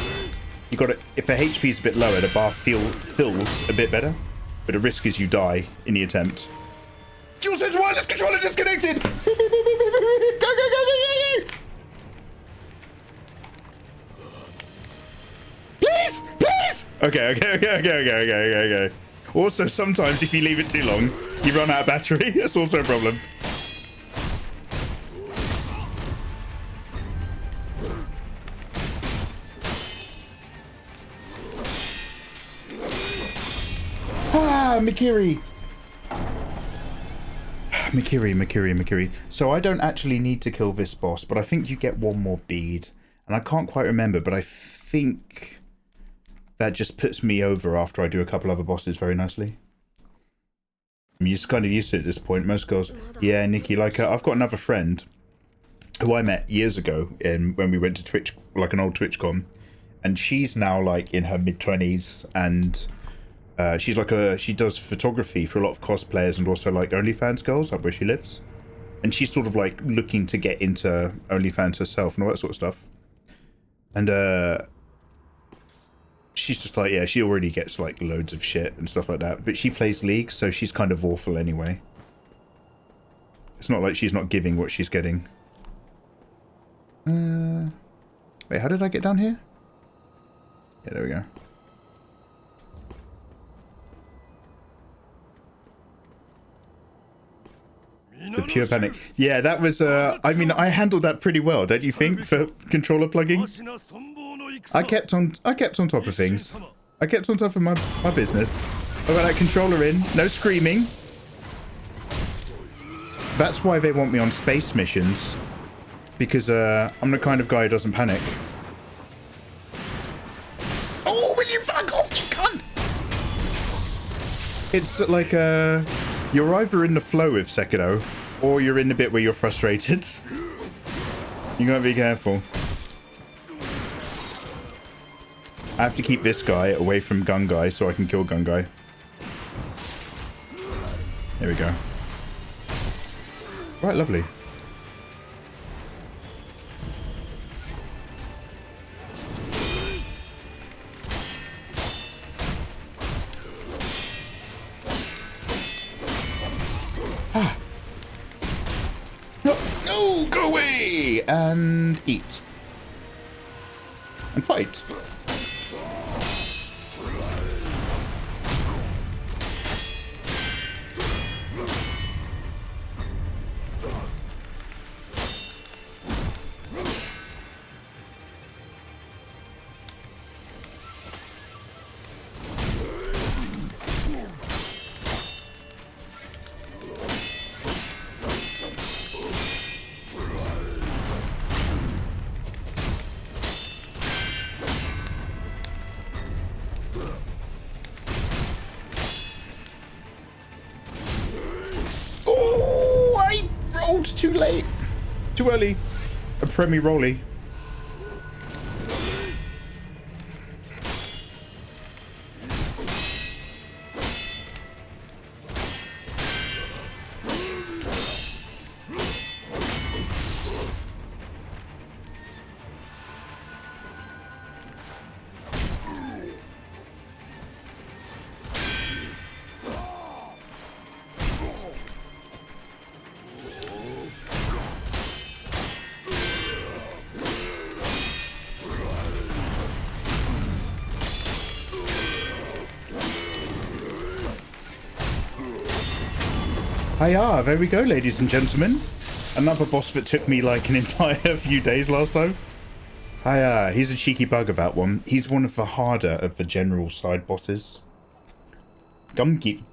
You got to, if the HP is a bit lower, the bar feels a bit better, but the risk is you die in the attempt. Dual sense wireless controller disconnected! Go! Please! Okay. Also, sometimes if you leave it too long, you run out of battery. That's also a problem. Ah, Mikiri. Mikiri. So I don't actually need to kill this boss, but I think you get one more bead. And I can't quite remember, but I think that just puts me over after I do a couple other bosses very nicely. I'm kind of used to it at this point. Most girls, yeah, Nikki, like I've got another friend who I met years ago when we went to Twitch, like an old TwitchCon, and she's now like in her mid-20s, and she's like she does photography for a lot of cosplayers and also like OnlyFans girls up where she lives, and she's sort of like looking to get into OnlyFans herself and all that sort of stuff. And she's just like, yeah, she already gets like loads of shit and stuff like that, but she plays League, so she's kind of awful anyway. It's not like she's not giving what she's getting. Wait, how did I get down here? Yeah, there we go. The pure panic. Yeah, that was, I mean, I handled that pretty well, don't you think, for controller plugging? I kept on top of things. I kept on top of my business. I got that controller in, no screaming. That's why they want me on space missions. Because, I'm the kind of guy who doesn't panic. Oh, will you fuck off, you cunt! It's like, you're either in the flow with Secedo, or you're in the bit where you're frustrated. You gotta be careful. I have to keep this guy away from Gun Guy so I can kill Gun Guy. There we go. Right, lovely. Ah. No, no, go away and eat. And fight. Too late. Too early. A Premi Rolly. Hiya, there we go, ladies and gentlemen. Another boss that took me like an entire few days last time. Hiya, he's a cheeky bugger, that one. He's one of the harder of the general side bosses. Gumgi,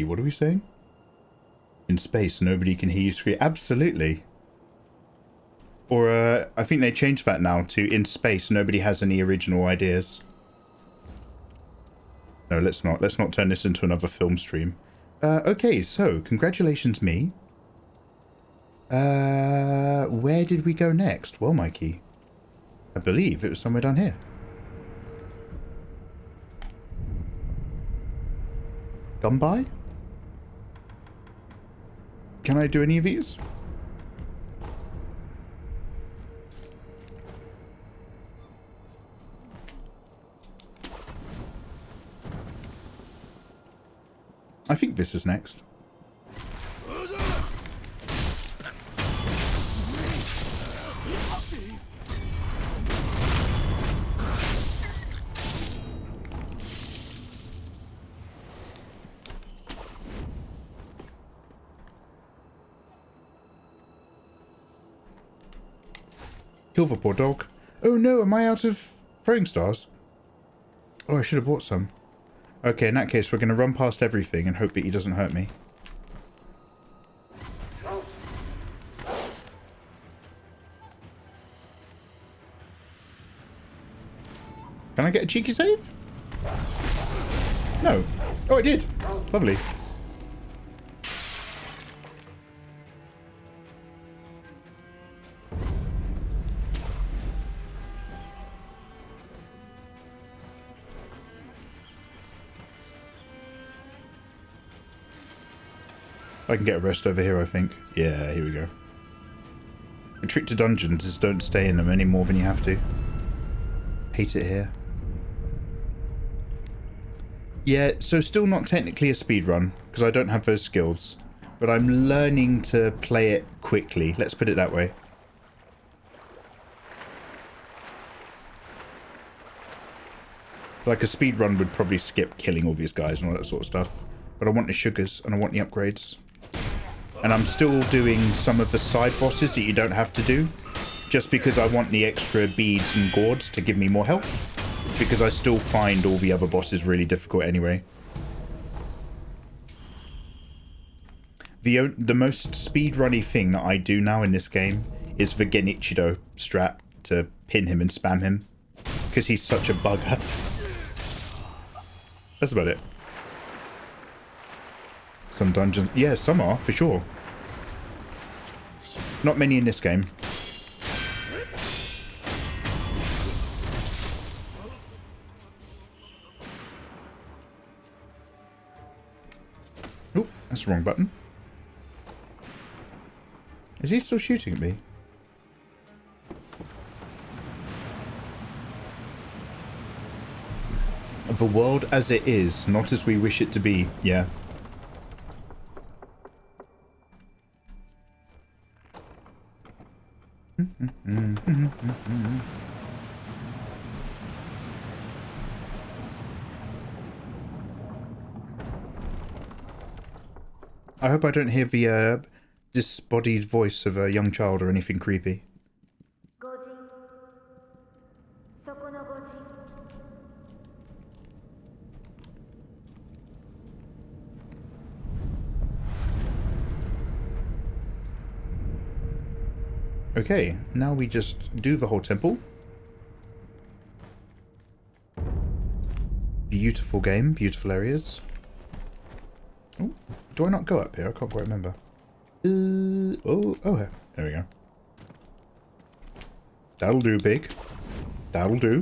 what are we saying? In space, nobody can hear you scream. Absolutely. Or, I think they changed that now to in space, nobody has any original ideas. No, let's not. Let's not turn this into another film stream. Okay, so, congratulations, me. Where did we go next? Well, Mikey, I believe it was somewhere down here. Gumby? Can I do any of these? I think this is next. Kill the poor dog. Oh no, am I out of throwing stars? Oh, I should have bought some. Okay, in that case, we're going to run past everything and hope that he doesn't hurt me. Can I get a cheeky save? No. Oh, I did. Lovely. I can get a rest over here, I think. Yeah, here we go. The trick to dungeons is don't stay in them any more than you have to. Hate it here. Yeah, so still not technically a speedrun, because I don't have those skills. But I'm learning to play it quickly. Let's put it that way. Like a speedrun would probably skip killing all these guys and all that sort of stuff. but I want the sugars and I want the upgrades. And I'm still doing some of the side bosses that you don't have to do, just because I want the extra beads and gourds to give me more health, because I still find all the other bosses really difficult anyway. The most speedrunny thing that I do now in this game is the Genichido strat to pin him and spam him, because he's such a bugger. That's about it. Some dungeons, yeah, some are for sure. Not many in this game. Oh, that's the wrong button. Is he still shooting at me? The world as it is, not as we wish it to be. Yeah. I hope I don't hear the disembodied voice of a young child or anything creepy. Okay, now we just do the whole temple. Beautiful game, beautiful areas. Oh, do I not go up here? I can't quite remember. Oh, there we go. That'll do, pig. That'll do.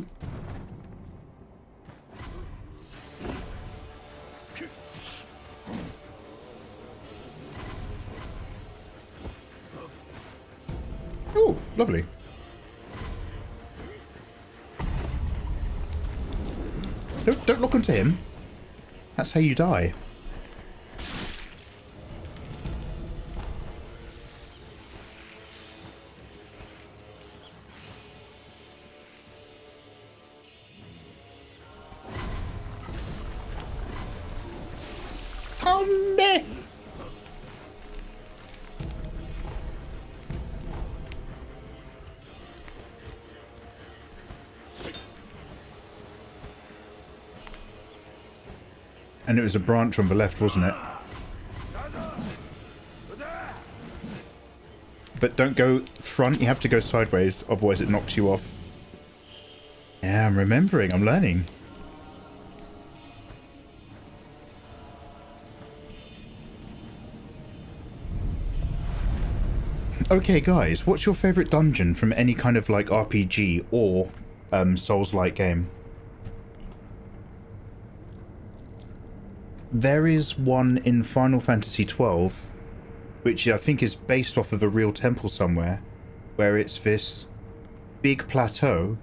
Oh, lovely. Don't look onto him. That's how you die. And it was a branch on the left, wasn't it? But don't go front, you have to go sideways, otherwise it knocks you off. Yeah, I'm remembering, I'm learning. Okay guys, what's your favourite dungeon from any kind of like RPG or Souls-like game? There is one in Final Fantasy XII, which I think is based off of a real temple somewhere, where it's this big plateau,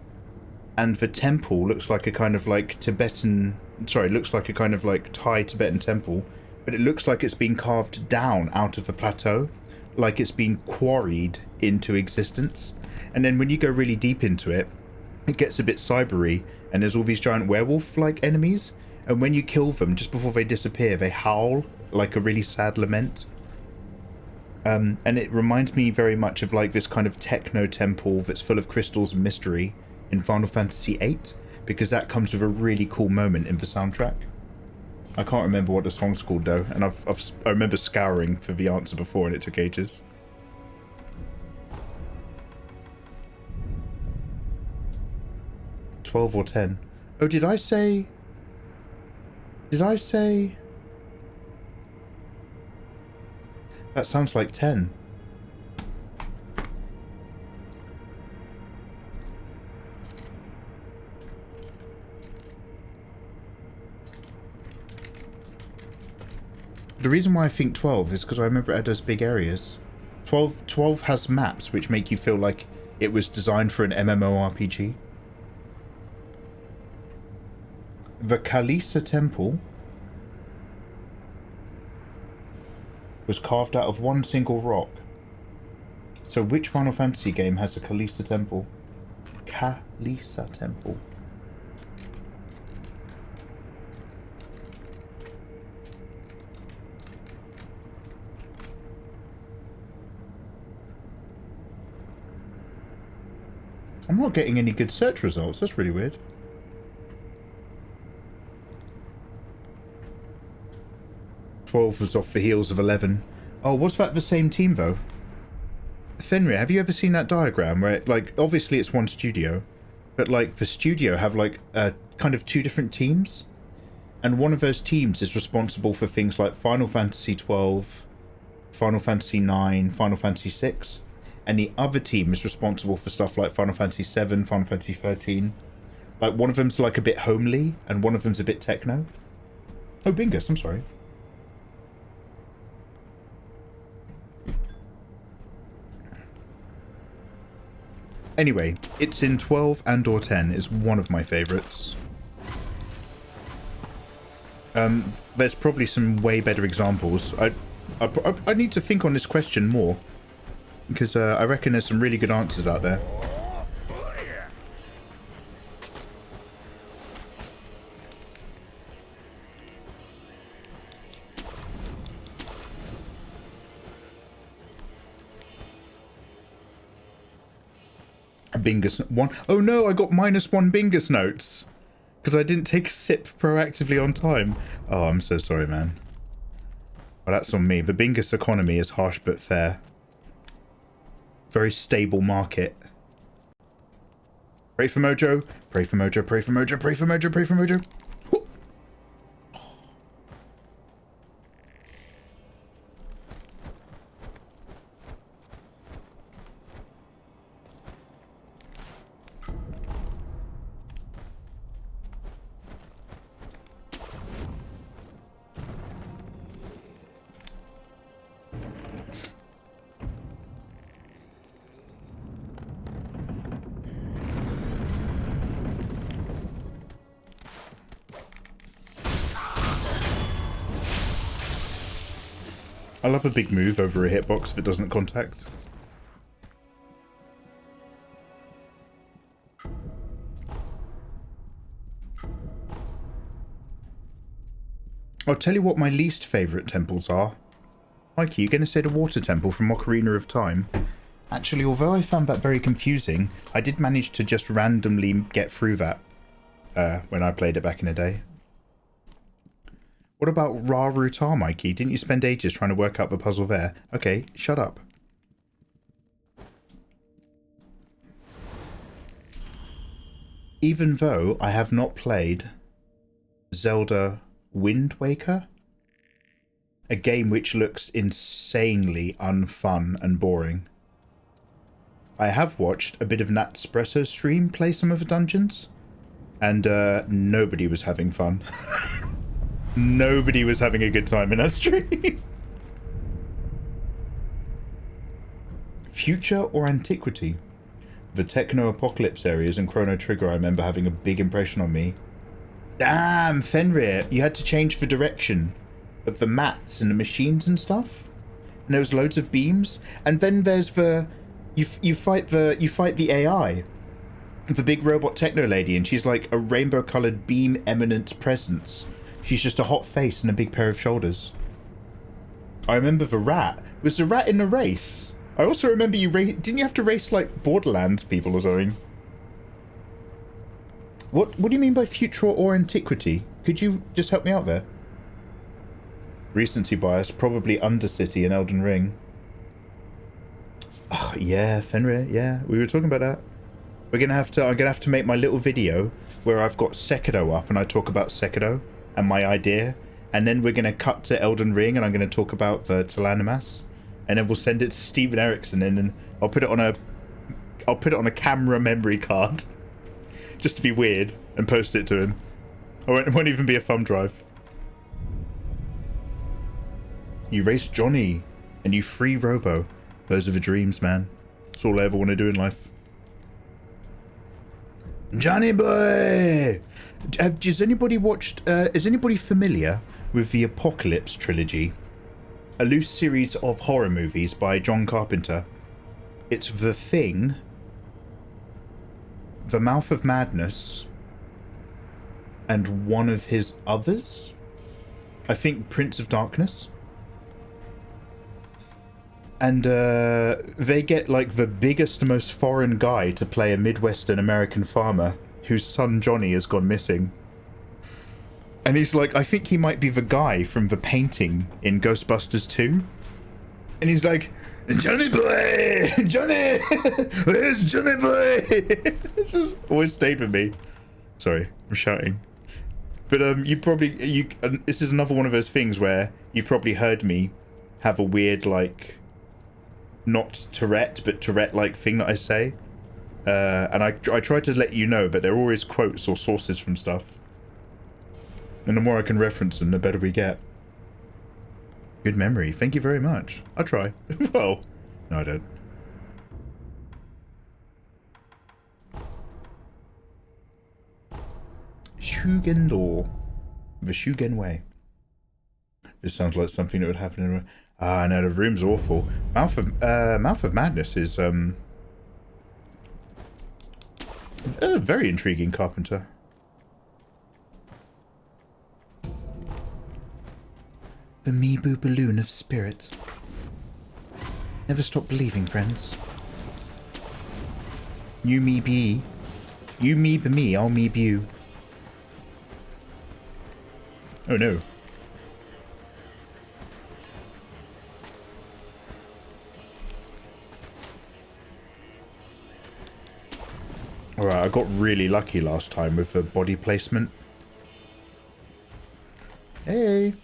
and the temple looks like a kind of like looks like a kind of like Thai Tibetan temple, but it looks like it's been carved down out of the plateau, like it's been quarried into existence. And then when you go really deep into it, it gets a bit cybery, and there's all these giant werewolf-like enemies. And when you kill them, just before they disappear, they howl like a really sad lament. And it reminds me very much of like this kind of techno temple that's full of crystals and mystery in Final Fantasy VIII, because that comes with a really cool moment in the soundtrack. I can't remember what the song's called though, and I remember scouring for the answer before and it took ages. $12 or $10. Oh, did I say... That sounds like 10. The reason why I think 12 is because I remember it had those big areas. 12 has maps which make you feel like it was designed for an MMORPG. The Kalisa Temple was carved out of one single rock. So which Final Fantasy game has a Kalisa Temple? Kalisa Temple. I'm not getting any good search results. That's really weird. "12 was off the heels of 11. Oh, was that the same team though? Fenrir, have you ever seen that diagram where, like, obviously it's one studio, but like the studio have like kind of 2 different teams, and one of those teams is responsible for things like Final Fantasy 12, Final Fantasy 9, Final Fantasy 6, and the other team is responsible for stuff like Final Fantasy 7, Final Fantasy 13. Like, one of them's like a bit homely, and one of them's a bit techno. Oh, Bingus, I'm sorry. Anyway, it's in 12 and or 10 is one of my favourites. There's probably some way better examples. I need to think on this question more, because I reckon there's some really good answers out there. A Bingus 1. Oh no, I got -1 Bingus notes because I didn't take a sip proactively on time. Oh, I'm so sorry, man. Well, that's on me. The Bingus economy is harsh but fair. Very stable market. Pray for Mojo. Pray for Mojo. Pray for Mojo. Pray for Mojo. Pray for Mojo. I love a big move over a hitbox if it doesn't contact. I'll tell you what my least favourite temples are. Mikey, you're going to say the water temple from Ocarina of Time? Actually, although I found that very confusing, I did manage to just randomly get through that when I played it back in the day. What about ritar, Mikey? Didn't you spend ages trying to work out the puzzle there? Okay, shut up. Even though I have not played Zelda Wind Waker, a game which looks insanely unfun and boring, I have watched a bit of Natspresso stream play some of the dungeons, and nobody was having fun. Nobody was having a good time in that stream. Future or antiquity? The techno-apocalypse areas and Chrono Trigger I remember having a big impression on me. Damn, Fenrir, you had to change the direction of the mats and the machines and stuff. And there was loads of beams. And then there's the you fight the AI. The big robot techno lady, and she's like a rainbow-coloured beam eminence presence. She's just a hot face and a big pair of shoulders. I remember the rat. Was the rat in the race? I also remember you didn't you have to race like Borderlands people or something? What do you mean by future or antiquity? Could you just help me out there? Recency bias, probably Undercity and Elden Ring. Oh yeah, Fenrir, yeah, we were talking about that. I'm gonna have to make my little video where I've got Secedo up and I talk about Secedo and my idea, and then we're going to cut to Elden Ring and I'm going to talk about the Telanimas, and then we'll send it to Steven Erickson, and then I'll put it on a camera memory card just to be weird and post it to him. Or it won't even be a thumb drive. You race Johnny and you free Robo. Those are the dreams, man. That's all I ever want to do in life. Johnny boy! Has anybody watched, is anybody familiar with the Apocalypse trilogy? A loose series of horror movies by John Carpenter. It's The Thing, The Mouth of Madness, and one of his others? I think Prince of Darkness. And they get like the biggest, most foreign guy to play a Midwestern American farmer whose son Johnny has gone missing. And he's like, I think he might be the guy from the painting in Ghostbusters 2. And he's like, Johnny boy! Johnny! Where's Johnny boy? This has always stayed with me. Sorry, I'm shouting. But this is another one of those things where you've probably heard me have a weird, like, not Tourette, but Tourette-like thing that I say. And I try to let you know that they're always quotes or sources from stuff. And the more I can reference them, the better we get. Good memory. Thank you very much. I try. Well, no, I don't. Shugendor. The Shugen way. This sounds like something that would happen in a... Ah, no, the room's awful. Mouth of Madness is, a very intriguing carpenter. The Meeboo balloon of spirit. Never stop believing, friends. You me be. You me be me, I'll me be you. Oh no. Alright, I got really lucky last time with the body placement. Hey!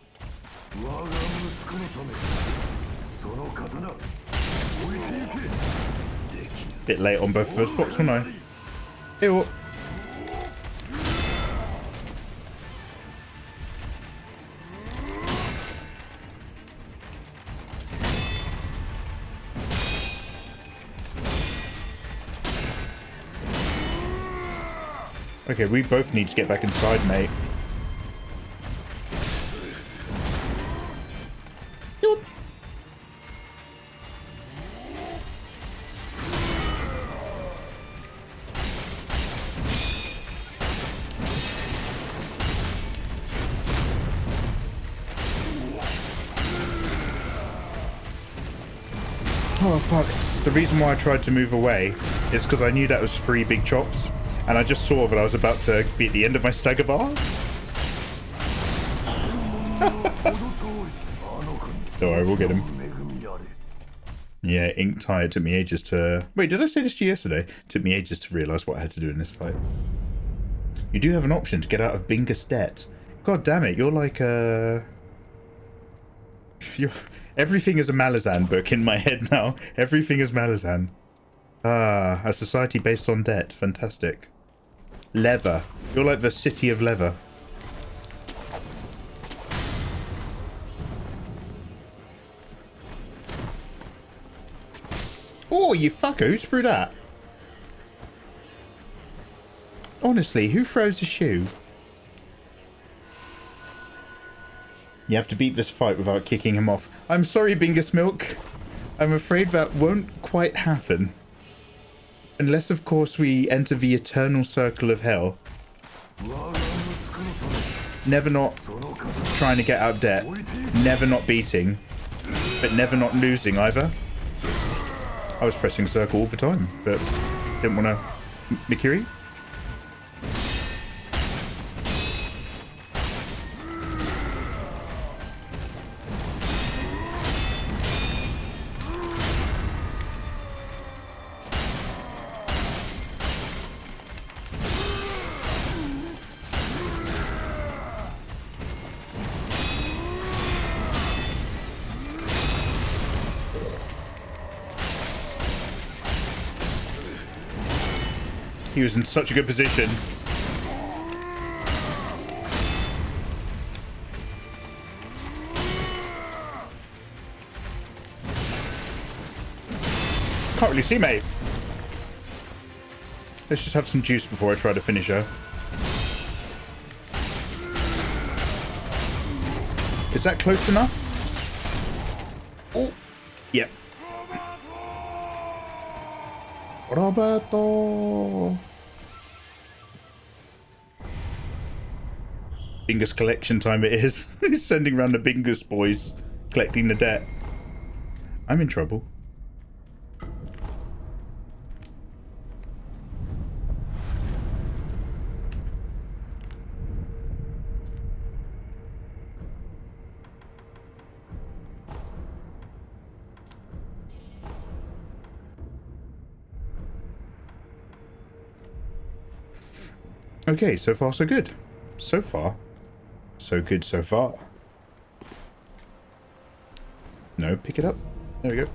Bit late on both of those blocks, wasn't I? Hey, what? Okay, we both need to get back inside, mate. Oh fuck. The reason why I tried to move away is because I knew that was 3 big chops. And I just saw that I was about to be at the end of my stagger bar. Don't worry, we'll get him. Yeah, ink tie. It took me ages to... Wait, did I say this to you yesterday? It took me ages to realise what I had to do in this fight. You do have an option to get out of Bingus debt. God damn it, you're like Everything is a Malazan book in my head now. Everything is Malazan. Ah, a society based on debt. Fantastic. Leather. You're like the city of leather. Oh, you fucker. Who's threw that? Honestly, who throws a shoe? You have to beat this fight without kicking him off. I'm sorry, Bingus Milk. I'm afraid that won't quite happen. Unless, of course, we enter the eternal circle of hell. Never not trying to get out of debt. Never not beating. But never not losing either. I was pressing circle all the time, but didn't want to... Mikiri? He was in such a good position. Can't really see, mate. Let's just have some juice before I try to finish her. Is that close enough? Oh, yep. Roberto. Bingus collection time it is. He's sending around the Bingus boys, collecting the debt. I'm in trouble. Okay, so far so good. So far, so good so far. No, pick it up. There we go.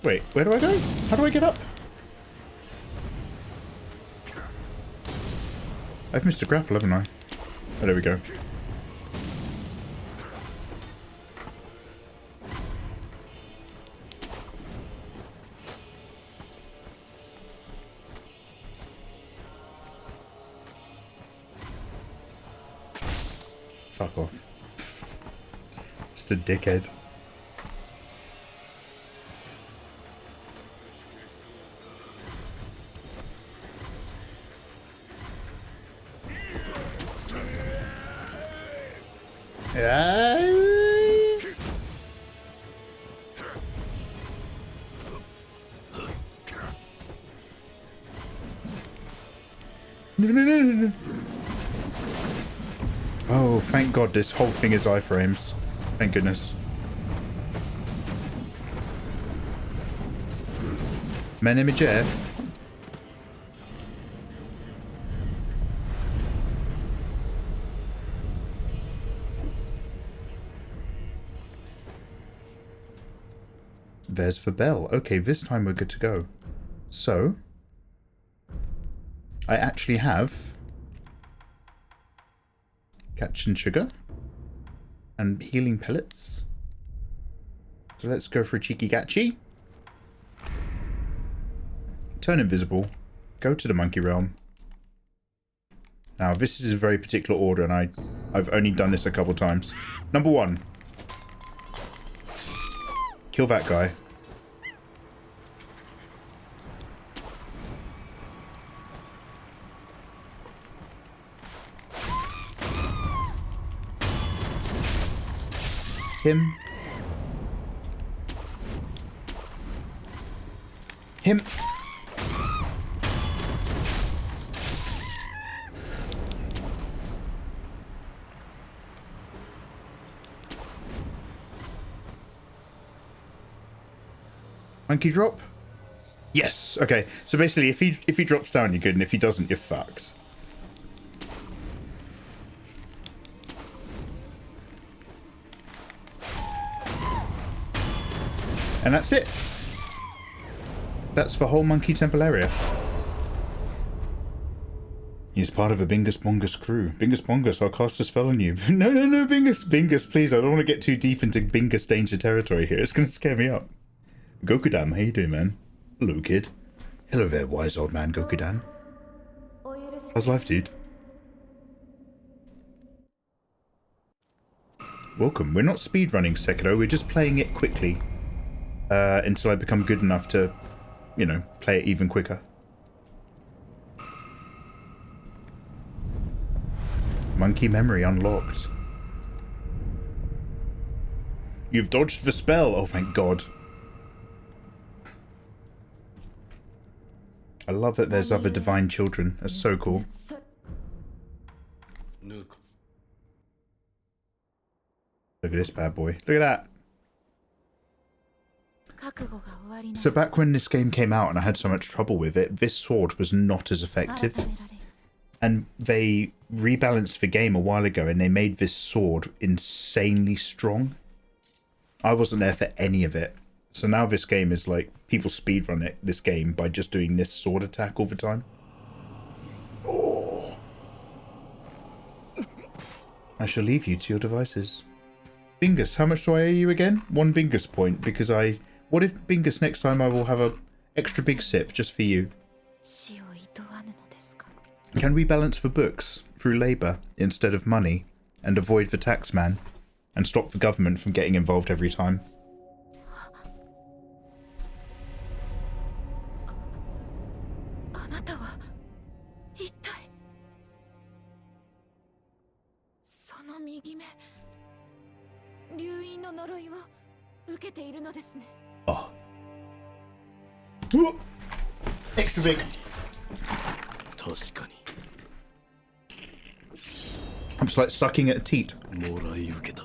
Wait, where do I go? How do I get up? I've missed a grapple, haven't I? Oh, there we go. Fuck off. Just a dickhead. No. Oh, thank God this whole thing is iframes. Thank goodness. My name is Jeff. There's the bell. Okay, this time we're good to go. So, I actually have catching sugar and healing pellets. So let's go for a cheeky gatchy. Turn invisible. Go to the monkey realm. Now this is a very particular order, and I've only done this a couple times. Number 1. Kill that guy. Him. Monkey drop? Yes. Okay. So basically, if he drops down, you're good, and if he doesn't, you're fucked. And that's it. That's the whole Monkey Temple area. He's part of a Bingus Bongus crew. Bingus Bongus, I'll cast a spell on you. No, Bingus. Bingus, please. I don't want to get too deep into Bingus danger territory here. It's going to scare me up. Gokudan, how you doing, man? Hello, kid. Hello there, wise old man Gokudan. How's life, dude? Welcome. We're not speedrunning Sekiro, we're just playing it quickly. Until I become good enough to, you know, play it even quicker. Monkey memory unlocked. You've dodged the spell. Oh, thank God. I love that there's other divine children. That's so cool. Look at this bad boy. Look at that. So back when this game came out and I had so much trouble with it, this sword was not as effective. And they rebalanced the game a while ago and they made this sword insanely strong. I wasn't there for any of it. So now this game is like, people speedrun this game by just doing this sword attack all the time. Oh. I shall leave you to your devices. Bingus, how much do I owe you again? 1 Bingus point, because what if Bingus next time I will have a extra big sip just for you? Can we balance for books through labour instead of money and avoid the tax man and stop the government from getting involved every time? たは一体その右目流因の呪いを受けているのですね。 Extra big. 確かに I'm just like sucking at a teat. もらい受けた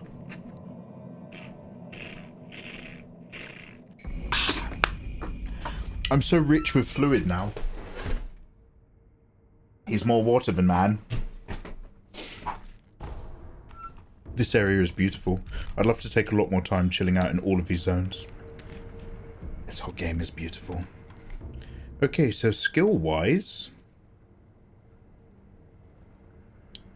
I'm so rich with fluid now. He's more water than man. This area is beautiful. I'd love to take a lot more time chilling out in all of these zones. This whole game is beautiful. Okay, so skill-wise,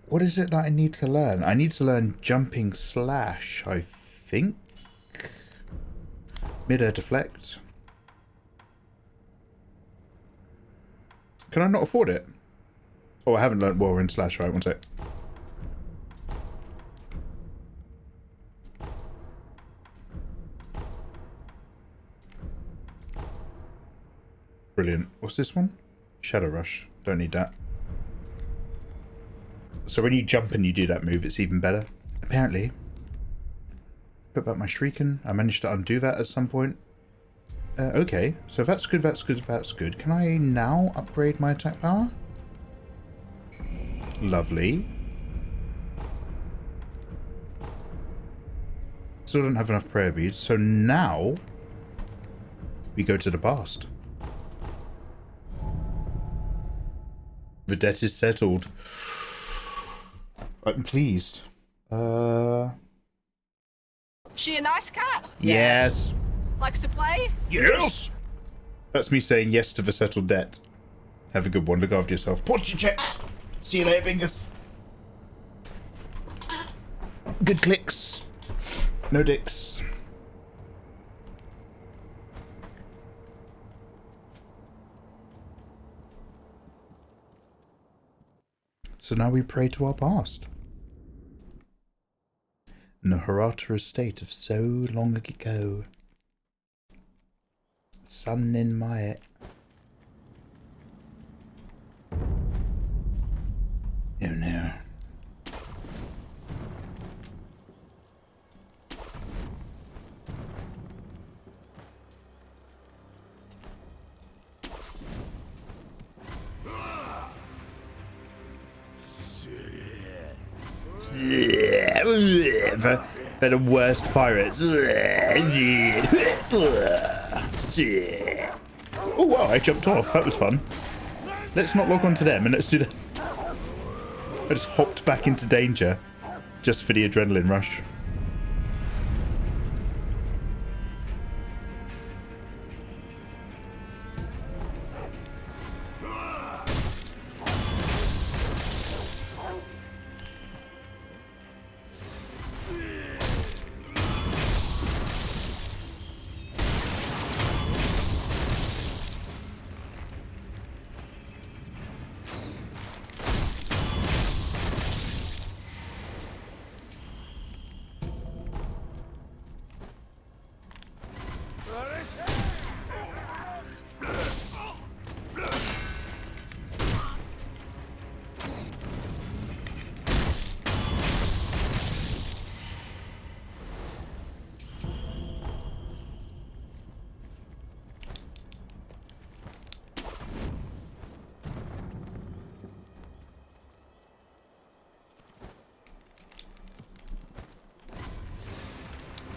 what is it that I need to learn? I need to learn jumping slash, I think. Mid-air deflect. Can I not afford it? Oh, I haven't learnt while we're in slash, right? One sec. Brilliant. What's this one? Shadow Rush. Don't need that. So when you jump and you do that move, it's even better. Apparently. Put back my shrieking. I managed to undo that at some point. Okay. So that's good, that's good, that's good. Can I now upgrade my attack power? Lovely. Still don't have enough prayer beads. So now we go to the past. The debt is settled. I'm pleased. She a nice cat? Yes. Likes to play? Yes. That's me saying yes to the settled debt. Have a good one. Look after yourself. Posture check. See you later, fingers. Good clicks. No dicks. So now we pray to our past. Naharata estate of so long ago. Sun in my... Oh no. They're the worst pirates. Oh wow, I jumped off. That was fun. Let's not log on to them and let's do that. I just hopped back into danger just for the adrenaline rush.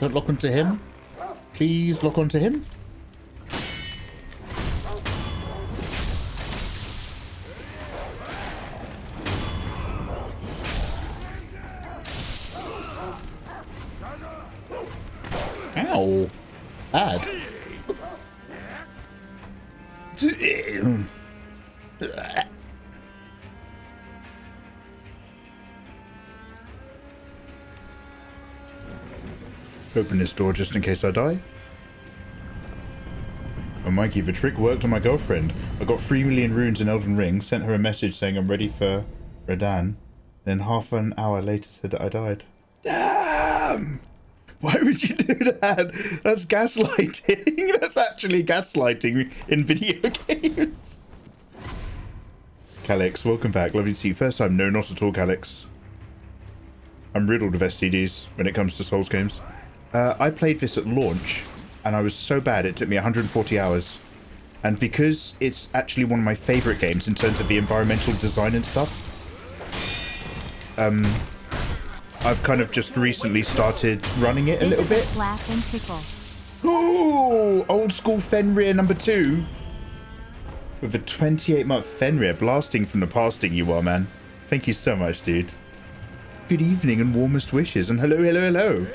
Don't lock onto him. Please lock onto him. Ow. Bad. Open this door just in case I die. Oh Mikey, the trick worked on my girlfriend. I got 3 million runes in Elden Ring, sent her a message saying I'm ready for Radan, then half an hour later said that I died. Damn! Why would you do that? That's gaslighting. That's actually gaslighting in video games. Calix, welcome back. Lovely to see you. First time, no, not at all, Calix. I'm riddled of STDs when it comes to Souls games. I played this at launch, and I was so bad it took me 140 hours. And because it's actually one of my favourite games in terms of the environmental design and stuff, I've kind of just recently started running it a little bit. Slap and tickle. Ooh, old school Fenrir #2. With a 28-month Fenrir blasting from the pasting you are, man. Thank you so much, dude. Good evening and warmest wishes, and hello, hello, hello.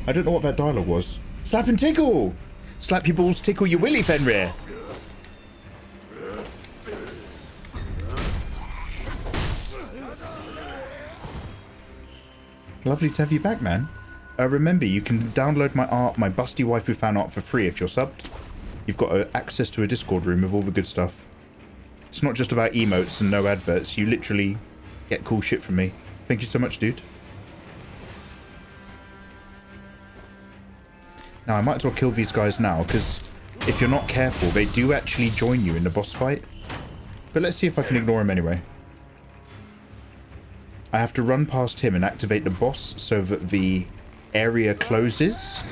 I don't know what that dialogue was. Slap and tickle! Slap your balls, tickle your willy, Fenrir. Lovely to have you back, man. Remember, you can download my art, my busty waifu fan art for free if you're subbed. You've got access to a Discord room with all the good stuff. It's not just about emotes and no adverts. You literally get cool shit from me. Thank you so much, dude. Now, I might as well kill these guys now, because if you're not careful, they do actually join you in the boss fight. But let's see if I can ignore him anyway. I have to run past him and activate the boss so that the area closes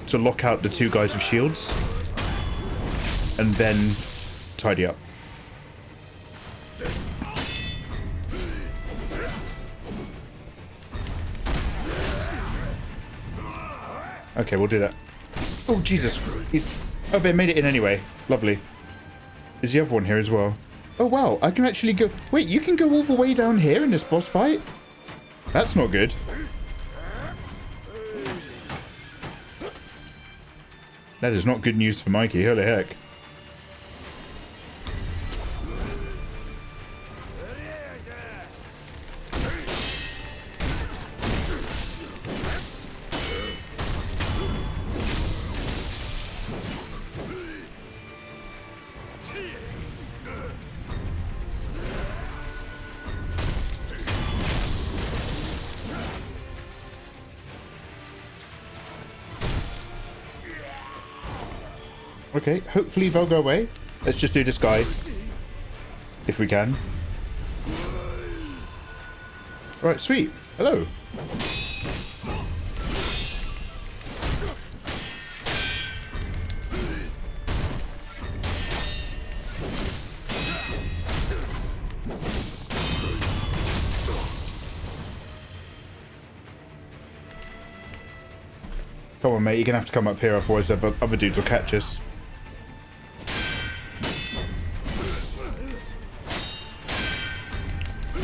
to lock out the two guys with shields. And then tidy up. Okay, we'll do that. Oh, Jesus. Oh, they made it in anyway. Lovely. Is the other one here as well? Oh, wow. I can actually go... Wait, you can go all the way down here in this boss fight? That's not good. That is not good news for Mikey. Holy heck. Okay, hopefully they'll go away. Let's just do this guy. If we can. Right, sweet. Hello. Come on, mate. You're going to have to come up here, otherwise the other dudes will catch us.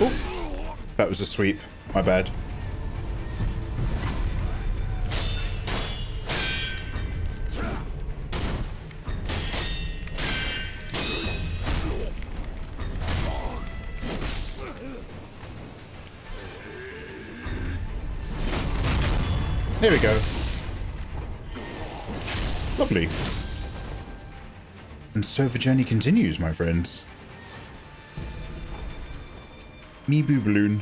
Oh, that was a sweep. My bad. There we go. Lovely. And so the journey continues, my friends. Mibu Balloon.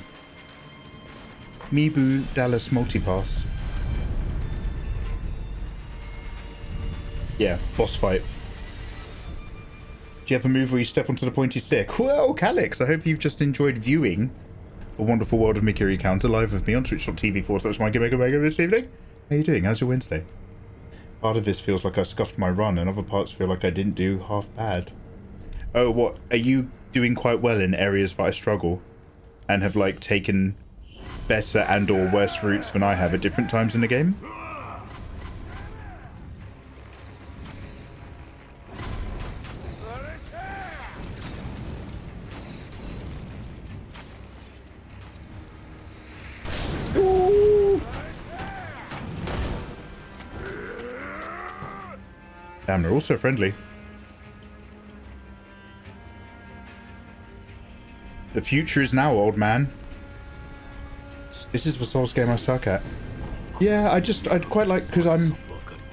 Mibu Dallas Multipass. Yeah, boss fight. Do you have a move where you step onto the pointy stick? Well, Calix, I hope you've just enjoyed viewing A Wonderful World of Mikiri Counter live with me on twitch.tv/MikeyMegaMega this evening. How you doing? How's your Wednesday? Part of this feels like I scuffed my run, and other parts feel like I didn't do half bad. Oh, what? Are you doing quite well in areas that I struggle? And have, like, taken better and or worse routes than I have at different times in the game? Ooh. Damn, they're also friendly. The future is now, old man. This is the Souls game I suck at. Yeah, I'd quite like, because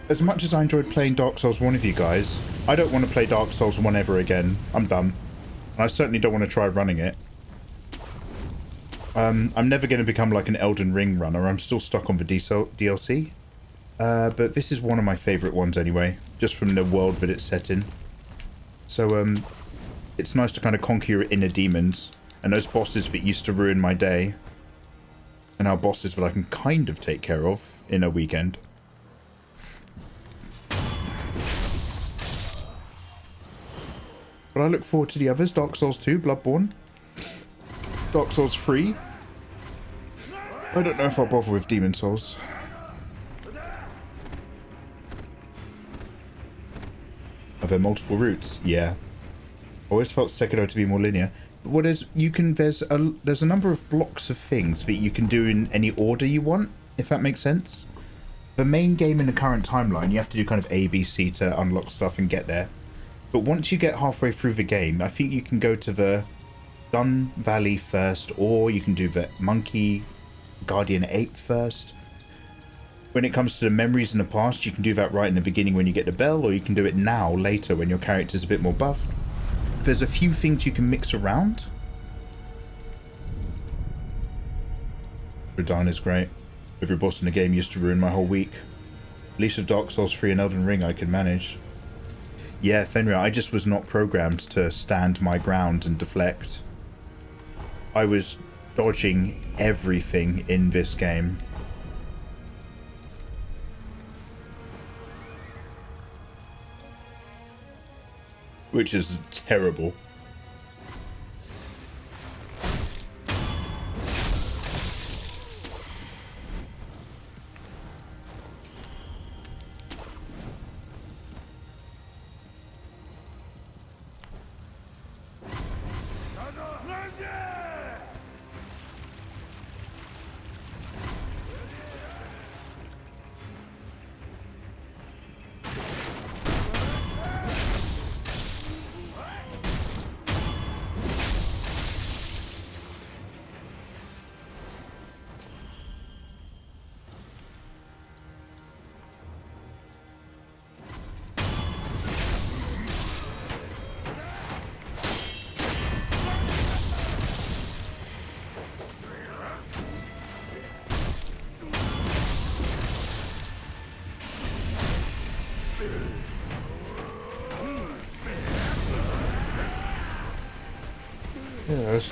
as much as I enjoyed playing Dark Souls 1 with you guys, I don't want to play Dark Souls 1 ever again. I'm done. And I certainly don't want to try running it. I'm never going to become like an Elden Ring runner. I'm still stuck on the DLC. But this is one of my favourite ones anyway, just from the world that it's set in. So, It's nice to kind of conquer your inner demons and those bosses that used to ruin my day. And now bosses that I can kind of take care of in a weekend. But I look forward to the others. Dark Souls 2, Bloodborne. Dark Souls 3. I don't know if I'll bother with Demon Souls. Are there multiple routes? Yeah. I always felt Sekiro to be more linear. But what is, there's a number of blocks of things that you can do in any order you want, if that makes sense. The main game in the current timeline, you have to do kind of A, B, C to unlock stuff and get there. But once you get halfway through the game, I think you can go to the Gun Valley first, or you can do the Monkey Guardian Ape first. When it comes to the memories in the past, you can do that right in the beginning when you get the bell, or you can do it now, later, when your character's a bit more buffed. There's a few things you can mix around. Radana's great. Every boss in the game used to ruin my whole week. At least with Dark Souls 3 and Elden Ring I could manage. Yeah, Fenrir, I just was not programmed to stand my ground and deflect. I was dodging everything in this game. Which is terrible.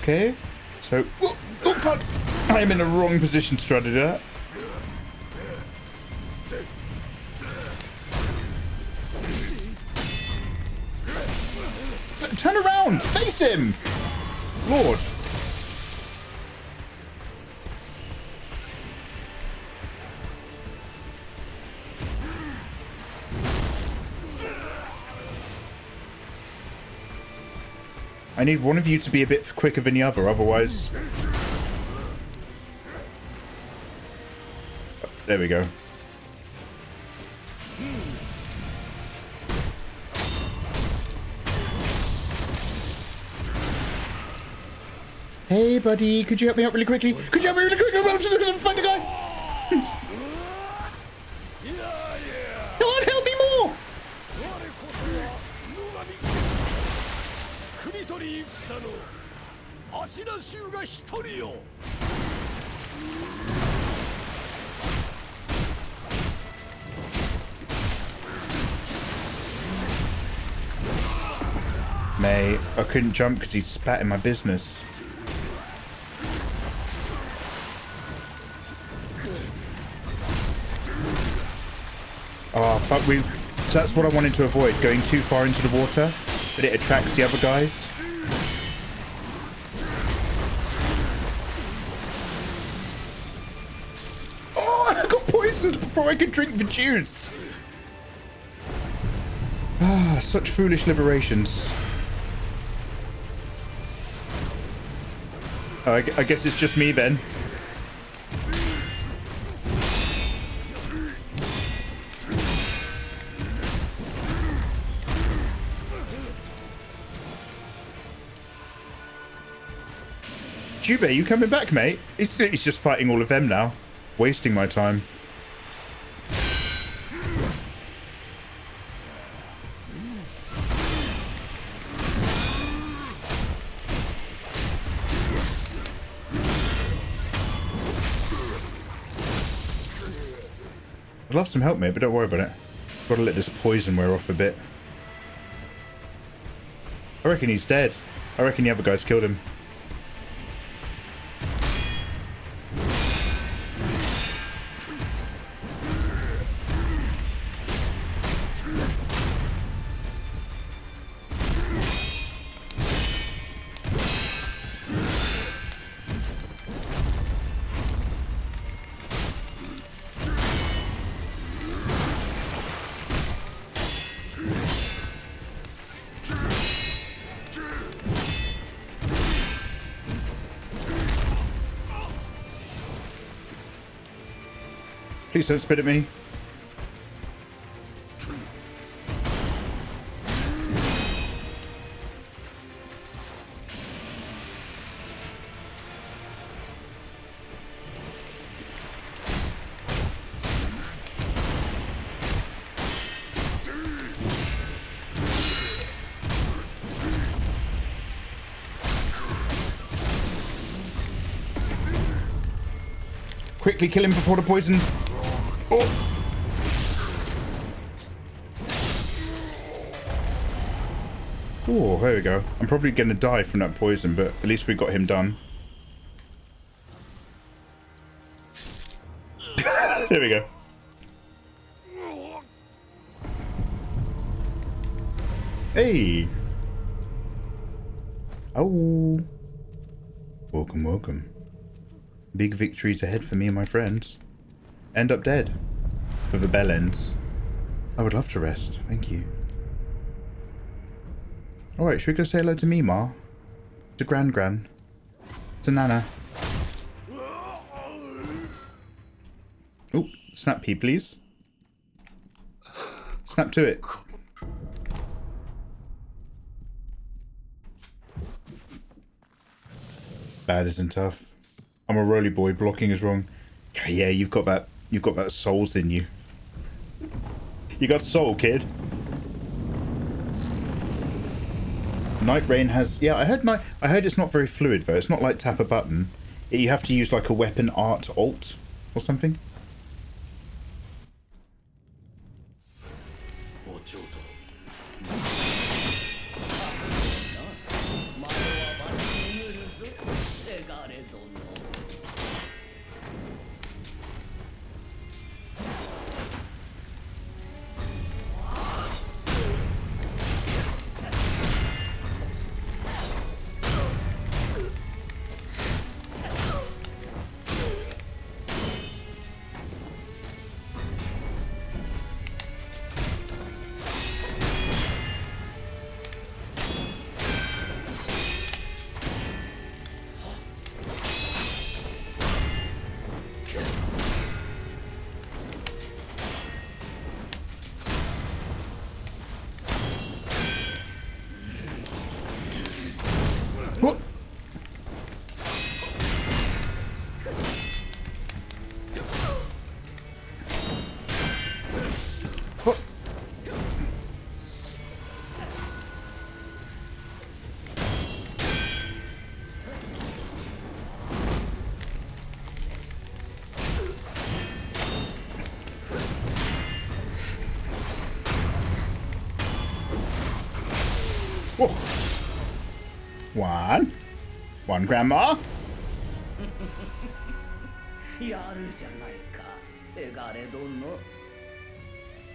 Okay, so oh fuck! I am in the wrong position to try to do that. Turn around! Face him! Lord. I need one of you to be a bit quicker than the other, otherwise... There we go. Hey, buddy, could you help me out really quickly? Could you help me really quickly? I'm just gonna find the guy! Come on, help me more! Mate, I couldn't jump because he spat in my business. Oh, fuck, so that's what I wanted to avoid, going too far into the water, but it attracts the other guys. Oh, I got poisoned before I could drink the juice. Ah, such foolish liberations. Oh, I guess it's just me then. Jube, you coming back, mate? He's just fighting all of them now. Wasting my time. I'd love some help, mate, but don't worry about it. Gotta let this poison wear off a bit. I reckon he's dead. I reckon the other guys killed him. Please don't spit at me. Quickly kill him before the poison. Oh. Oh, there we go. I'm probably going to die from that poison, but at least we got him done. There we go. Hey. Oh. Welcome, welcome. Big victories ahead for me and my friends. End up dead. For the bell ends. I would love to rest, thank you. Alright, should we go say hello to Mima? To Gran? To Nana? Oh, snap P, please. Snap to it. Bad isn't tough. I'm a roly boy, blocking is wrong. Yeah, you've got that souls in you. You got soul, kid. Night Rain has, yeah, I heard it's not very fluid though. It's not like tap a button. You have to use like a weapon art alt or something. One, Grandma.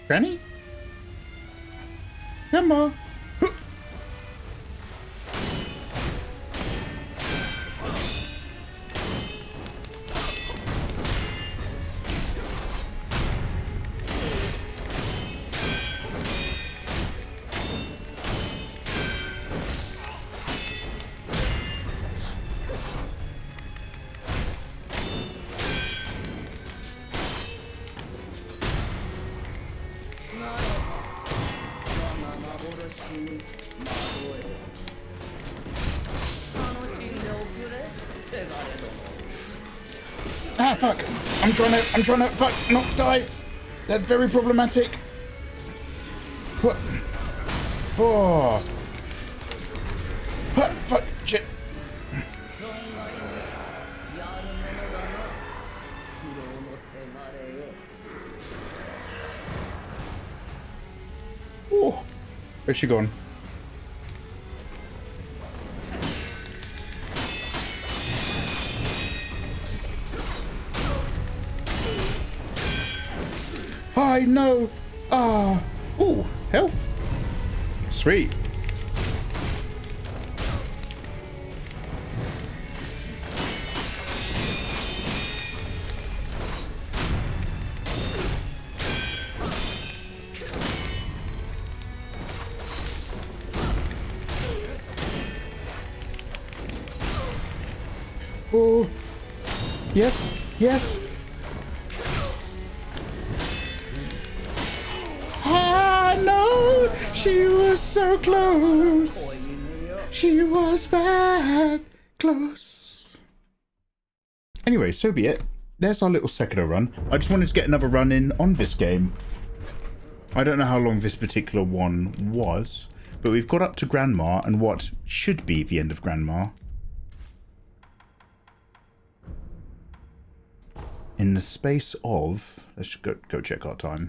Granny? Grandma? Ah, fuck. I'm trying to, fuck, not die. That's very problematic. What? Oh. Fuck, shit. Oh. Where's she gone? die, no. Ah. Ooh, health. Sweet. Oh, yes, yes. Ah, no, she was so close. She was that close. Anyway, so be it. There's our little Secedo run. I just wanted to get another run in on this game. I don't know how long this particular one was, but we've got up to Grandma and what should be the end of Grandma. In the space of, let's go check our time.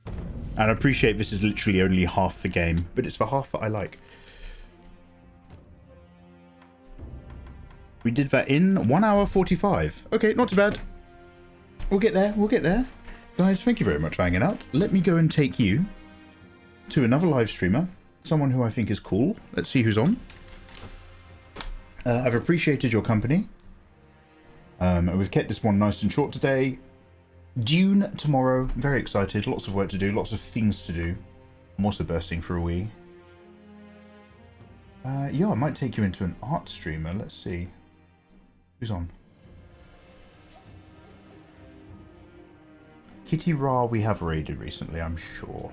And I appreciate this is literally only half the game, but it's the half that I like. We did that in 1 hour 45. Okay, not too bad. We'll get there, we'll get there. Guys, thank you very much for hanging out. Let me go and take you to another live streamer, someone who I think is cool. Let's see who's on. I've appreciated your company. We've kept this one nice and short today. Dune tomorrow. Very excited. Lots of work to do. Lots of things to do. I'm also bursting for a wee. Yeah, I might take you into an art streamer. Let's see. Who's on? Kitty Ra we have raided recently, I'm sure.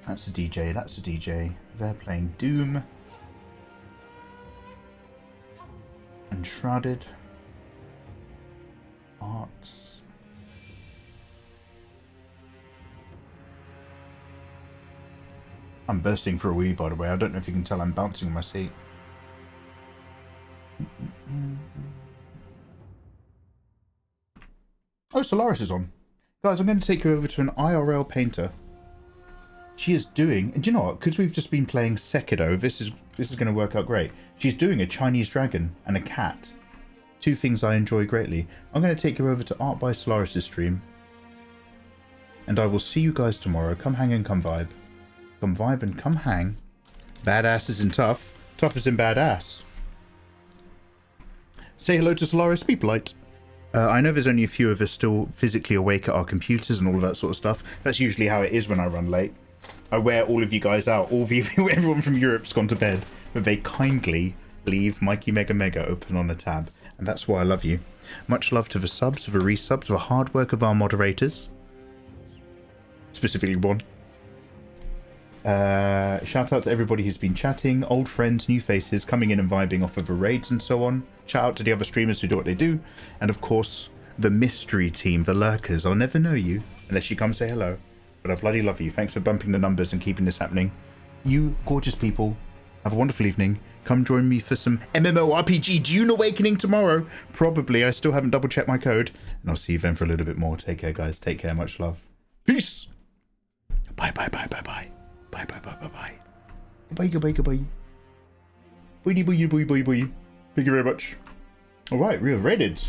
That's a DJ. That's a DJ. They're playing Doom. Enshrouded. Arts. I'm bursting for a wee, by the way. I don't know if you can tell I'm bouncing in my seat. Oh, Solaris is on. Guys, I'm going to take you over to an IRL painter. She is doing, and do you know what? Because we've just been playing Secedo, this is going to work out great. She's doing a Chinese dragon and a cat. Two things I enjoy greatly. I'm going to take you over to Art by Solaris' stream. And I will see you guys tomorrow. Come hang and come vibe. Come vibe and come hang. Badass is in tough. Tough is in badass. Say hello to Solaris. Be polite. I know there's only a few of us still physically awake at our computers and all of that sort of stuff. That's usually how it is when I run late. I wear all of you guys out. All of you, everyone from Europe's gone to bed. But they kindly leave Mikey Mega Mega open on a tab. And that's why I love you. Much love to the subs, the resubs, the hard work of our moderators. Specifically one. Shout out to everybody who's been chatting. Old friends, new faces, coming in and vibing off of the raids and so on. Shout out to the other streamers who do what they do. And of course, the mystery team, the lurkers. I'll never know you unless you come say hello. But I bloody love you. Thanks for bumping the numbers and keeping this happening. You gorgeous people, have a wonderful evening. Come join me for some MMORPG Dune Awakening tomorrow. Probably. I still haven't double checked my code. And I'll see you then for a little bit more. Take care, guys. Take care. Much love. Peace. Bye, bye, bye, bye, bye. Bye, bye, bye, bye, bye. Goodbye, goodbye, goodbye. Bye, bye, bye, bye, bye. Thank you very much. Alright, we have raided.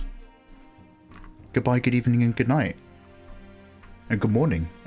Goodbye, good evening, and good night. And good morning.